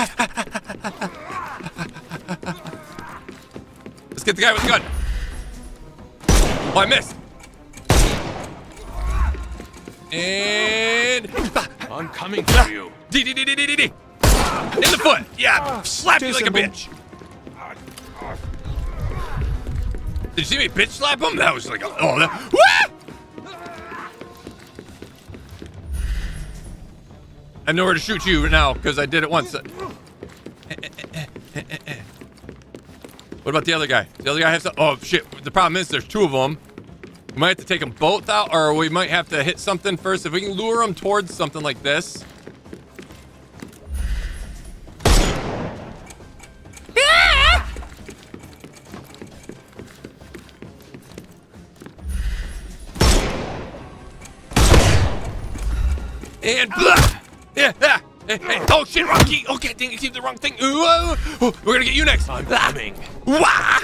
Let's get the guy with the gun. Oh, I missed. And I'm coming for you. D. In the foot. Yeah. Slap you like a bitch. Did you see me bitch slap him? That was like, I know where to shoot you now because I did it once. What about the other guy? The other guy has to. Oh shit! The problem is there's two of them. We might have to take them both out, or we might have to hit something first. If we can lure them towards something like this. And blah! Yeah, yeah. Hey, oh shit, wrong key. Okay, dang, you keep the wrong thing. Ooh, we're gonna get you next. I'm coming. Wah!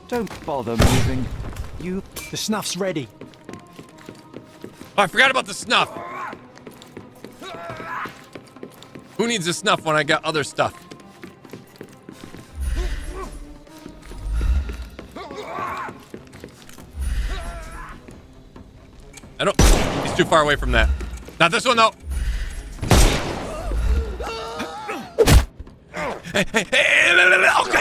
Don't bother moving. The snuff's ready. Oh, I forgot about the snuff. Who needs the snuff when I got other stuff? I don't. He's too far away from that. Not this one though. Okay,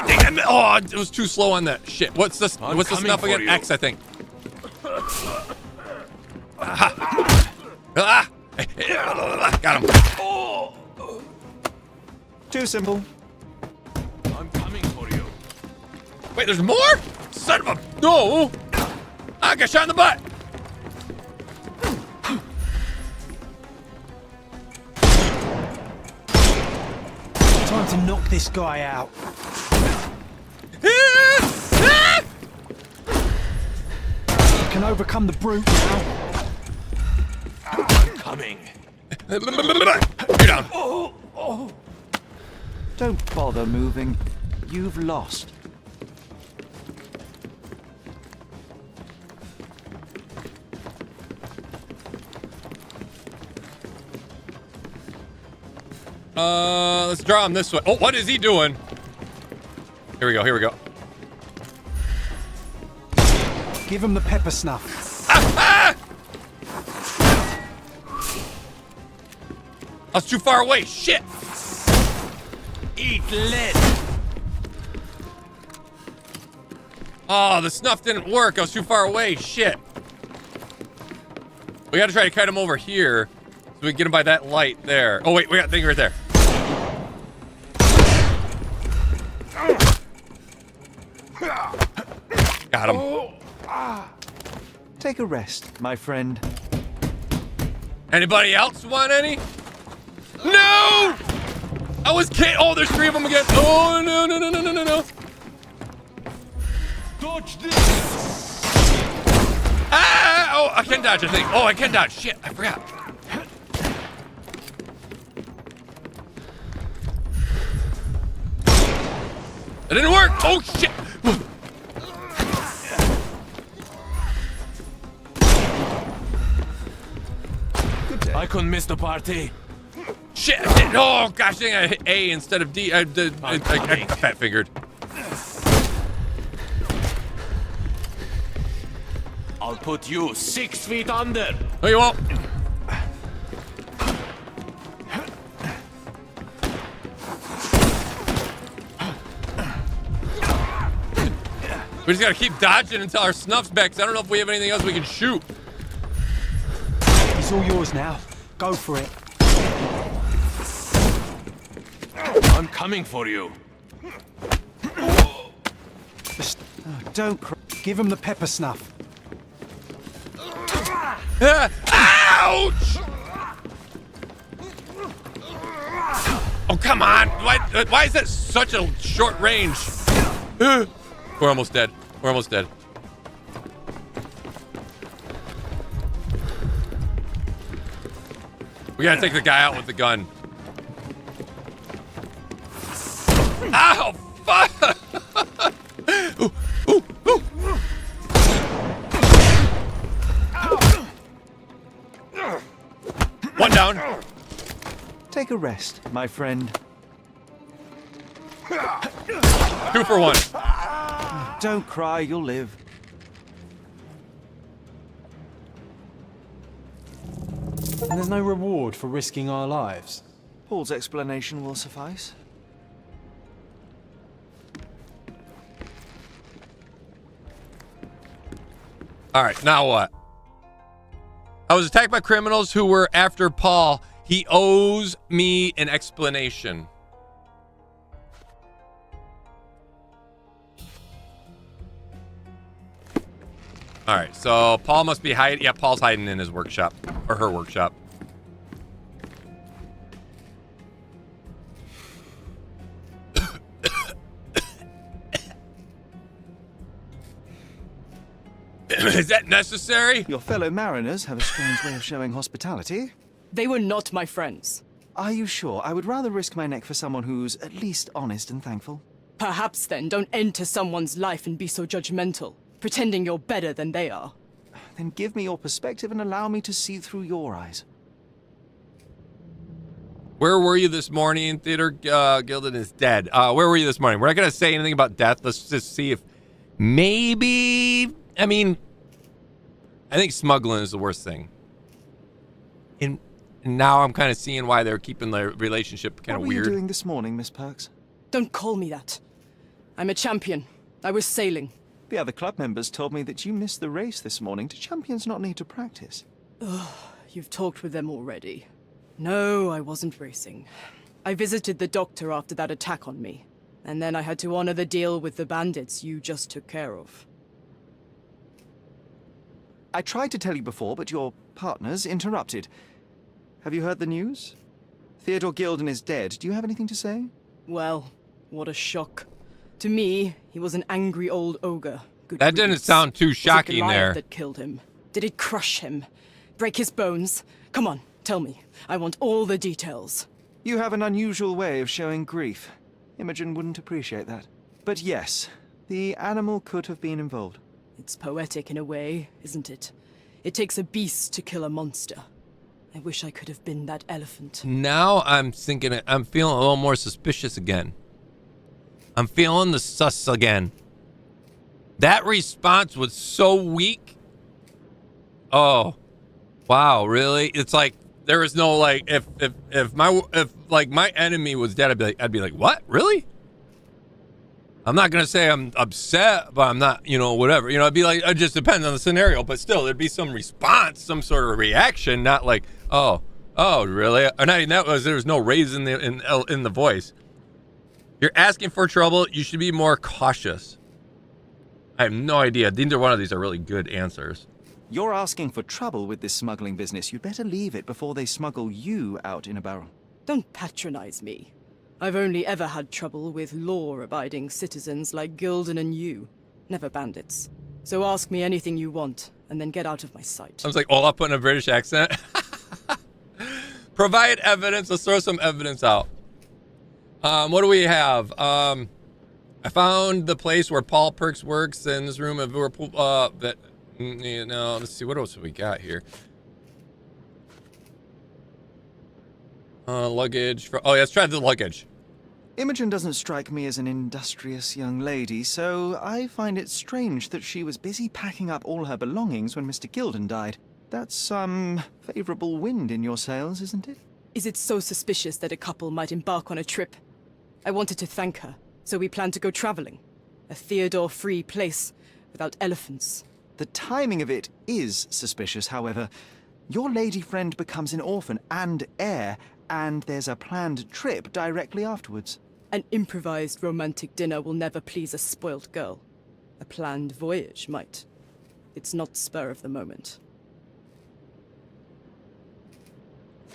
dang it. Oh, it was too slow on that. Shit. What's the snuff again? X, I think. Got him. Too simple. I'm coming for you. Wait, there's more? Son of a... No! I got shot in the butt. Time to knock this guy out. Can overcome the brute now. I'm coming. You're down. Don't bother moving. You've lost. Let's draw him this way. Oh, what is he doing? Here we go, here we go. Give him the pepper snuff. I was too far away. Shit. Eat lead. Oh, the snuff didn't work. I was too far away. Shit. We gotta try to cut him over here so we can get him by that light there. Oh, wait, we got a thing right there. Got him. Take a rest, my friend. Anybody else want any? No! I was kidding. Oh, there's three of them again. Oh, no, no, no, no, no, no, no. Dodge this. Ah! Oh, I can dodge, I think. Oh, I can dodge. Shit, I forgot. It didn't work. Oh, shit. I couldn't miss the party. Shit. Oh, gosh dang, I hit A instead of D. I fat fingered. I'll put you 6 feet under. No, you won't. We just gotta keep dodging until our snuff's back, because I don't know if we have anything else we can shoot. It's all yours now. Go for it. I'm coming for you. Don't cry. Give him the pepper snuff. Ouch! Oh, come on. Why is that such a short range? We're almost dead. We're almost dead. We gotta take the guy out with the gun. Ow! Fuck! Ooh, ooh, ooh. One down. Take a rest, my friend. 2 for 1. Don't cry, you'll live. And there's no reward for risking our lives. Paul's explanation will suffice. All right, now what? I was attacked by criminals who were after Paul. He owes me an explanation. All right, so Paul must be hiding. Yeah, Paul's hiding in his workshop or her workshop. Is that necessary? Your fellow mariners have a strange way of showing hospitality. They were not my friends. Are you sure? I would rather risk my neck for someone who's at least honest and thankful. Perhaps then don't enter someone's life and be so judgmental, pretending you're better than they are. Then give me your perspective and allow me to see through your eyes. Where were you this morning? Theodore Gilden is dead. Where were you this morning? We're not going to say anything about death. Let's just see if maybe... I mean, I think smuggling is the worst thing. And now I'm kind of seeing why they're keeping the relationship kind of weird. What were you doing this morning, Miss Perks? Don't call me that. I'm a champion. I was sailing. The other club members told me that you missed the race this morning. Do champions not need to practice? Ugh, you've talked with them already. No, I wasn't racing. I visited the doctor after that attack on me. And then I had to honor the deal with the bandits you just took care of. I tried to tell you before, but your partners interrupted. Have you heard the news? Theodore Gilden is dead. Do you have anything to say? Well, what a shock. To me, he was an angry old ogre. That didn't sound too shocking was it Goliath there. That killed him? Did it crush him? Break his bones? Come on, tell me. I want all the details. You have an unusual way of showing grief. Imogen wouldn't appreciate that. But yes, the animal could have been involved. It's poetic in a way, isn't it? It takes a beast to kill a monster. I wish I could have been that elephant. Now I'm thinking, I'm feeling a little more suspicious again. I'm feeling the sus again. That response was so weak. Oh, wow, really? It's like there was no like if my enemy was dead, I'd be like, what? Really? I'm not gonna say I'm upset, but I'm not, whatever. I'd be like, it just depends on the scenario, but still, there'd be some response, some sort of reaction, not like, oh, really? Or not even that. There was no raise in the voice. You're asking for trouble. You should be more cautious. I have no idea. Neither one of these are really good answers. You're asking for trouble with this smuggling business. You'd better leave it before they smuggle you out in a barrel. Don't patronize me. I've only ever had trouble with law-abiding citizens like Gilden and you, never bandits. So ask me anything you want, and then get out of my sight. I was like, all up in a British accent. Provide evidence. Let's throw some evidence out. What do we have? I found the place where Paul Perks works in this room of Liverpool. Let's see, what else have we got here? Luggage. Let's try the luggage. Imogen doesn't strike me as an industrious young lady, so I find it strange that she was busy packing up all her belongings when Mr. Gilden died. That's some favorable wind in your sails, isn't it? Is it so suspicious that a couple might embark on a trip? I wanted to thank her, so we planned to go traveling. A Theodore-free place, without elephants. The timing of it is suspicious, however. Your lady friend becomes an orphan and heir, and there's a planned trip directly afterwards. An improvised romantic dinner will never please a spoilt girl. A planned voyage might. It's not spur of the moment.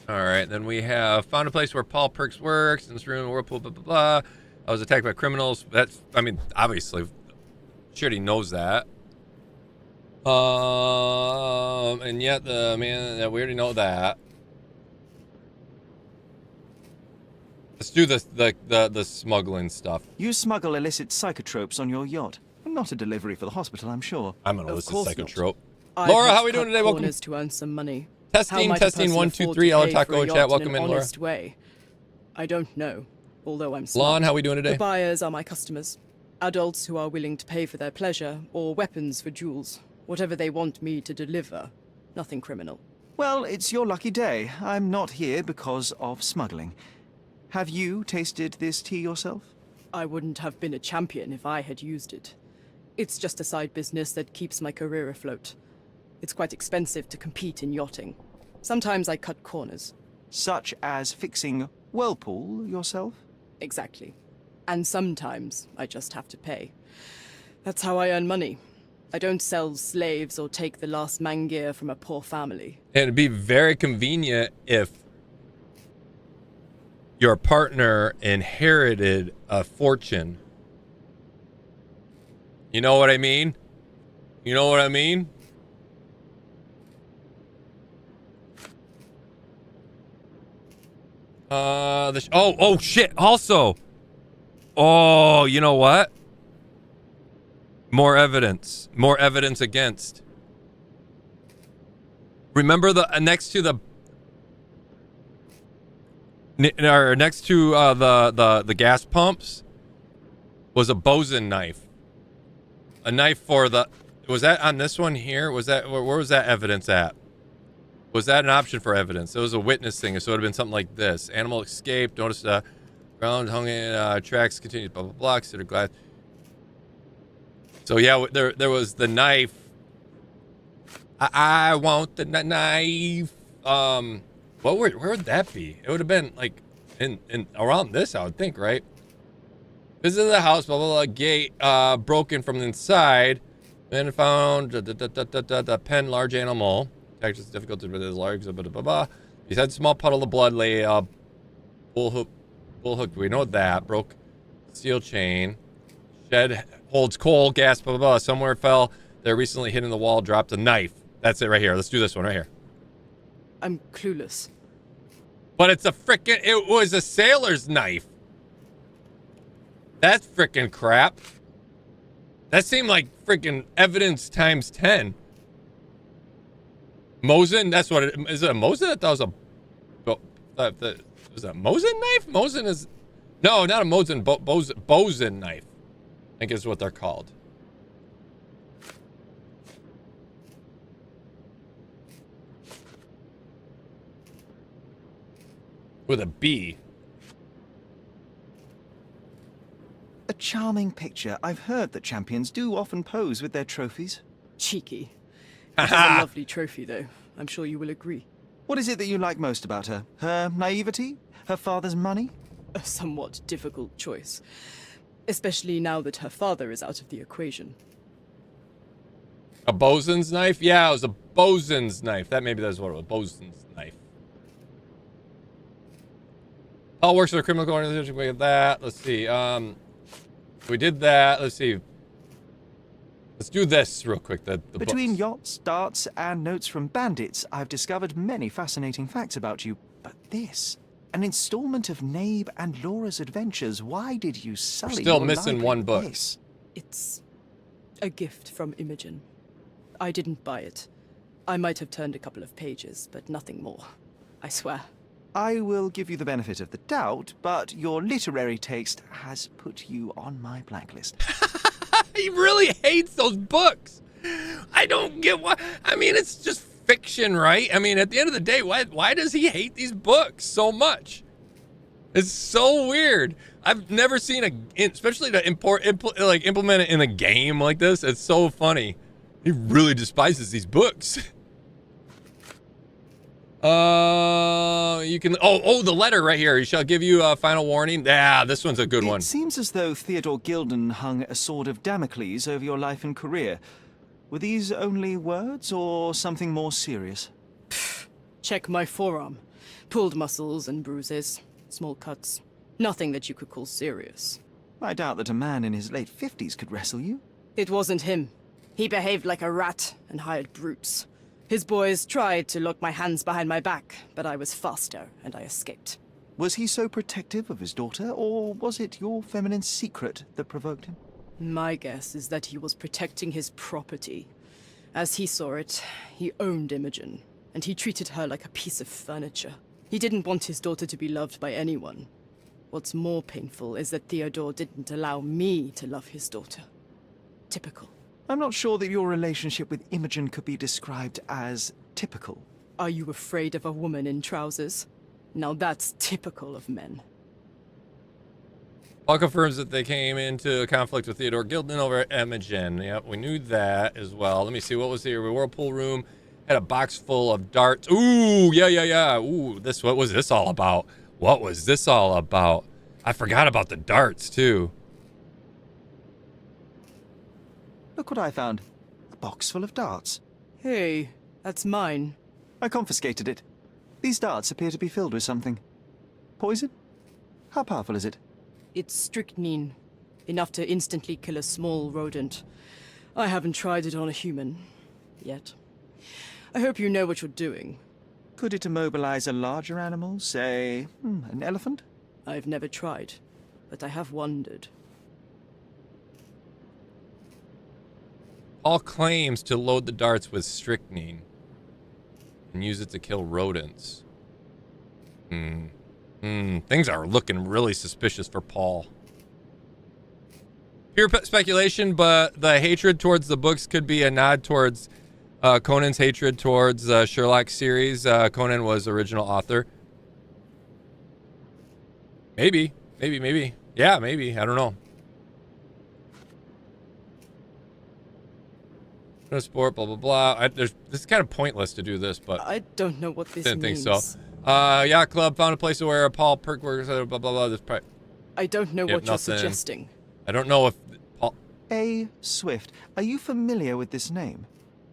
All right, then we have found a place where Paul Perks works in this room, whirlpool, blah, blah, blah. I was attacked by criminals. Obviously, she already knows that. And yet the man, we already know that. Let's do the smuggling stuff. You smuggle illicit psychotropes on your yacht. Not a delivery for the hospital, I'm sure. I'm an illicit psychotrope. Laura, how are we doing today? Welcome. To earn some money. Testing 1 2 3. Ella Taco chat. Welcome in, Laura. Way? I don't know. Although I'm smart. Lon, how are we doing today? The buyers are my customers. Adults who are willing to pay for their pleasure, or weapons for jewels. Whatever they want me to deliver. Nothing criminal. Well, it's your lucky day. I'm not here because of smuggling. Have you tasted this tea yourself? I wouldn't have been a champion if I had used it. It's just a side business that keeps my career afloat. It's quite expensive to compete in yachting. Sometimes I cut corners. Such as fixing whirlpool yourself? Exactly. And sometimes I just have to pay. That's how I earn money. I don't sell slaves or take the last mangear from a poor family. And it'd be very convenient if your partner inherited a fortune. You know what I mean? You know what I mean? Oh shit. Also, oh, you know what? More evidence against. Remember the next to the gas pumps was a bosun knife. A knife for the, was that on this one here? Was that, where was that evidence at? Was that an option for evidence? It was a witness thing, so it would have been something like this. Animal escaped, notice ground hung in, tracks continued, blah, blah, blah, consider glass. So yeah, there was the knife. I want the knife. Where would that be? It would have been like in around this, I would think, right? Visited the house, blah blah blah. Gate broken from the inside. Then found the pen, large animal. Detectives difficulty with his large. Blah blah blah. He had small puddle of blood. Lay bull hook. We know that broke steel chain. Shed holds coal, gas, blah, blah, blah. Somewhere fell. There recently hit in the wall, dropped a knife. That's it right here. Let's do this one right here. I'm clueless. But it's it was a sailor's knife. That's frickin' crap. That seemed like frickin' evidence times 10. Mosin, that's what it is. It a Mosin? I thought it was was that a Mosin knife? Mosin is, no, not a Mosin, bosun knife. I think is what they're called. With a B. A charming picture. I've heard that champions do often pose with their trophies. Cheeky. It is a lovely trophy, though. I'm sure you will agree. What is it that you like most about her? Her naivety? Her father's money? A somewhat difficult choice. Especially now that her father is out of the equation. A bosun's knife? Yeah, it was a bosun's knife. Maybe that's what it was. Bosun's knife. Paul works for a criminal organization. We get that. Let's see. We did that. Let's see. Let's do this real quick. Between yachts, darts, and notes from bandits, I've discovered many fascinating facts about you. But this, an installment of Nabe and Laura's adventures. Why did you sully We're still your missing library one with book. this? It's a gift from Imogen. I didn't buy it. I might have turned a couple of pages, but nothing more. I swear. I will give you the benefit of the doubt, but your literary taste has put you on my blacklist. He really hates those books. I don't get why. I mean, it's just fiction, right? I mean, at the end of the day, why does he hate these books so much? It's so weird. I've never seen especially to implement it in a game like this. It's so funny. He really despises these books. You can, the letter right here. He shall give you a final warning. Yeah, this one's a good one. It seems as though Theodore Gilden hung a sword of Damocles over your life and career. Were these only words or something more serious? Check my forearm. Pulled muscles and bruises. Small cuts. Nothing that you could call serious. I doubt that a man in his late 50s could wrestle you. It wasn't him. He behaved like a rat and hired brutes. His boys tried to lock my hands behind my back, but I was faster and I escaped. Was he so protective of his daughter, or was it your feminine secret that provoked him? My guess is that he was protecting his property. As he saw it, he owned Imogen, and he treated her like a piece of furniture. He didn't want his daughter to be loved by anyone. What's more painful is that Theodore didn't allow me to love his daughter. Typical. I'm not sure that your relationship with Imogen could be described as typical. Are you afraid of a woman in trousers? Now that's typical of men. Paul confirms that they came into a conflict with Theodore Gilden over at Imogen. Yep, we knew that as well. Let me see, what was here? The whirlpool room had a box full of darts. Ooh, yeah. Ooh, what was this all about? What was this all about? I forgot about the darts, too. Look what I found. A box full of darts. Hey, that's mine. I confiscated it. These darts appear to be filled with something. Poison? How powerful is it? It's strychnine. Enough to instantly kill a small rodent. I haven't tried it on a human. Yet. I hope you know what you're doing. Could it immobilize a larger animal? Say, an elephant? I've never tried, but I have wondered. Paul claims to load the darts with strychnine and use it to kill rodents. Things are looking really suspicious for Paul. Pure speculation, but the hatred towards the books could be a nod towards Conan's hatred towards the Sherlock series. Conan was original author. Maybe. Yeah, maybe. I don't know. No sport, blah, blah, blah. This is kind of pointless to do this, but... I don't know what this didn't means. think so. Yacht Club found a place where Paul Perkworth, blah, blah, blah. This I don't know what you're suggesting. I don't know if Paul... A. Swift. Are you familiar with this name?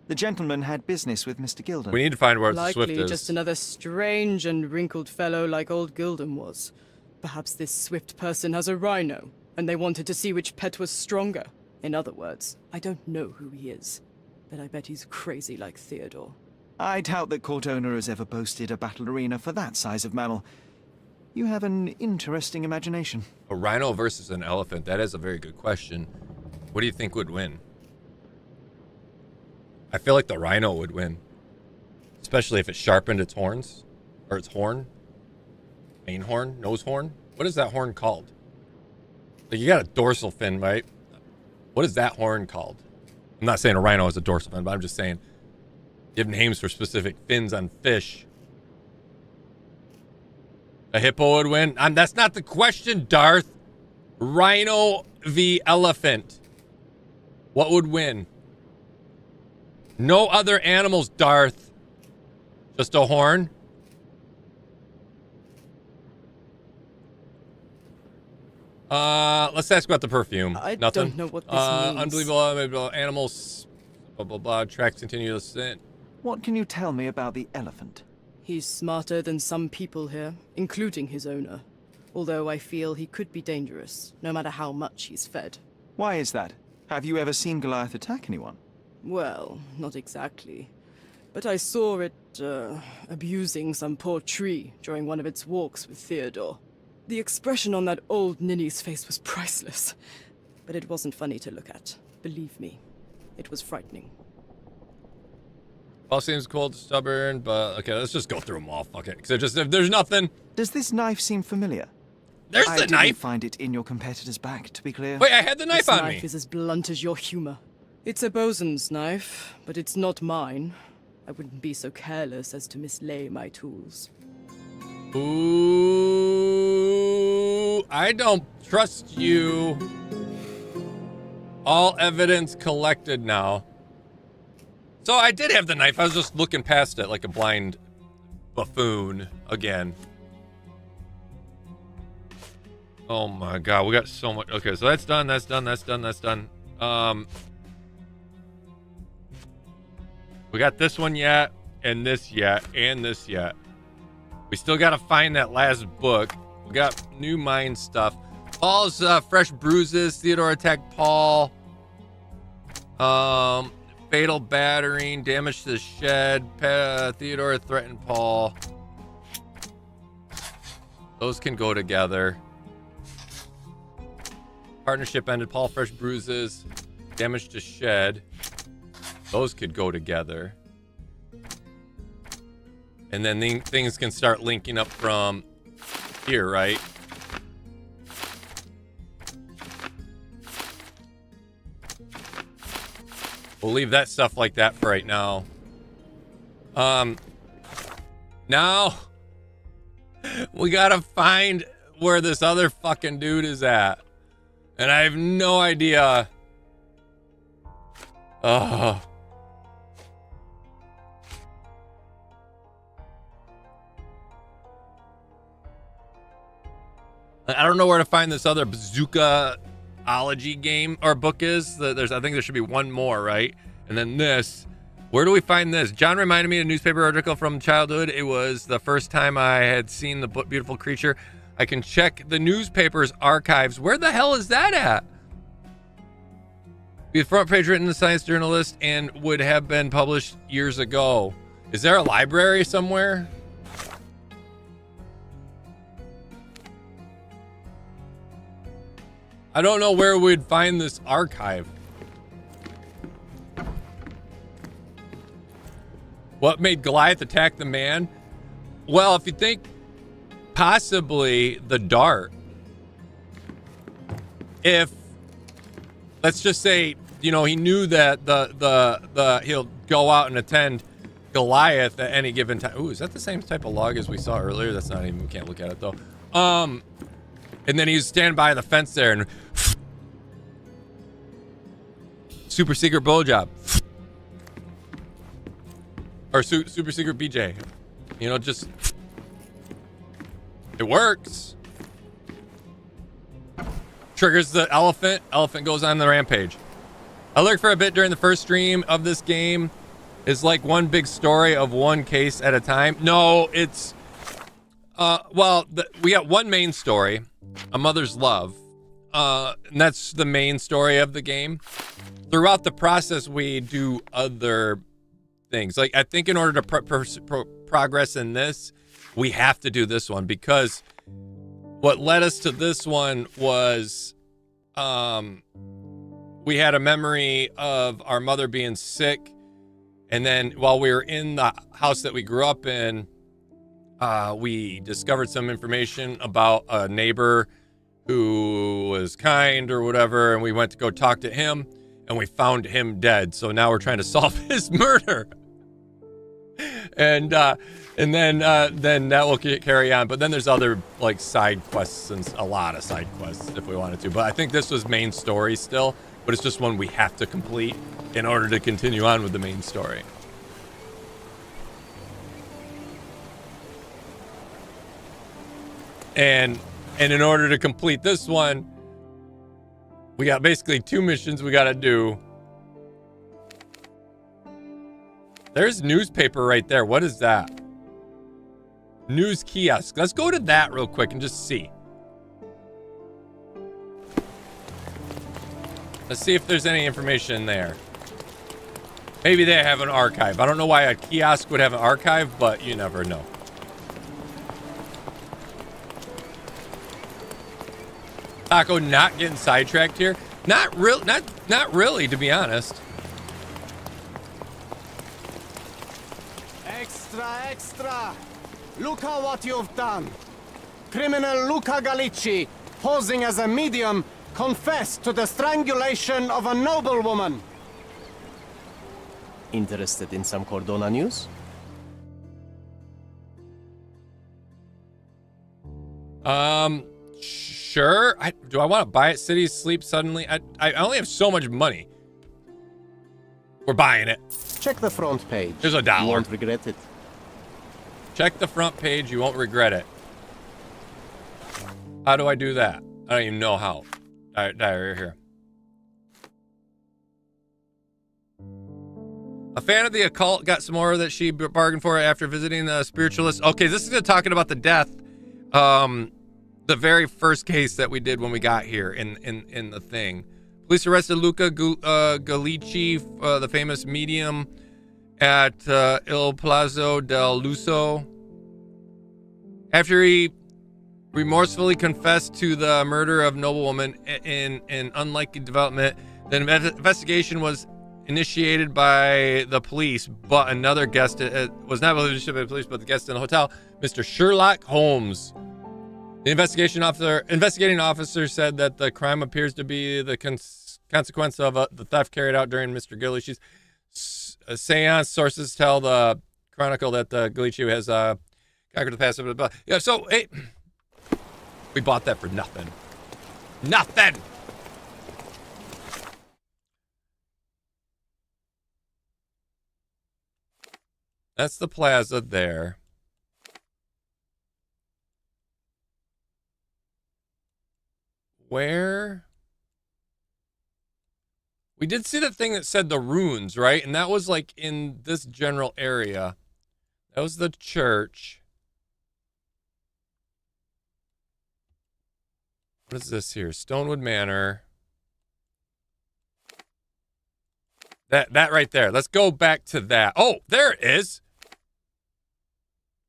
The gentleman had business with Mr. Gilden. We need to find where Likely Swift is. just another strange and wrinkled fellow like old Gilden was. Perhaps this Swift person has a rhino, and they wanted to see which pet was stronger. In other words, I don't know who he is, but I bet he's crazy like Theodore. I doubt that court owner has ever boasted a battle arena for that size of mammal. You have an interesting imagination. A rhino versus an elephant. That is a very good question. What do you think would win? I feel like the rhino would win. Especially if it sharpened its horns. Or its horn. Main horn? Nose horn? What is that horn called? Like, you got a dorsal fin, right? What is that horn called? I'm not saying a rhino is a dorsal fin, but I'm just saying you have names for specific fins on fish. A hippo would win? That's not the question, Darth. Rhino v. elephant. What would win? No other animals, Darth. Just a horn? Let's ask about the perfume. I Nothing? don't know what this means. Unbelievable animals. Blah, blah, blah. Tracks continuous. What can you tell me about the elephant? He's smarter than some people here, including his owner. Although I feel he could be dangerous, no matter how much he's fed. Why is that? Have you ever seen Goliath attack anyone? Well, not exactly. But I saw it, abusing some poor tree during one of its walks with Theodore. The expression on that old ninny's face was priceless. But it wasn't funny to look at. Believe me, it was frightening. All seems cold, stubborn, but okay, let's just go through them all. Fuck it. Because if there's nothing. Does this knife seem familiar? There's the knife. I didn't find it in your competitor's back, to be clear. Wait, I had the knife on me. This knife is as blunt as your humor. It's a bosun's knife, but it's not mine. I wouldn't be so careless as to mislay my tools. Ooh, I don't trust you. All evidence collected now. So I did have the knife. I was just looking past it like a blind buffoon again. Oh my god, we got so much. Okay, so that's done, that's done, that's done, that's done. We got this one yet, and this yet, and this yet. We still gotta find that last book. We got new mind stuff. Paul's fresh bruises. Theodore attacked Paul. Fatal battering, damage to the shed. Theodore threatened Paul. Those can go together. Partnership ended. Paul fresh bruises, damage to shed. Those could go together. And then things can start linking up from here, right? We'll leave that stuff like that for right now. Now we gotta find where this other fucking dude is at. And I have no idea. Oh. I don't know where to find this other bazooka-ology game or book is. I think there should be one more, right? And then this. Where do we find this? John reminded me of a newspaper article from childhood. It was the first time I had seen the beautiful creature. I can check the newspaper's archives. Where the hell is that at? The front page written in the Science Journalist and would have been published years ago. Is there a library somewhere? I don't know where we'd find this archive. What made Goliath attack the man? Well, if you think possibly the dart. If, let's just say, you know, he knew that he'll go out and attend Goliath at any given time. Ooh, is that the same type of log as we saw earlier? That's not even, we can't look at it though. And then he's standing by the fence there and super secret blowjob. Or super secret BJ. You know, just it works. Triggers the elephant. Elephant goes on the rampage. I lurked for a bit during the first stream of this game. It's like one big story of one case at a time. No, it's we got one main story, A Mother's Love. And that's the main story of the game. Throughout the process, we do other things. Like, I think in order to progress in this, we have to do this one, because what led us to this one was we had a memory of our mother being sick, and then while we were in the house that we grew up in, we discovered some information about a neighbor who was kind or whatever, and we went to go talk to him, and we found him dead. So now we're trying to solve his murder. And then that will carry on. But then there's other like side quests and a lot of side quests if we wanted to. But I think this was main story still, but it's just one we have to complete in order to continue on with the main story. And in order to complete this one, we got basically 2 missions we got to do. There's newspaper right there. What is that? News kiosk. Let's go to that real quick and just see. Let's see if there's any information there. Maybe they have an archive. I don't know why a kiosk would have an archive, but you never know. Taco not getting sidetracked here. Not really, to be honest. Extra! Look at what you've done. Criminal Luca Gallicci, posing as a medium, confessed to the strangulation of a noblewoman. Interested in some Cordona news? Sure. Do I want to buy it? Cities sleep suddenly. I only have so much money. We're buying it. Check the front page. There's $1. You won't regret it. Check the front page. You won't regret it. How do I do that? I don't even know how. Right here. A fan of the occult got some more that she bargained for after visiting the spiritualist. Okay, this is talking about the death. The very first case that we did when we got here in the thing. Police arrested Luca Gallicci, the famous medium, at Il Palazzo del Lusso. After he remorsefully confessed to the murder of noblewoman in an unlikely development, the investigation was initiated by the police, but another guest was not initiated by the police, but the guest in the hotel, Mr. Sherlock Holmes. The investigating officer said that the crime appears to be the consequence of the theft carried out during Mr. Gallicci's seance. Sources tell the Chronicle that the Gallicci has conquered the past. Blah, blah, blah. Yeah, so hey, we bought that for nothing. Nothing. That's the plaza there. Where? We did see the thing that said the runes, right? And that was like in this general area. That was the church. What is this here? Stonewood Manor. That right there. Let's go back to that. Oh, there it is.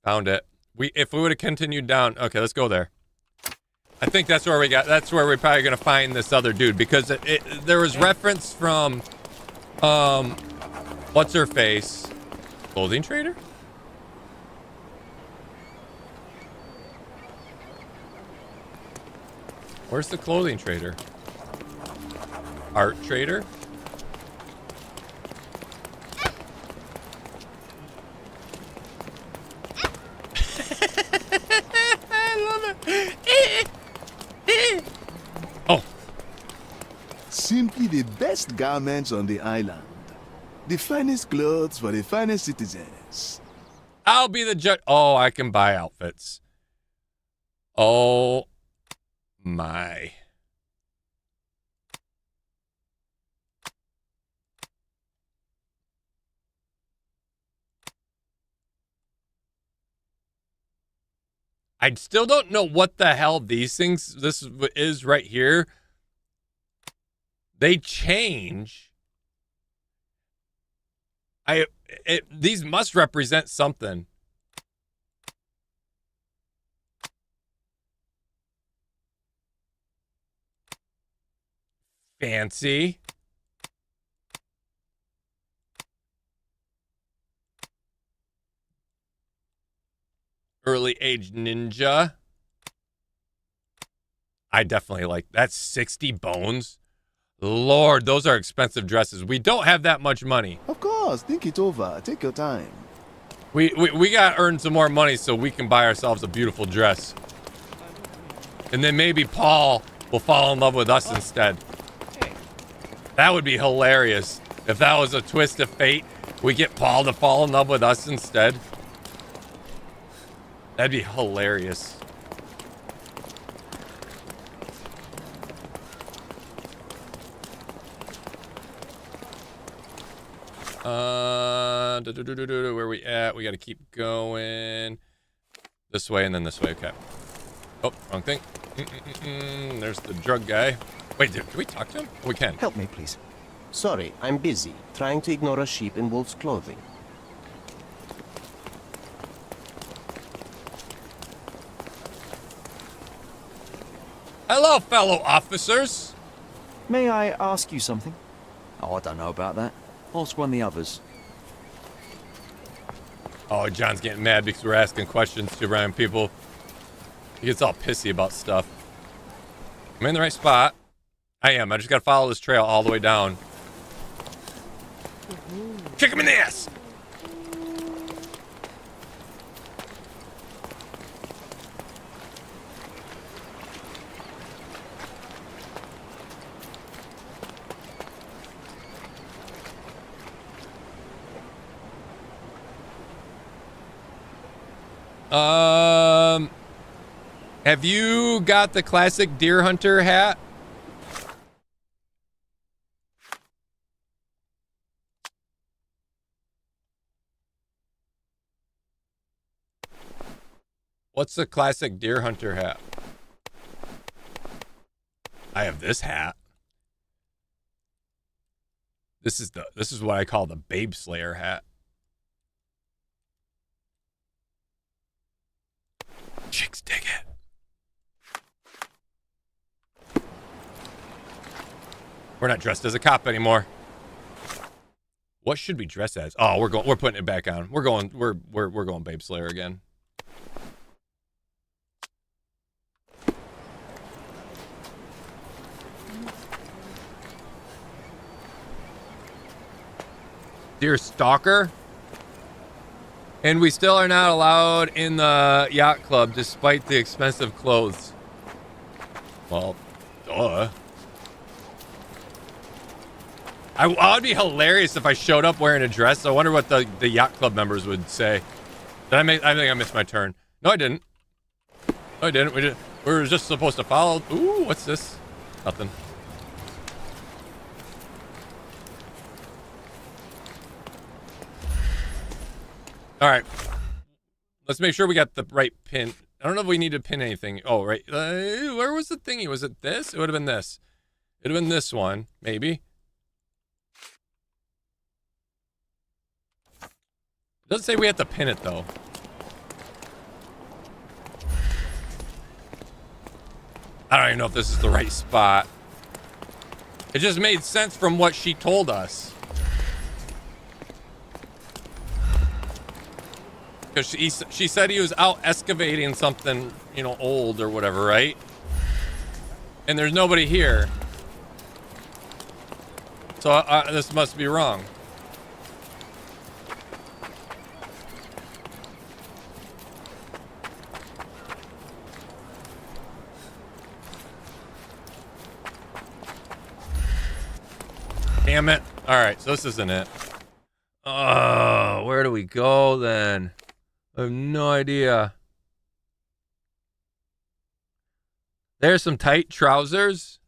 Found it. If we would have continued down. Okay, let's go there. I think that's where we're probably gonna find this other dude, because there was reference from what's her face? Clothing trader? Where's the clothing trader? Art trader? I love it. Oh. Simply the best garments on the island. The finest clothes for the finest citizens. I'll be the judge. Oh, I can buy outfits. Oh my. I still don't know what the hell this is right here. They change. These must represent something. Fancy. Early age ninja. I definitely like that's 60 bones. Lord, those are expensive dresses. We don't have that much money. Of course, think it over. Take your time. We gotta earn some more money so we can buy ourselves a beautiful dress. And then maybe Paul will fall in love with us instead. That would be hilarious. If that was a twist of fate, we get Paul to fall in love with us instead. That'd be hilarious. Where we at? We got to keep going. This way and then this way. Okay. Oh, wrong thing. There's the drug guy. Wait, can we talk to him? We can. Help me, please. Sorry, I'm busy, trying to ignore a sheep in wolf's clothing. Hello, fellow officers. May I ask you something? Oh, I don't know about that. Ask one of the others. Oh, John's getting mad because we're asking questions to random people. He gets all pissy about stuff. Am I in the right spot? I am. I just gotta follow this trail all the way down. Kick him in the ass! Have you got the classic deer hunter hat? What's the classic deer hunter hat? I have this hat. This is what I call the Babe Slayer hat. Chicks dig it. We're not dressed as a cop anymore. What should we dress as? Oh, we're putting it back on. We're going Babe Slayer again. Dear Stalker. And we still are not allowed in the yacht club despite the expensive clothes. Well, duh. I'd be hilarious if I showed up wearing a dress. I wonder what the yacht club members would say. I think I missed my turn. No, I didn't. No, I didn't. We were just supposed to follow. Ooh, what's this? Nothing. All right. Let's make sure we got the right pin. I don't know if we need to pin anything. Oh, right. Where was the thingy? Was it this? It would have been this. It would have been this one, maybe. It doesn't say we have to pin it, though. I don't even know if this is the right spot. It just made sense from what she told us. Because she said he was out excavating something, you know, old or whatever, right? And there's nobody here. So this must be wrong. Damn it. All right, so this isn't it. Oh, where do we go then? I have no idea. There's some tight trousers.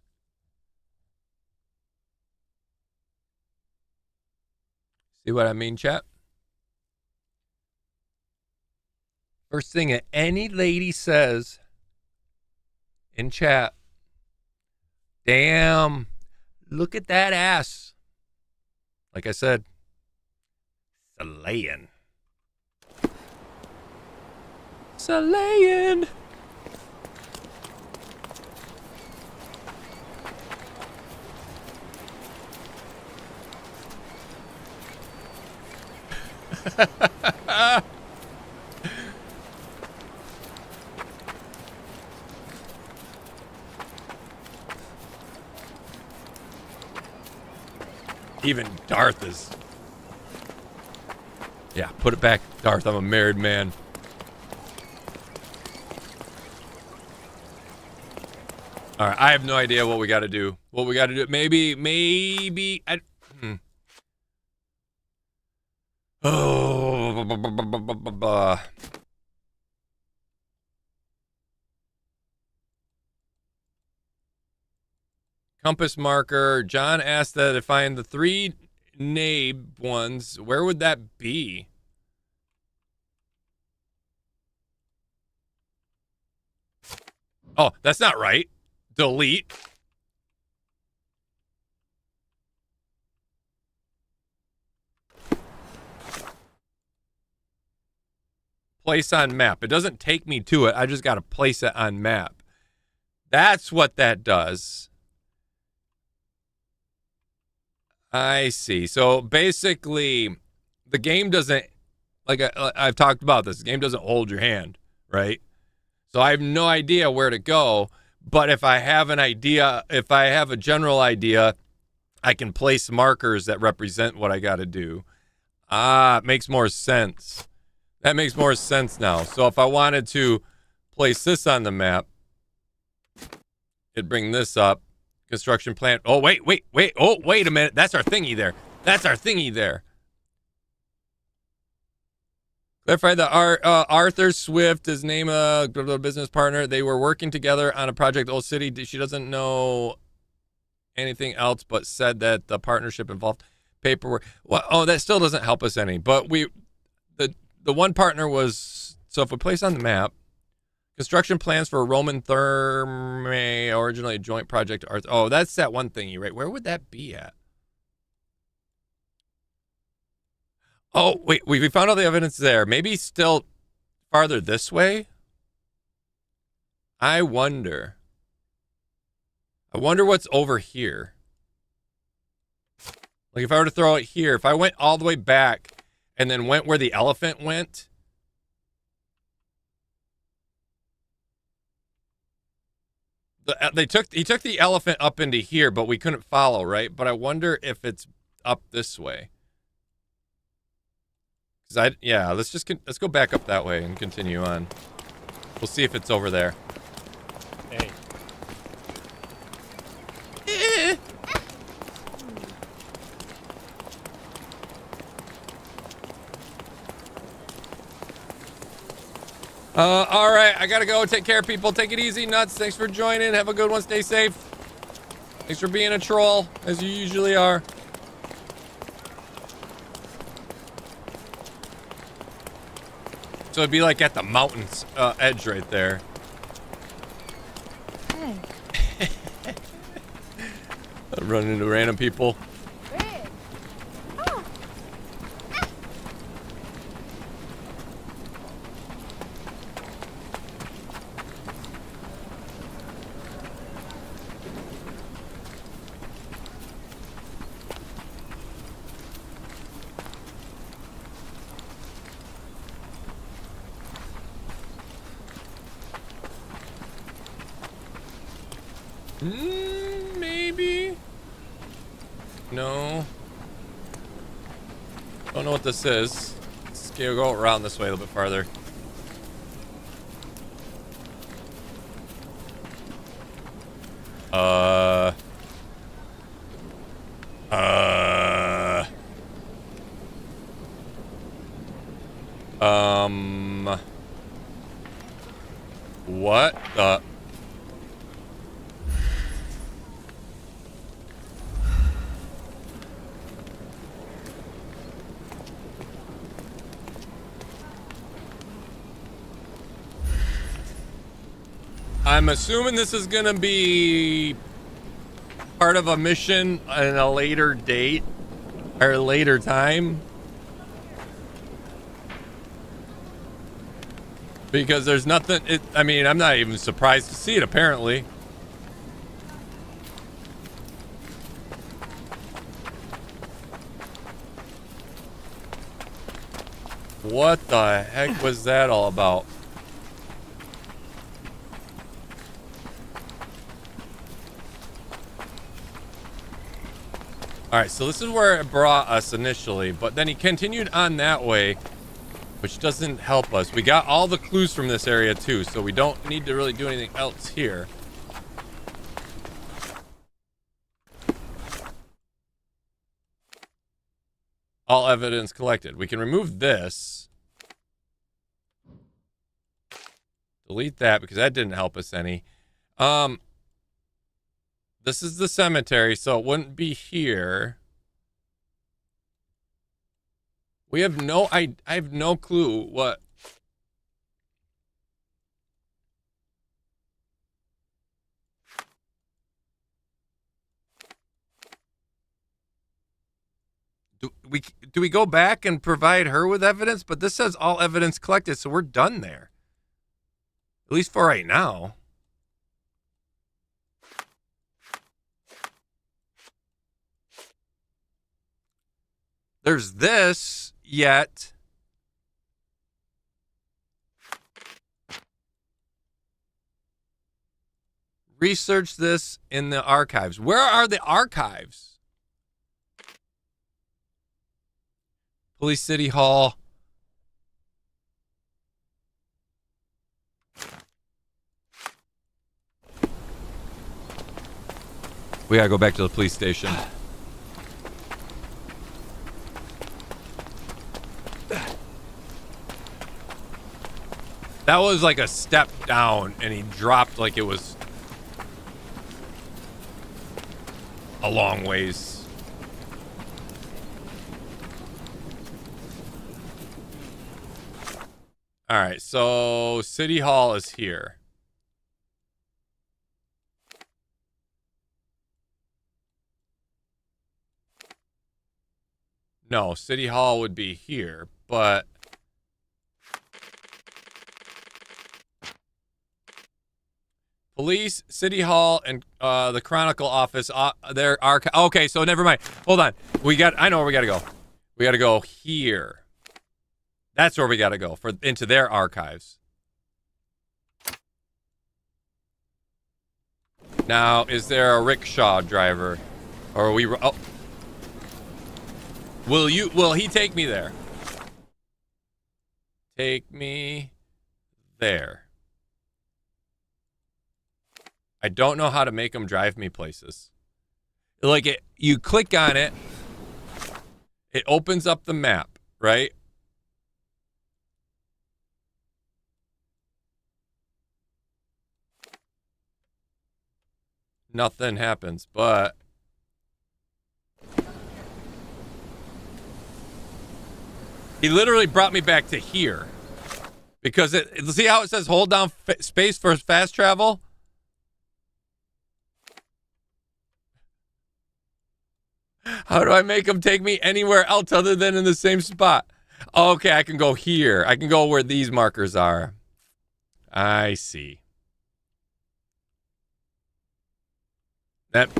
See what I mean, chat? First thing that any lady says in chat, damn, look at that ass. Like I said, Slaying. Slaying. Even Darth is... Yeah, put it back, Darth. I'm a married man. All right, I have no idea what we got to do. What we got to do? Maybe. Oh. Compass marker. John asked that to find the 3 Nabe ones. Where would that be? Oh, that's not right. Delete. Place on map. It doesn't take me to it. I just got to place it on map. That's what that does. I see. So basically, the game doesn't, like I've talked about this, the game doesn't hold your hand, right? So I have no idea where to go, but if I have an idea, if I have a general idea, I can place markers that represent what I got to do. It makes more sense. That makes more sense now. So if I wanted to place this on the map, it'd bring this up. Construction plant. Oh, wait. Oh, wait a minute. That's our thingy there. Clarify that Arthur Swift, his name, business partner. They were working together on a project, Old City. She doesn't know anything else, but said that the partnership involved paperwork. Well, oh, that still doesn't help us any. But the one partner was, so if we place on the map, construction plans for a Roman Therme, originally a joint project. Oh, that's that one thingy, right? Where would that be at? Oh, wait, we found all the evidence there. Maybe still farther this way? I wonder what's over here. Like if I were to throw it here, if I went all the way back and then went where the elephant went. He took the elephant up into here, but we couldn't follow, right? But I wonder if it's up this way. Let's go back up that way and continue on. We'll see if it's over there. Hey. All right, I gotta go. Take care, people. Take it easy, Nuts. Thanks for joining. Have a good one. Stay safe. Thanks for being a troll, as you usually are. So it'd be like at the mountain's edge right there. Hey. Running into random people. Maybe. No. Don't know what this is. Let's go around this way a little bit farther. What the? I'm assuming this is gonna be part of a mission in a later date or later time, because there's nothing. I mean, I'm not even surprised to see it. Apparently, what the heck was that all about? All right, so this is where it brought us initially, but then he continued on that way, which doesn't help us. We got all the clues from this area too, so we don't need to really do anything else here. All evidence collected. We can remove this. Delete that because that didn't help us any. This is the cemetery, so it wouldn't be here. We have no, I have no clue what. Do we go back and provide her with evidence? But this says all evidence collected, so we're done there. At least for right now. There's this yet. Research this in the archives. Where are the archives? Police City Hall. We gotta go back to the police station. That was like a step down, and he dropped like it was a long ways. All right, so City Hall is here. No, City Hall would be here, but Police, City Hall, and the Chronicle office, their archive. Okay, so never mind. Hold on. I know where we gotta go. We gotta go here. That's where we gotta go into their archives. Now, is there a rickshaw driver, or are we? Oh, will he take me there? Take me there. I don't know how to make them drive me places. Like you click on it, it opens up the map, right? nothing happens. But he literally brought me back to here because see how it says hold down space for fast travel? How do I make him take me anywhere else other than in the same spot? Okay, I can go here. I can go where these markers are. I see. That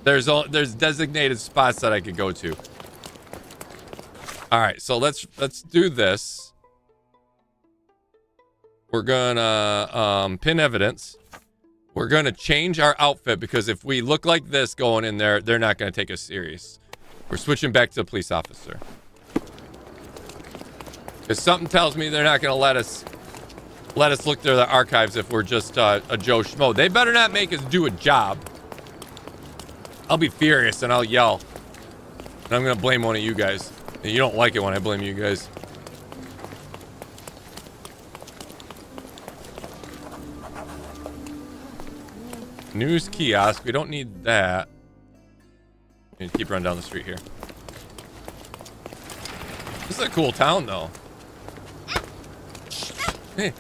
there's designated spots that I could go to. All right, so let's do this. We're gonna pin evidence. We're gonna change our outfit because if we look like this going in there, they're not gonna take us serious. We're switching back to the police officer. Because something tells me they're not gonna let us look through the archives if we're just a Joe Schmo. They better not make us do a job. I'll be furious and I'll yell. And I'm gonna blame one of you guys. And you don't like it when I blame you guys. News kiosk. We don't need that. We need to keep running down the street here. This is a cool town, though. There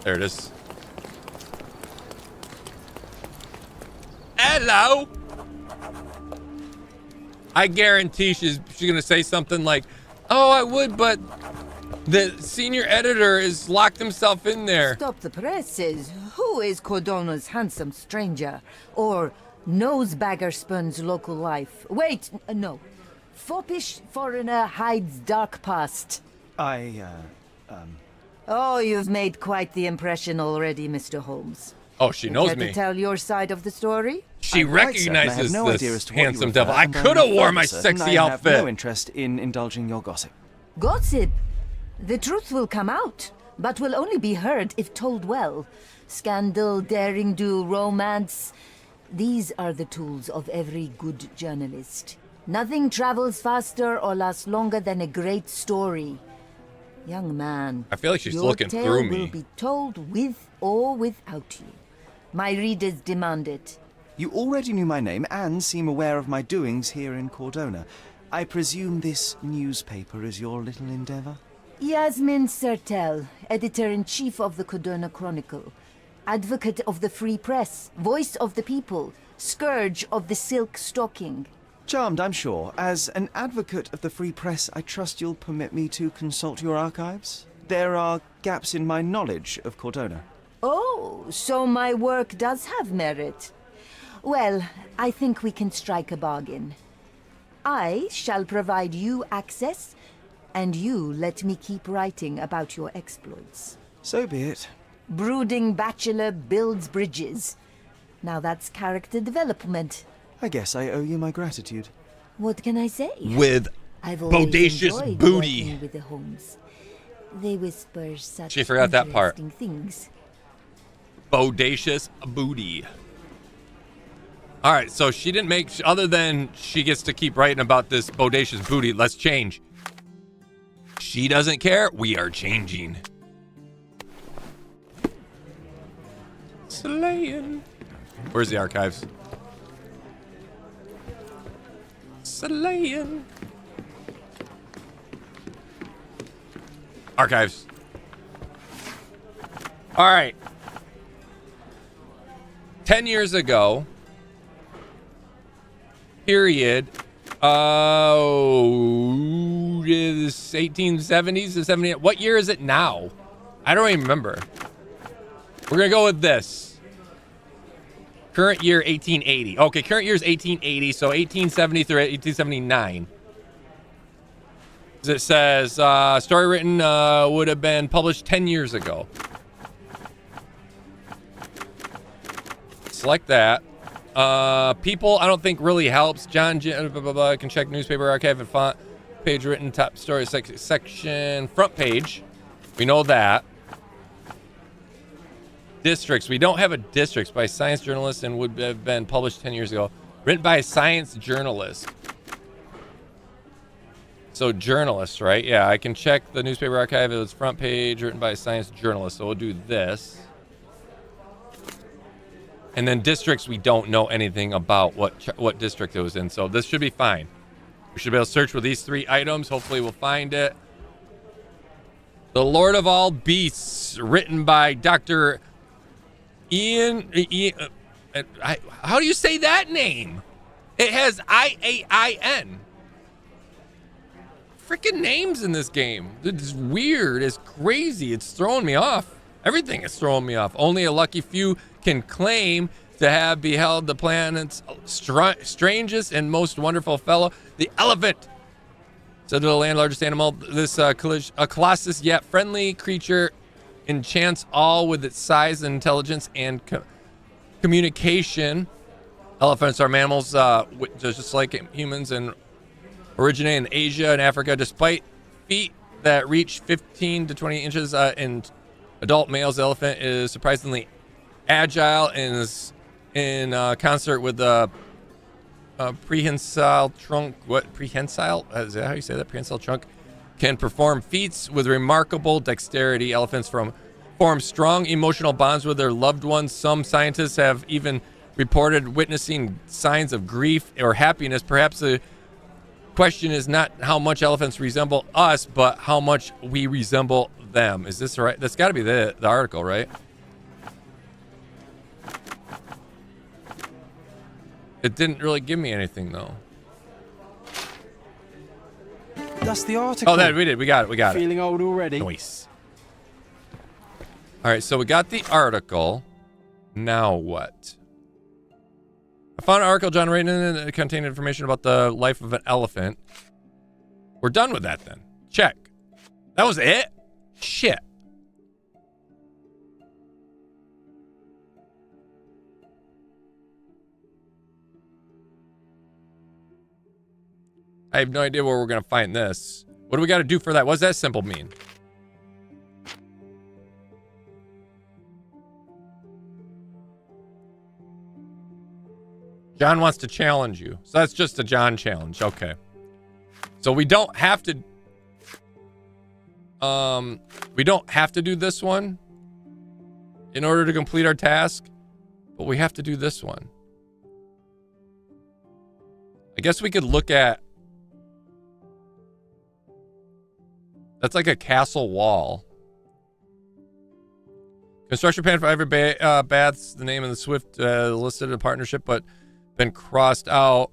it is. Hello. I guarantee she's gonna say something like, "Oh, I would, but the senior editor has locked himself in there." Stop the presses. Who is Cordona's handsome stranger? Or nosebagger spurns local life? Wait, no. Foppish foreigner hides dark past. Oh, you've made quite the impression already, Mr. Holmes. Oh, she knows Care me. to tell your side of the story? She recognizes this handsome devil. I could have worn my sexy outfit. I have no interest in indulging your gossip. Gossip? The truth will come out, but will only be heard if told well. Scandal, daring do, romance. These are the tools of every good journalist. Nothing travels faster or lasts longer than a great story. Young man, I feel like she's looking through me. Your tale will be told with or without you. My readers demand it. You already knew my name and seem aware of my doings here in Cordona. I presume this newspaper is your little endeavor? Yasmin Sertel, editor-in-chief of the Cordona Chronicle. Advocate of the free press, voice of the people, scourge of the silk stocking. Charmed, I'm sure. As an advocate of the free press, I trust you'll permit me to consult your archives? There are gaps in my knowledge of Cordona. Oh, so my work does have merit. Well, I think we can strike a bargain. I shall provide you access, and you let me keep writing about your exploits. So be it. Brooding bachelor builds bridges. Now that's character development. I guess I owe you my gratitude. What can I say? With I've bodacious enjoyed booty. working with the Holmes. They whisper such She forgot that part. interesting things. Bodacious booty. All right, so she didn't make, other than she gets to keep writing about this bodacious booty. Let's change. She doesn't care. We are changing. Slaying. Where's the archives? Slaying. Archives. All right. 10 years ago. Period. Oh, is 1870s to 70. What year is it now? I don't even remember. We're gonna go with this. Current year 1880. Okay, current year is 1880, so 1870 through 1879. It says story written would have been published 10 years ago. Select that. People, I don't think really helps. John, blah, blah, blah. Can check newspaper archive and font. Page written, top story section, front page. We know that. Districts. We don't have a districts by science journalist and would have been published 10 years ago. Written by a science journalist. So journalist, right? Yeah, I can check the newspaper archive. It was front page written by a science journalist. So we'll do this. And then districts, we don't know anything about what district it was in. So this should be fine. We should be able to search with these 3 items. Hopefully we'll find it. The Lord of All Beasts, written by Dr. Ian. How do you say that name? It has I-A-I-N. Freaking names in this game. It's weird. It's crazy. It's throwing me off. Everything is throwing me off. Only a lucky few can claim to have beheld the planet's strangest and most wonderful fellow, the elephant. Said to the land largest animal, this a colossus yet friendly creature enchants all with its size and intelligence and communication. Elephants are mammals just like humans and originate in Asia and Africa. Despite feet that reach 15 to 20 inches in adult males, the elephant is surprisingly agile and is in concert with the prehensile trunk. What prehensile? Is that how you say that? Prehensile trunk can perform feats with remarkable dexterity. Elephants form strong emotional bonds with their loved ones. Some scientists have even reported witnessing signs of grief or happiness. Perhaps the question is not how much elephants resemble us, but how much we resemble them. Is this right? That's got to be the article, right? It didn't really give me anything though. That's the article. Oh, that we did. We got it. Feeling old already? Nice. All right, so we got the article. Now what? I found an article generated and it contained information about the life of an elephant. We're done with that then. Check. That was it? Shit. I have no idea where we're going to find this. What do we got to do for that? What does that symbol mean? John wants to challenge you. So that's just a John challenge. Okay. So we don't have to... we don't have to do this one in order to complete our task, but we have to do this one. I guess we could look at... That's like a castle wall. Construction plan for every baths. The name of the Swift listed a partnership, but been crossed out.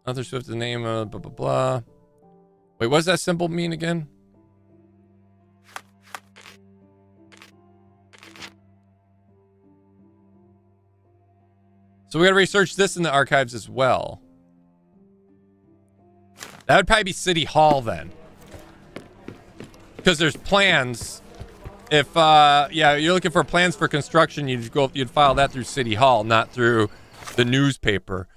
Other Swift, the name of blah, blah, blah. Wait, what does that symbol mean again? So we got to research this in the archives as well. That would probably be City Hall then. Because there's plans. If yeah, you're looking for plans for construction, you'd file that through City Hall, not through the newspaper.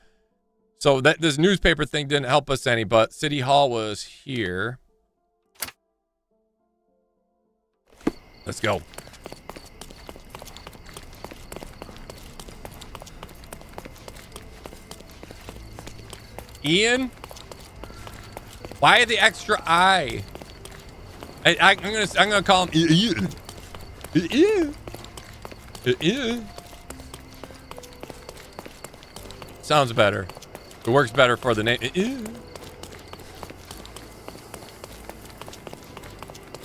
So this newspaper thing didn't help us any, but City Hall was here. Let's go. Ian? Why the extra I? I'm gonna call him Ian. Ian. Sounds better. It works better for the name.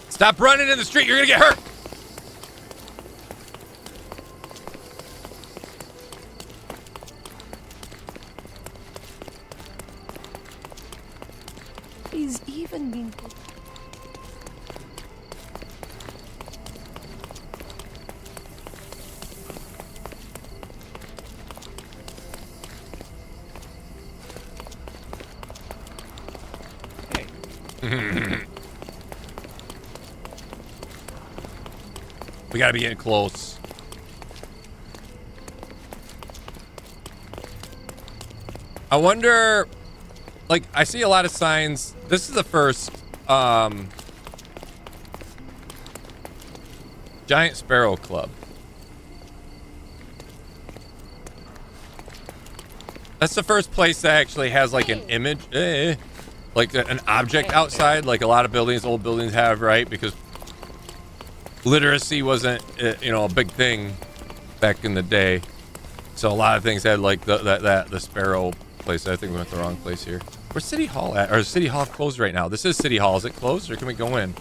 Stop running in the street. You're gonna get hurt. He's even been... We gotta be getting close. I wonder, like, I see a lot of signs. This is the first Giant Sparrow Club. That's the first place that actually has like an image, like an object outside, like a lot of buildings, old buildings have, right? Because literacy wasn't, a big thing back in the day. So a lot of things had like the Sparrow place. I think we went the wrong place here. Where's City Hall at? Or is City Hall closed right now? This is City Hall. Is it closed or can we go in?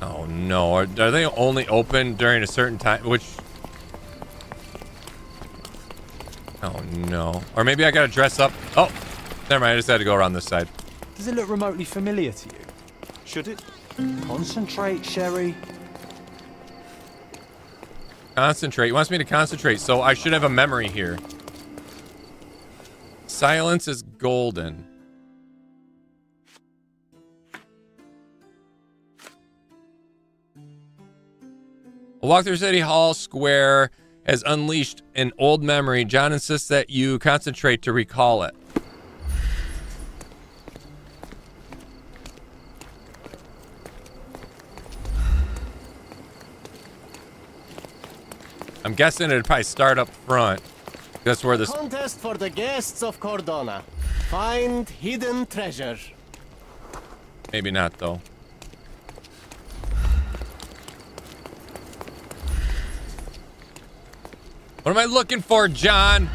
Oh no. Are they only open during a certain time? Which... Oh no. Or maybe I gotta dress up. Oh, never mind. I just had to go around this side. Does it look remotely familiar to you? Should it? Concentrate, Sherry. Concentrate. He wants me to concentrate, so I should have a memory here. Silence is golden. A walk through City Hall Square has unleashed an old memory. John insists that you concentrate to recall it. I'm guessing it'd probably start up front. That's where this... Contest for the guests of Cordona. Find hidden treasure. Maybe not, though. What am I looking for, John?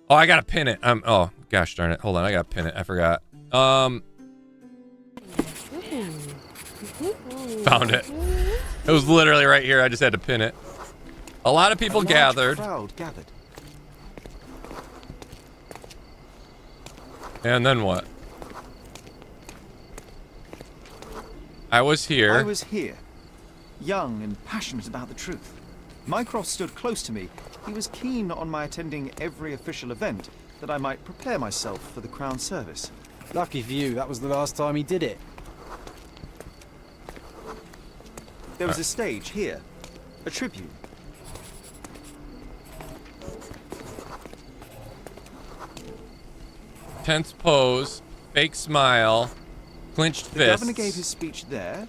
Oh, I gotta pin it. Oh, gosh darn it. Hold on, I gotta pin it. I forgot. Found it. It was literally right here. I just had to pin it. A lot of people gathered. And then what? I was here. I was here. Young and passionate about the truth. Mycroft stood close to me. He was keen on my attending every official event, that I might prepare myself for the Crown service. Lucky for you, that was the last time he did it. There was a stage here, a tribune. Tense pose, fake smile, clenched fists. The governor gave his speech there.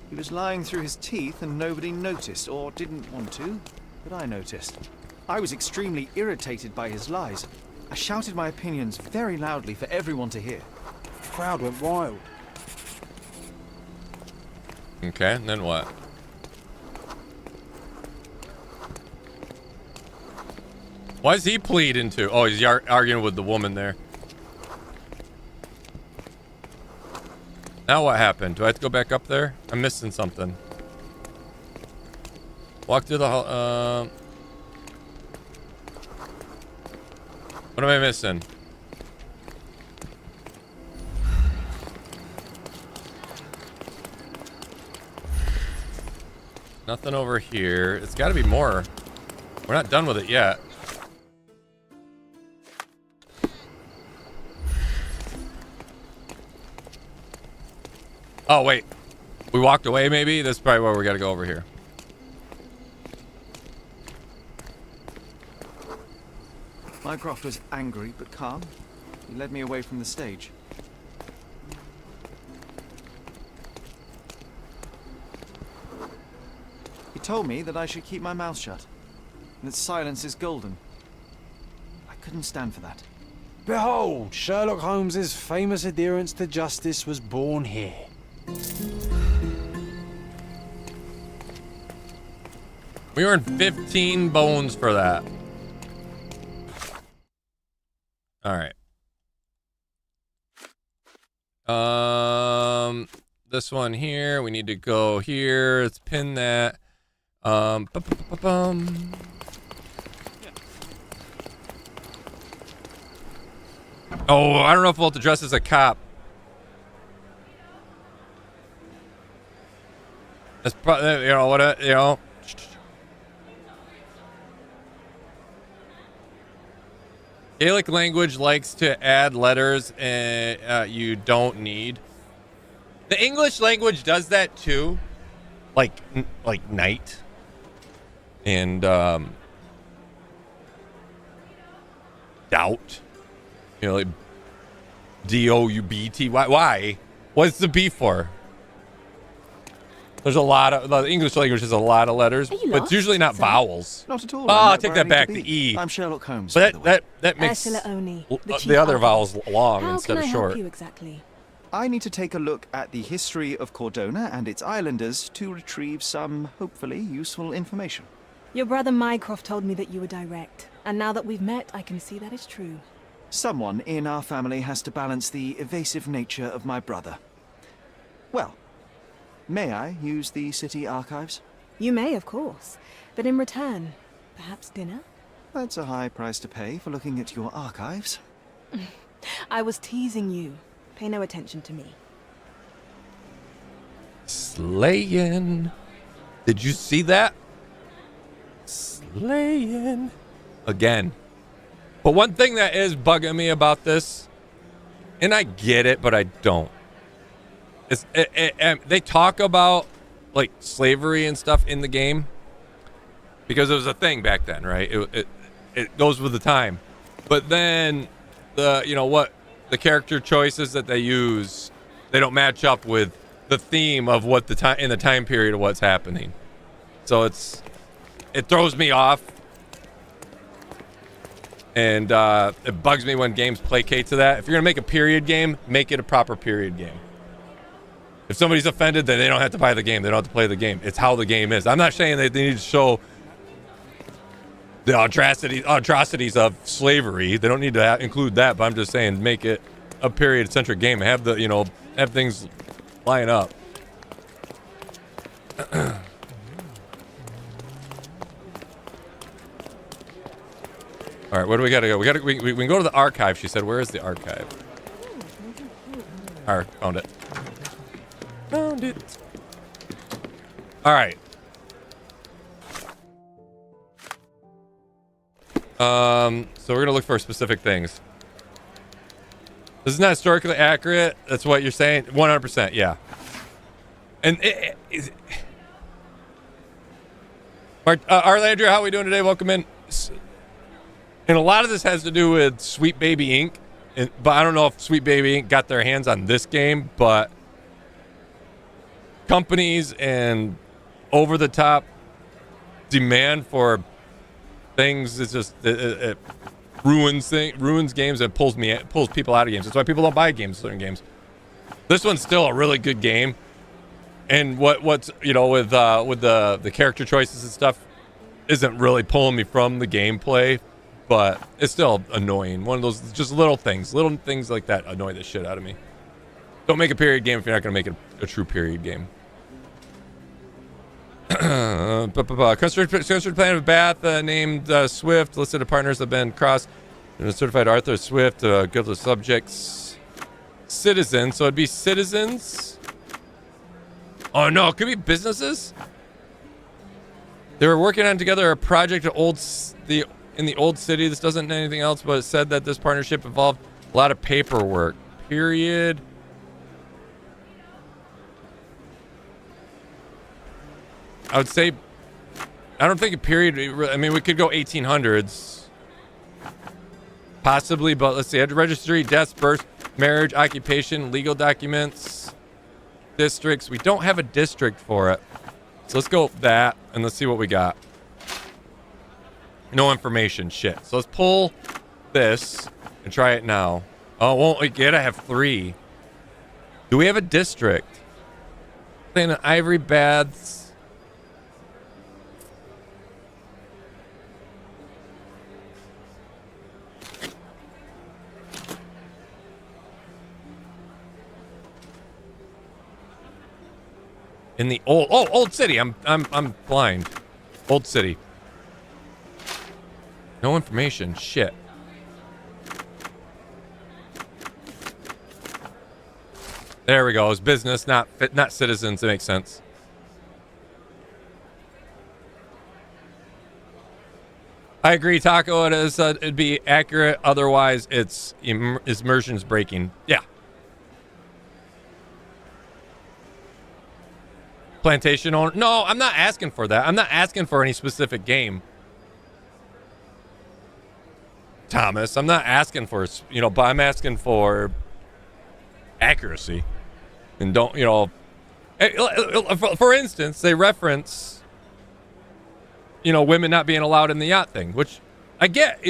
He was lying through his teeth and nobody noticed, or didn't want to, but I noticed. I was extremely irritated by his lies. I shouted my opinions very loudly for everyone to hear. The crowd went wild. Okay, and then what? Why does he plead into? Oh, he's arguing with the woman there. Now what happened? Do I have to go back up there? I'm missing something. Walk through the hall. What am I missing? Nothing over here. It's got to be more. We're not done with it yet. Oh, wait. We walked away, maybe? That's probably where we got to go over here. Mycroft was angry but calm. He led me away from the stage. He told me that I should keep my mouth shut, and that silence is golden. I couldn't stand for that. Behold, Sherlock Holmes's famous adherence to justice was born here. We earned 15 bones for that. All right. This one here, we need to go here. Let's pin that. Oh, I don't know if we'll have to dress as a cop. That's probably, you know what, you know. Gaelic language likes to add letters you don't need. The English language does that too, like night and doubt. You know, like D-O-U-B-T. Why? What's the B for? There's a lot of the English language has a lot of letters, but it's usually not vowels. Not at all. Oh, I'll take that back. The E. I'm Sherlock Holmes. But that makes Ursula Oni, the other vowels long How instead can of I short. help you exactly? I need to take a look at the history of Cordona and its islanders to retrieve some, hopefully, useful information. Your brother Mycroft told me that you were direct, and now that we've met, I can see that is true. Someone in our family has to balance the evasive nature of my brother. Well, may I use the city archives? You may, of course, but in return, perhaps dinner? That's a high price to pay for looking at your archives. I was teasing you. Pay no attention to me. Slaying. Did you see that? Slaying. Again. But one thing that is bugging me about this, and I get it, but I don't. They talk about like slavery and stuff in the game because it was a thing back then, right? It goes with the time. But then the character choices that they use, they don't match up with the theme of what the time in the time period of what's happening. So it throws me off. And it bugs me when games placate to that. If you're going to make a period game, make it a proper period game. If somebody's offended, then they don't have to buy the game. They don't have to play the game. It's how the game is. I'm not saying that they need to show the atrocities of slavery. They don't need to include that, but I'm just saying make it a period-centric game. Have have things line up. All right, where do we gotta go? We can go to the archive. She said, "Where is the archive?" All right, found it. Found it. All right. So we're gonna look for specific things. This is not historically accurate. That's what you're saying. 100%, yeah. And Arlandria, how are we doing today? Welcome in. And a lot of this has to do with Sweet Baby Inc. But I don't know if Sweet Baby Inc. got their hands on this game, but companies and over-the-top demand for things is just it ruins games and pulls people out of games. That's why people don't buy certain games. This one's still a really good game, and what's with the character choices and stuff isn't really pulling me from the gameplay. But it's still annoying. One of those just little things like that annoy the shit out of me. Don't make a period game if you're not going to make it a true period game. Constructed plan of Bath named Swift. Listed of partners have been crossed. Certified Arthur Swift. Guild of subjects. Citizens. So it'd be citizens. Oh no, it could be businesses. They were working on together a project in the old city. This doesn't know anything else, but it said that this partnership involved a lot of paperwork. Period. I would say, I don't think a period. I mean, we could go 1800s, possibly, but let's see. Registry, deaths, birth, marriage, occupation, legal documents, districts. We don't have a district for it, so let's go with that and let's see what we got. No information. Shit. So let's pull this and try it now. Oh, won't we get? I have 3. Do we have a district? Saying Ivory Baths. In the old city. I'm blind. Old city. No information. Shit. There we go. It's business, not citizens. It makes sense. I agree, Taco. It is. It'd be accurate. Otherwise, it's immersion's breaking. Yeah. Plantation owner. No, I'm not asking for that. I'm not asking for any specific game. Thomas, I'm not asking for, but I'm asking for accuracy. And don't, for instance, they reference, women not being allowed in the yacht thing, which I get,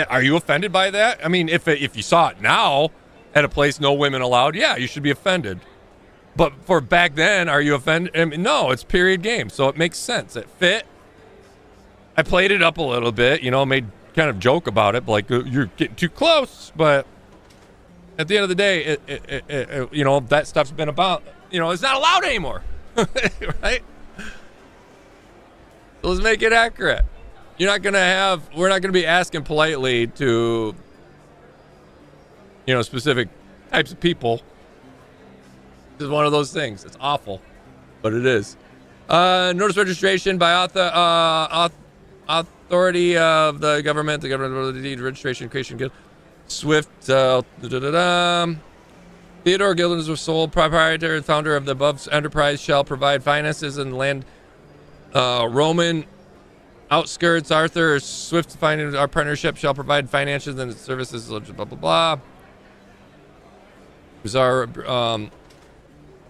are you offended by that? I mean, if you saw it now, at a place, no women allowed, yeah, you should be offended. But for back then, are you offended? I mean, no, it's period game, so it makes sense. It fit. I played it up a little bit, you know, made kind of joke about it, but like, you're getting too close. But at the end of the day, you know, that stuff's been about, you know, it's not allowed anymore. Right? So let's make it accurate. We're not going to be asking politely to, you know, specific types of people. It's one of those things. It's awful, but it is. Notice registration by authority of the government deed registration creation guild. Swift Theodore Gildens was sole proprietor and founder of the above enterprise shall provide finances and land Roman outskirts. Arthur Swift finding our partnership shall provide finances and services, blah blah blah. Bizarre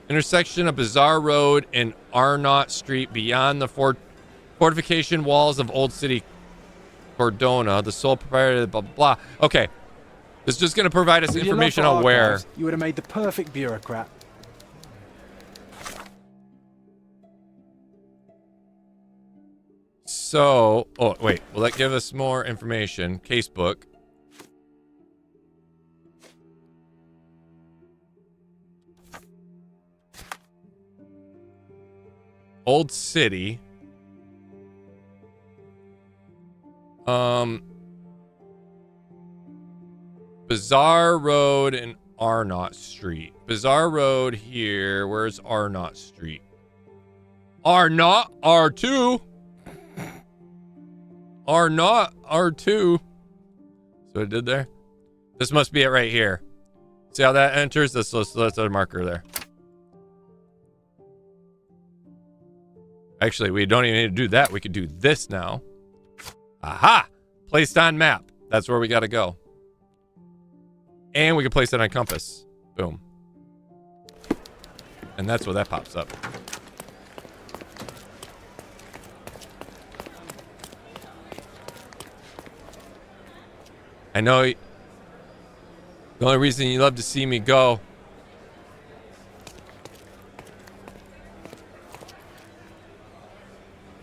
intersection of Bizarre Road and Arnott Street beyond the fortification walls of Old City Cordona. The sole proprietor, blah blah blah. Okay, this is just going to provide us information on where. You would have made the perfect bureaucrat. So, oh wait, will that give us more information? Casebook. Old City. Bizarre Road and Arnott Street. Bizarre Road here. Where's Arnott Street? Arnott, R2. Arnott, R2. So it did there. This must be it right here. See how that enters? That's a marker there. Actually, we don't even need to do that. We could do this now. Aha! Placed on map. That's where we got to go. And we can place it on compass. Boom. And that's what that pops up. I know the only reason you love to see me go.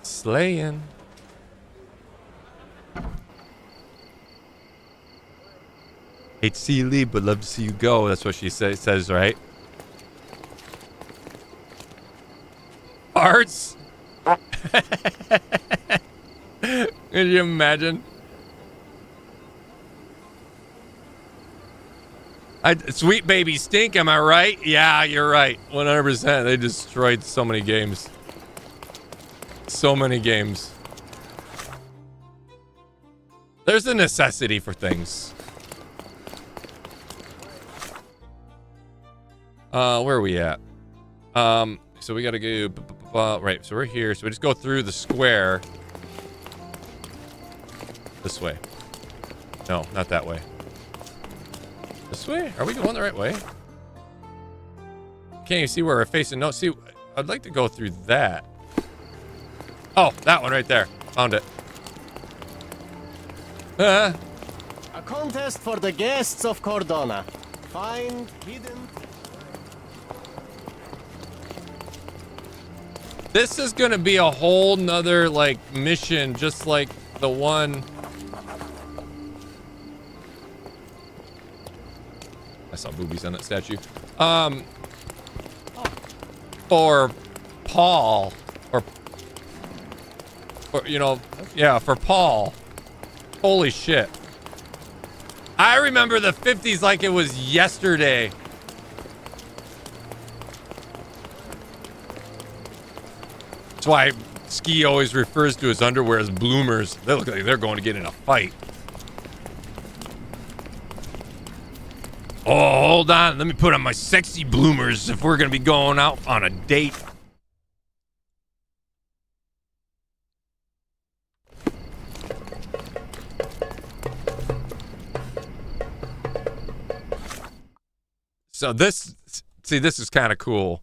Slaying. Hate to see you leave, but love to see you go. That's what she says, right? Arts? Could you imagine? Sweet Baby Stink, am I right? Yeah, you're right. 100%. They destroyed so many games. So many games. There's a necessity for things. Where are we at? So we gotta go, right, so we're here. So we just go through the square. This way. No, not that way. This way? Are we going the right way? Can't you see where we're facing? No, see, I'd like to go through that. Oh, that one right there. Found it. A contest for the guests of Cordona. Find hidden... This is gonna be a whole nother, like, mission, just like the one... I saw boobies on that statue. For Paul, or you know, yeah, for Paul. Holy shit. I remember the 50s like it was yesterday. That's why Ski always refers to his underwear as bloomers. They look like they're going to get in a fight. Oh, hold on. Let me put on my sexy bloomers if we're going to be going out on a date. So this, see, this is kind of cool.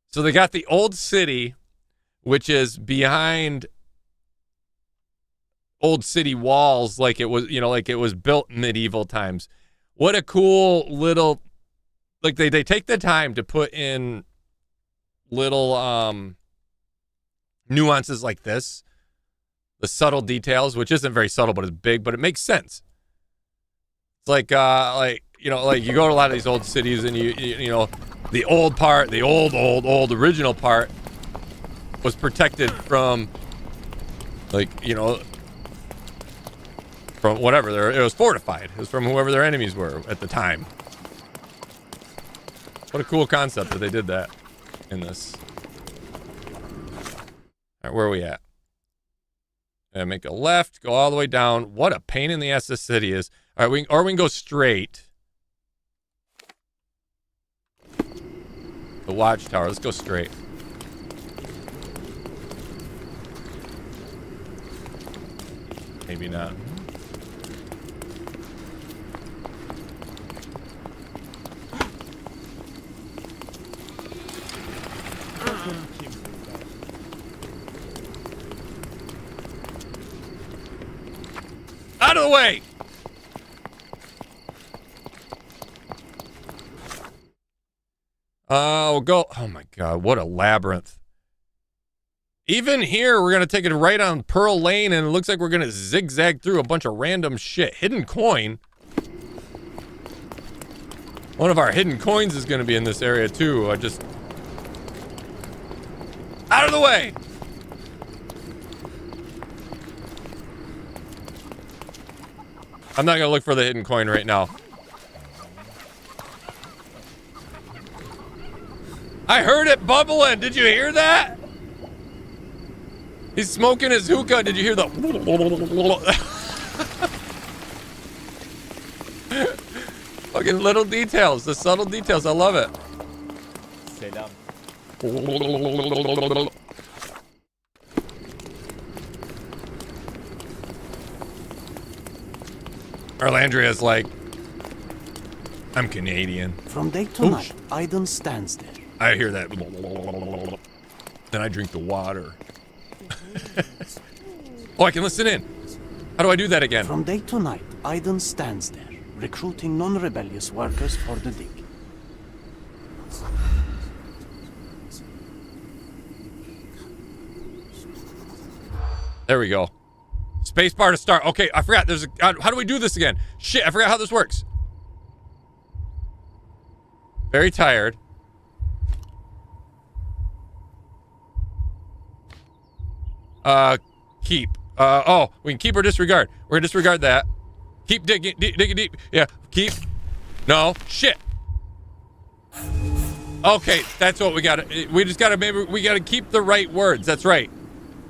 So they got the old city, which is behind old city walls, like it was, you know, like it was built in medieval times. what a cool little, like they take the time to put in little nuances like this, the subtle details, which isn't very subtle, but it's big, but it makes sense. It's like you know, like you go to a lot of these old cities and you know, the old part, the old original part was protected from, like, you know, from whatever, it was fortified. It was from whoever their enemies were at the time. What a cool concept that they did that in this. All right, where are we at? And make a left, go all the way down. What a pain in the ass this city is. All right, we can go straight. The watchtower. Let's go straight. Maybe not. Out of the way! We'll go. Oh my god, what a labyrinth. Even here, we're going to take it right on Pearl Lane, and it looks like we're going to zigzag through a bunch of random shit. Hidden coin. One of our hidden coins is going to be in this area, too. Out of the way! I'm not going to look for the hidden coin right now. I heard it bubbling. Did you hear that? He's smoking his hookah. Did you hear the... Fucking little details. The subtle details. I love it. Selam. Arlandria's like, I'm Canadian. From day to night, Aiden stands there. I hear that. Then I drink the water. Oh, I can listen in. How do I do that again? From day to night, Aiden stands there, recruiting non-rebellious workers for the dig. There we go. Spacebar to start. Okay, I forgot. There's a... how do we do this again? Shit, I forgot how this works. Very tired. Keep. Oh, we can keep or disregard. We're gonna disregard that. Keep digging, digging deep. Yeah, keep. No, shit. Okay, that's what we gotta. We just gotta, maybe we gotta keep the right words. That's right.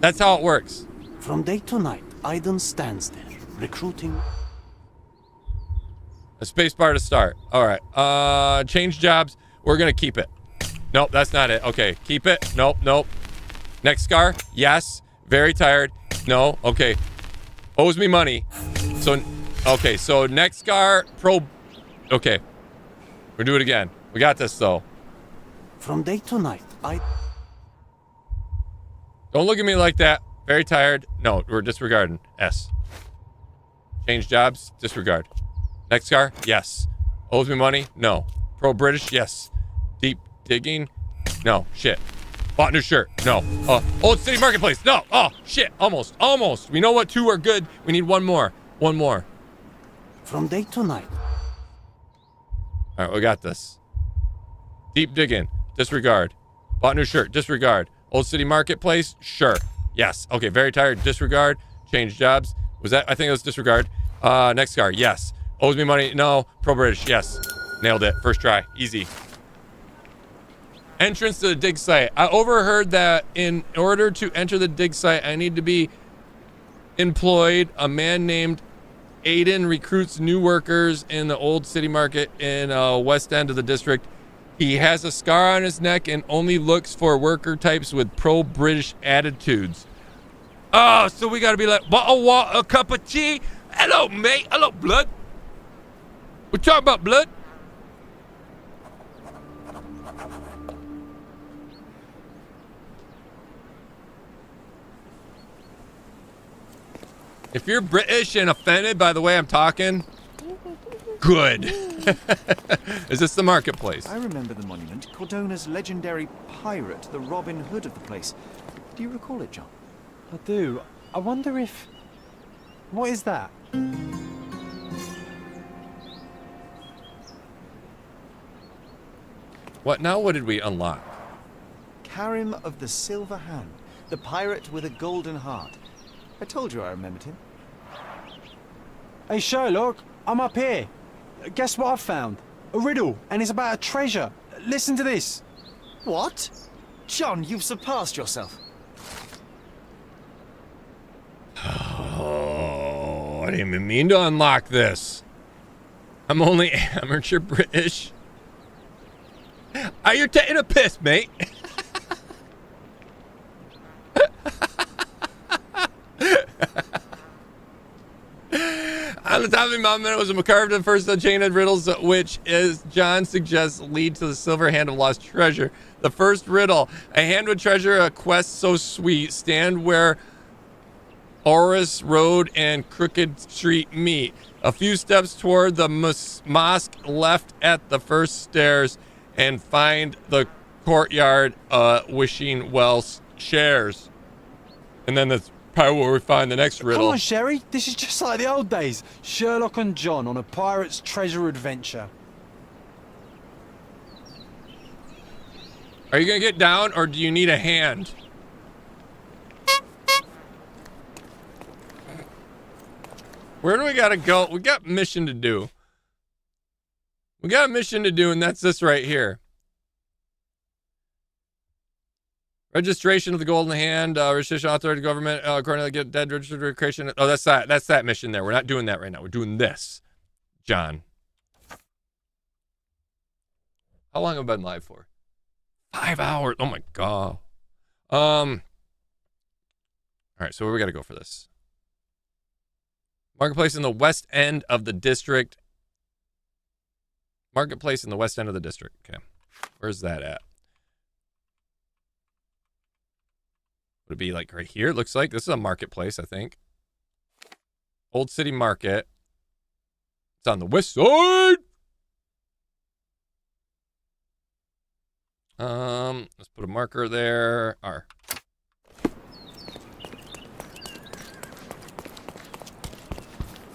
That's how it works. From day to night, Aiden stands there, recruiting. A space bar to start. All right. Change jobs. We're gonna keep it. Nope, that's not it. Okay, keep it. Nope, nope. Next scar. Yes. Very tired. No. Okay. Owes me money. So, okay. So next scar. Okay. We'll do it again. We got this though. From day to night, Don't look at me like that. Very tired. No, we're disregarding. S. Change jobs. Disregard. Next car. Yes. Owes me money. No. Pro-British. Yes. Deep digging. No. Shit. Bought new shirt. No. Old City Marketplace. No. Oh, shit. Almost. Almost. We know what two are good. We need one more. One more. From day to night. All right, we got this. Deep digging. Disregard. Bought new shirt. Disregard. Old City Marketplace. Sure. Yes. Okay. Very tired. Disregard. Change jobs. Was that? I think it was disregard. Next car. Yes. Owes me money. No. Pro-British. Yes. Nailed it. First try. Easy. Entrance to the dig site. I overheard that in order to enter the dig site, I need to be employed. A man named Aiden recruits new workers in the old city market in west end of the district. He has a scar on his neck and only looks for worker types with pro-British attitudes. Oh, so we gotta be like, a cup of tea? Hello, mate. Hello, blood. We're talking about blood. If you're British and offended by the way I'm talking, good. Is this the marketplace? I remember the monument. Cordona's legendary pirate, the Robin Hood of the place. Do you recall it, John? I do. I wonder if... What is that? What now? What did we unlock? Karim of the Silver Hand, the pirate with a golden heart. I told you I remembered him. Hey, Sherlock, I'm up here. Guess what I've found? A riddle, and it's about a treasure. Listen to this. What? John, you've surpassed yourself. Oh, I didn't even mean to unlock this. I'm only amateur British. Are you taking a piss, mate? On the top of the monument was a carved in first the chain of riddles, which, as John suggests, lead to the silver hand of lost treasure. The first riddle: a hand with treasure, a quest so sweet, stand where Oris Road and Crooked Street meet. A few steps toward the mosque left at the first stairs, and find the courtyard wishing well shares. And then that's probably where we find the next riddle. Come on, Sherry. This is just like the old days. Sherlock and John on a pirate's treasure adventure. Are you gonna get down, or do you need a hand? Where do we gotta go? We got a mission to do. We got a mission to do, and that's this right here. Registration of the Golden Hand, registration authority government, according to the dead registered creation. Oh, that's that. That's that mission there. We're not doing that right now. We're doing this, John. How long have I been live for? 5 hours. Oh my god. All right, so where we got to go for this? Marketplace in the west end of the district. Marketplace in the west end of the district. Okay, where's that at? Would it be like right here? It looks like this is a marketplace, I think. Old City Market. It's on the west side. Let's put a marker there. R.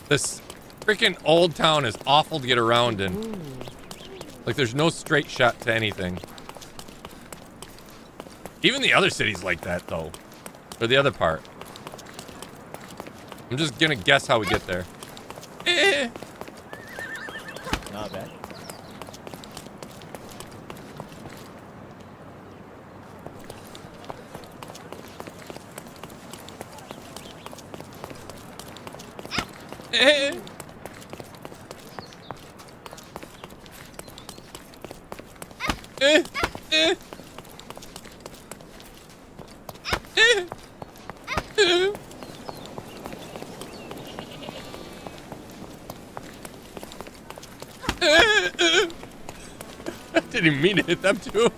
This freaking old town is awful to get around in. Like, there's no straight shot to anything. Even the other cities like that, though. Or the other part. I'm just gonna guess how we get there. Not bad. Didn't even mean to hit them too.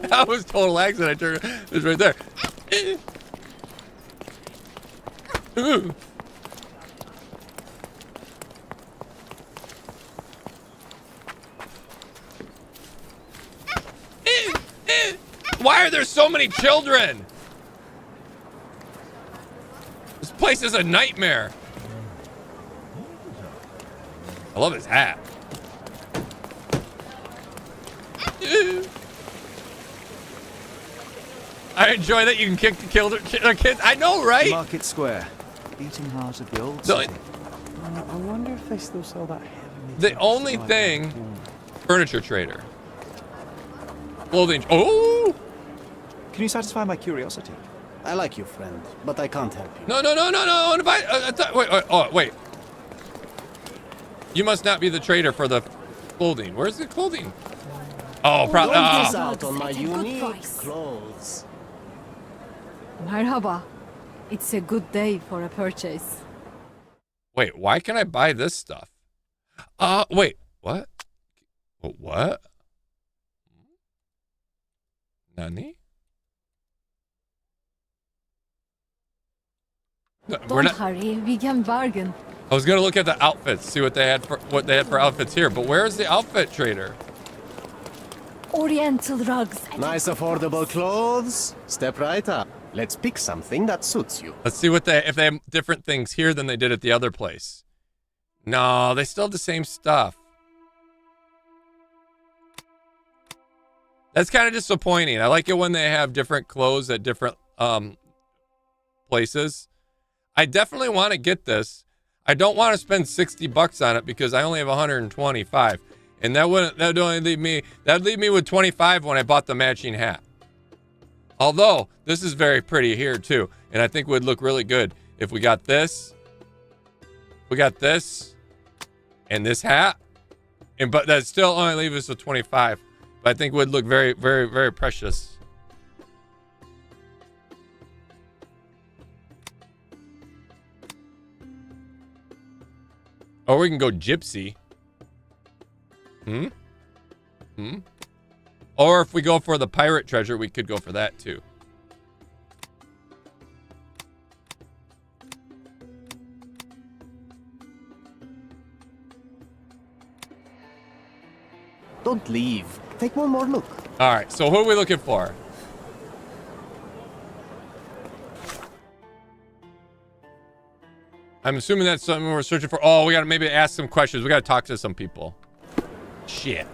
That was total accident. I turned. It was right there. Why are there so many children? This place is a nightmare. I love his hat. I enjoy that you can kick the kids. I know, right? Market Square, beating heart of the old So city. I wonder if they still sell that heavenly the only thing, furniture trader. Clothing. Oh! Can you satisfy my curiosity? I like you, friend, but I can't help you. No. Wait. You must not be the trader for the clothing. Where's the clothing? Oh, probably. Don't miss out on my unique clothes. Merhaba. It's a good day for a purchase. Wait, why can I buy this stuff? Wait, what? What? Nani? Don't hurry, we can bargain. I was gonna look at the outfits, see what they had for outfits here, but where's the outfit trader? Oriental rugs. Nice affordable clothes. Step right up. Let's pick something that suits you. Let's see if they have different things here than they did at the other place. No, they still have the same stuff. That's kind of disappointing. I like it when they have different clothes at different places. I definitely want to get this. I don't want to spend $60 on it because I only have 125, and that'd leave me with 25 when I bought the matching hat. Although this is very pretty here too, and I think would look really good if we got this. We got this and this hat, but that still only leaves us with 25. But I think would look very, very, very precious. Or we can go gypsy. Or if we go for the pirate treasure, we could go for that too. Don't leave. Take one more look. All right, so who are we looking for? I'm assuming that's something we're searching for. Oh, we gotta maybe ask some questions. We gotta talk to some people. Shit.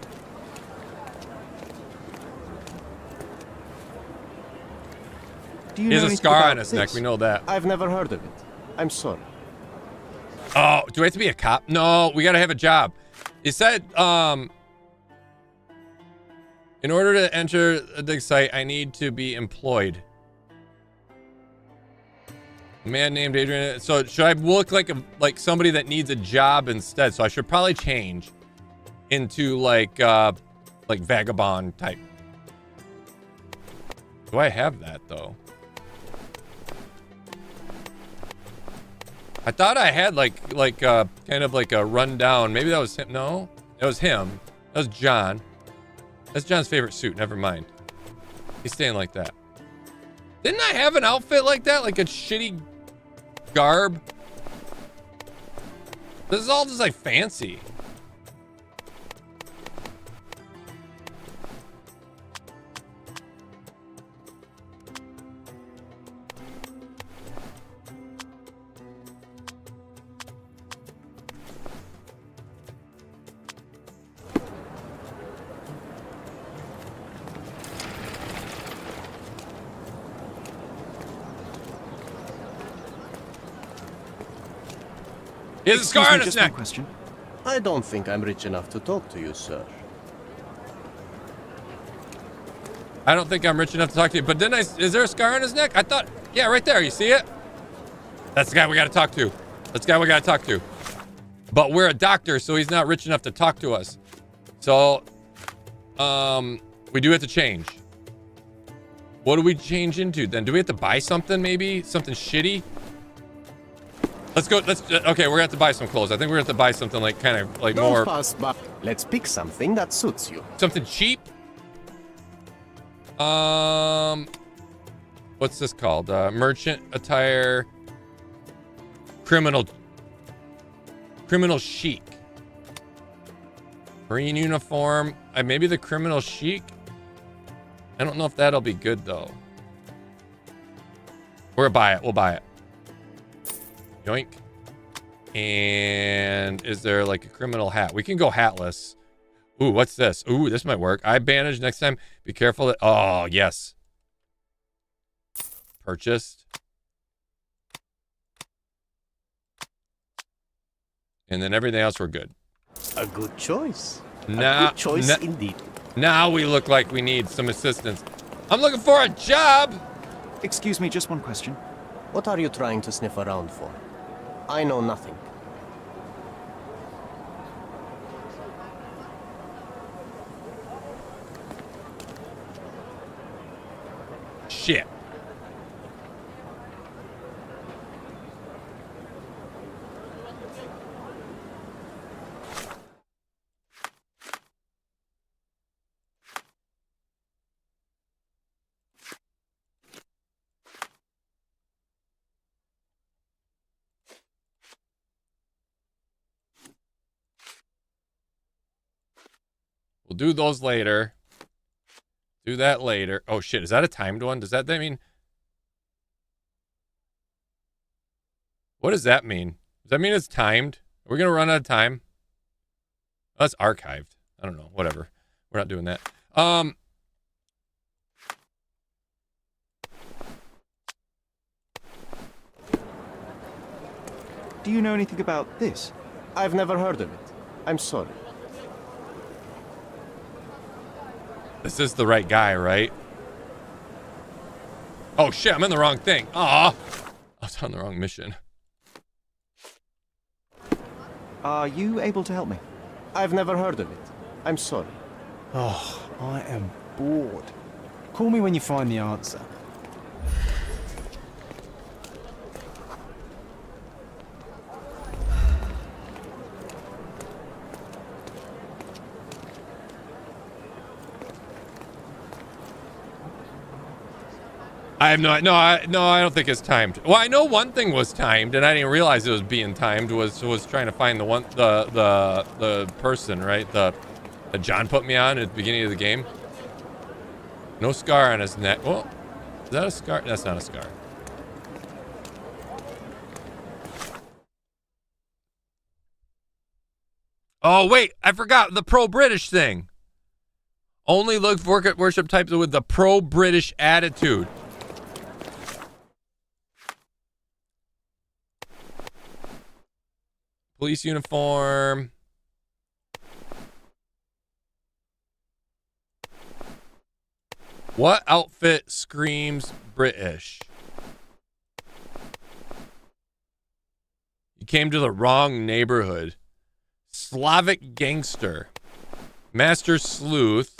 He has a scar on his neck. We know that. I've never heard of it. I'm sorry. Oh, do I have to be a cop? No, we gotta have a job. He said, in order to enter the site, I need to be employed. A man named Adrian. So should I look like somebody that needs a job instead? So I should probably change into like vagabond type. Do I have that though? I thought I had kind of like a rundown. Maybe that was him. No, that was him. That was John. That's John's favorite suit. Never mind. He's staying like that. Didn't I have an outfit like that? Like a shitty garb? This is all just like fancy. He has a scar on his neck. Question. I don't think I'm rich enough to talk to you, sir. I don't think I'm rich enough to talk to you, but is there a scar on his neck? I thought, yeah, right there. You see it? That's the guy we got to talk to. That's the guy we got to talk to. But we're a doctor, so he's not rich enough to talk to us. So, we do have to change. What do we change into then? Do we have to buy something maybe? Something shitty? Let's go. Okay, we're gonna have to buy some clothes. I think we're gonna have to buy something like kind of like Don't more. pass by. Let's pick something that suits you. Something cheap. What's this called? Merchant attire. Criminal chic. Marine uniform. Maybe the criminal chic. I don't know if that'll be good though. We're gonna buy it. We'll buy it. Yoink. And is there like a criminal hat? We can go hatless. Ooh, what's this? Ooh, this might work. Eye bandage next time. Be careful that. Oh, yes. Purchased. And then everything else we're good. A good choice. Now, a good choice indeed. Now we look like we need some assistance. I'm looking for a job. Excuse me, just one question. What are you trying to sniff around for? I know nothing. Shit. do those later. Do that later. Oh shit, is that a timed one? Does that mean? What does that mean? Does that mean it's timed? Are we gonna run out of time? Oh, that's archived. I don't know. Whatever. We're not doing that. Do you know anything about this? I've never heard of it. I'm sorry. This is the right guy, right? Oh shit, I'm in the wrong thing. Aw. I was on the wrong mission. Are you able to help me? I've never heard of it. I'm sorry. Oh, I am bored. Call me when you find the answer. I have no, I don't think it's timed. Well, I know one thing was timed, and I didn't realize it was being timed. Was trying to find the person, right? That John put me on at the beginning of the game. No scar on his neck. Well, is that a scar? That's not a scar. Oh wait, I forgot the pro-British thing. Only look for worship types with the pro-British attitude. Police uniform. What outfit screams British? You came to the wrong neighborhood. Slavic gangster. Master sleuth.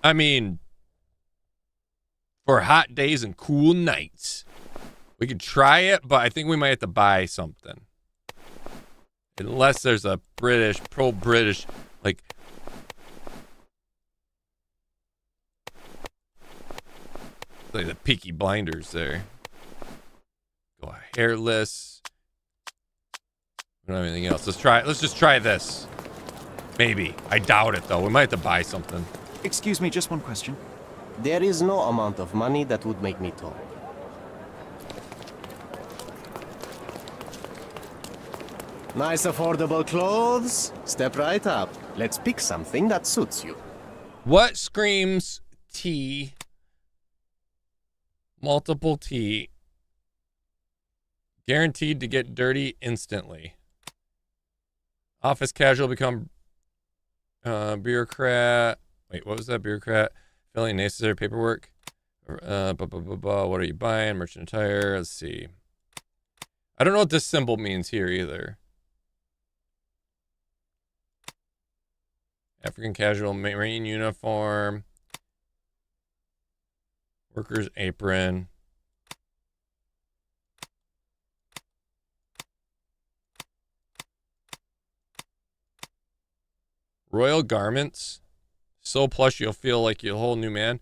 I mean, for hot days and cool nights, we could try it, but I think we might have to buy something. Unless there's a British, pro-British, like the Peaky Blinders there. Go hairless. We don't have anything else. Let's just try this. Maybe. I doubt it, though. We might have to buy something. Excuse me, just one question. There is no amount of money that would make me talk. Nice affordable clothes. Step right up. Let's pick something that suits you. What screams T? Multiple T. Guaranteed to get dirty instantly. Office casual become bureaucrat. Wait, what was that? Bureaucrat. Filling necessary paperwork. What are you buying? Merchant attire. Let's see. I don't know what this symbol means here either. African casual marine uniform. Worker's apron. Royal garments. So plush you'll feel like you're a whole new man.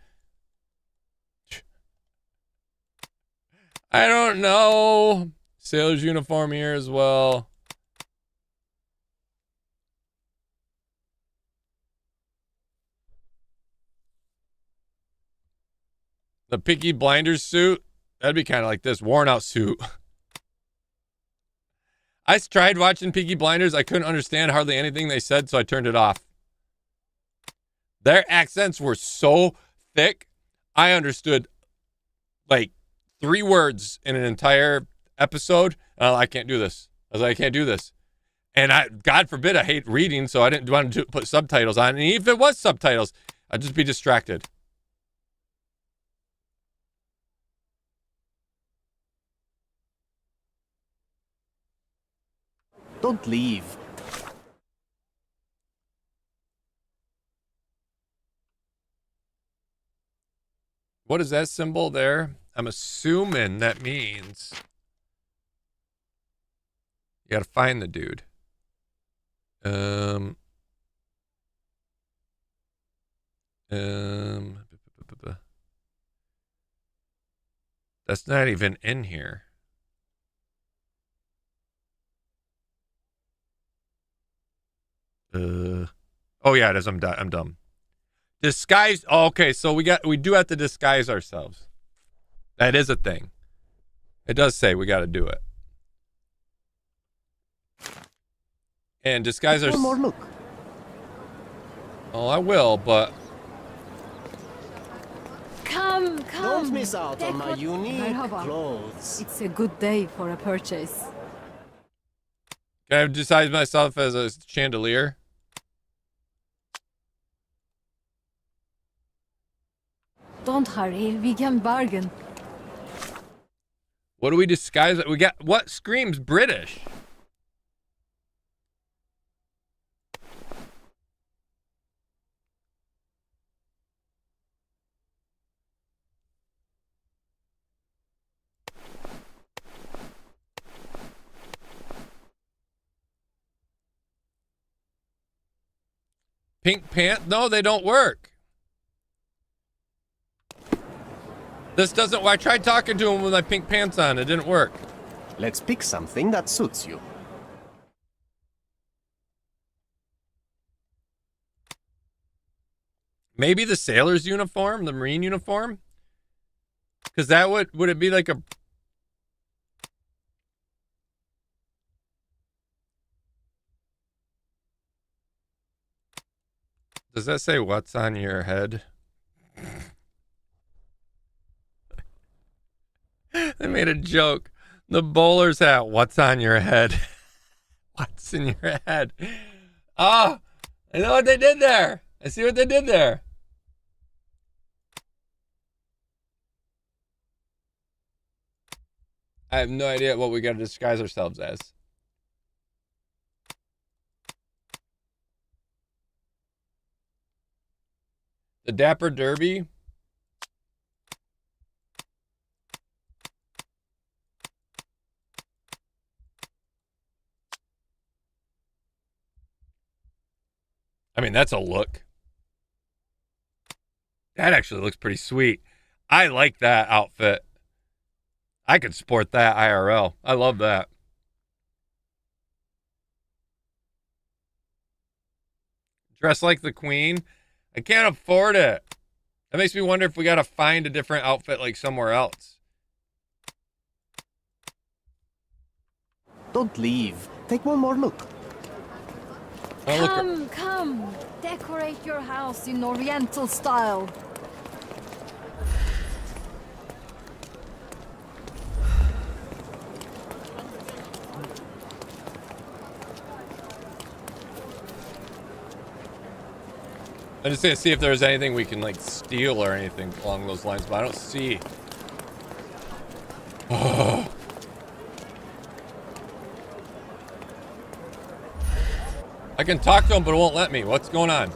I don't know. Sailor's uniform here as well. The Peaky Blinders suit. That'd be kind of like this worn out suit. I tried watching Peaky Blinders. I couldn't understand hardly anything they said, so I turned it off. Their accents were so thick, I understood like 3 words in an entire episode. I can't do this. I was like, I can't do this. And God forbid, I hate reading, so I didn't want to put subtitles on. And even if it was subtitles, I'd just be distracted. Don't leave. What is that symbol there? I'm assuming that means you gotta find the dude. That's not even in here. Oh yeah, it is. I'm dumb. Disguise. Oh, okay, so we do have to disguise ourselves. That is a thing. It does say we got to do it. And disguise ourselves. One more look. Oh, I will, but Come. Don't miss out on my unique Merhaba. clothes. It's a good day for a purchase. can I disguise myself as a chandelier? Don't hurry, we can bargain. What do we disguise? We got what screams British? Pink pants? No, they don't work. This doesn't. I tried talking to him with my pink pants on. It didn't work. Let's pick something that suits you. Maybe the sailor's uniform, the marine uniform, because that would it be like a? Does that say what's on your head? They made a joke. The bowler's hat. What's on your head? What's in your head? Oh, I know what they did there. I see what they did there. I have no idea what we got to disguise ourselves as. The Dapper Derby. I mean, that's a look. That actually looks pretty sweet. I like that outfit. I could sport that IRL. I love that. Dress like the queen. I can't afford it. That makes me wonder if we got to find a different outfit like somewhere else. Don't leave. Take one more look. Come. Decorate your house in Oriental style. I just gonna see if there's anything we can like steal or anything along those lines, but I don't see. Oh. I can talk to him, but it won't let me. What's going on?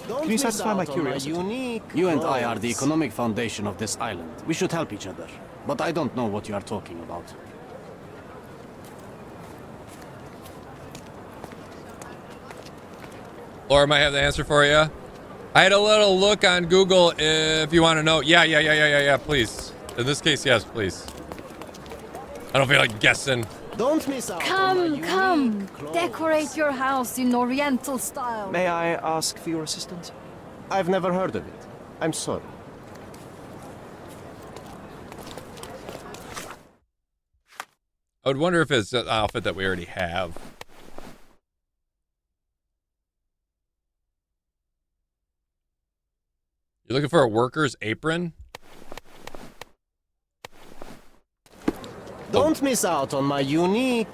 Can you satisfy my curiosity? You and I are the economic foundation of this island. We should help each other. But I don't know what you are talking about. Laura might have the answer for you. I had a little look on Google if you want to know. Yeah, please. In this case, yes, please. I don't feel like guessing. Don't miss out. Come. Decorate your house in Oriental style. May I ask for your assistance? I've never heard of it. I'm sorry. I would wonder if it's an outfit that we already have. You're looking for a worker's apron? Don't miss out on my unique...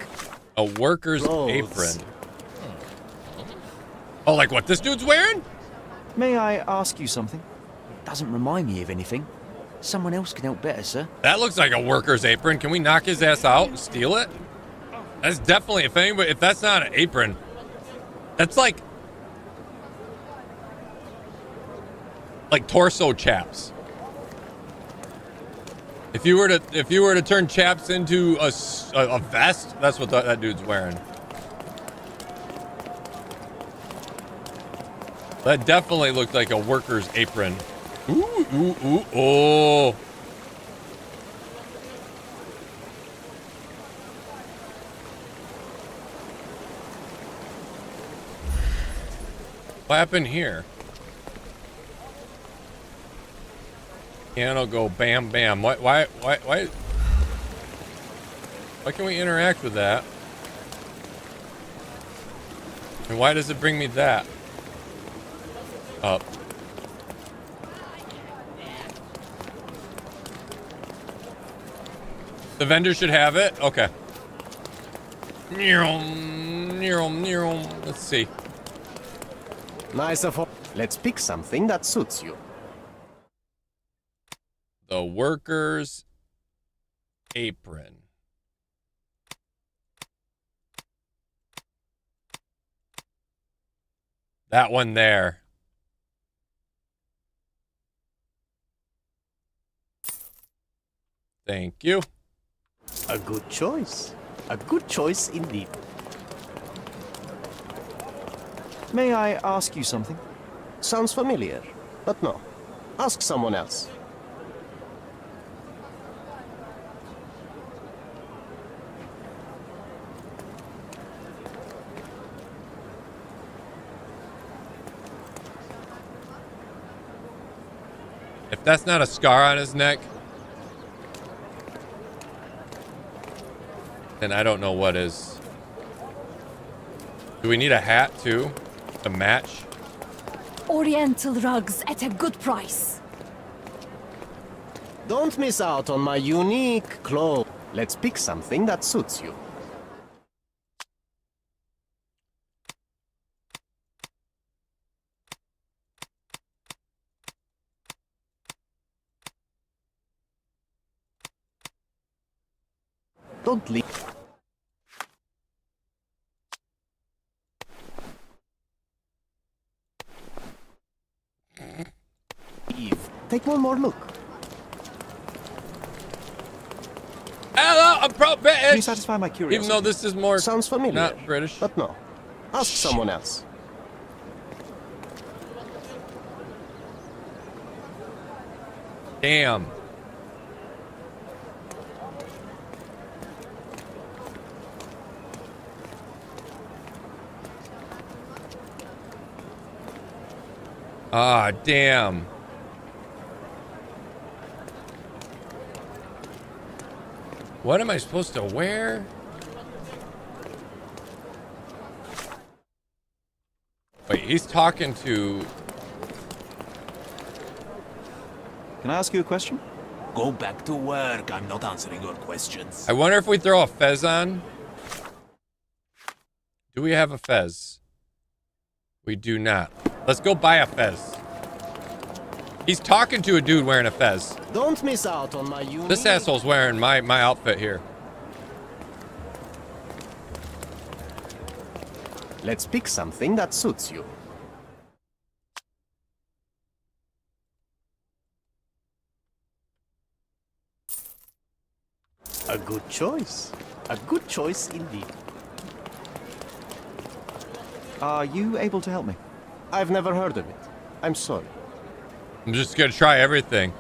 A worker's clothes. apron. Oh, like what this dude's wearing? May I ask you something? Doesn't remind me of anything. Someone else can help better, sir. That looks like a worker's apron. Can we knock his ass out and steal it? That's definitely, if that's not an apron, that's like torso chaps. If you were to turn chaps into a vest, that's what that dude's wearing. That definitely looked like a worker's apron. Ooh, oh. What happened here? Piano go bam bam. Why can we interact with that? And why does it bring me that? Up. The vendor should have it? Okay. Let's see. Nice of. Let's pick something that suits you. The worker's apron. That one there. Thank you. A good choice. A good choice indeed. May I ask you something? Sounds familiar, but no. Ask someone else. If that's not a scar on his neck, then I don't know what is. Do we need a hat too to match? Oriental rugs at a good price. Don't miss out on my unique clothes. Let's pick something that suits you. Don't leave. Take one more look. Hello, I'm pro-British. Can you satisfy my curiosity? Even though this is more Sounds familiar, not British. but no. Ask someone else. Damn. Ah, damn. What am I supposed to wear? Wait, he's talking to... Can I ask you a question? Go back to work. I'm not answering your questions. I wonder if we throw a fez on. Do we have a fez? We do not. Let's go buy a fez. He's talking to a dude wearing a fez. Don't miss out on my unique... This asshole's wearing my outfit here. Let's pick something that suits you. A good choice. A good choice indeed. Are you able to help me? I've never heard of it. I'm sorry. I'm just gonna try everything.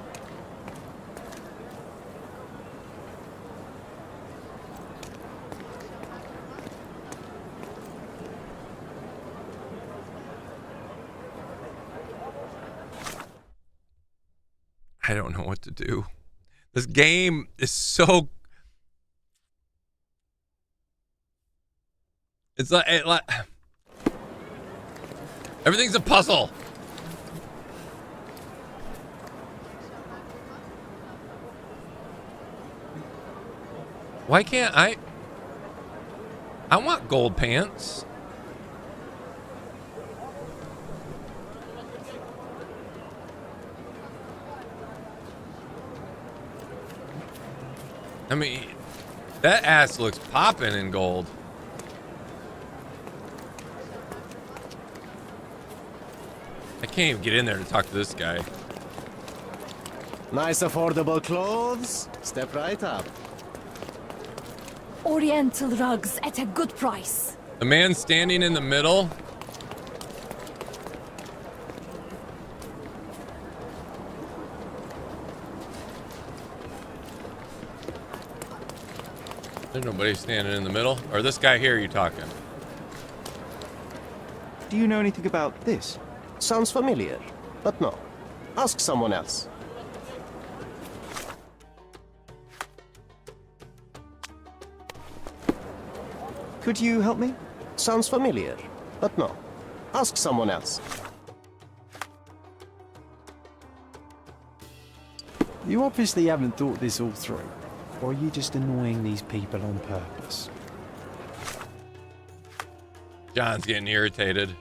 I don't know what to do. This game is so... It's like... Everything's a puzzle. Why can't I want gold pants. I mean, that ass looks popping in gold. I can't even get in there to talk to this guy. Nice affordable clothes. Step right up. Oriental rugs at a good price. The man standing in the middle. There's nobody standing in the middle. Or this guy here you talking? Do you know anything about this? Sounds familiar, but no. Ask someone else. Could you help me? Sounds familiar, but no. Ask someone else. You obviously haven't thought this all through. Or are you just annoying these people on purpose? John's getting irritated.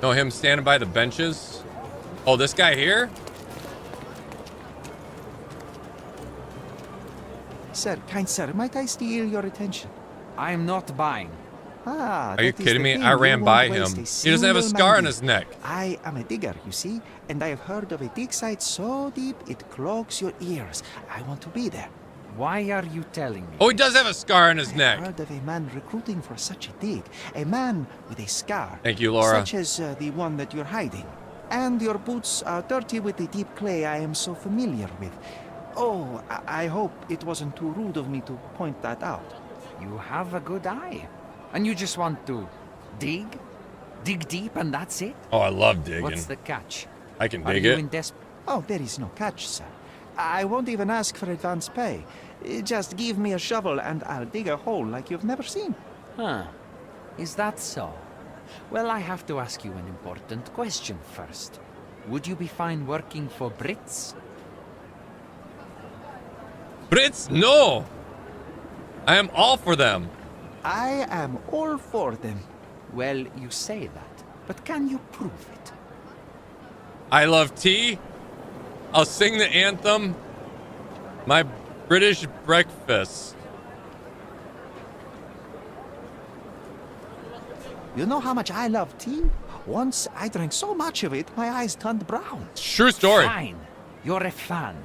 No, him standing by the benches. Oh, this guy here? Sir, kind sir, might I steal your attention? I am not buying. Ah, Are you that is kidding the me? thing, I you ran won't by waste him. a He doesn't have a single scar on mandate. his neck. I am a digger, you see, and I have heard of a dig site so deep it clogs your ears. I want to be there. Why are you telling me? Oh, he does have a scar on his I neck. heard of a man recruiting for such a dig. A man with a scar. Thank you, Laura. Such as the one that you're hiding. And your boots are dirty with the deep clay I am so familiar with. Oh, I hope it wasn't too rude of me to point that out. You have a good eye. And you just want to dig? Dig deep and that's it? Oh, I love digging. What's the catch? I can Are dig you it. in Oh, there is no catch, sir. I won't even ask for advance pay. Just give me a shovel and I'll dig a hole like you've never seen. Huh. Is that so? Well, I have to ask you an important question first. Would you be fine working for Brits? Brits? No! I am all for them. I am all for them. Well, you say that, but can you prove it? I love tea. I'll sing the anthem. My British breakfast. You know how much I love tea? Once I drank so much of it, my eyes turned brown. True story. Fine. You're a fan.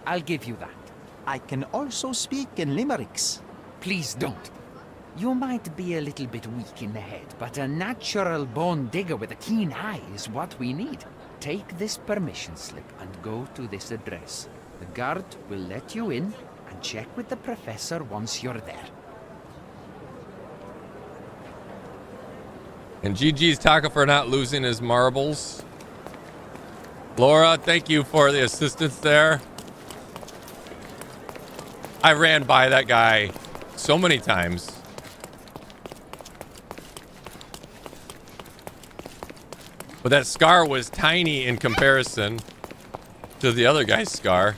I'll give you that. I can also speak in limericks. Please don't. You might be a little bit weak in the head, but a natural born digger with a keen eye is what we need. Take this permission slip and go to this address. The guard will let you in and check with the professor once you're there. And GG's Taka for not losing his marbles. Laura, thank you for the assistance there. I ran by that guy so many times. But that scar was tiny in comparison to the other guy's scar.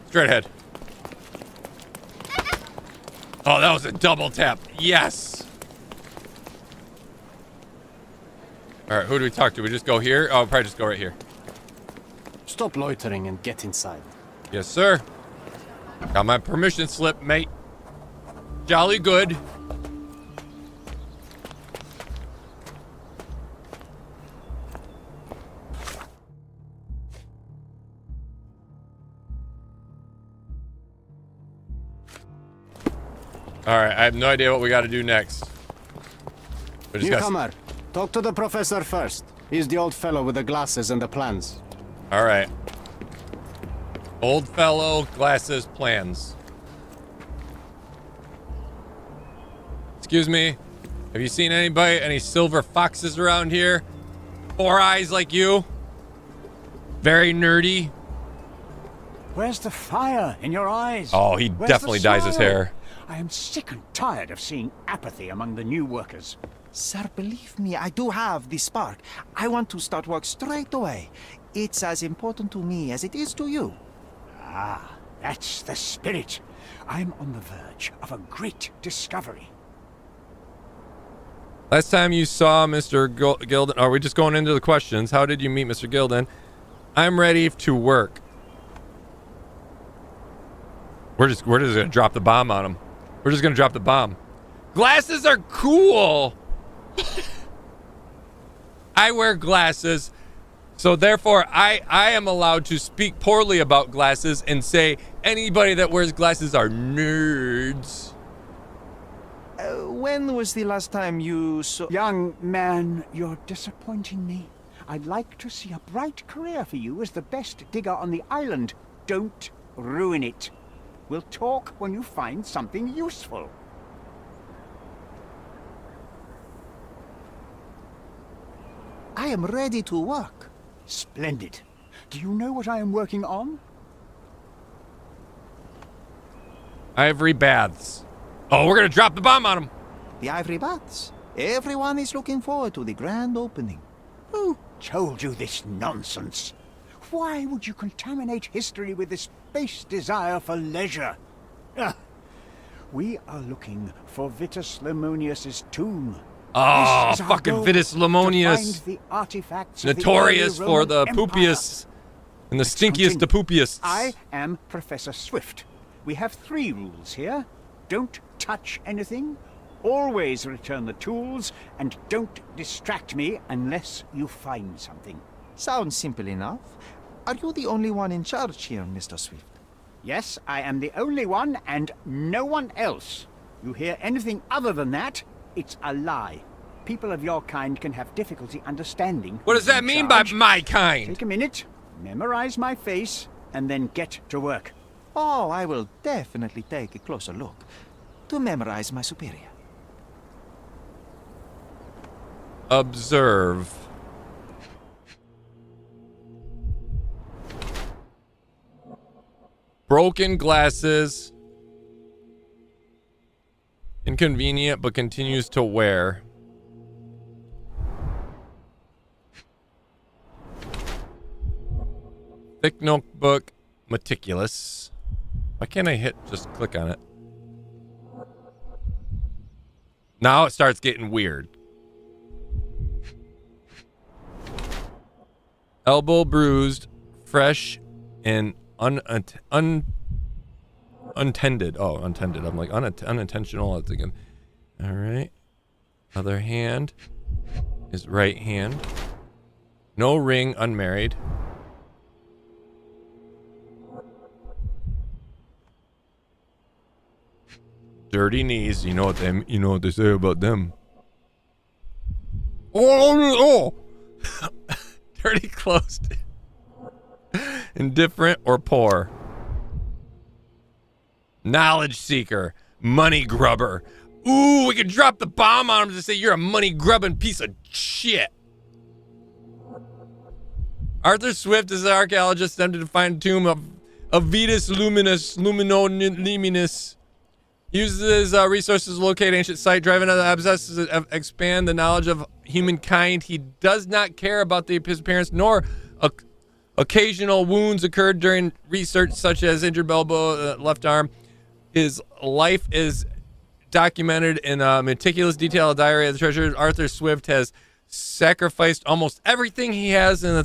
Straight ahead. Oh, that was a double tap. Yes. All right, who do we talk to? We just go here? Oh, probably just go right here. Stop loitering and get inside. Yes, sir. Got my permission slip, mate. Jolly good. All right, I have no idea what we got to do next. We just Newcomer, talk to the professor first. He's the old fellow with the glasses and the plans. All right. Old fellow, glasses, plans. Excuse me. Have you seen anybody, any silver foxes around here? 4 eyes like you? Very nerdy. Where's the fire in your eyes? Oh, he Where's definitely the dyes his smile? hair. I am sick and tired of seeing apathy among the new workers. Sir, believe me, I do have the spark. I want to start work straight away. It's as important to me as it is to you. Ah, that's the spirit. I'm on the verge of a great discovery. Last time you saw Mr. Gilden, are we just going into the questions? How did you meet Mr. Gilden? I'm ready to work. We're just gonna drop the bomb on him. We're just gonna drop the bomb. Glasses are cool. I wear glasses, so therefore I am allowed to speak poorly about glasses and say anybody that wears glasses are nerds. When was the last time you saw... Young man, you're disappointing me. I'd like to see a bright career for you as the best digger on the island. Don't ruin it. We'll talk when you find something useful. I am ready to work. Splendid. Do you know what I am working on? Ivory baths. Oh, we're gonna drop the bomb on him. The ivory baths. Everyone is looking forward to the grand opening. Who told you this nonsense? Why would you contaminate history with this base desire for leisure? We are looking for Vitus Lemonius's tomb. Oh, fucking Vitus Lemonius. Notorious for the poopiest and the stinkiest of poopiest. I am Professor Swift. We have 3 rules here. Don't touch anything, always return the tools, and don't distract me unless you find something. Sounds simple enough. Are you the only one in charge here, Mr. Swift? Yes, I am the only one and no one else. You hear anything other than that, it's a lie. People of your kind can have difficulty understanding. What does that mean by my kind? Take a minute, memorize my face, and then get to work. Oh, I will definitely take a closer look to memorize my superior. Observe. Broken glasses. Inconvenient, but continues to wear. Thick notebook. Meticulous. Why can't I just click on it? Now it starts getting weird. Elbow bruised, fresh, and untended. Oh, untended. I'm like unintentional. I'm thinking. All right. Other hand is right hand. No ring, unmarried. Dirty knees. You know what they say about them. Oh. Dirty clothes. Indifferent or poor. Knowledge seeker. Money grubber. Ooh, we could drop the bomb on him to say you're a money grubbing piece of shit. Arthur Swift is an archaeologist attempted to find a tomb of Vitus Luminous. Uses resources to locate ancient site, driving other abscesses to expand the knowledge of humankind. He does not care about his appearance, nor occasional wounds occurred during research, such as injured elbow, left arm. His life is documented in meticulous detail. A diary of the treasure. Arthur Swift has sacrificed almost everything he has in a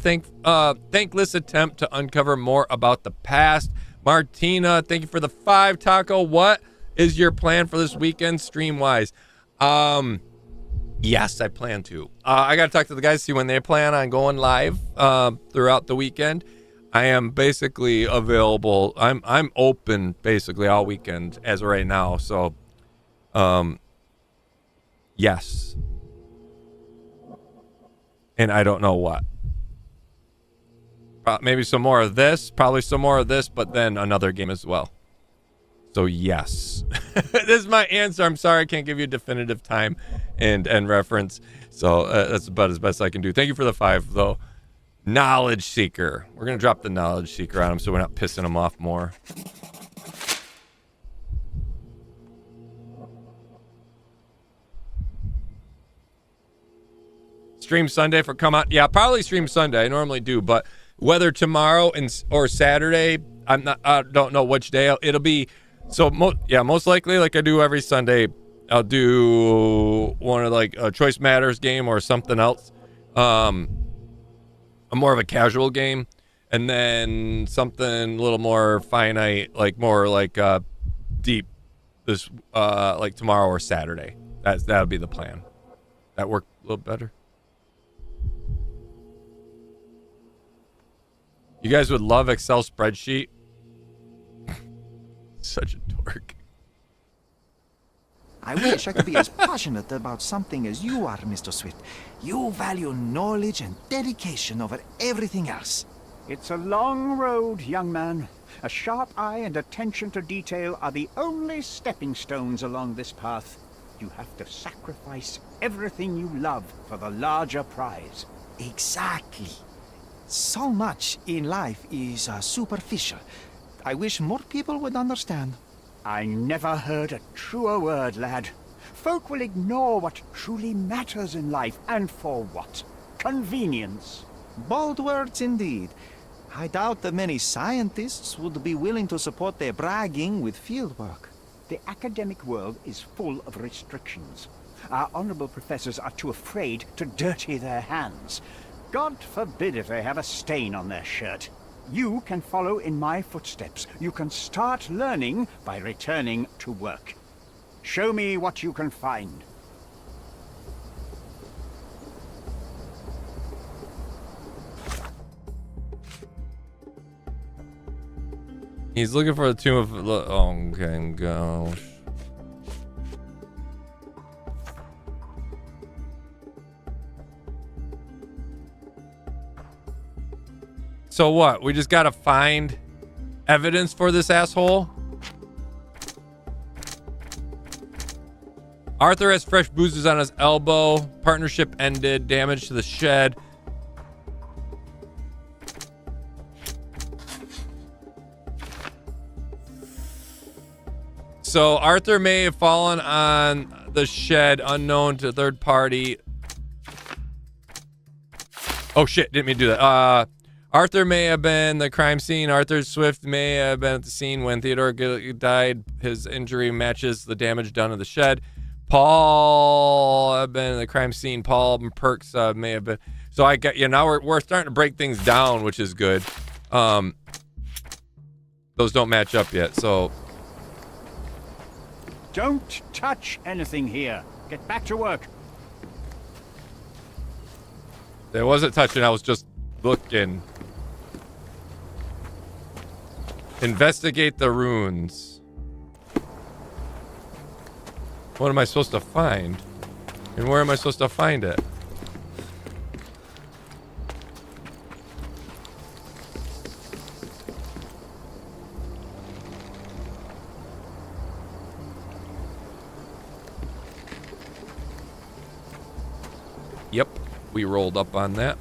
thankless attempt to uncover more about the past. Martina, thank you for the 5. Taco, what is your plan for this weekend stream-wise? Yes, I plan to. I got to talk to the guys, see when they plan on going live throughout the weekend. I am basically available. I'm open basically all weekend as of right now. So, yes. And I don't know what. Maybe some more of this. Probably some more of this, but then another game as well. So yes, this is my answer. I'm sorry I can't give you a definitive time and reference. So that's about as best I can do. Thank you for the 5 though. Knowledge Seeker. We're going to drop the Knowledge Seeker on him so we're not pissing him off more. Stream Sunday for come out. Yeah, probably stream Sunday. I normally do, but whether tomorrow or Saturday, I don't know which day. It'll be so most likely like I do every Sunday. I'll do one of like a Choice Matters game or something else. A more of a casual game, and then something a little more finite, like more like deep this like tomorrow or Saturday. That'll be the plan. That work a little better. You guys would love Excel spreadsheet. Such a dork. I wish I could be as passionate about something as you are, Mr. Swift. You value knowledge and dedication over everything else. It's a long road, young man. A sharp eye and attention to detail are the only stepping stones along this path. You have to sacrifice everything you love for the larger prize. Exactly. So much in life is superficial. I wish more people would understand. I never heard a truer word, lad. Folk will ignore what truly matters in life, and for what? Convenience. Bold words indeed. I doubt that many scientists would be willing to support their bragging with fieldwork. The academic world is full of restrictions. Our honorable professors are too afraid to dirty their hands. God forbid if they have a stain on their shirt. You can follow in my footsteps. You can start learning by returning to work. Show me what you can find. He's looking for the tomb of... Oh, okay, gosh. So what? We just gotta find evidence for this asshole? Arthur has fresh bruises on his elbow. Partnership ended. Damage to the shed. So Arthur may have fallen on the shed unknown to third party. Oh shit, didn't mean to do that. Arthur may have been the crime scene. Arthur Swift may have been at the scene when Theodore died. His injury matches the damage done to the shed. Paul have been in the crime scene. Paul Perks may have been. So I get, now we're starting to break things down, which is good. Those don't match up yet, so. Don't touch anything here. Get back to work. There wasn't touching, I was just looking. Investigate the runes. What am I supposed to find? And where am I supposed to find it? Yep, we rolled up on that.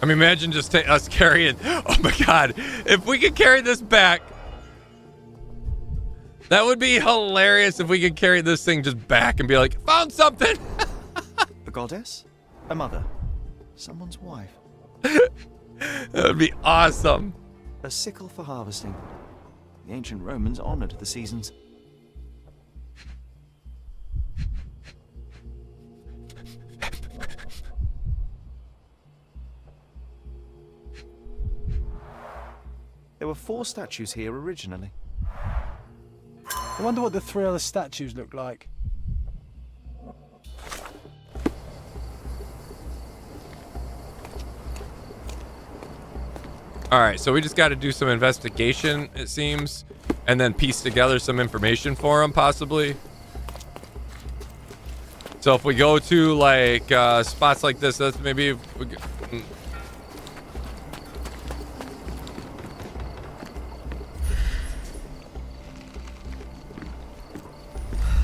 I mean, imagine just us carrying. Oh my God. If we could carry this back, that would be hilarious if we could carry this thing just back and be like, found something. A goddess? A mother? Someone's wife? That would be awesome. A sickle for harvesting. The ancient Romans honored the seasons. There were 4 statues here originally. I wonder what the 3 other statues look like. All right, so we just got to do some investigation, it seems, and then piece together some information for him, possibly. So if we go to like spots like this, that's maybe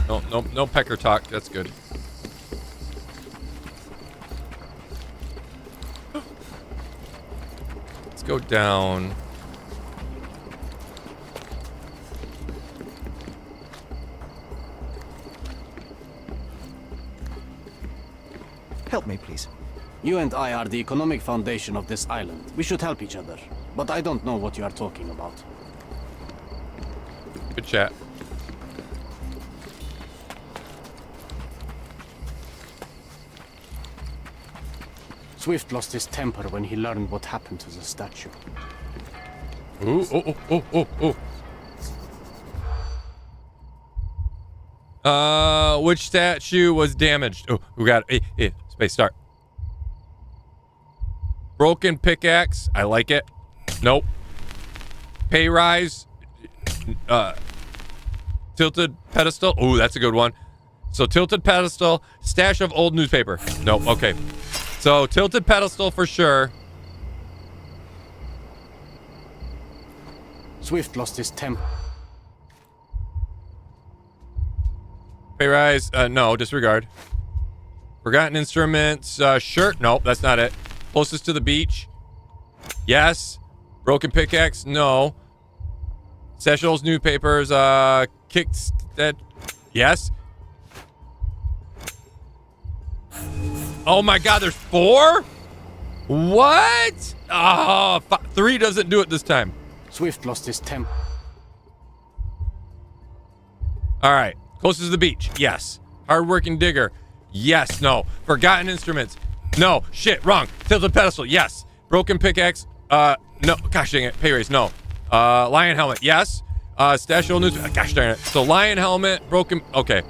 No pecker talk. That's good. Let's go down. Help me, please. You and I are the economic foundation of this island. We should help each other. But I don't know what you are talking about. Good chat. Swift lost his temper when he learned what happened to the statue. Ooh, which statue was damaged? Oh, we got it. Space start. Broken pickaxe. I like it. Nope. Pay rise. Tilted pedestal. Ooh, that's a good one. So tilted pedestal. Stash of old newspaper. Nope. Okay. So tilted pedestal for sure. Swift lost his temper. Pay rise. No, disregard. Forgotten instruments. Shirt. Nope, that's not it. Closest to the beach. Yes. Broken pickaxe. No. Seychelles newspapers. Kicked that. Yes. Oh my God, there's 4? What? Oh, 3 doesn't do it this time. Swift lost his temper. All right. Closest to the beach. Yes. Hardworking digger. Yes. No. Forgotten instruments. No. Shit. Wrong. Tilted pedestal. Yes. Broken pickaxe. No. Gosh dang it. Pay raise. No. Lion helmet. Yes. Stasho news. Gosh darn it. So lion helmet. Broken. Okay.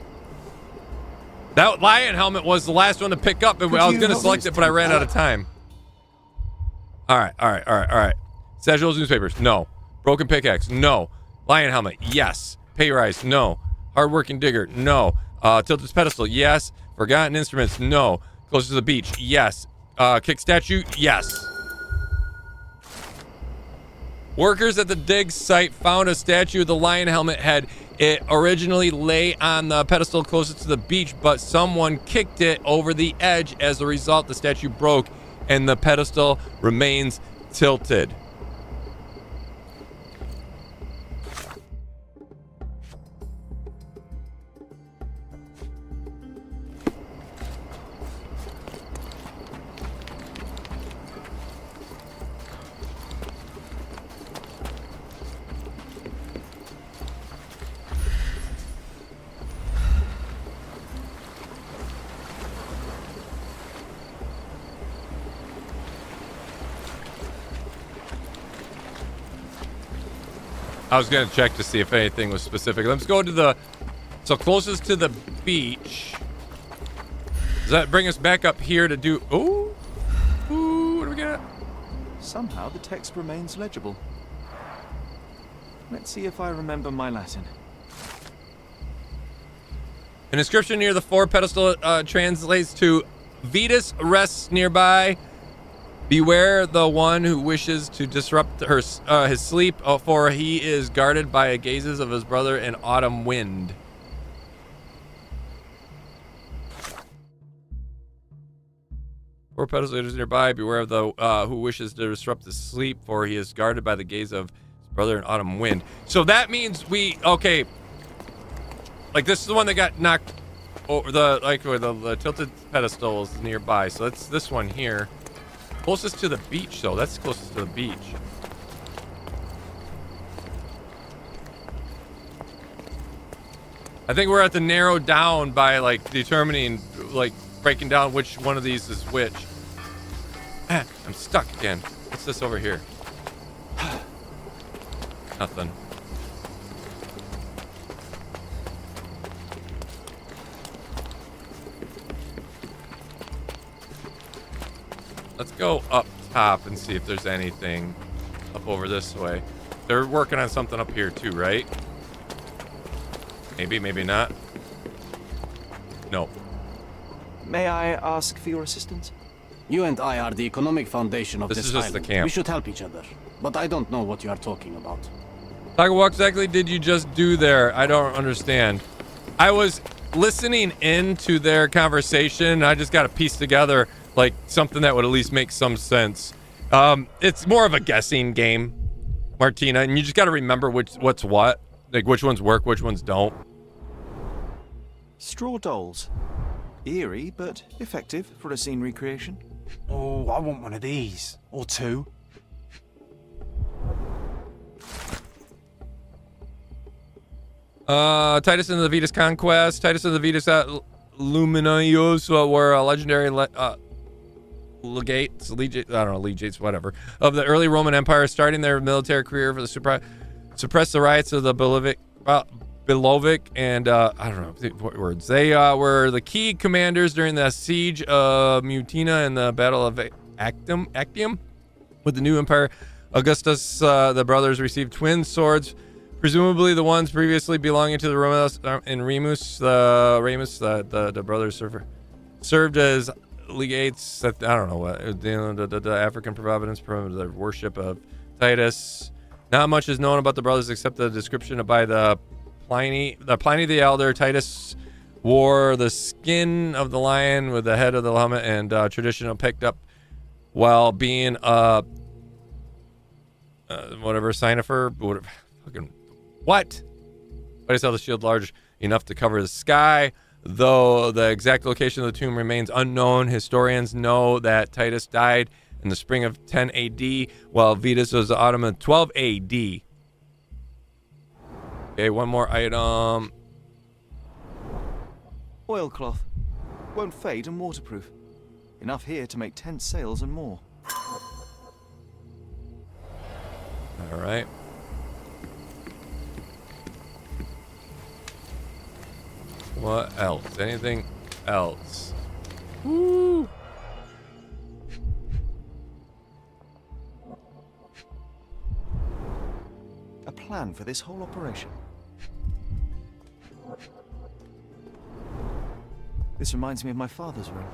That lion helmet was the last one to pick up. And I was going to select it, but I ran out of time. All right. Stasho's newspapers. No. Broken pickaxe. No. Lion helmet. Yes. Pay rise. No. Hardworking digger. No. Tilted pedestal. Yes. Forgotten instruments. No. Closest to the beach. Yes. Kick statue. Yes. Workers at the dig site found a statue of the lion helmet head. It originally lay on the pedestal closest to the beach, but someone kicked it over the edge. As a result, the statue broke and the pedestal remains tilted. I was going to check to see if anything was specific. Let's go to the... So closest to the beach. Does that bring us back up here to do... Ooh. What do we got? Somehow the text remains legible. Let's see if I remember my Latin. An inscription near the 4 pedestal translates to Vetus rests nearby. Beware the one who wishes to disrupt his sleep, for he is guarded by the gazes of his brother in autumn wind. Four pedestals nearby. Beware of the who wishes to disrupt his sleep, for he is guarded by the gaze of his brother in autumn wind. So that means okay. Like this is the one that got knocked over where the tilted pedestal is nearby. So that's this one here. Closest to the beach, though. That's closest to the beach. I think we're at the narrow down by determining, breaking down which one of these is which. I'm stuck again. What's this over here? Nothing. Let's go up top and see if there's anything up over this way. They're working on something up here too, right? Maybe, maybe not. No. May I ask for your assistance? You and I are the economic foundation of this is just island. the camp. We should help each other. But I don't know what you are talking about. Taco, what exactly did you just do there? I don't understand. I was listening into their conversation, and I just got to piece together like something that would at least make some sense. It's more of a guessing game, Martina, and you just got to remember what's what, like which ones work, which ones don't. Straw dolls. Eerie, but effective for a scene recreation. Oh, I want one of these. Or two. Titus and the Vetus Conquest. Titus and the Vetus Luminarios were legendary legates, whatever, of the early Roman Empire, starting their military career for the suppress the riots of the Belovic and I don't know what words. They were the key commanders during the siege of Mutina and the Battle of Actium. With the new empire, Augustus, the brothers received twin swords, presumably the ones previously belonging to the Romulus and Remus. The brothers served as legates. I don't know what the African province from the worship of Titus. Not much is known about the brothers except the description by the Pliny the Elder. Titus wore the skin of the lion with the head of the helmet, and traditional picked up while being Cynifer, what? Titus held a shield large enough to cover the sky. Though the exact location of the tomb remains unknown, historians know that Titus died in the spring of 10 AD, while Vetus was the autumn of 12 AD. Okay, one more item. Oilcloth. Won't fade and waterproof. Enough here to make 10 sails and more. All right. What else? Anything else? Woo! A plan for this whole operation. This reminds me of my father's room.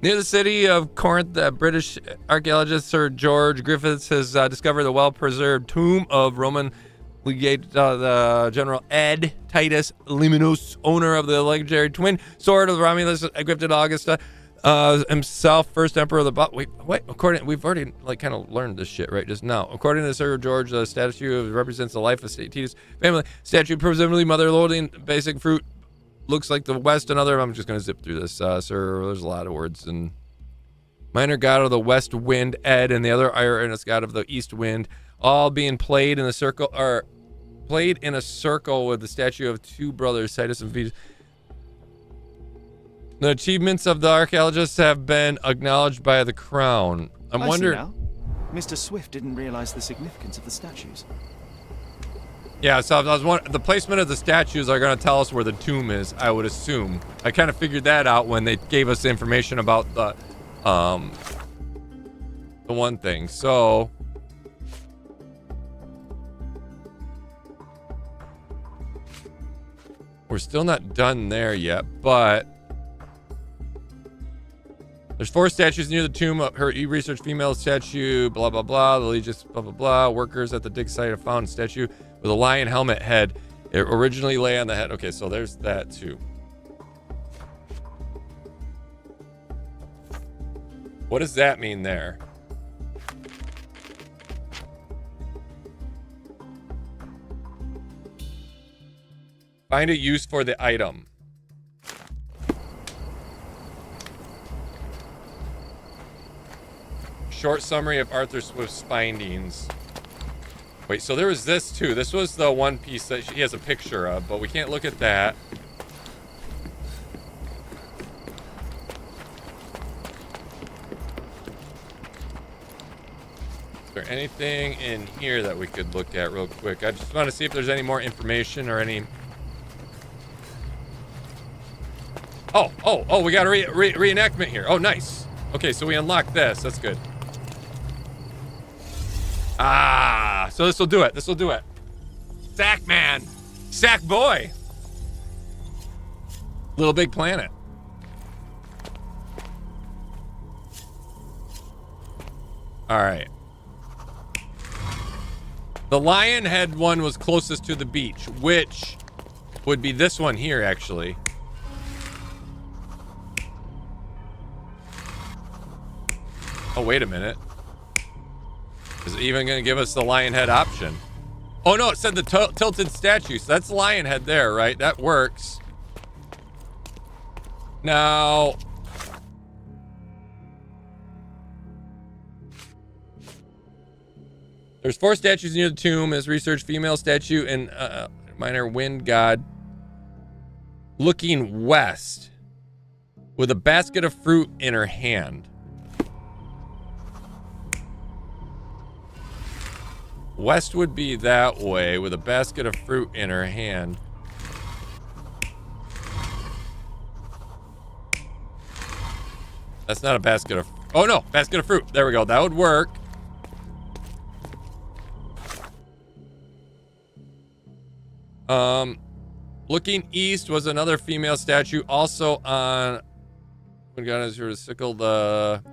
Near the city of Corinth, the British archaeologist Sir George Griffiths has discovered the well-preserved tomb of Roman legate the General Ed Titus Liminus, owner of the legendary twin sword of Romulus, gifted Augusta himself, first emperor of the wait. We've already kind of learned this shit right just now. According to Sir George, the statue represents the life of Titus family. Statue presumably mother loading basic fruit. Looks like the west. Another. I'm just going to zip through this, sir. There's a lot of words. And minor god of the west wind, Ed, and the other Ironus god of the east wind, all being played in a circle with the statue of two brothers, Titus and Vetus. The achievements of the archaeologists have been acknowledged by the crown. I'm wondering. Now. Mr. Swift didn't realize the significance of the statues. Yeah, so I was wondering, the placement of the statues are going to tell us where the tomb is, I would assume. I kind of figured that out when they gave us information about the one thing. So we're still not done there yet, but there's 4 statues near the tomb of her research female statue, blah, blah, blah. The Legis, blah, blah, blah. Workers at the dig site have found a statue with a lion helmet head. It originally lay on the head. Okay, so there's that too. What does that mean there? Find a use for the item. Short summary of Arthur Swift's findings. Wait, so there was this too. This was the one piece that he has a picture of, but we can't look at that. Is there anything in here that we could look at real quick? I just want to see if there's any more information or any... Oh, we got a reenactment here. Oh, nice. Okay, so we unlocked this. That's good. Ah, so this will do it. This will do it. Sack man. Sack boy. Little Big Planet. All right. The lion head one was closest to the beach, which would be this one here, actually. Oh, wait a minute. Is it even going to give us the lion head option? Oh, no, it said the tilted statue. So that's the lion head there, right? That works. Now... there's 4 statues near the tomb. As research, female statue and minor wind god looking west with a basket of fruit in her hand. West would be that way with a basket of fruit in her hand. That's not a basket of... oh, no. Basket of fruit. There we go. That would work. Looking east was another female statue also on... when God is here to sickle the...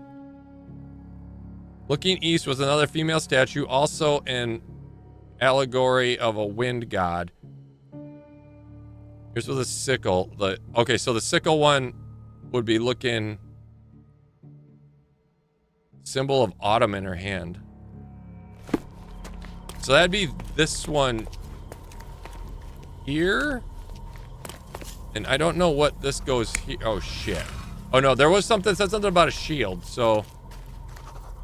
looking east was another female statue, also an allegory of a wind god. Here's with a sickle. Okay, so the sickle one would be looking... symbol of autumn in her hand. So that'd be this one here. And I don't know what this goes here. Oh, shit. Oh, no, there was something, said something about a shield, so...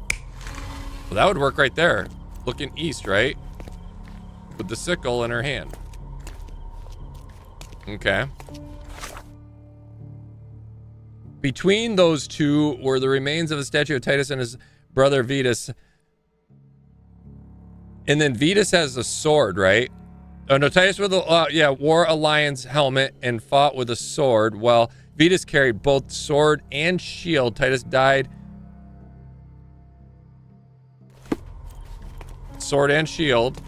well, that would work right there. Looking east, right? With the sickle in her hand. Okay. Between those two were the remains of a statue of Titus and his brother Vetus. And then Vetus has a sword, right? Oh, no, Titus wore a lion's helmet and fought with a sword, while Vetus carried both sword and shield. Titus died. Sword and shield.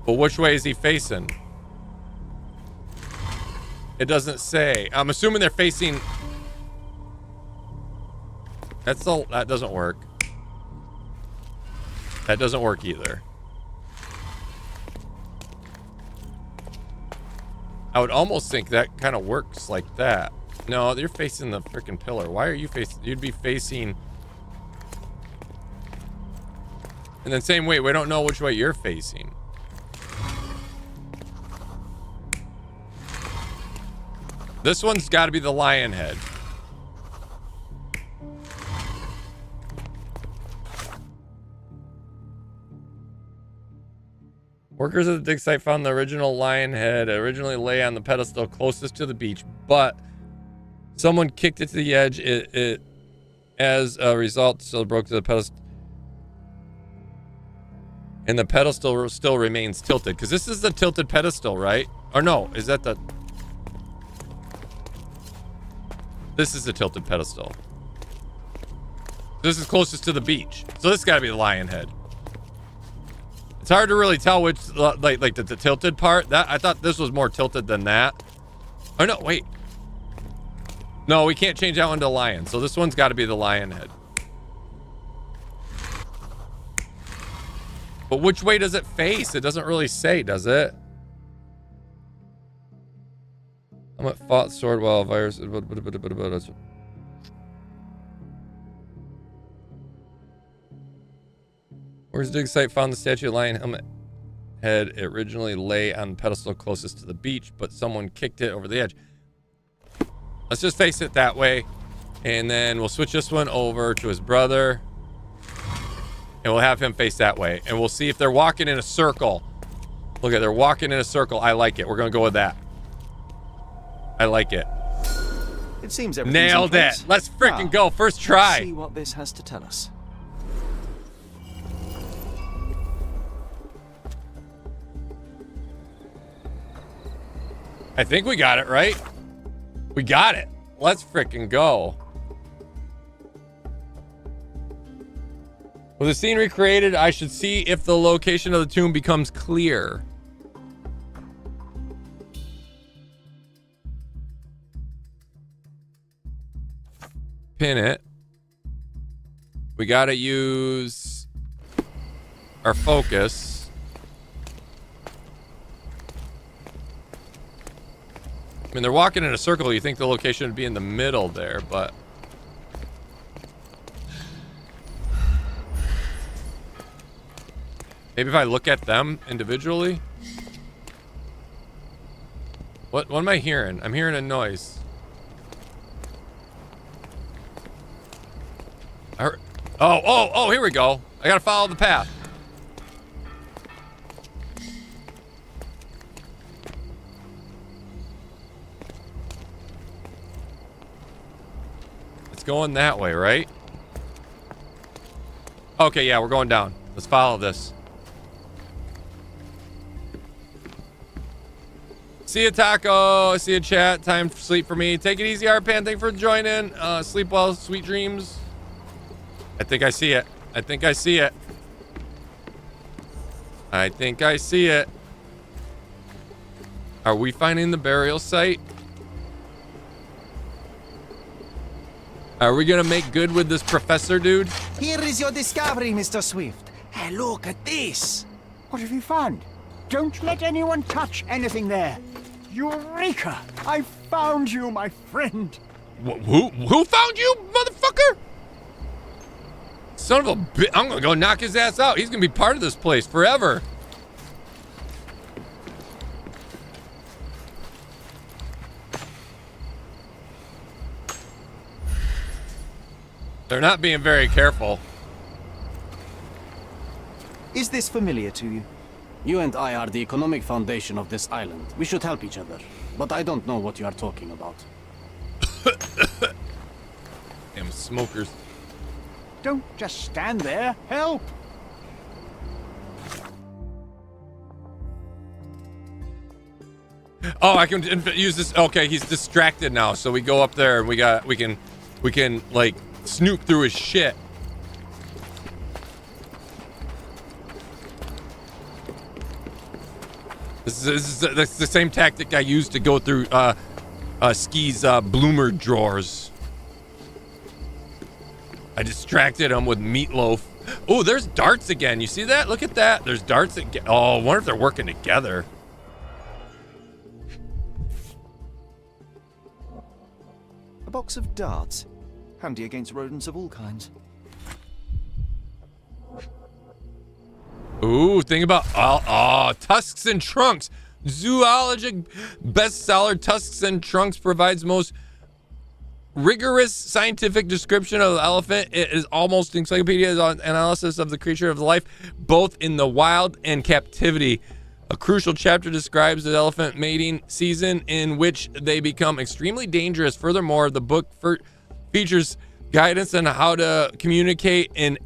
But which way is he facing? It doesn't say. I'm assuming they're facing... that doesn't work. That doesn't work either. I would almost think that kind of works like that. No, you're facing the freaking pillar. Why are you facing... you'd be facing... and then same way, we don't know which way you're facing. This one's got to be the lion head. Workers at the dig site found the original lion head originally lay on the pedestal closest to the beach, but someone kicked it to the edge. It as a result, still broke to the pedestal. And the pedestal still remains tilted. Because this is the tilted pedestal, right? Or no, is that the... this is the tilted pedestal. This is closest to the beach. So this got to be the lion head. It's hard to really tell which, like the tilted part. That I thought this was more tilted than that. Oh, no, wait. No, we can't change that one to lion. So this one's got to be the lion head. But which way does it face? It doesn't really say, does it? I'm at fought sword while virus. Where's dig site found the statue of lion helmet head? It originally lay on the pedestal closest to the beach, but someone kicked it over the edge. Let's just face it that way. And then we'll switch this one over to his brother. And we'll have him face that way. And we'll see if they're walking in a circle. Look at, they're walking in a circle. I like it. We're going to go with that. I like it. It seems everything's nailed in it. place. Let's freaking go. First try. Let's see what this has to tell us. I think we got it, right? We got it. Let's freaking go. With the scene recreated, I should see if the location of the tomb becomes clear. Pin it. We gotta use our focus. I mean, they're walking in a circle. You think the location would be in the middle there, but... maybe if I look at them individually? What am I hearing? I'm hearing a noise. Oh, here we go. I gotta follow the path. It's going that way, right? Okay, yeah, we're going down. Let's follow this. See ya, Taco. See ya, chat. Time for sleep for me. Take it easy, Arpan. Thanks for joining. Sleep well. Sweet dreams. I think I see it. I think I see it. I think I see it. Are we finding the burial site? Are we gonna make good with this professor dude? Here is your discovery, Mr. Swift. Hey, look at this. What have you found? Don't let anyone touch anything there. Eureka! I found you, my friend. Who found you, motherfucker? Son of a bitch. I'm gonna go knock his ass out. He's gonna be part of this place forever. They're not being very careful. Is this familiar to you? You and I are the economic foundation of this island. We should help each other. But I don't know what you are talking about. Damn smokers. Don't just stand there. Help! Oh, I can use this. Okay, he's distracted now. So we go up there and we can like snoop through his shit. This is the same tactic I used to go through Ski's bloomer drawers. I distracted him with meatloaf. Oh, there's darts again. You see that? Look at that. There's darts again. Oh, I wonder if they're working together. A box of darts. Handy against rodents of all kinds. Ooh, think about Tusks and Trunks. Zoologic bestseller Tusks and Trunks provides most rigorous scientific description of the elephant. It is almost encyclopedia's analysis of the creature of life, both in the wild and captivity. A crucial chapter describes the elephant mating season in which they become extremely dangerous. Furthermore, the book features guidance on how to communicate and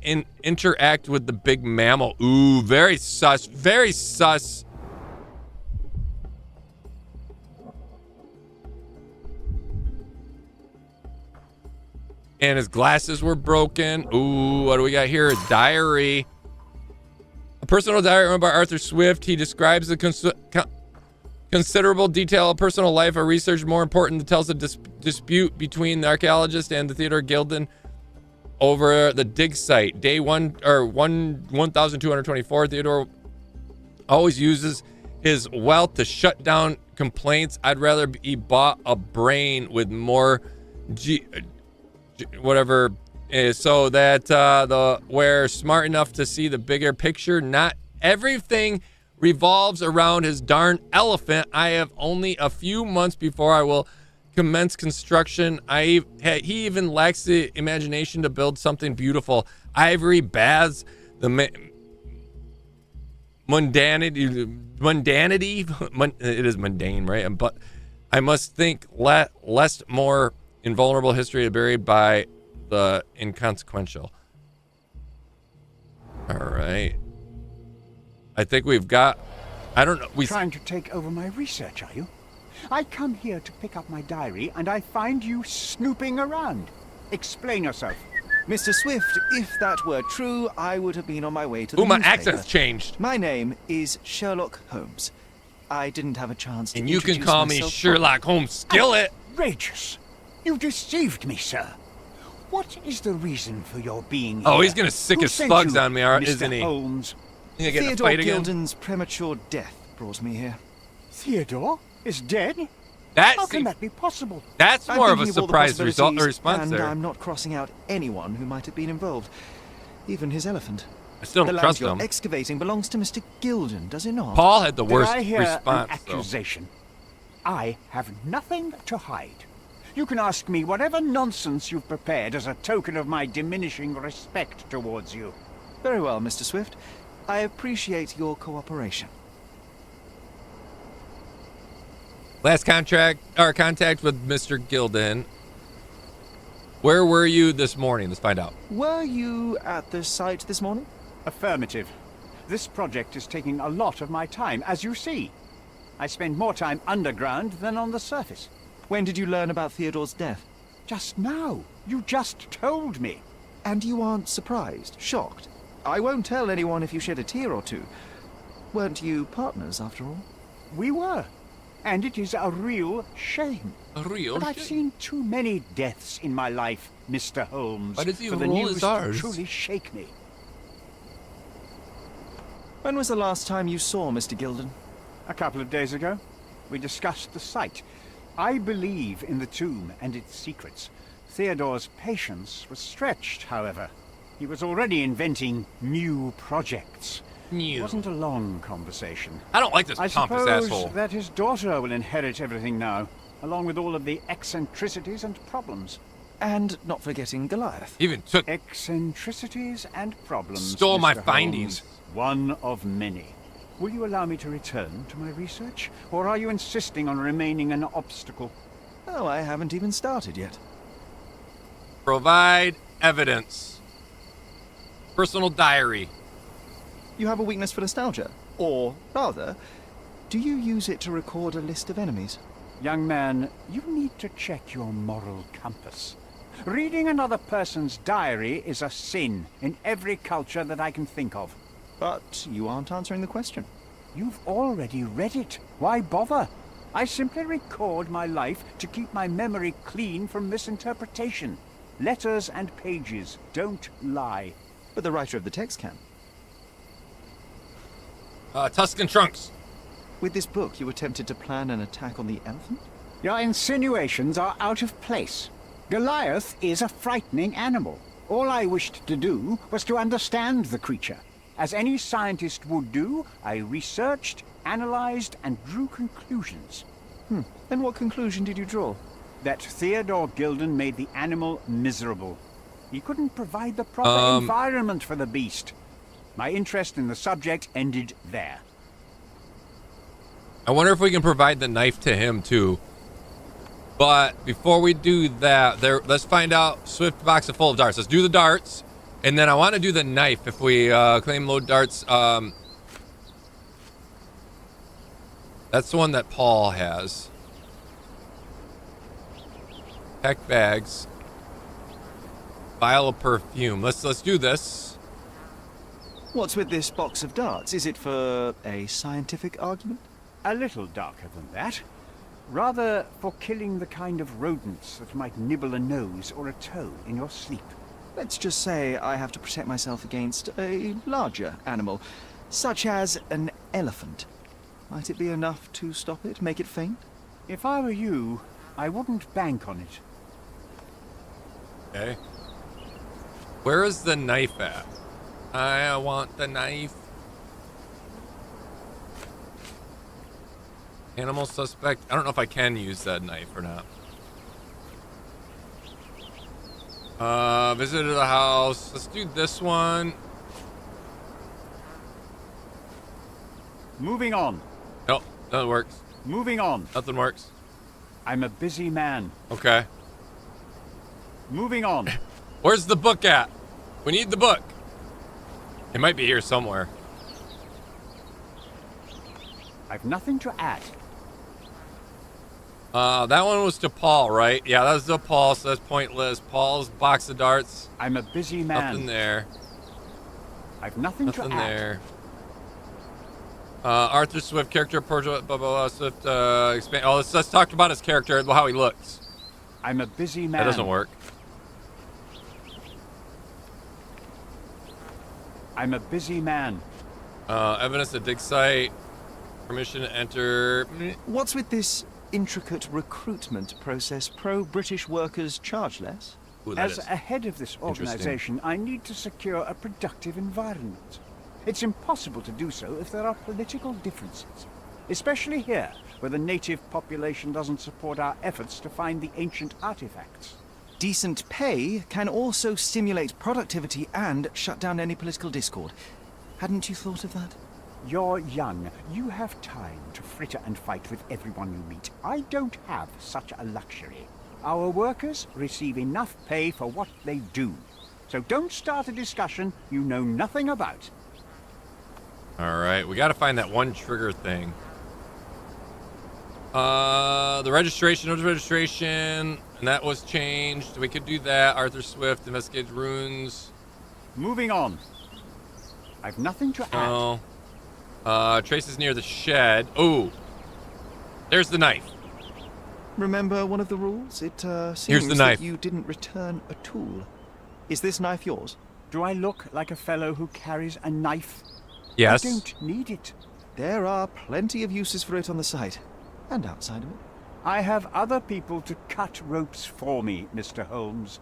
interact with the big mammal. Ooh, very sus. Very sus. And his glasses were broken. Ooh, what do we got here? A diary. A personal diary written by Arthur Swift. He describes the considerable detail of personal life. A research more important that tells a dispute between the archaeologist and the Theodore Gilden over the dig site. Day 1224. Theodore always uses his wealth to shut down complaints. I'd rather he bought a brain with more whatever is so that we're smart enough to see the bigger picture. Not everything revolves around his darn elephant. I have only a few months before I will commence construction. He even lacks the imagination to build something beautiful. Ivory baths the mundanity. It is mundane, right? But I must think less more invulnerable history buried by the inconsequential. All right. I think we've got, I don't know. Trying to take over my research, are you? I come here to pick up my diary and I find you snooping around. Explain yourself. Mr. Swift, if that were true, I would have been on my way to the newspaper. newspaper. My accent's changed. My name is Sherlock Holmes. I didn't have a chance to And you can call me Sherlock Holmes Skillet. Outrageous. You deceived me, sir. What is the reason for your being here? Oh, he's gonna sick his thugs on me, isn't he? Holmes? Think I get in a Theodore fight again? Gilden's premature death brought me here. Theodore is dead? That's How can that be possible? That's I'm more of a thinking all the surprise result possibilities, response and there. I'm not crossing out anyone who might have been involved. Even his elephant. I still the don't land trust you're him. excavating belongs to Mr. Gilden, does it not? Paul had the worst Did I hear response. an accusation? I have nothing to hide. You can ask me whatever nonsense you've prepared as a token of my diminishing respect towards you. Very well, Mr. Swift. I appreciate your cooperation. Last contact with Mr. Gilden. Where were you this morning? Let's find out. Were you at the site this morning? Affirmative. This project is taking a lot of my time, as you see. I spend more time underground than on the surface. When did you learn about Theodore's death? Just now. You just told me. And you aren't surprised, shocked? I won't tell anyone if you shed a tear or two. Weren't you partners, after all? We were. And it is a real shame. A real but I've shame? seen too many deaths in my life, Mr. Holmes, Why does he for the roll news his to R's? truly shake me. When was the last time you saw Mr. Gilden? A couple of days ago. We discussed the site. I believe in the tomb and its secrets. Theodore's patience was stretched, however. He was already inventing new projects. It wasn't a long conversation. I don't like this I pompous suppose asshole. that his daughter will inherit everything now, along with all of the eccentricities and problems. And not forgetting Goliath. Even took Eccentricities and problems. Stole my Mr. findings. Holmes. One of many. Will you allow me to return to my research, or are you insisting on remaining an obstacle? Oh, I haven't even started yet. Provide evidence. Personal diary. You have a weakness for nostalgia? Or, rather, do you use it to record a list of enemies? Young man, you need to check your moral compass. Reading another person's diary is a sin in every culture that I can think of. But you aren't answering the question. You've already read it. Why bother? I simply record my life to keep my memory clean from misinterpretation. Letters and pages don't lie. But the writer of the text can. Tuscan Trunks. With this book, you attempted to plan an attack on the elephant? Your insinuations are out of place. Goliath is a frightening animal. All I wished to do was to understand the creature. As any scientist would do, I researched, analyzed, and drew conclusions. And what conclusion did you draw? That Theodore Gilden made the animal miserable. He couldn't provide the proper environment for the beast. My interest in the subject ended there. I wonder if we can provide the knife to him too. But before we do that, let's find out Swift box full of darts. Let's do the darts, and then I want to do the knife. If we claim load darts, that's the one that Paul has. Pack bags, vial of perfume. Let's do this. What's with this box of darts? Is it for a scientific argument? A little darker than that. Rather for killing the kind of rodents that might nibble a nose or a toe in your sleep. Let's just say I have to protect myself against a larger animal, such as an elephant. Might it be enough to stop it, make it faint? If I were you, I wouldn't bank on it. Okay. Where is the knife at? I want the knife. Animal suspect. I don't know if I can use that knife or not. Visitor the house. Let's do this one. Moving on. Nope, nothing works. Moving on. Nothing works. I'm a busy man. Okay. Moving on. Where's the book at? We need the book. It might be here somewhere. I've nothing to add. That one was to Paul, right? Yeah, that was to Paul, so that's pointless. Paul's box of darts. I'm a busy man. Nothing there. I've nothing to add. Nothing there. Arthur Swift character, portrait, blah, blah, blah, Swift, expand. Oh, let's talk about his character, how he looks. I'm a busy man. That doesn't work. I'm a busy man. Evidence to dig site. Permission to enter. What's with this intricate recruitment process? Pro-British workers charge less? Ooh, As a head of this organization, I need to secure a productive environment. It's impossible to do so if there are political differences, especially here, where the native population doesn't support our efforts to find the ancient artifacts. Decent pay can also stimulate productivity and shut down any political discord. Hadn't you thought of that? You're young. You have time to fritter and fight with everyone you meet. I don't have such a luxury. Our workers receive enough pay for what they do. So don't start a discussion you know nothing about. All right, we got to find that one trigger thing. The registration, notice registration, and that was changed. We could do that. Arthur Swift investigates runes. Moving on. I've nothing to add. Oh. Trace is near the shed. Oh, there's the knife. Remember one of the rules? It seems Here's the knife. that you didn't return a tool. Is this knife yours? Do I look like a fellow who carries a knife? Yes. I don't need it. There are plenty of uses for it on the site, and outside of it. I have other people to cut ropes for me, Mr. Holmes.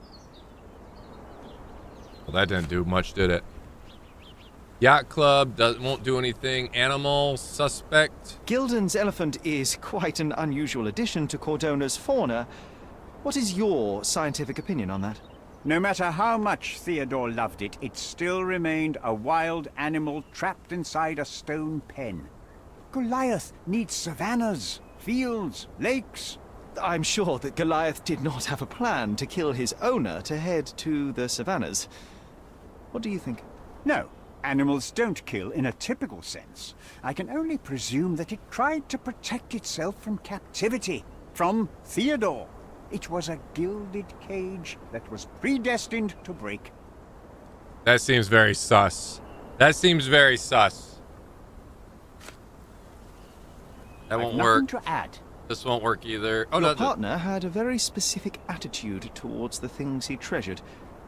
Well, that didn't do much, did it? Yacht Club won't do anything. Animal suspect. Gilden's elephant is quite an unusual addition to Cordona's fauna. What is your scientific opinion on that? No matter how much Theodore loved it, it still remained a wild animal trapped inside a stone pen. Goliath needs savannas, fields, lakes. I'm sure that Goliath did not have a plan to kill his owner to head to the savannas. What do you think? No, animals don't kill in a typical sense. I can only presume that it tried to protect itself from captivity, from Theodore. It was a gilded cage that was predestined to break. That seems very sus. That seems very sus. That won't work. Nothing to add. This won't work either. Oh, Your partner had a very specific attitude towards the things he treasured.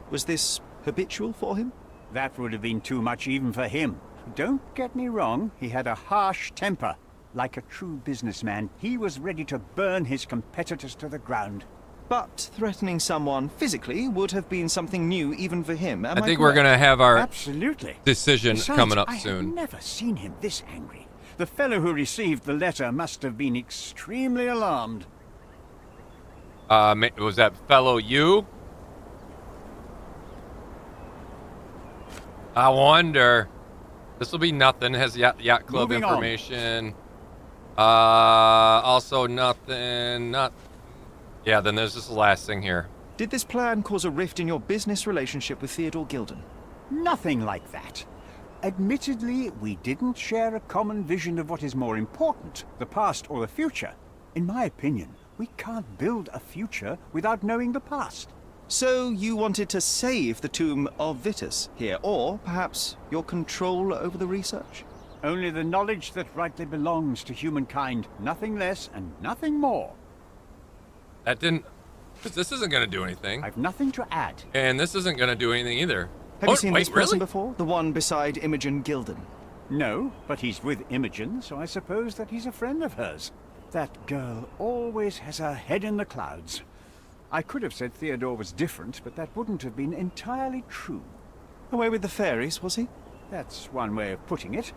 Was this habitual for him? That would have been too much even for him. Don't get me wrong, he had a harsh temper. Like a true businessman, he was ready to burn his competitors to the ground. But threatening someone physically would have been something new even for him. I think we're going to have our decision Besides, coming up I soon. have never seen him this angry. The fellow who received the letter must have been extremely alarmed. Was that fellow you? I wonder. This will be nothing. It has yacht club Moving on. information. Also nothing. Yeah, then there's this last thing here. Did this plan cause a rift in your business relationship with Theodore Gilden? Nothing like that. Admittedly, we didn't share a common vision of what is more important, the past or the future. In my opinion, we can't build a future without knowing the past. So you wanted to save the tomb of Vitus here, or perhaps your control over the research? Only the knowledge that rightly belongs to humankind, nothing less and nothing more. That didn't... This isn't going to do anything. I've nothing to add. And this isn't going to do anything either. Have you seen wait, this person really? before? The one beside Imogen Gilden? No, but he's with Imogen, so I suppose that he's a friend of hers. That girl always has her head in the clouds. I could have said Theodore was different, but that wouldn't have been entirely true. Away with the fairies, was he? That's one way of putting it.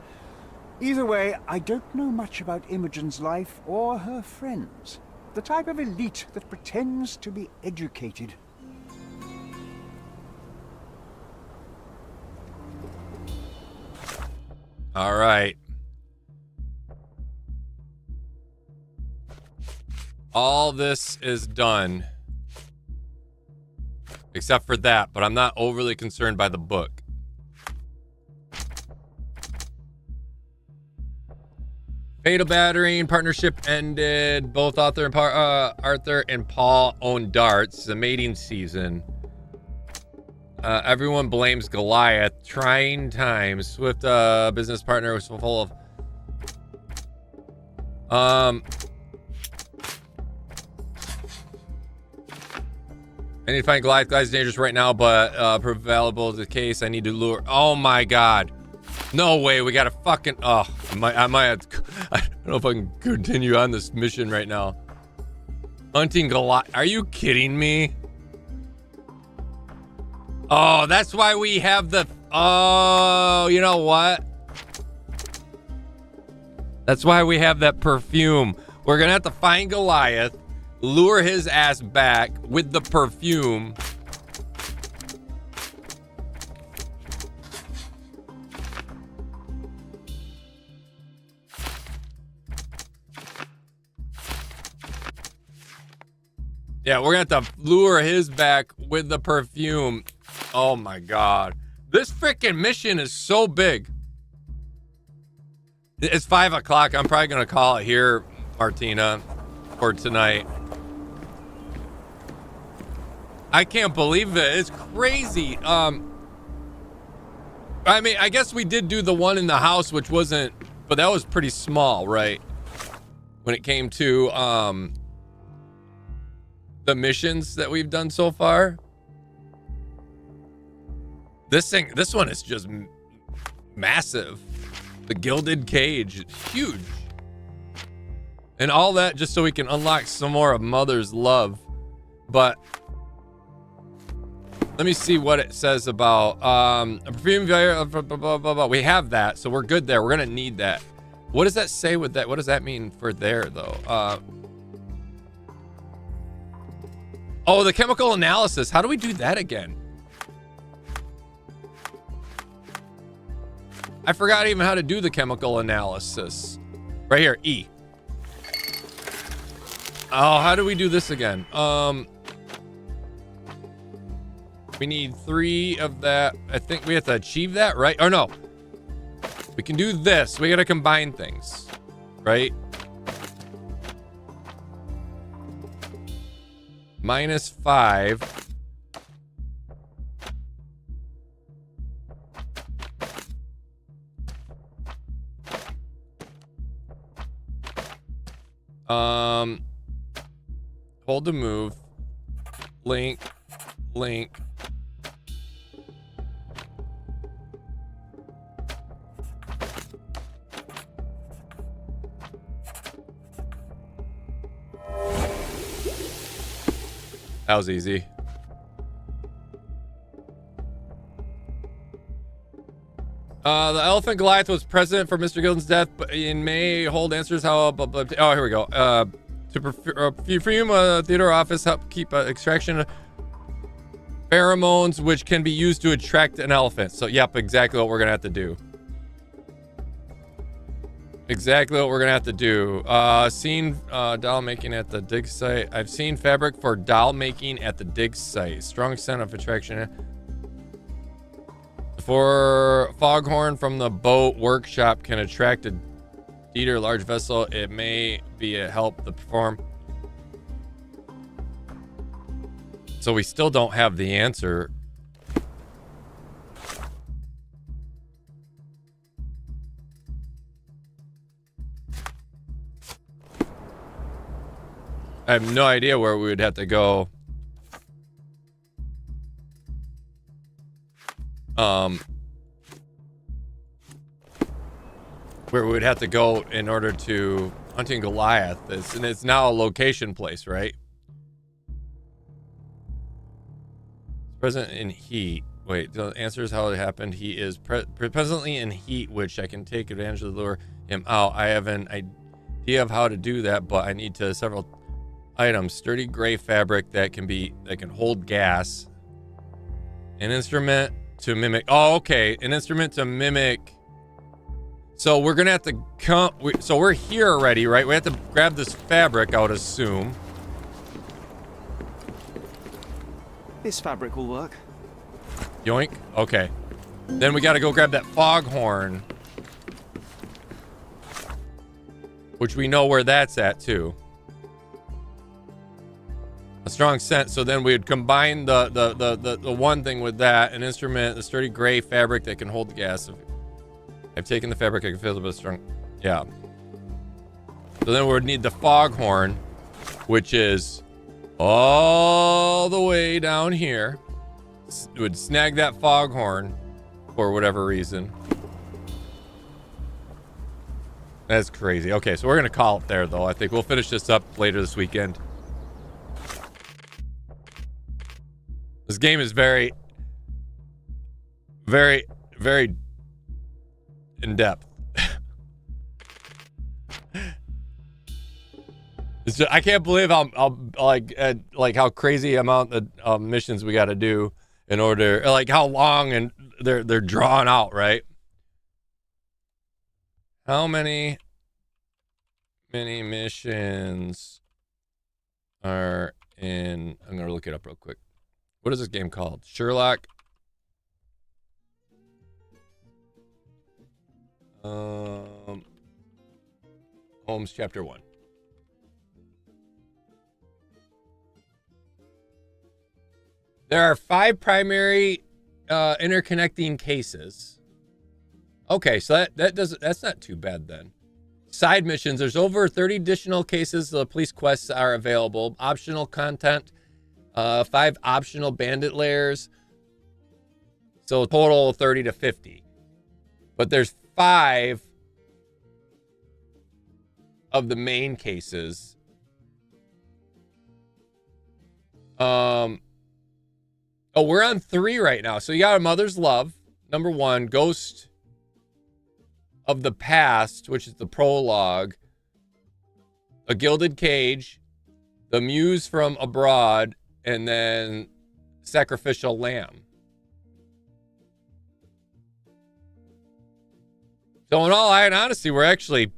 Either way, I don't know much about Imogen's life or her friends. The type of elite that pretends to be educated. All right. All this is done. Except for that, but I'm not overly concerned by the book. Fatal battering, partnership ended. Both Arthur and Paul own darts. The mating season. Everyone blames Goliath. Trying times. Swift business partner was full of... I need to find Goliath. Goliath's dangerous right now, but available to the case. I need to lure... Oh my god. No way, we gotta fucking... Oh, I might have to... I don't know if I can continue on this mission right now. Hunting Goliath. Are you kidding me? Oh, that's why we have the... Oh, you know what? That's why we have that perfume. We're gonna have to find Goliath, lure his ass back with the perfume. Yeah, we're gonna have to lure his back with the perfume. Oh my god. This freaking mission is so big. It's 5 o'clock. I'm probably gonna call it here, Martina, for tonight. I can't believe it. It's crazy. I mean, I guess we did do the one in the house, which wasn't, but that was pretty small, right? When it came to the missions that we've done so far. This one is just massive. The Gilded Cage, huge. And all that just so we can unlock some more of Mother's love. But let me see what it says about a perfume. Blah, blah, blah, blah. We have that, so we're good there. We're gonna need that. What does that say with that? What does that mean for there though? Oh, the chemical analysis. How do we do that again? I forgot even how to do the chemical analysis. Right here, E. Oh, how do we do this again? We need 3 of that. I think we have to achieve that, right? Or no. We can do this. We gotta combine things, right? -5. Hold to move. Link. That was easy. The elephant Goliath was present for Mr. Gilden's death, but in May hold answers how. Oh, here we go. To perfume a theater office, help keep extraction pheromones, which can be used to attract an elephant. So, yep, exactly what we're gonna have to do. Exactly what we're gonna have to do. Seen doll making at the dig site. I've seen fabric for doll making at the dig site. Strong scent of attraction. For foghorn from the boat workshop can attract a Dieter large vessel. It may be a help to perform. So we still don't have the answer. I have no idea where we would have to go. Where we would have to go in order to hunting Goliath. And it's now a location place, right? Present in heat. Wait, the answer is how it happened. He is presently in heat, which I can take advantage of to lure him out. I have an idea of how to do that, but I need to several items. Sturdy gray fabric that can hold gas. An instrument to mimic. Oh, okay. An instrument to mimic. So we're gonna have to come. So we're here already, right? We have to grab this fabric, I would assume. This fabric will work. Yoink. Okay. Then we gotta go grab that foghorn, which we know where that's at too. A strong scent. So then we would combine the one thing with that. An instrument, the sturdy gray fabric that can hold the gas. I've taken the fabric. I can feel it, but strong. Yeah. So then we would need the foghorn, which is all the way down here. It would snag that foghorn for whatever reason. That's crazy. Okay, so we're going to call it there, though. I think we'll finish this up later this weekend. This game is very, very, very in-depth. I can't believe how how crazy amount of missions we got to do in order, like how long and they're drawn out, right? How many missions are in? I'm gonna look it up real quick. What is this game called? Sherlock. Holmes Chapter 1. There are 5 primary interconnecting cases. Okay, so that's not too bad then. Side missions. There's over 30 additional cases. The police quests are available. Optional content. 5 optional bandit layers. So total 30 to 50. But there's 5 of the main cases. Oh, we're on 3 right now. So you got A Mother's Love, number 1, Ghost of the Past, which is the prologue, A Gilded Cage, The Muse from Abroad, and then Sacrificial Lamb. So in all honesty, we're actually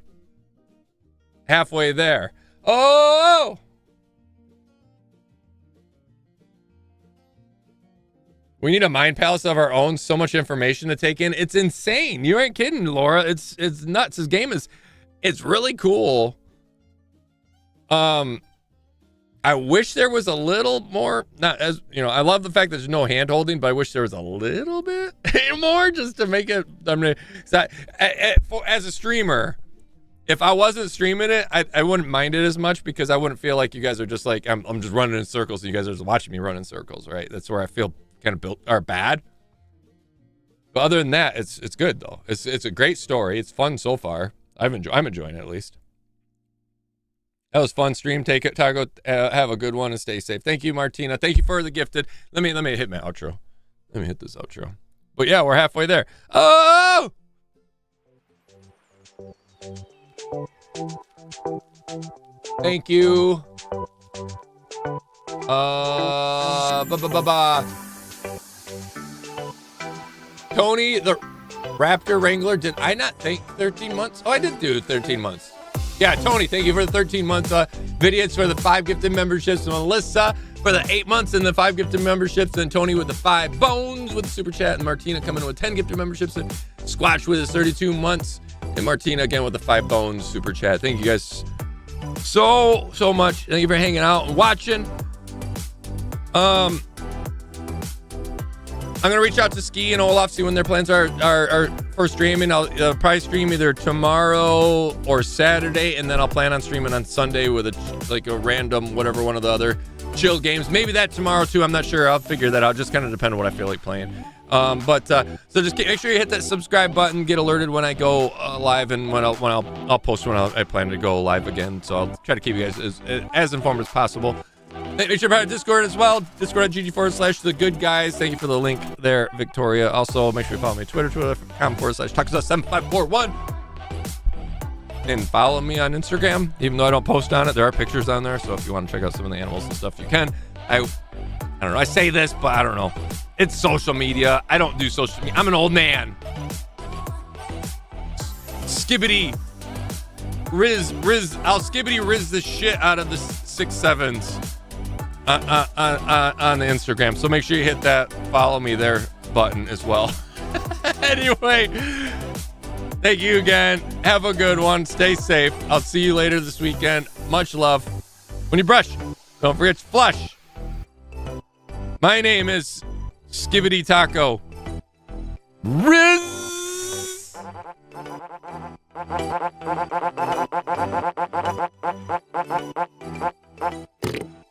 halfway there. Oh! We need a mind palace of our own. So much information to take in. It's insane. You ain't kidding, Laura. It's nuts. This game it's really cool. I wish there was a little more, not as, I love the fact that there's no hand holding, but I wish there was a little bit more just to make it, as a streamer, if I wasn't streaming it, I wouldn't mind it as much because I wouldn't feel like you guys are just like, I'm just running in circles and you guys are just watching me run in circles, right? That's where I feel kind of built or bad. But other than that, it's good though. It's a great story. It's fun so far. I'm enjoying it at least. That was fun stream. Take it, Taco. Have a good one and stay safe. Thank you, Martina. Thank you for the gifted. Let me hit my outro. Let me hit this outro. But yeah, we're halfway there. Oh! Thank you. Tony, the Raptor Wrangler. Did I not think 13 months? Oh, I did do 13 months. Yeah, Tony, thank you for the 13 months videos, for the 5 gifted memberships, and Melissa for the 8 months and the 5 gifted memberships, and Tony with the 5 bones with the super chat, and Martina coming in with 10 gifted memberships, and Squatch with his 32 months, and Martina again with the 5 bones super chat. Thank you guys so much. Thank you for hanging out and watching. I'm going to reach out to Ski and Olaf, see when their plans are for streaming. I'll probably stream either tomorrow or Saturday, and then I'll plan on streaming on Sunday with a random, whatever, one of the other chill games. Maybe that tomorrow too. I'm not sure. I'll figure that out. Just kind of depend on what I feel like playing. So just make sure you hit that subscribe button, get alerted when I go live, and when I'll post when I plan to go live again. So I'll try to keep you guys as informed as possible. Make sure you're part of Discord as well. Discord.gg/thegoodguys. Thank you for the link there, Victoria. Also, make sure you follow me on Twitter, twitter.com/TakuSa751. And follow me on Instagram. Even though I don't post on it, there are pictures on there. So if you want to check out some of the animals and stuff, you can. I don't know. I say this, but I don't know. It's social media. I don't do social media. I'm an old man. Skibbity. Riz. I'll skibbity riz the shit out of the 6-7s. On the Instagram, so make sure you hit that follow me there button as well. Anyway, thank you again. Have a good one. Stay safe. I'll see you later this weekend. Much love. When you brush, don't forget to flush. My name is Skibbity Taco. Riz.